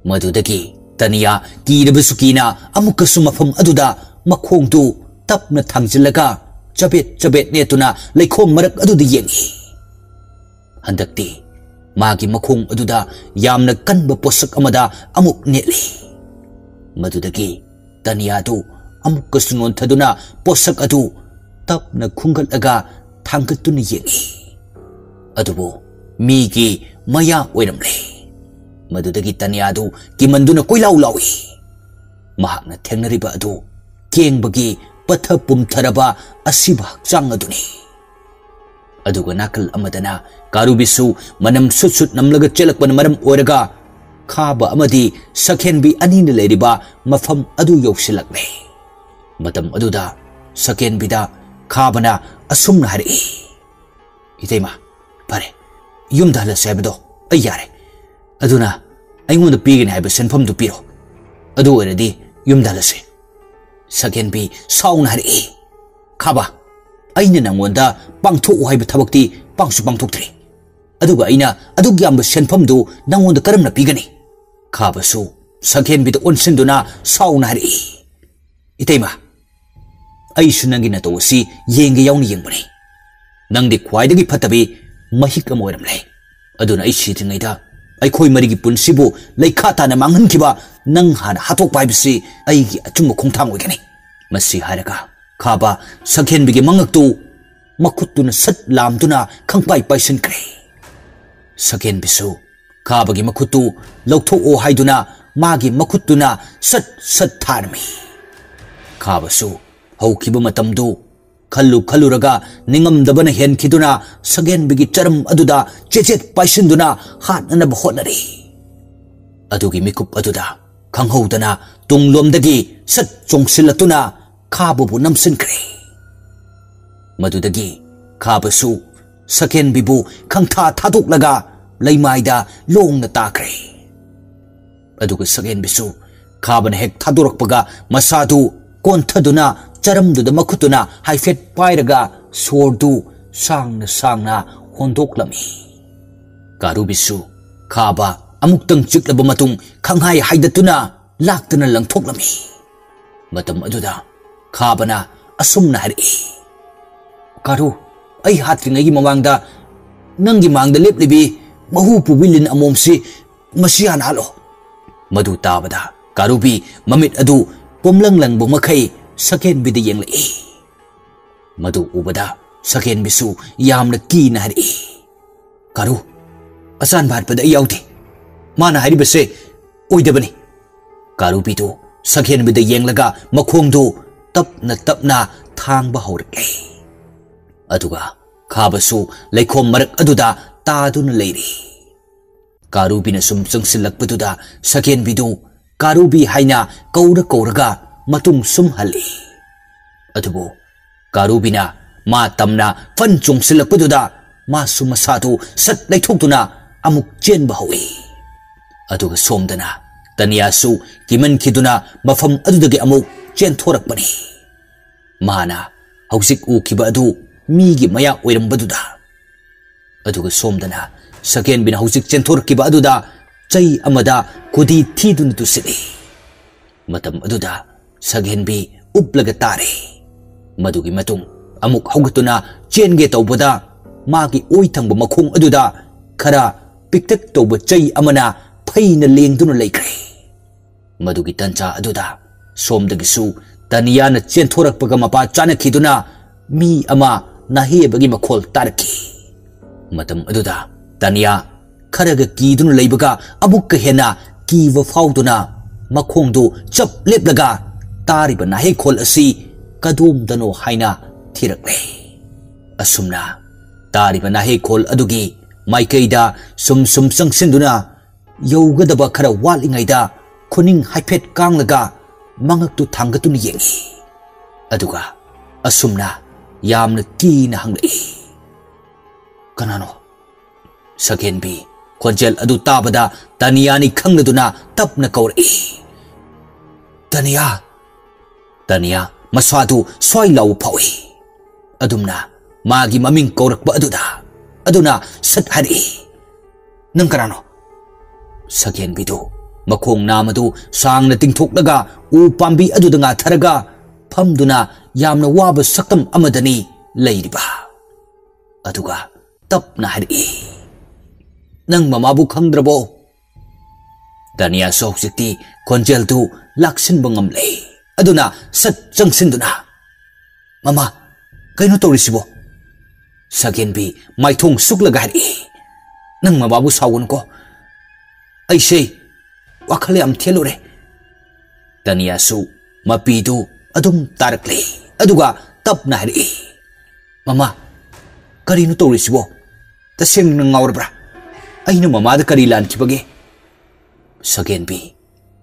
ꯃꯗꯨꯗꯒꯤ ꯇꯅꯤꯌꯥ ꯀꯤꯔꯕꯁꯨ ꯀꯤꯅ ꯑꯃꯨꯛꯀꯁꯨ ꯃꯐꯝ ꯑꯗꯨꯗ ꯃꯈꯣꯡꯗꯨ ꯇꯞꯅ ꯊꯥꯡꯖꯤꯜꯂꯒ ꯆꯕꯦꯠ ꯆꯕꯦꯠ ꯅꯦꯠꯇꯨꯅ ꯂꯩꯈꯣꯝ ꯃꯔꯛ ꯑꯗꯨꯗ ꯌꯦꯡꯉꯤ ꯍꯟꯗꯛꯇꯤ ꯃꯥꯒꯤ ꯃꯈꯣꯡ ꯑꯗꯨꯗ ꯌꯥꯝꯅ ꯀꯟꯕ ꯄꯣꯠꯁꯛ ꯑꯃꯗ ꯑꯃꯨꯛ ꯅꯦꯠꯂꯤ ꯃꯗꯨꯗꯒꯤ ꯇꯅꯤꯌꯥꯗꯨ ꯑꯃꯨꯛꯀꯁꯨ ꯅꯣꯟꯊꯗꯨꯅ ꯄꯣꯠꯁꯛ ꯑꯗꯨ ꯇꯞꯅ ꯈꯨꯡꯒꯠꯂꯒ ꯊꯥꯡꯒꯠꯇꯨꯅ ꯌꯦꯡꯉꯤ ꯑꯗꯨꯕꯨ ꯃꯤꯒꯤ ꯃꯌꯥ ꯑꯣꯏꯔꯝꯂꯦ ꯃꯗꯨꯗꯒꯤ ꯇꯅꯤꯌꯥꯗꯨ ꯀꯤꯃꯟꯗꯨꯅ ꯀꯣꯏꯂꯥꯎ ꯂꯥꯎꯏ ꯃꯍꯥꯛꯅ ꯊꯦꯡꯅꯔꯤꯕ ꯑꯗꯨ ꯀꯦꯡꯕꯒꯤ ꯄꯠꯊ ꯄꯨꯝꯊꯔꯕ ꯑꯁꯤꯕ ꯍꯛꯆꯥꯡ ꯑꯗꯨꯅꯤ ꯑꯗꯨꯒ ꯅꯥꯀꯜ ꯑꯃꯗꯅ ꯀꯥꯔꯨꯕꯤꯁꯨ ꯃꯅꯝ ꯁꯨꯠ ꯁꯨꯠ ꯅꯝꯂꯒ ꯆꯦꯜꯂꯛꯄꯅ ꯃꯔꯝ ꯑꯣꯏꯔꯒ ꯈꯥꯕ ꯑꯃꯗꯤ ꯁꯛꯍꯦꯟꯕꯤ ꯑꯅꯤꯅ ꯂꯩꯔꯤꯕ ꯃꯐꯝ ꯑꯗꯨ ꯌꯧꯁꯤꯜꯂꯛꯂꯦ ꯃꯇꯝ ꯑꯗꯨꯗ ꯁꯛꯍꯦꯟꯕꯤꯗ ꯈꯥꯕꯅ ꯑꯁꯨꯝꯅ ꯍꯥꯏꯔꯛꯏ ꯏꯇꯩꯃ ꯐꯔꯦ ꯌꯨꯝꯗ ꯍꯜꯂꯁꯦ ꯍꯥꯏꯕꯗꯣ ꯑꯩ ꯌꯥꯔꯦ ꯑꯗꯨꯅ ꯑꯩꯉꯣꯟꯗ ꯄꯤꯒꯅꯤ ꯍꯥꯏꯕ ꯁꯦꯟꯐꯝꯗꯨ ꯄꯤꯔꯣ ꯑꯗꯨ ꯑꯣꯏꯔꯗꯤ ꯌꯨꯝꯗ ꯍꯜꯂꯁꯦ ꯁꯛꯍꯦꯟꯕꯤ ꯁꯥꯎꯅ ꯍꯥꯏꯔꯛꯏ ꯈꯥꯕ ꯑꯩꯅ ꯅꯪꯉꯣꯟꯗ ꯄꯥꯡꯊꯣꯛꯎ ꯍꯥꯏꯕ ꯊꯕꯛꯇꯤ ꯄꯥꯡꯁꯨ ꯄꯥꯡꯊꯣꯛꯇ꯭ꯔꯤ ꯑꯗꯨꯒ ꯑꯩꯅ ꯑꯗꯨꯛ ꯌꯥꯝꯕ ꯁꯦꯟꯐꯝꯗꯨ ꯅꯪꯉꯣꯟꯗ ꯀꯔꯝꯅ ꯄꯤꯒꯅꯤ ꯈꯥꯕꯁꯨ ꯁꯛꯍꯦꯟꯕꯤꯗ ꯑꯣꯟꯁꯤꯟꯗꯨꯅ ꯁꯥꯎꯅ ꯍꯥꯏꯔꯛꯏ ꯏꯇꯩꯃ ꯑꯩꯁꯨ ꯅꯪꯒꯤ ꯅꯇꯧ ꯑꯁꯤ ꯌꯦꯡꯒꯦ ꯌꯥꯎꯅ ꯌꯦꯡꯕꯅꯤ ꯅꯪꯗꯤ ꯈ꯭ꯋꯥꯏꯗꯒꯤ ꯐꯠꯇꯕꯤ ꯃꯍꯤꯛ ꯑꯃ ꯑꯣꯏꯔꯝꯂꯦ ꯑꯗꯨꯅ ꯑꯩ ꯁꯤꯗ꯭ꯔꯤꯉꯩꯗ ꯑꯩꯈꯣꯏ ꯃꯔꯤꯒꯤ ꯄꯨꯟꯁꯤꯕꯨ ꯂꯩꯈꯥ ꯇꯥꯅ ꯃꯥꯡꯍꯟꯈꯤꯕ ꯅꯪ ꯍꯥꯟꯅ ꯍꯥꯠꯇꯣꯛꯄ ꯍꯥꯏꯕꯁꯤ ꯑꯩꯒꯤ ꯑꯆꯨꯝꯕ ꯈꯣꯡꯊꯥꯡ ꯑꯣꯏꯒꯅꯤ ꯃꯁꯤ ꯍꯥꯏꯔꯒ ꯈꯥꯕ ꯁꯛꯍꯦꯟꯕꯤꯒꯤ ꯃꯉꯛꯇꯨ ꯃꯈꯨꯠꯇꯨꯅ ꯁꯠ ꯂꯥꯝꯗꯨꯅ ꯈꯪꯄꯥꯏ ꯄꯥꯏꯁꯤꯟꯈ꯭ꯔꯦ ꯁꯛꯍꯦꯟꯕꯤꯁꯨ ꯈꯥꯕꯒꯤ ꯃꯈꯨꯠꯇꯨ ꯂꯧꯊꯣꯛꯑꯣ ꯍꯥꯏꯗꯨꯅ ꯃꯥꯒꯤ ꯃꯈꯨꯠꯇꯨꯅ ꯁꯠ ꯁꯠ ꯊꯥꯔꯝꯃꯤ ꯈꯥꯕꯁꯨ ꯍꯧꯈꯤꯕ ꯃꯇꯝꯗꯨ खल्लुरगा निंगमदबन हेनखिदुना सगेनबिगी चरम अदुदा चेचेत पाइसिंदुना हातनब होटनरी अदुगी मिकुप अदुदा खंगहौदना तुंगलोमदगी सत चोंगसिलतुना खाबुबु नमसिनख्रे मदुदगी खाबसु सकेनबिबु खंगथा थादोकलगा लैमाइदा लोंगना ताख्रे अदुगा सकेनबिसु खाबन हेक थादोरकपगा मसादु कोंथदुना चरमदुदा मखुतुना हाइफेट पाइरगा सोरदु सांगना सांगना होंदोकलमी कारुबिसु खाबा अमुक्तंग चिकलबा मतुंग खंगहाय हाइदतुना लाक्तना लंगथोकलमी मतम अदुदा खाबना असुमना हरि कारू ai hatringai gi mamangda nanggi mangda leplibi mahu pubilin amomsi masian halo madu tabada karubi mamit adu pomlang bu makai saken bi de yenglei madu ubada saken bisu yamna ki na hari karu asan bhat pada yauti mana hari bese oidabani karubi tu saken bi de yenglaga makhong du tapna thang ba haurakle aduga khabasu leikhom marak aduda tadun leiri karubi na sum changsilakpaduda saken bidu karubi haina kauraga matung sum hali adubo karubina ma tamna fan chungsilakpaduda ma sumasatu sat leithokduna amuk chen bahawi aduga somdana taniyasu kiman khiduna mafam adudagi amuk chen thorakpani mana hausik u kiba adu migi maya oirambaduda aduga somdana saken bina hausik chen thorkiba aduda chai amada kudi thidun tu sili matam aduda saken bi uplaga tare madugi matung amuk haugatuna chenge tawbada magi oi thangba makhong aduda khara piktak tawba chai amana phaina lengduna leikre madugi tancha aduda somdagisu taniya na chen thorakpaga mapa chana khiduna mi ama nahe bagi makhol tarki matam aduda taniya kharaga kiduna leibaga amuk hena kiwa fauduna makhongdu chap leplaga tariba nahe khol asi kadum dano haina thirakle asumna tariba nahe khol adugi maikaida sum sangsinduna yogadaba khara walingaida khuning haiphet kanglaga mangaktu thangatun yengi aduga asumna yamna kina hanglei kanano saken bi khonjel adu tabada taniya ni khangladuna tapna kauri taniya maswadu swai lau phawi adumna magi maming kaurakpa aduna sat hari nang karano saken bidu makhong namadu sangna tingthoklaga u pambi aduda nga tharaga phamduna yamna waba saktam amadani leiriba aduga tapna hari nang mamabu khangdrabo taniya sohsikti khonjel tu laksin bangamle aduna sat changsinduna mama kaino torisibo saken bi maithong suklaga hari nang mamabu sawun ko aise wakhale am thelure taniya su mapidu adum tarakle aduga tapna hari mama karino torisibo taseng nang ngawrbra aina mama da kari lan kibage saken bi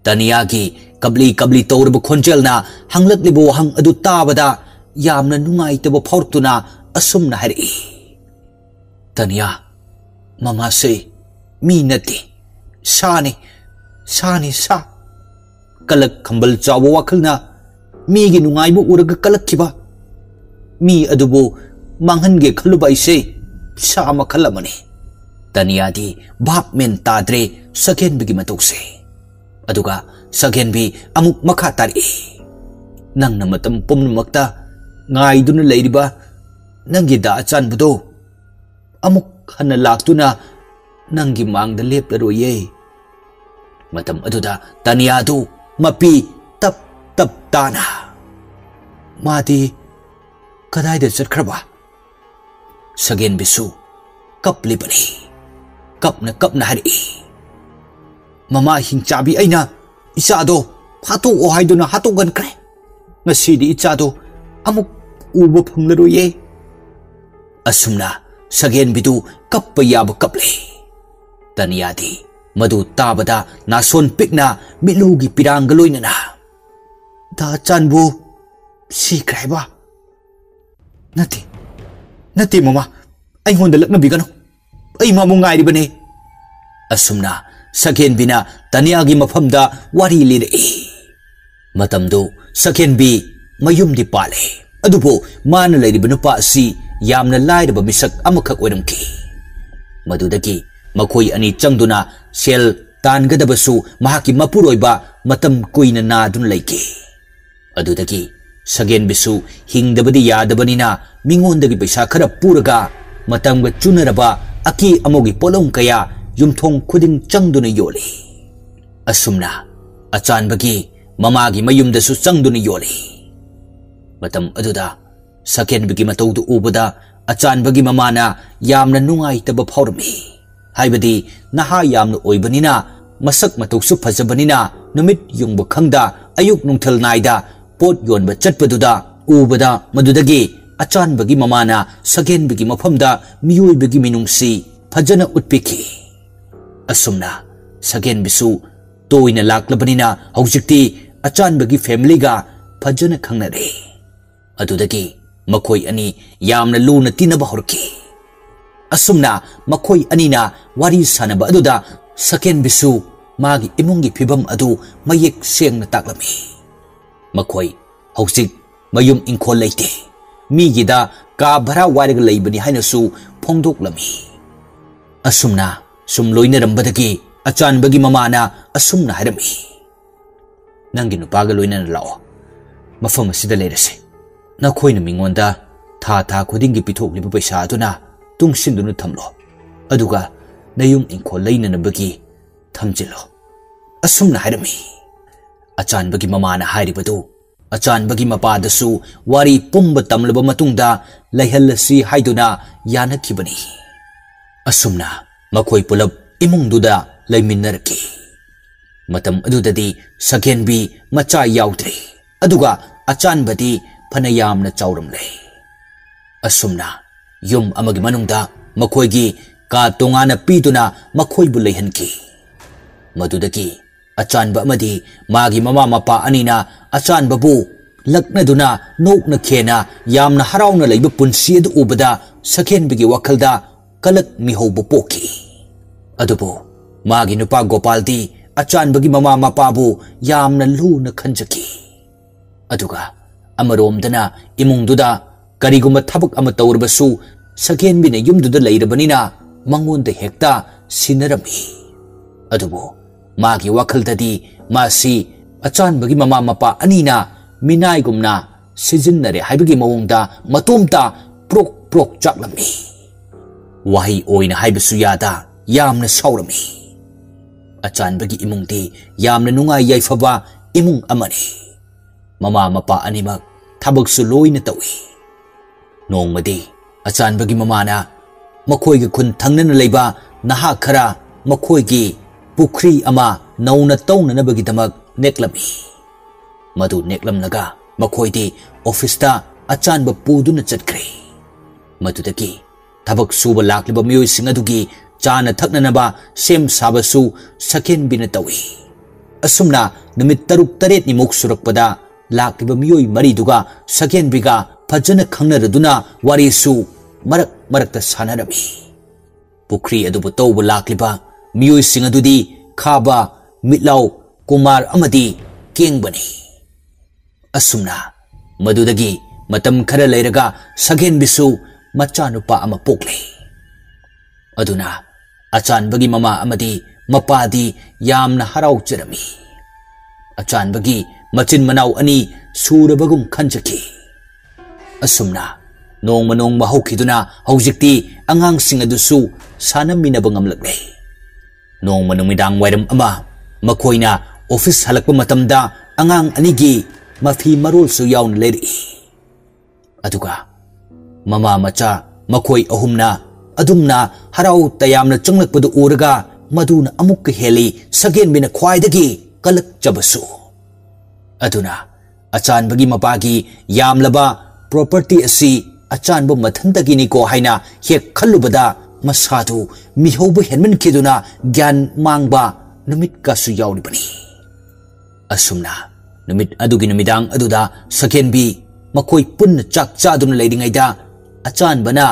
taniya gi kabli tawrba khonjel na hanglak libo hang adu tabada yamna nungai tabo phortuna asumna hari taniya mama se mi nati sani sa kalak khambal chawo wakhalna mi gi nungai bu uraga kalak kiba mi adubo manghange khaluba ise sa makhalamani taniya di bap men tadre saken bi gi matokse aduga saken bi amuk makha tari nang na matam pummakta ngai dun leiriba nangi da chan budo amuk hana laktuna nangi mangda leplaroye matam aduda taniya du mapi tap tana mati kadai da chatkraba saken bisu kaplibani kapna hari mama hingchabi aina isado hato o haiduna hato gan kre ngasidi ichado amuk ubo phanglaroye asumna sagen bidu kappa yaba kaple taniyadi madu tabada nason pikna milugi pirangaloinana da chanbu si kraiba nati mama ai honda lakna bigano ai mamu ngai bane asumna saken bina taniya gi mafamda wari lire matamdo saken bi mayum di pale adubo mana leiri nupa si yamna lairaba misak amakak oiramki madudagi makoi ani changduna sel tangadabasu mahaki mapuroiba matam koina nadun leiki adudagi सगेन Vishu हिंगदबदी यादबनिना मिंगोंदगी पैसा खरा पुरगा मतंगबा चुनरबा अकी अमोगी पोलों कया युमथोंग खुदिंग चंगदुना योली असुमना अचानबगी ममागी मयुमदसु चंगदुना योली मतम अदुदा सकेनबगी मतौदु उबदा अचानबगी ममाना यामना नुंगाइतबा फावरमी हाइबदी नहा यामना ओइबनिना मसक मतौसु फजबनिना नुमित युंगबा खंगदा अयुक नुंगथल नाइदा pot योनबा चटपदुदा उबदा मदुदगी अचानबगी ममाना सकेनबगी मफमदा मियोइबगी मिनुंगसी फजना उत्पिखी असुमना सकेन बिसु तोइना लाक्लबनिना हौजिक्ति अचानबगी फैमिलीगा फजना खंगनरे अदुदगी मखोई अनि यामना Luna तिनबा Har ki असुमना मखोई अनिना वारी सानबा अदुदा सकेन बिसु मागी इमुंगी फिबम अदु मयेक सेंगना ताक्लमी मखोई हौजिक मयुम इंखोल लेते मीगिदा का भरा वारग लैबनी हाइनसु फोंदोक्लमी असुमना सुम लोइनरंबदगी अचानबगी ममाना असुमना हारमी नंगी नुपागा लोइनन लाओ मफम असिदा लेरसे नखोइना मिंगोंदा था था खुदिंगी पिथोक्लिबा पैसा अदुना तुंगसिंदुना थमलो अदुगा नयुम इंखोल लैननबगी थमजिलो असुमना हारमी अचानबगी ममाना हारिबदु अचानबगी मपादसु वारी पुंब तमलबा मतुंगदा लैहल्लसी हाइदुना यानखिबनी असुमना मखोई पुलब इमुंगदुदा लैमिन्नरकी मतम अदुददी सकेनबी मचा याउद्रे अदुगा अचानबदी फनयामना चाउरमले असुमना युम अमगी मनुंगदा मखोईगी का तोंगाना पीदुना मखोईबु लैहनकी मदुदगी अचानबा अमदी मागी ममा मपा अनिना अचानबबु लक्नदुना नोकना खेना यामना हराउना लैबा पुंसी अदु उबदा सकेनबगी वखलदा कलक मिहौबु पोकी अदुबु मागी नुपा गोपालदी अचानबगी ममा मपाबु यामना लूना खंजकी अदुगा अमरोमदना इमुंगदुदा करिगुमा थबक अमा तौरबसु सकेनबिना युमदुदा लैरबनिना मंगोंदा हेक्ता सिनरमी अदुबु मागी वखलददी मासी अचानबगी ममा मपा अनिना मिनाइगुमना सिजिन्नरे हाइबगी मवोंगदा मतोमता प्रोक प्रोक चाक्लमी वाही ओइना हाइबसु यादा यामना साउरमी अचानबगी इमुंगदी यामना नुंगाई याइफबा इमुंग अमनी ममा मपा अनिमक थबकसु लोइना तौई नोंगमदी अचानबगी ममाना मखोइगी खुन थंगनना लैबा नहा खरा मखोइगी पुखरी अमा नौना तौननबगीदमक नेक्लमी मधु नेक्लमनगा मखोइदी ऑफिसदा अचानबा पुदुना चटख्रे मधुदगी थबक सुबा लाक्लिबा मियोइसिंग अदुगी चाना थकननबा सेम साबसु सकेनबिना तौई असुमना नुमित तरुक तरेत निमुक सुरकपदा लाक्लिबा मियोइ मरीदुगा सकेनबिगा फजना खंगनरदुना वारीसु मरक मरकता सानरमी पुखरी अदुबु तौबा लाक्लिबा मियोइसिंग अदुदी खाबा मिलाउ कुमार अमदी केंगबनी असुमना मदुदगी मतम खरा लैरगा सकेनबिसु मचानुपा अमा पोक्ले अदुना अचानबगी ममा अमदी मपादी यामना हराउचरमी अचानबगी मचिन मनाउ अनि सूरबगुम खंजकी असुमना नोंगमा नोंगमा हौखिदुना हौजिक्ति अंगांगसिंग अदुसु सानमिनबा ngamlakle नोंगमा नुमिदांग वाइरम अमा मखोइना ऑफिस हलकपा मतमदा अंगांग अनिगी मफी मरोलसु याउन लेरि अदुगा ममा मचा मखोई अहुमना अदुमना हराउ तयामना चंगलकपदु उरगा मदुना अमुक हेली सकेनबिना ख्वाइदगी कलक चबसु अदुना अचानबगी मपागी यामलबा प्रॉपर्टी असि अचानब मथंतगिनिको हाइना हेक खल्लुबदा मसादु मिहौबु हेनमनखिदुना ज्ञान मांगबा नुमित कासु याउरिबनी असुमना नुमित अदुगी नुमिदांग अदुदा सकेनबी मखोई पुन्न चाक चादुना लैरिङैदा अचानबना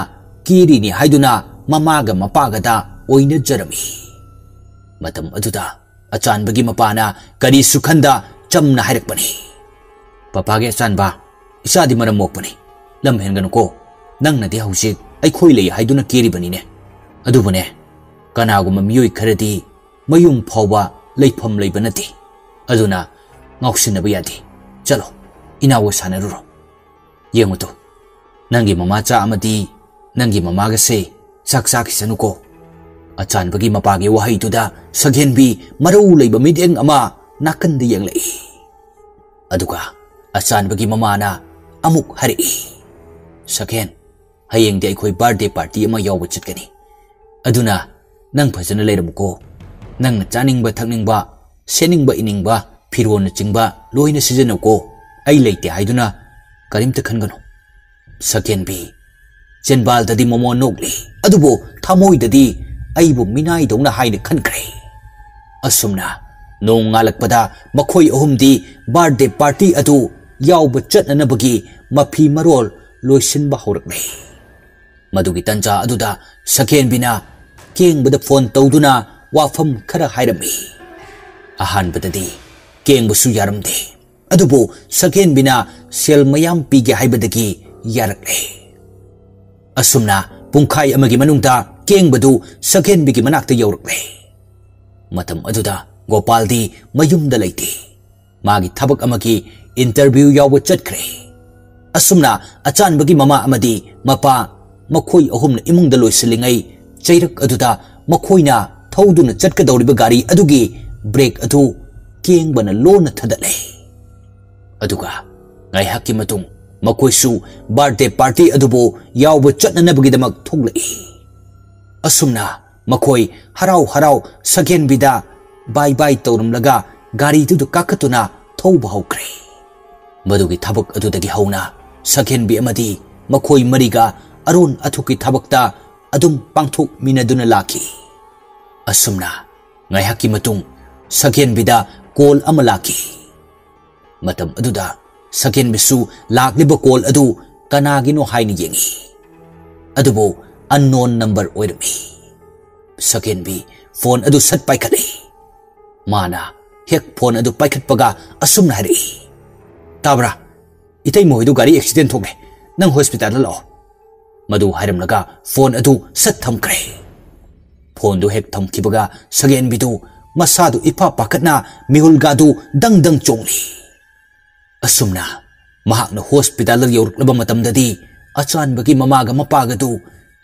कीरिनी हाइदुना ममागा मपागदा ओइना जरमी मतम अदुदा अचानबगी मपाना करी सुखंदा चमना हाइरकपनी पपागे अचानबा इसादी मरम मोकपनी लम हेनगनुको नंगनदी हौजिक अखोई लई हाइदुना कीरिबनीने अदुबने कनागुम मियोई खरदी मयुम फावबा लैफम लैबा नती अदुना ngausinaba yadi chalo inawo sanaruro Yengu to. Nangi mama cha amadi nangi mama ga se sak sak sanuko. Achan bagi mapagi wahai tu da Saghen bi maru leiba mideng ama nakan di yang lei. Aduga achan bagi mama na amuk hari. Saghen hayeng di khoi birthday party ama yaw chit kani. Aduna nang phajana leiram ko. Nang chaning ba thakning ba sening ba ining ba phiron na chingba loina season ko ai leite haiduna karimta khangano. Saghen bi Jenbal dadi momo nogli adubo thamoi dadi aibu minai dongna haine khankre. Asumna nong ngalakpada makhoi ahumdi birthday party adu yawba chatnanabagi mafi marol loisinba horakle. Madugi tanja aduda Saghen bina kengbada phone tawduna wafam khara hairami. Ahanbadadi kengbusu yaramde adubo Saghen bina sel mayam pige haibadagi yarakle. Asumna pungkai amagi manungta kengbadu Saghen bigi manakta yaurakle. Matam aduda Gopal di mayumda laiti. Magi thabak amagi interview yawa chatkre. Asumna achan bagi mama amadi mapa makhoi ahumna imungda loiselingai chairak aduda makhoina thauduna chatkadawriba gari adugi break adu kengbana lona thadale. Aduga ngai hakki matung makoisu birthday party adubo yawba chatnanabagidamak thoglai. Asumna makoi harau harau Saghen bida bye bye tawrumlaga gari du kakatuna thauba hokre. Madugi thabak adudagi hauna Saghen bi amadi makoi mariga aron athuki thabakta adum pangthok minaduna laki. Asumna ngai hakki matung Saghen bida call ama laki. Matam aduda Saghen bisu lakliba call adu kanagino haini yengi. Adubo unknown number oirami. Saghen bi phone adu sat paikhate. Mana hek phone adu paikhat paga asumna hari. Tabra itai mohidu gari accident thokle nang hospital la lao. Madu hairamnaga phone adu sat thamkre. Phone du hek thamkibaga Saghen bidu masadu ipa pakatna mihulgadu dang dang chongli. Asumna mahakna hospital la yauruklaba matamdadi achan bagi mamaga mapagadu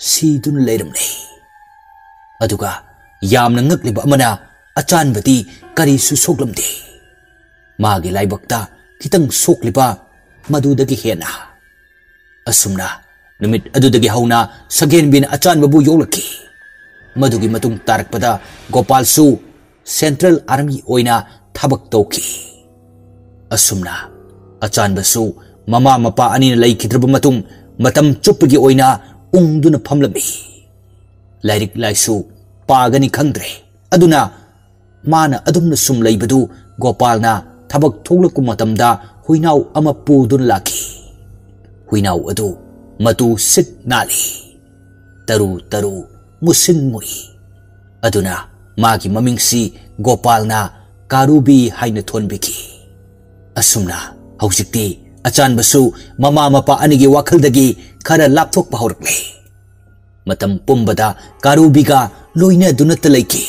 sidun leiramne. Aduga yamna ngakliba amana achan bati kari su soklamde. Magi laibakta kitang sokliba madudagi hena. Asumna numit adudagi hauna Saghen bin achan babu yolaki. Madugi matung tarakpada Gopal su Central Army oina thabak tawki. Asumna achan basu mama mapa anina laikidraba matung matam chuppagi oina ungduna phamlami. Lairik laisu pagani khangdre aduna mana adumna sum laibadu Gopalna thabak thoglakku matamda huinau ama pudun laki. Huinau adu matu sit nali taru taru musin mui. Aduna magi mamingsi Gopalna Karubi haina thonbiki. Asumna haujikti achan basu mama mapa anigi wakhaldagi khara lapthok pahorakle. Matam pumbada Karubiga loina dunata laiki.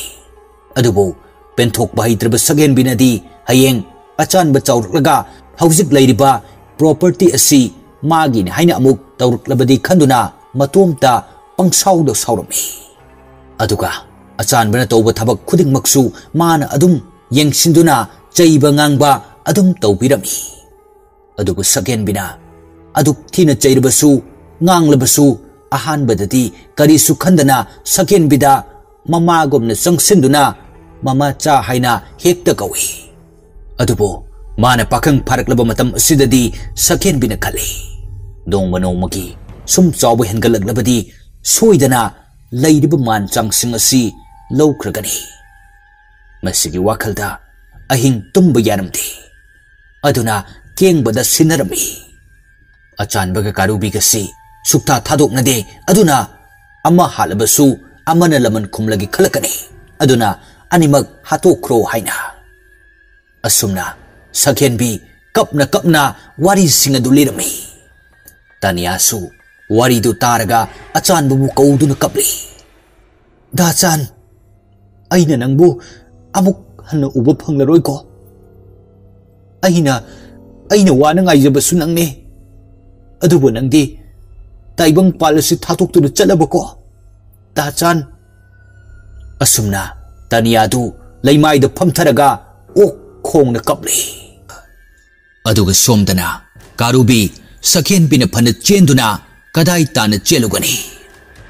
Adubo penthok bahaidraba Saghen binadi hayeng achan ba chawraklaga haujik lairiba property asi magi ni haina amuk tawraklabadi khanduna matomta pangsawdo sawrami. Aduga achan bana tawba thabak khuding maksu mana adum yengsinduna chaiba ngangba adum tawbirami. Adugo Saghen bina aduk thina chairabasu nganglabasu ahan badati kari sukhandana Saghen bida mama gomna sangsinduna mama cha haina hekta kawi. Adubo mana pakang pharaklaba matam asidadi Saghen bina khali. Dongma nongmagi sum chawba hengalaglabadi soidana lairiba man changsing asi lawkragani. Masigi wakhalda ahing tumba yaramdi. Aduna kengbada sinarami. Achan baga Karubiga si sukta thadok nade aduna ama halabasu amana laman kumlagi khalakani. Aduna animag hatokro haina. Asumna Saghen bi kapna kapna wari singadu lirami. Taniyasu wari du taraga achan babu kauduna kapli. Dachan aina nangbu amuk hana uba phanglaroy ko. Aina wana ngaijabasu nangni. अदुबो नंदी ताइबंग पालसी थातोक्तुना चलबको ताचान असुमना तनियादु लैमाइद फमथरगा ओ खोंगना कपली अदुगा सोमदना कारुबी सखेन बिना फन चेंदुना कदाई ताना चेलुगनी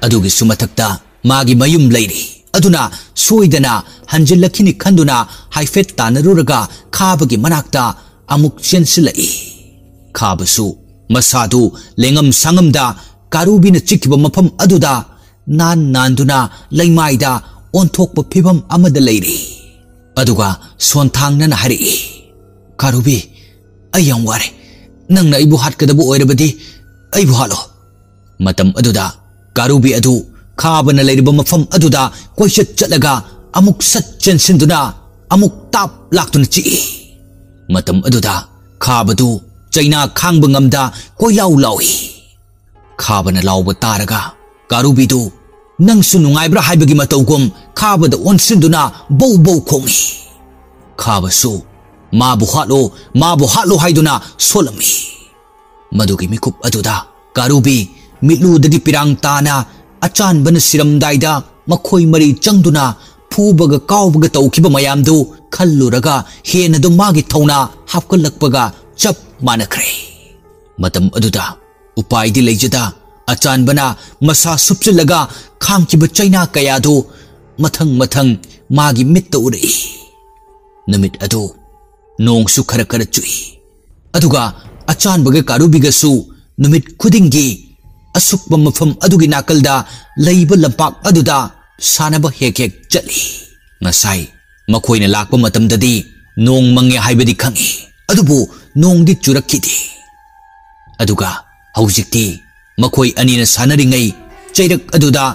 अदुगी सुमथक्ता मागी मयुम लैरी अदुना सोइदना हंजिलखिनि खंदुना हाइफेट तानरुरगा खाबगी मनाक्ता अमुक चेंसिलई खाबसु मसादु लेंगम संगमदा कारुबीना चिकिबा मफम अदुदा नान नांदुना लैमाइदा ओंथोकपा फिबम अमदा लैरी अदुगा सोनथांगना हरि कारुबी अयम वारे नंगना इबु हाटकदबु ओइरबदी अइबु हालो मतम अदुदा कारुबी अदु खाबना लैरिबा मफम अदुदा कोइसत चलगा अमुक सत चेंसिंदुना अमुक ताप लाक्तुना ची मतम अदुदा खाबदु चैना खांग नमदा कोइलाउ लाउही खाबना लाउब तारगा कारुबीदु नंगसु नुंगाइब्रा हाइबगी मतौगुम खाबदा ओनसिंदुना बौ बौ खोंगी खाबसु माबु हालो हाइदुना सोलमी मदुगी मिकुप अदुदा कारुबी मिलुदगी पिरांग ताना अचानबन सिरमदाइदा मखोई मरी चंगदुना फूबगा कावबगा तौखिबा मयामदु खल्लुरगा हेनदु मागी थौना हापकलकपगा चप मानखरे मतम अदुदा उपायदि लेजदा अचानबना मसा सुपचलगा खांगकिबा चैना कयादु मथंग मथंग मागी मित्त उरई नमित अदु नोंगसु खर खर चुई अदुगा अचानबगा कारुबीगसु नुमित खुदिंगी असुकबा मफम अदुगी नाकलदा लैबा लंपाक अदुदा सानबा हेक हेक चली नसाई मखोइना लाकपा मतमददी नोंग मंगे हाइबदी खंगी अदुबु नोंगदी चुरक्खिदि अदुगा हौजिक्ति मखोइ अनिना सानरिङै चैरक अदुदा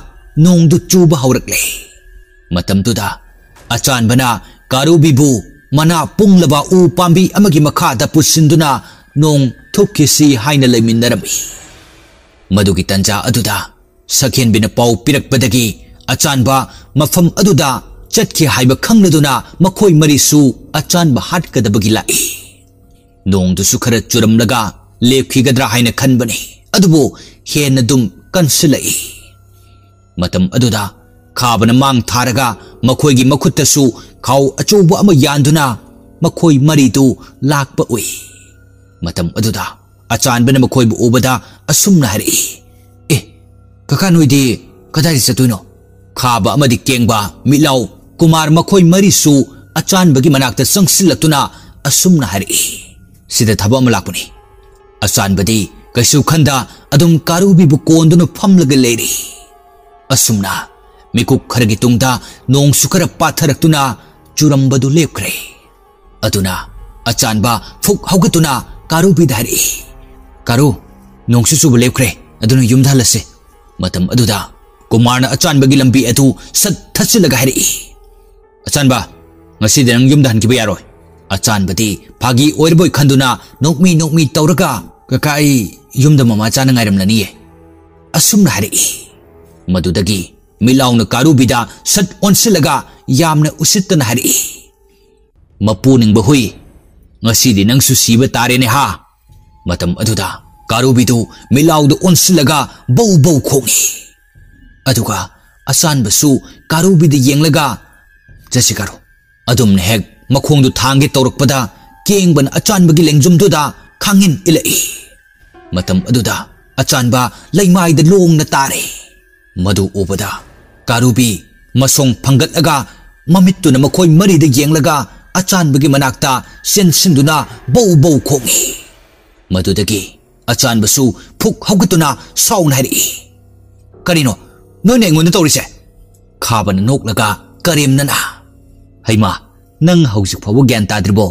नोंगदु चुबा हौरक्ले मतमदुदा अचानबना कारुबीबु मना पुंगलबा उ पांबी अमगी मखादा पुसिंदुना नोंग थुक्किसी हाइना लैमिन्नरमी मदुगी तंजा अदुदा सखेन बिना पाउ पिरकपदगी अचानबा मफम अदुदा चटकी हाइबा खंगलदुना मखोइ मरीसु अचानबा हाटकदबगी लाई नोंगदुसु खर चुरमलगा लेपखिगद्रा हाइना खनबनी अदुबो हेन दुम कंसलई मतम अदुदा खाबना मांग थारगा मखोइगी मखुत्तसु खाउ अचौबा अमा यानदुना मखोइ मरीदु लाकपा उई मतम अदुदा अचानबना मखोइबु उबदा असुमना हरि ए कका नोइदि कदाइ चतुइनो खाबा अमदि केंगबा मिलाउ कुमार मखोइ मरीसु अचानबगी मनाक्ता संगसिलतुना असुमना हरि सिदा थबा अमा लाकपुनी अचानबदी कैसु खंदा अदुम कारुबीबु कोंदुना फमलगा लेरी असुमना मिकुक खरगी तुंगदा नोंगसु खर पाथरक्तुना चुरंबदु लेपख्रे अदुना अचानबा फुक हौगतुना कारुबीदा हरि कारू नोंगसु सुबु लेपख्रे अदुना युमदा हलसे मतम अदुदा कुमारना अचानबगी लंबी अदु सत थसिलगा हरि अचानबा ngasi de nang yum dan kiba yaroi अचानबदी फागी ओइरबोय खंदुना नोकमी तौरगा ककाई युमदा ममा चाना ngairमलनिये असुमना हरि मदुदगी मिलाउना कारुबीदा सत ओनसिलगा यामना उसितना हरि मपुनिंगबा हुई ngasi नंगसु सीबा तारेने हा मतम अदुदा कारुबीदु मिलाउदु ओनसिलगा बौ बौ खोंगी अदुगा अचानबसु कारुबीदा येंगलगा जसि कारो अदुमने हेक मखोंदु थांगे तौरकपदा केंगबन अचानबगी लेंगजुमदुदा खांगिन इलई मतम अदुदा अचानबा लैमाइदा लोंगना तारे मदु उबदा कारुबी मसोंग फंगतलगा ममित्तुना मखोइ मरीदा येंगलगा अचानबगी मनाक्ता सेनसिंदुना बौ बौ खोंगी मदुदगी अचानबसु फुक हौगतुना साउन हरि करिनो नोने एंगोंदा तौरिसे खाबना नोकलगा करेमनना हैमा नंग हौजिक फावो ज्ञान ताद्रिबो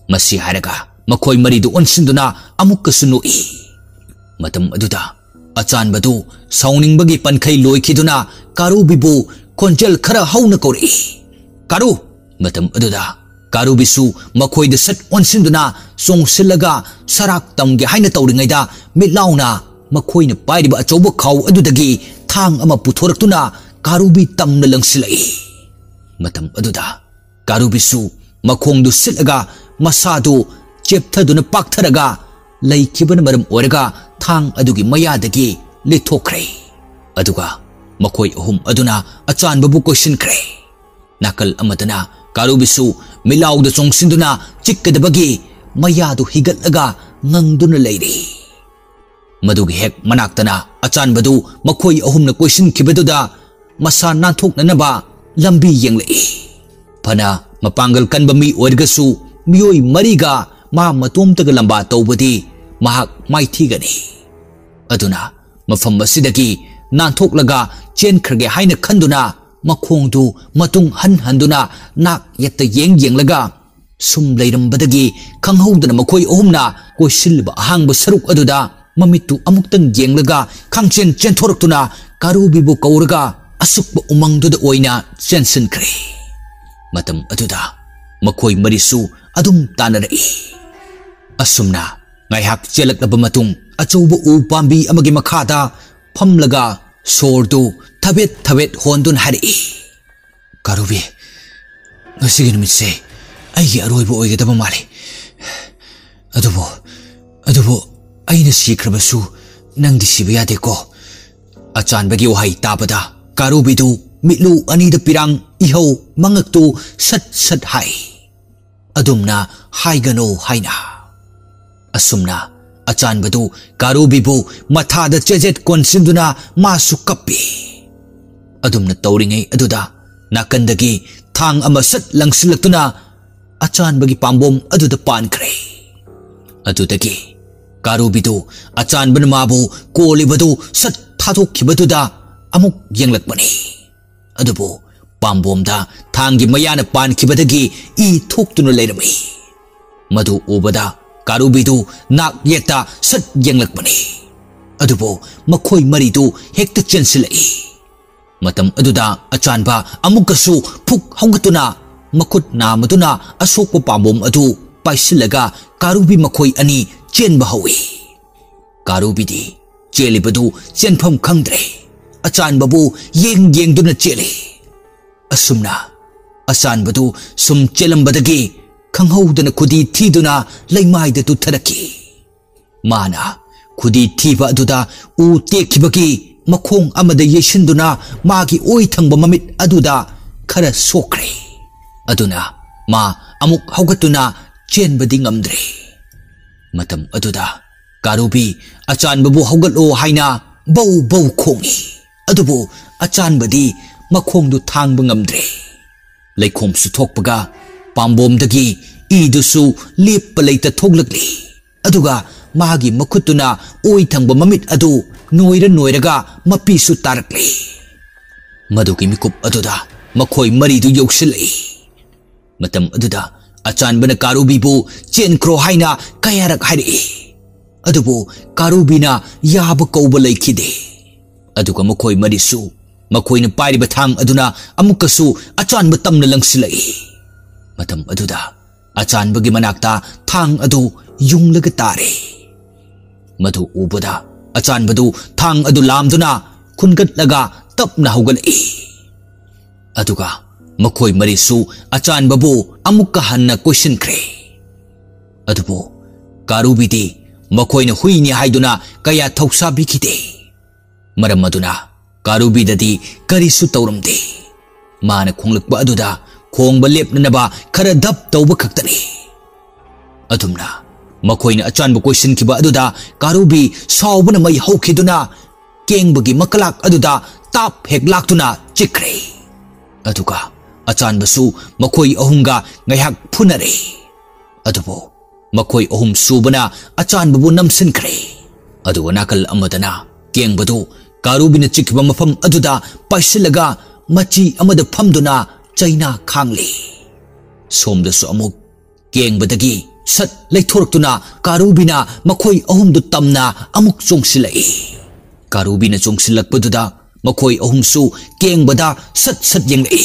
मसी हारगा मखोइ मरीदु ओनसिंदुना अमुक्कसु नोई मतम अदुदा अचानबदु साउनिंगबगी पनखै लोइखिदुना कारुबीबु खोंजेल खरा हौना कौरी कारू मतम अदुदा कारुबीसु मखोइद सट ओनसिंदुना सोंगसिलगा सराक तमगे हाइना तौरिङैदा मिलाउना मखोइना पाइरिबा अचौबा खाउ अदुदगी थांग अमा पुथोरक्तुना कारुबी तमना लंगसिलई मतम अदुदा कारुबीसु मखोंदु सिलगा मसादु चेप्थदुना पाक्थरगा लैखिबन मरम ओरगा thang adugi mayadagi lithokre aduga makoi ahum aduna achan babu question kre nakal amadana karubisu milaw da chongsinduna chikkadabagi mayadu higatlaga ngangduna leiri madugi hek manaktana achan badu makoi ahumna question kibeduda masa nanthoknanaba lambi yenglei phana mapangal kanba mi oirgasu miyoi mariga ma matomtaga lamba tawbadi mahak maithigani aduna mafam asidagi nanthoklaga chenkhrge haina khanduna makhongdu matung handuna nak yatta yenglaga sum leirambadagi khanghoudana makhoi ahumna koisilba ahangba saruk aduda mamitu amuktang yenglaga khangchen chenthoroktuna karubibu kauraga asukba umangduda oina chensinkhre matam aduda makhoi marisu adum tanarei asumna ngaihak chelaklaba matung achouba u pambi amagi makhada phamlaga sordu thabet hondun hari karubi ngasigi numitse aigi aroiba oigedaba mali adubo aina sikhrabasu nangdi siba yade ko achanbagi wahai tabada karubidu mitlu anida pirang ihau mangaktu sat hai adumna haigano haina asumna achanbadu karubibu mathada chejet konsinduna masu kappi adumna tauringai aduda nakandagi thang ama sat langsilaktuna achanbagi pambom aduda pankre adudagi karubidu achanbana mabu kolibadu sat thathokhibaduda amuk yenglakmani adubu pambomda thangi mayana pankhibadagi I thoktuna leirami madu ubada karubidu nak yekta sat yenglakmani adubu makhoi maridu hekta chensilai matam aduda achanba amukasu phuk hongatuna makut namaduna asokpa pambom adu paisilaga karubi makhoi ani chenba hawi karubidi chelibadu chenpham khangdre achanbabu yengduna chele asumna achanbadu sum chelambadagi khanghoudana khudi thiduna leimaida tu tharaki mana khudi thiba aduda u tekhibagi makhong amada yesinduna magi oi thangba mamit aduda khara sokre aduna ma amuk haugatuna chenbadi ngamdre matam aduda karubi achanbabu haugatlo haina bau khongi adubu achanbadi makhongdu thangba ngamdre leikhom su thokpaga pambomdagi idusu lepa leita thoglakli aduga magi makhutuna oi thangba mamit adu noiraga mapisu tarakli madugi mikup aduda makhoi maridu yoksilai matam aduda achanbana karubibu chenkro haina kayarak hari adubu karubina yaba kauba leikhide aduga makhoi marisu makhoina pairiba thang aduna amukasu achanba tamna langsilai matam aduda achanbagi manakta thang adu yunglaga tare madu ubada achanbadu thang adu lamduna khungatlaga tapna haugalai aduga makhoi marisu achanbabu amukka hanna question kre adubu karubidi makhoina huini haiduna kaya thausabi khide maram aduna karubidadi karisu tauramde mana khonglakba aduda khongba lepnanaba khara dap tauba khaktani adumna makhoina achanba question kiba aduda karubi saubana mai haukhiduna kengbagi makalak aduda tap hek laktuna chikre aduga achanbasu makhoi ahumga ngaihak phunare adubo makhoi ahum subana achanbabu namsinkre aduga nakal amadana kengbadu karubina chikba mafam aduda paisilaga machi amada phamduna chaina khangli somdasu amuk kengbadagi sat leithoraktuna karubina makhoi ahumdu tamna amuk chongsilai karubina chongsilakpaduda makhoi ahumsu kengbada sat yenglai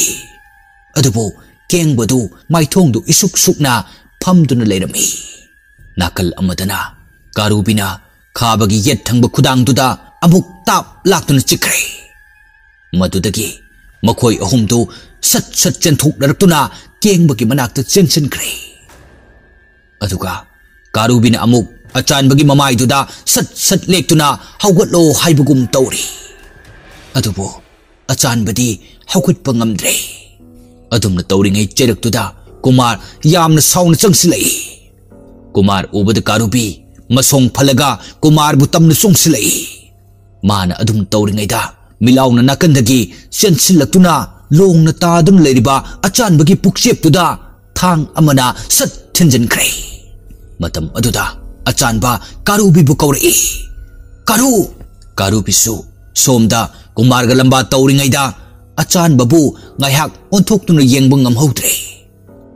adubo kengbadu maithongdu isuk sukna phamduna leirami nakal amadana karubina khabagi yet thangba khudangduda amuk tap laktuna chikre madudagi makhoi ahumdu sat chenthok daraktuna kengbagi manakta chensinkre aduga karubina amuk अचानबगी ममाइदुदा सट सट लेक्तुना हौगतलो हाइबगुम तौरी अदुबो अचानबदी हौगतप ngamdre अदुमना तौरिङै चेरक्तुदा Kumar यामना साउना चंगसिलै Kumar उबद कारुबी मसोंग फलगा Kumar बुतमना चोंगसिलै माना अदुम तौरिङैदा मिलाउना नाकंदगी चेनसिलक्तुना लोंना तादुन लेरिबा अचानबगी पुक्सेपतुदा थांग अमना सट थिनजनख्रे मतम अदुदा अचानबा कारुबीबु कौरई कारू कारुबीसु सोमदा कुमारगा लंबा तौरिङैदा अचानबबु ngaihak onthoktuna yengba ngamhौद्रे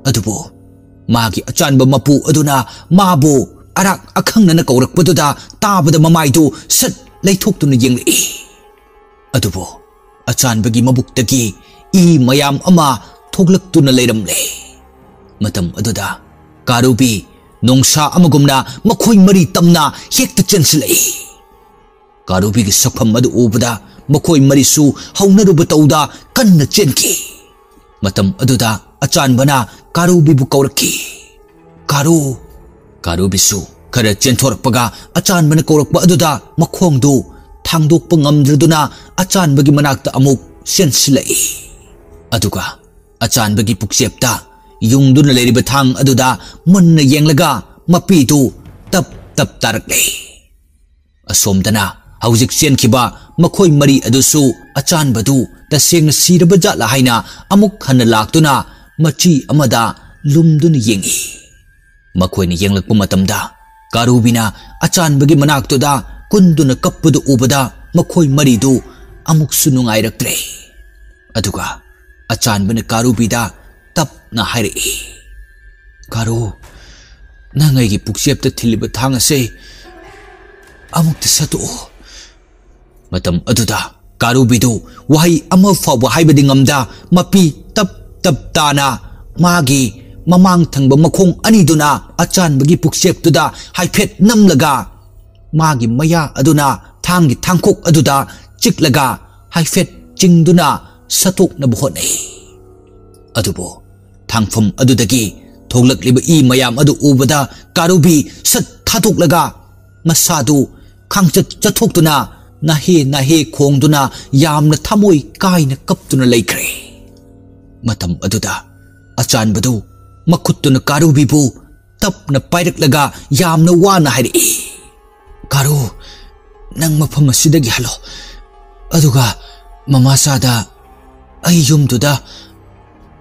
अदुबो मागी अचानबा मपु अदुना माबु अराक अखंगना कौरकपदुदा ताबदा ममाइदु सट लैथोक्तुना येंगलई अदुबो अचानबगी मबुक्तगी ई मयाम अमा थोगलक्तुना लेरमले मतम अदुदा कारुबी नोंसा अमगुमना मखोय मरी तमना हेक्ता चेंसिलई कारुबीगी सफम अदु उबदा मखोय मरीसु हौनरुब तौदा कन्न चेनकी मतम अदुदा अचानबना कारुबीबु कौरकी कारू कारुबीसु खरा चेंथोरपगा अचानबना कौरकपा अदुदा मखोंदु थांदोकपा ngamद्रदुना अचानबगी मनाक्ता अमुक सेंसिलई अदुगा अचानबगी पुक्सेपता युंगदुना लेरिबा थांग अदुदा मुन्ना येंगलगा मपीदु तप तप तारकले असोमदना हौजिक चेनखिबा मखोय मरी अदुसु अचानबदु तसेंगना सिरबा जातला हाइना अमुक हन्ना लाक्तुना मची अमदा लुमदुना येंगी मखोयना येंगलकपा मतमदा कारुबीना अचानबगी मनाक्तुदा कुंदुना कप्पदु उबदा मखोय मरीदु अमुकसु नुंगाइरक्त्रे अदुगा अचानबना कारुबीदा तपना हाइरई कारू नंगैगी पुक्सेपता थिलिबा थांगसे अमुक्ता सतु मतम अदुदा कारुबीदु वहाई अमा फावबा हाइबदि ngamda मपी तप तप ताना मागी ममांग थंगबा मखोंग अनिदुना अचानबगी पुक्सेपतुदा हाइफेट नमलगा मागी मया अदुना थांगी थांखोक अदुदा चिकलगा हाइफेट चिंगदुना सतोकनबा होनै अदुबो थांफम अदुदगी थोगलक्लिबा ई मयाम अदु उबदा कारुबी सत थादोकलगा मसादु खांचत चथोक्तुना नाहे खोंगदुना यामना थमोय कायना कप्तुना लेख्रे मतम अदुदा अचानबदु मखुत्तुना कारुबीबु तपना पाइरक्लगा यामना वाना हाइरई कारू नंग मफम असिदगी हलो अदुगा ममासादा अई युमदुदा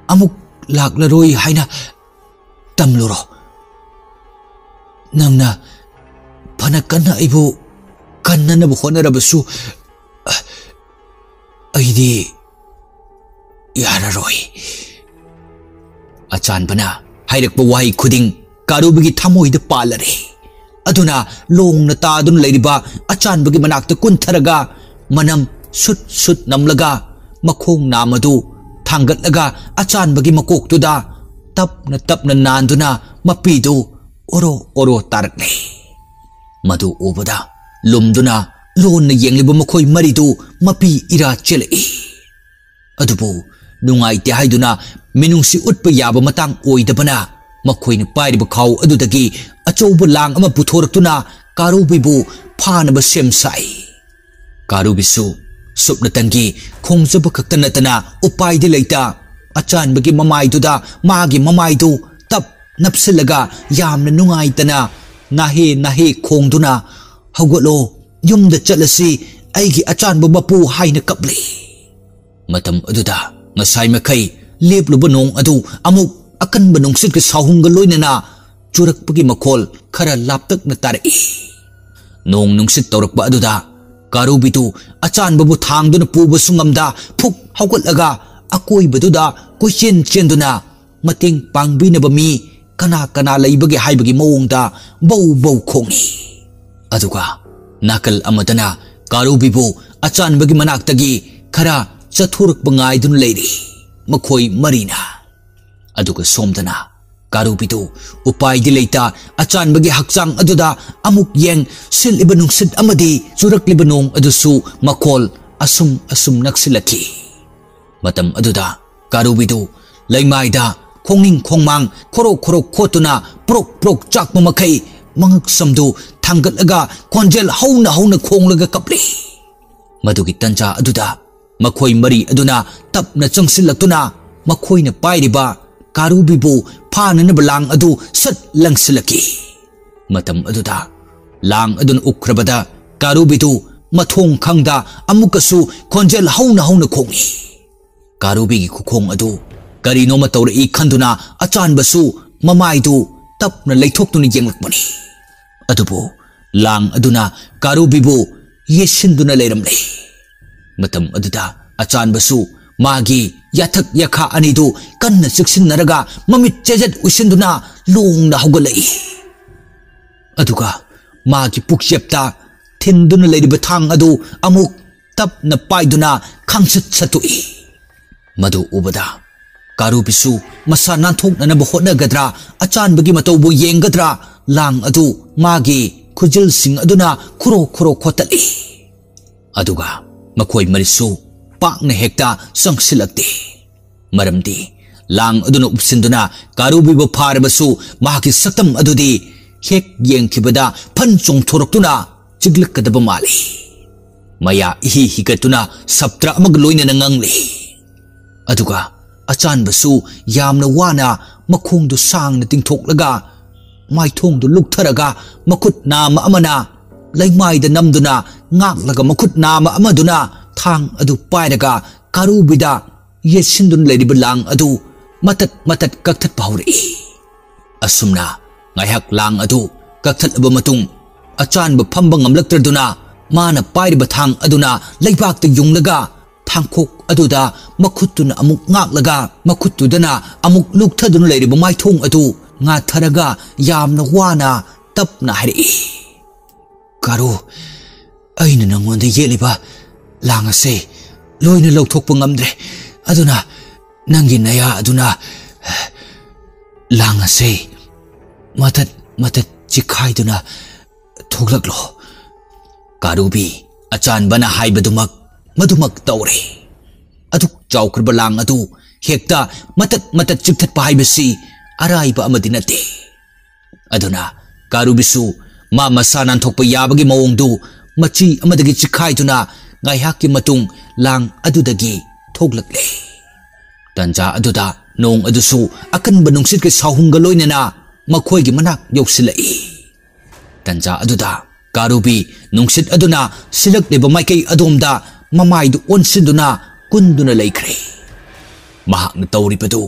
अमुक लाक्लरोई हाइना तमलुरो नंगना फना कन्ना अइबु कन्ननबु होनरबसु अइदी याररोई अचानबना हाइरकपा वाही खुदिंग कारुबगी थमोइदा पालरे अदुना लोंगना तादुन लेरिबा अचानबगी मनाक्ता कुंथरगा मनम सुट सुट नमलगा मखोंग नामदु थांगतलगा अचानबगी मकोक्तुदा तपना तपना नांदुना मपीदु ओरो ओरो तारकले मधु उबदा लुमदुना लोन येंगलिबा मखोय मरीदु मपी इरा चेलई अदुबु नुंगाइते हाइदुना मिनुंगसी उटपा याबा मतंग ओइदबना मखोयना पाइरिबा खाव अदुदगी अचौबा लांग अमा पुथोरक्तुना कारुबीबु फानबा सेमसाई कारुबीसु सुपनतंगी खोंजबा खक्ता नतना उपायदि लेता अचानबगी ममाइदुदा मागी ममाइदु तप नपसिलगा यामना नुंगाइतना नाहे खोंगदुना हौगलो युमदा चलसी अइगी अचानबा मपु हाइना कपले मतम अदुदा ngasai makai lepluba nong adu amuk akan benungsit ke sahungga loinana churakpagi makhol khara laptak na tarai nong nungsit tawrakpa aduda karubitu achan babu thangduna puba sungamda phuk haugatlaga akoi baduda kochen chenduna mating pangbinaba mi kana leibagi haibagi mawongda bau khongi aduga nakal amadana karubibu achan bagi manaktagi khara चथुरक बंगाइदुन लेरी मखोय मरीना अदुगा सोमदना कारुबीदु उपायदि लेता अचानबगी हक्चांग अदुदा अमुक Young सिलिबा नुंसित अमदी चुरकलिबा नोंग अदुसु मखोल assume नक्सिलखी मतम अदुदा कारुबीदु लैमाइदा खोंनिंग खोंमांग खोरो खोतुना proc चाकमा मखै mangak samdu thangatlaga khonjel hauna khonglaga kapli madugi tanja aduda makhoi mari aduna tapna changsilaktuna makhoina pairiba karubibu phananaba lang adu sat langsilaki matam aduda lang adun ukrabada karubidu mathong khangda amukasu khonjel hauna khongi karubi gi khukhong adu karino ma tawri khanduna achan basu mamaidu tapna leithokduna yenglakmani adubu lang aduna karubibu yesinduna leiramle matam aduda achan basu magi yathak yakha anidu kanna siksinaraga mamit chejat usinduna longna hogalai aduga magi pukchepta thinduna leiriba thang adu amuk tapna paiduna khangsat satui madu ubada karubisu masa nanthoknanaba hotnagadra achanbagi matawbu yengadra lang adu magi khujil sing aduna khuro khotali aduga makhoi marisu pakna hekta sangsilakti maramdi lang aduna upsinduna karubibu pharabasu mahaki saktam adudi hek yengkhibada phanchong thoroktuna chiglakadaba mali maya hi higatuna saptra amag loina ngangli aduga achan basu yamna wana makhongdu sangna tingthoklaga maithongdu luktharaga makut nama amana laimai da namduna ngaklaga makut nama amaduna thang adu pairaga karubida yesindun leiriba lang adu matat kakthat pauri asumna ngaiak lang adu kakthat aba matung achan ba phamba ngamlaktraduna mana pairiba thang aduna leibak ta yunglaga thangkhok aduda makhutuna amuk ngaklaga makhutudana amuk lukthaduna leiriba maithong adu nga tharaga yamna wana tapna hari karu aina nangonda yeliba langase loina lawthokpa ngamdre aduna nangi naya aduna langase matat chikhaiduna thoglaklo karubi achan bana haibadumak madumak tawre aduk chawkrba lang adu hekta matat chikthat pa haibasi araiba amadinate aduna karubisu ma masanan thokpa yabagi mawongdu machi amadagi chikhaiduna ngaihaki matung lang adudagi thoglakle tanja aduda nong adusu akan banungsit ke sahungga loinana makhoi gi manak yausilai tanja aduda karubi nungsit aduna silak leba maikei adomda mamai du onsinduna kunduna laikre mahak na tawri padu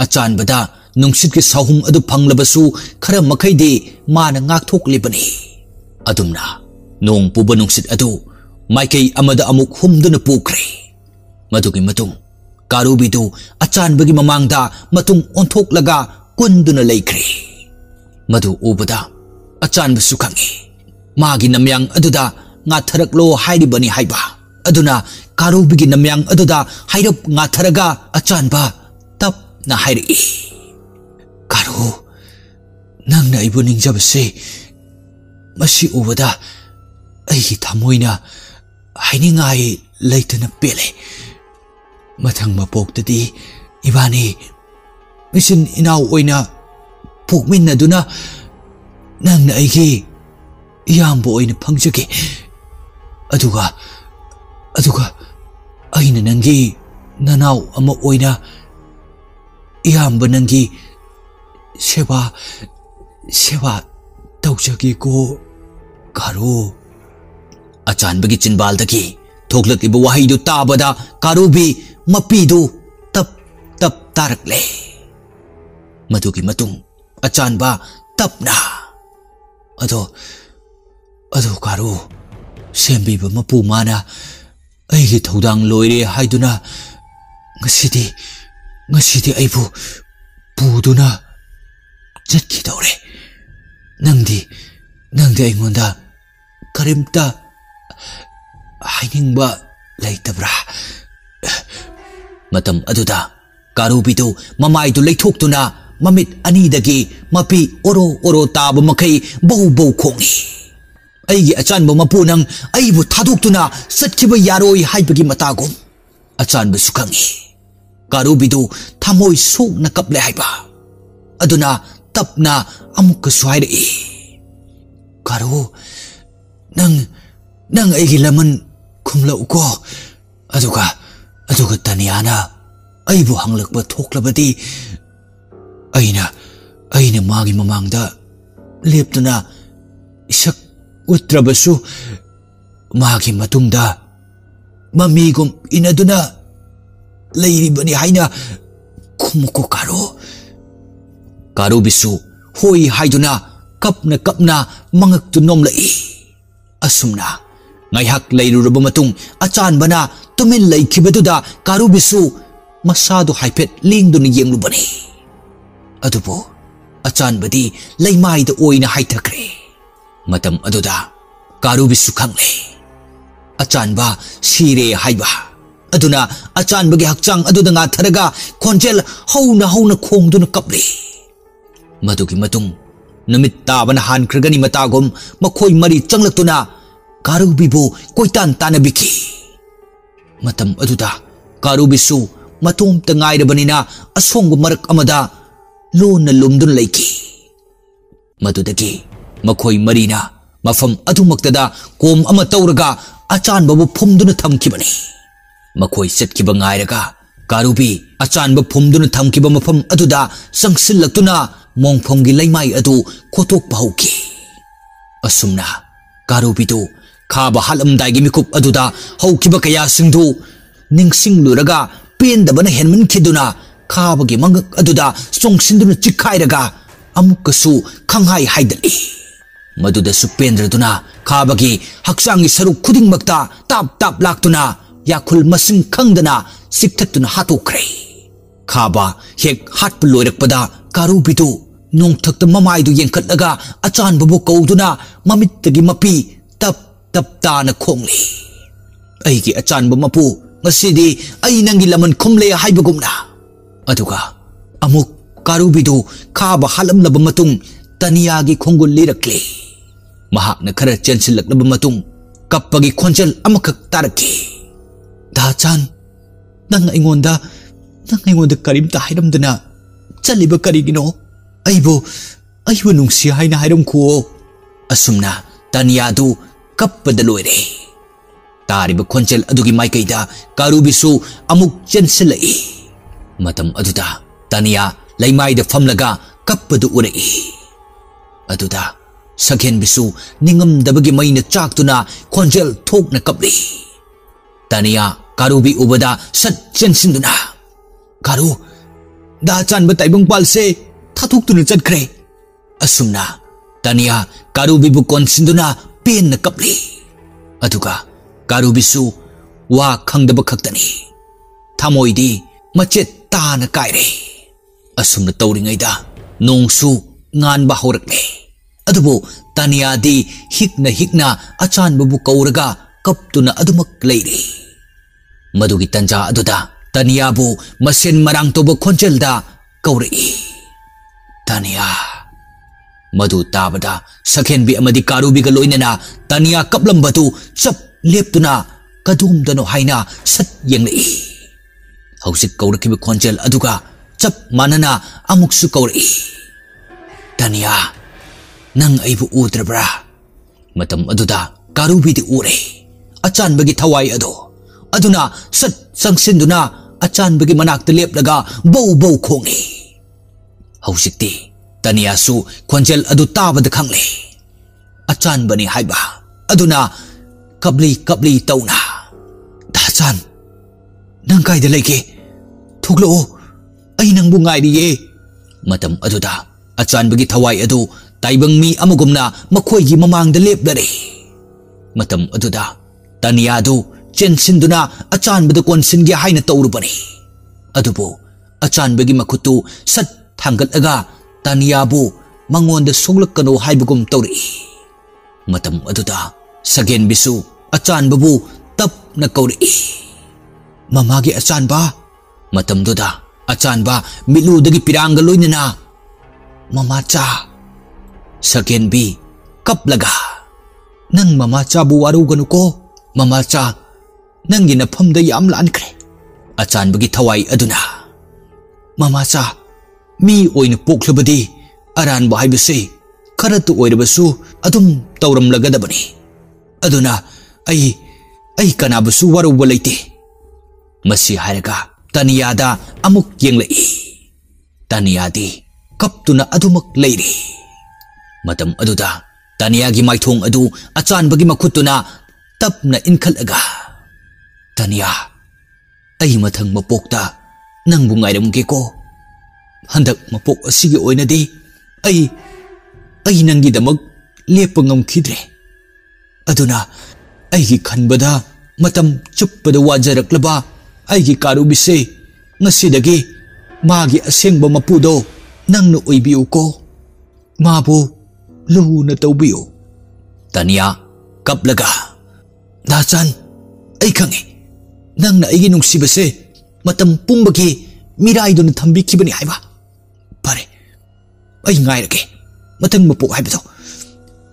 achan bada nungsit ke sahum adu phanglabasu khara makai de mana ngak thok lebani adumna nong puba nungsit adu maikei amada amuk humduna pukre madugi matung karubi du achan bagi mamangda matung onthok laga kunduna laikre madu ubada achan basu khangi magi namyang aduda nga tharaklo hairibani haiba aduna karubigi namyang aduda hairap nga tharaga achan ba tap na hairi karu nang na ibu ningjabase masi ubada ai thamoina hainingai leitana pele mathang mapoktadi ibani misin inaw oina pukminna duna nang na aigi iyambo oina phangjage aduga aina nangi nanaw ama oina iyamba nangi sewa tawjage ko karu achan bagi chinbal dagi thoglak ibu wahai du tabada karubi mapidu tap tarakle madugi matung achan ba tapna ado karu sembi ba mapu mana aigi thodang loire haiduna ngasidi aibu puduna jatki dore nangdi aingonda karimta hainingba laitabra matam aduda karubidu mamaidu leithoktuna mamit anidagi mapi oro taba makai bau khongi aigi achanba mapunang aibu thadoktuna satkiba yaroi haibagi matagum achanba sukhangi karubidu thamoi sokna kaple haiba aduna tapna amukka suhairi Karu nang aigi laman khumlau ko aduga Taniana aibu hanglakba thoklabadi aina magi mamangda leptuna isak utrabasu magi matungda mamigum inaduna leiribani haina khumuko Karu bisu hoi haiduna kapna mangak tu nom lai asumna ngaiak leiruraba matung achan bana tumin laikhibaduda Karu bisu masadu haipet lingduna yenglubani adubo achan badi leimai da oina haitakre matam aduda Karu bisu khangle achan ba sire haiba aduna achan bagi hakchang aduda nga tharaga khonjel hauna khongduna kapli madugi matung numit tabana han kragani matagom makhoi mari changlaktuna Karu bibu koitan tanabiki matam aduda Karu bisu matum tangairabanina asongba marak amada lona lumdun laiki madudagi makhoi marina mafam adumaktada kom ama tawraga achan babu phumduna thamkibani makhoi setkiba ngairaga Karubi achan ba phumduna thamkiba mafam aduda sangsillaktuna mongphomgi leimai adu khotok bahauki asumna Karubi tu khaba halamdai gi mikup aduda haukiba kaya singdu ningsing luraga pendabana henman khiduna khaba gi mangak aduda songsinduna chikhairaga amukasu khanghai haidali maduda supendraduna khaba gi haksangi saruk khuding makta tap laktuna yakhul masing khangdana sikthatuna hatokre khaba hek hatp loirakpada Karubi tu nongthakta mamai du yengkhatlaga achan babu kauduna mamittagi mapi tap tana khongli aigi achan ba mapu ngasidi ai nangi laman khumle haibagumna aduga amuk Karubi du khaba halamlaba matung Tania gi khongul lirakle mahakna khara chensillaklaba matung kappagi khonjal amakak taraki dachan nang aingonda karimta hairamdana chaliba karigino aibo nungsi haina hairam kho asumna Tania du kappada loire tariba khonjal adugi maikaida Karubi su amuk chensilai matam aduda Tania laimai da famlaga kappadu urai aduda Sakhen bisu ningam dabagi maina chaktuna khonjal thokna kapli Tania Karubi ubada sat chensinduna Karu da chan ba taibang palse thatuktuna chatkre asumna Tania Karubi bu konsinduna pen na kapli aduga Karubi su wa khangdaba khaktani thamoidi machet ta na kaire asumna tawringaida nongsu ngan ba horakle adubo Tania di hikna achan babu kauraga kaptuna adumak leire madugi tanja aduda Tania bu masen marang tobo khonjelda kaurei Tania madu tabada Sakhen bi amadi Karubi ga loinana Tania kaplambatu chap leptuna kadumdano haina sat yenglei hausik kaurakiba khonjel aduga chap manana amuksu kaurei Tania nang aibu udrabra matam aduda Karubi di ure achan bagi thawai aduna sat sangsinduna achan bagi manakta leplaga bow khongi hausikti Tania su khonjel adu tabada khangle achan bani haiba aduna kabli tauna dachan nang kaida leke thuklo ai nang bu ngai riye matam aduda achan bagi thawai adu taibang mi amagumna makhoi gi mamangda leplare matam aduda Tania du chensinduna achan bada konsin gi haina tawrubani adubo achan bagi makhutu sat thangalaga Tania bu mangonda songlakano haibagum tawri matam aduda Sakhen bisu achan babu tap na kauri mamagi achan ba matam duda achan ba milu dagi piranga loinana mama cha Sakhen bi kaplaga nang mama cha bu waruganu ko mama cha nangi na phamda yam lankre achan bagi thawai aduna mama cha mi oina poklabadi aran ba haibase खरत ओइरबसु अदुम तौरमलगदबनी अदुना आई कनाबसु वरुब लेते मसी हायरगा तनियादा अमुक येंगलई तनियादी कप्तुना अदुमक लेरी मतम अदुदा तनियागी माइथोंग अदु अचानबगी मखुतुना तपना इनखलगा तनिया आई मथंग मपोकता नंगबु ngairमगेको हंदक मपोक असिगी ओइनदी आई नंगीदमक लेप ngमखिद्रे अदुना आईगी खनबदा मतम चुप्पदा वाजरक्लबा आईगी कारुबिसे ngasiदगी मागी असेंगबा मपुदो नंगना ओइबिउको माबु लुना तौबिउ तनिया कपलगा दाचान आई खंगे नंगना आईगी नुंगसिबसे मतम पुंबगी मिराइदुना थंबिखिबनी हाइबा फरे आई ngairage Matang मपोक हाइबदो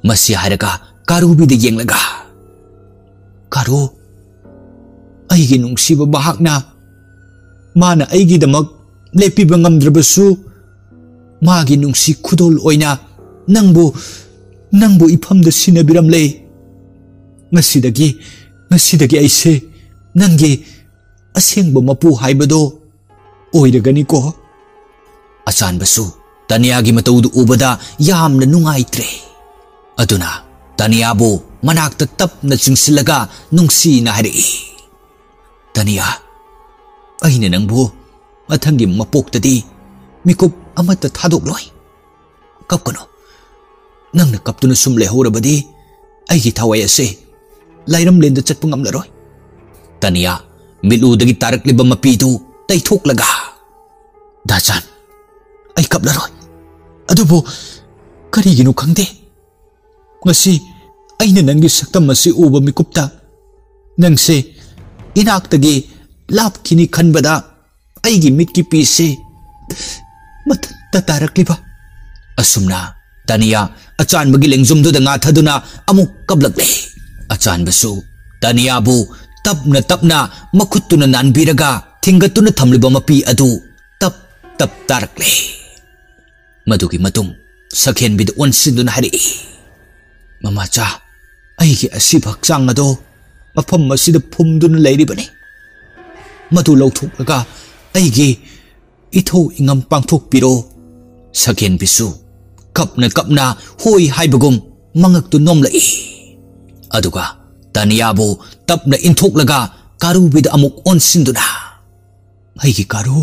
मसी हायरगा कारुबिदा येंगलगा कारो आईगी नुंगसिबा बहाकना माना आईगीदमक लेपिबा ngamdrabasu मागी नुंगसी खुदोल ओइना नंगबु इफमदा सिनाबिरमले ngasiदगी आइसे नंगे असेंगबा मपु हाइबदो ओइरगनिको अचानबसु तनियागी मतौदु उबदा यामना नुंगाइत्रे अदुना तनियाबु मनाक्ता तपना चिंसिलगा नुंगसीना हाइरई तनिया अहिना नंगबु मथंगी मपोक्तदी मिकुप अमत थादोक्लोय कपकनो नंगना कपतुना सुम लेहौरबदी आईगी थावाय असे लाइरम लेंदा चटपा ngamlaroy तनिया मिलुदगी तारकलिबा मपीदु तैथोक्लगा दाचान आई कपलारोय अदुबो करिगिनो खंगदे ngasi aina nangi saktam masi uba mikupta nangse inaktagi lapkini khanbada aigi mitki pise matata tarakliba asumna taniya achanbagi lengjumdu da nga thaduna amuk kablakle achanbasu taniyabu tapna makhutuna nanbiraga thingatuna thamliba mapi adu tap tarakle madugi matung sakhen bid onsinduna hari ममाचा आईगी असिब हक्चांग अदो मफम मसिद फुमदुन लेरिबने मदु लौथोकलगा आईगी इथौ इंगम पांथोकपिरो सकेन बिसु कपना होई हाइबगुम मंगक्तु नोमलई अदुगा तनियाबो तपना इंथोकलगा कारुबिद अमुक ओनसिंदुना आईगी कारू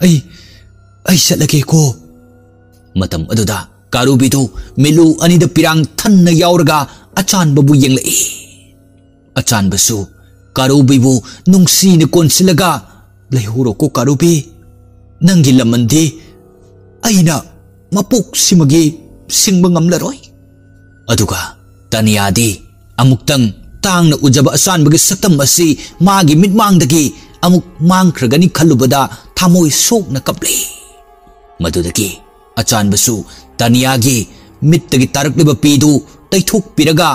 आई चलगे को मतम अदुदा कारुबिदु मिलु अनिद पिरांग थन्न यावरगा अचानबबु येंगलई अचानबसु कारुबिबु नुंगसीन कोनसिलगा लेहुरो को कारुबी नंगी लमंदी आइना मपुक सिमगी सिंगबा ngamlaroy अदुगा तनियादी अमुक्तंग तांगना उजबा अचानबगी सकतम असि मागी मिटमांगदगी अमुक मांगख्रगनी खल्लुबदा थामोय सोकना कपले मदुदगी अचानबसु तनियागी मित्तगी तारकलिबा पीदु तैथोकपिरगा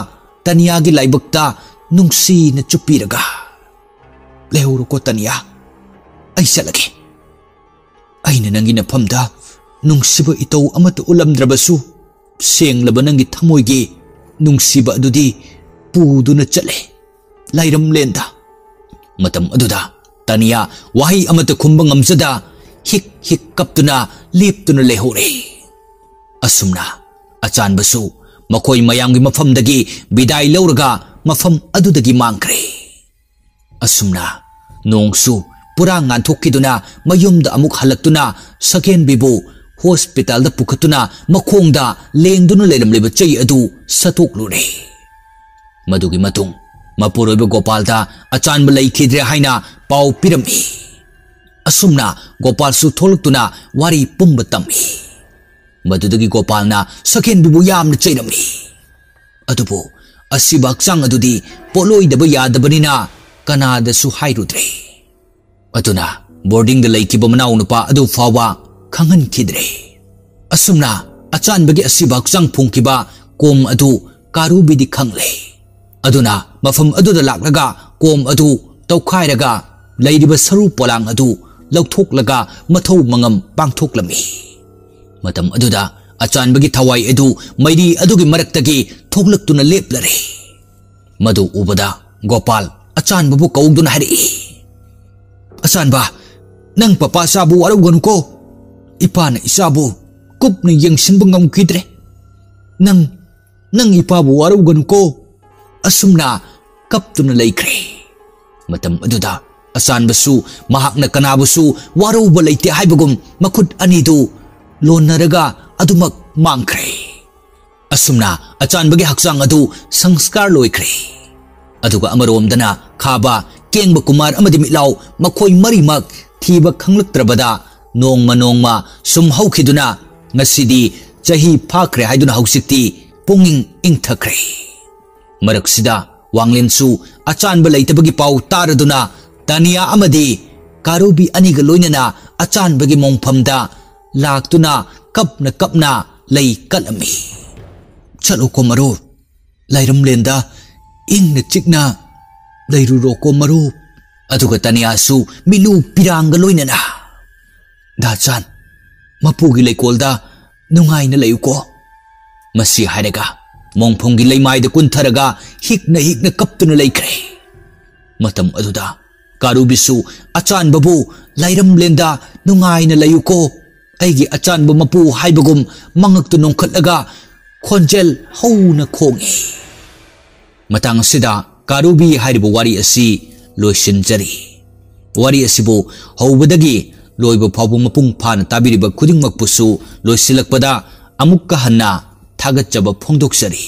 तनियागी लाइबक्ता नुंगसीना चुप्पिरगा लेहुरो को तनिया आई चलगे आइना नंगी नफमदा नुंगसिबा इतौ अमत उलमद्रबसु सेंगलबा नंगी थमोयगी नुंगसिबा अदुदी पुदुना चले लाइरम लेंदा मतम अदुदा तनिया वाही अमत खुंबा ngamjada हिक कपतुना लेपतुना लेहोरे असुमना अचानबसु मखोय मयांगी मफमदगी बिदाई लौरगा मफम अदुदगी मांगरे असुमना नोंगसु पुरा nganthokiduna mayumda amuk halaktuना सकेन बिबु हॉस्पिटल दा पुखतुना मखोंगदा लेंगदुना लेरमलेबा चै अदु सतोकलुरे मदुगी मतुंग मपुरोइबा गोपालदा अचानबा लैखिद्रे हाइना पाउ पिरमी असुमना गोपालसु थोलक्तुना वारी पुंबा तम्मी मदुदगी गोपालना सकेन बिबु यामना चैरमी अदुबो असिबा हक्चांग अदुदी पोलोइदबा यादबनिना कनादसु हाइरुद्रे अदुना बोर्डिंग दा लैखिबा मनाउ नुपा अदु फावा खंगनखिद्रे असुमना अचानबगी असिबा हक्चांग फुंखिबा कोम अदु कारुबिदी खंगले अदुना मफम अदुदा लाक्लगा कोम अदु तौखाइरगा लैरिबा सरू पोलांग अदु लौथोकलगा मथौ मंगम पांथोकलमी मतम अदुदा अचानबगी थवाई एदु मैरी अदुगी मरक्तगी थोगलक्तुना लेप्लरे मधु उबदा गोपाल अचानबबु कौदुना हरि अचानबा नंग पपा साबु वारुगनुको इपान इसाबु coupon यंगसिनबु ngamkidre nang ipabu waruganuko asumna kaptuna laikre matam aduda asanbasu mahakna kanabusu waruba leite haibagum makut anidu lonaraga adumak mangkre asumna achanbagi haksang adu sanskar loikre aduga amaromdana khaba kengba kumar amadi milaw makhoi marimak thiba khanglaktrabada nongma sum haukhiduna ngasidi chahi phakre haiduna hausikti punging ingthakre maraksida wanglensu achanba leitabagi pau taraduna tania amadi karubi aniga loinana achanbagi mongphamda laktuna kapna lei kalami chalo ko maru lairam lenda ingna chikna lairu ro ko maru aduga tania su milu piranga loinana da chan mapugi leikolda nungai na layuko masi hairaga mongphonggi leimaida kuntharaga hikna kaptuna laikre matam aduda karubisu achanbabu lairam lenda nungai na layuko aigi achanba mapu haibagum mangaktu nongkhatlaga khonjel hauna khongi matang sida karubi hairibu wari asi loisinjari wari asibu hawbadagi loiba phabu mapung phana tabiriba khudingmak pusu loisilakpada amukka hanna thagatjaba phongdoksari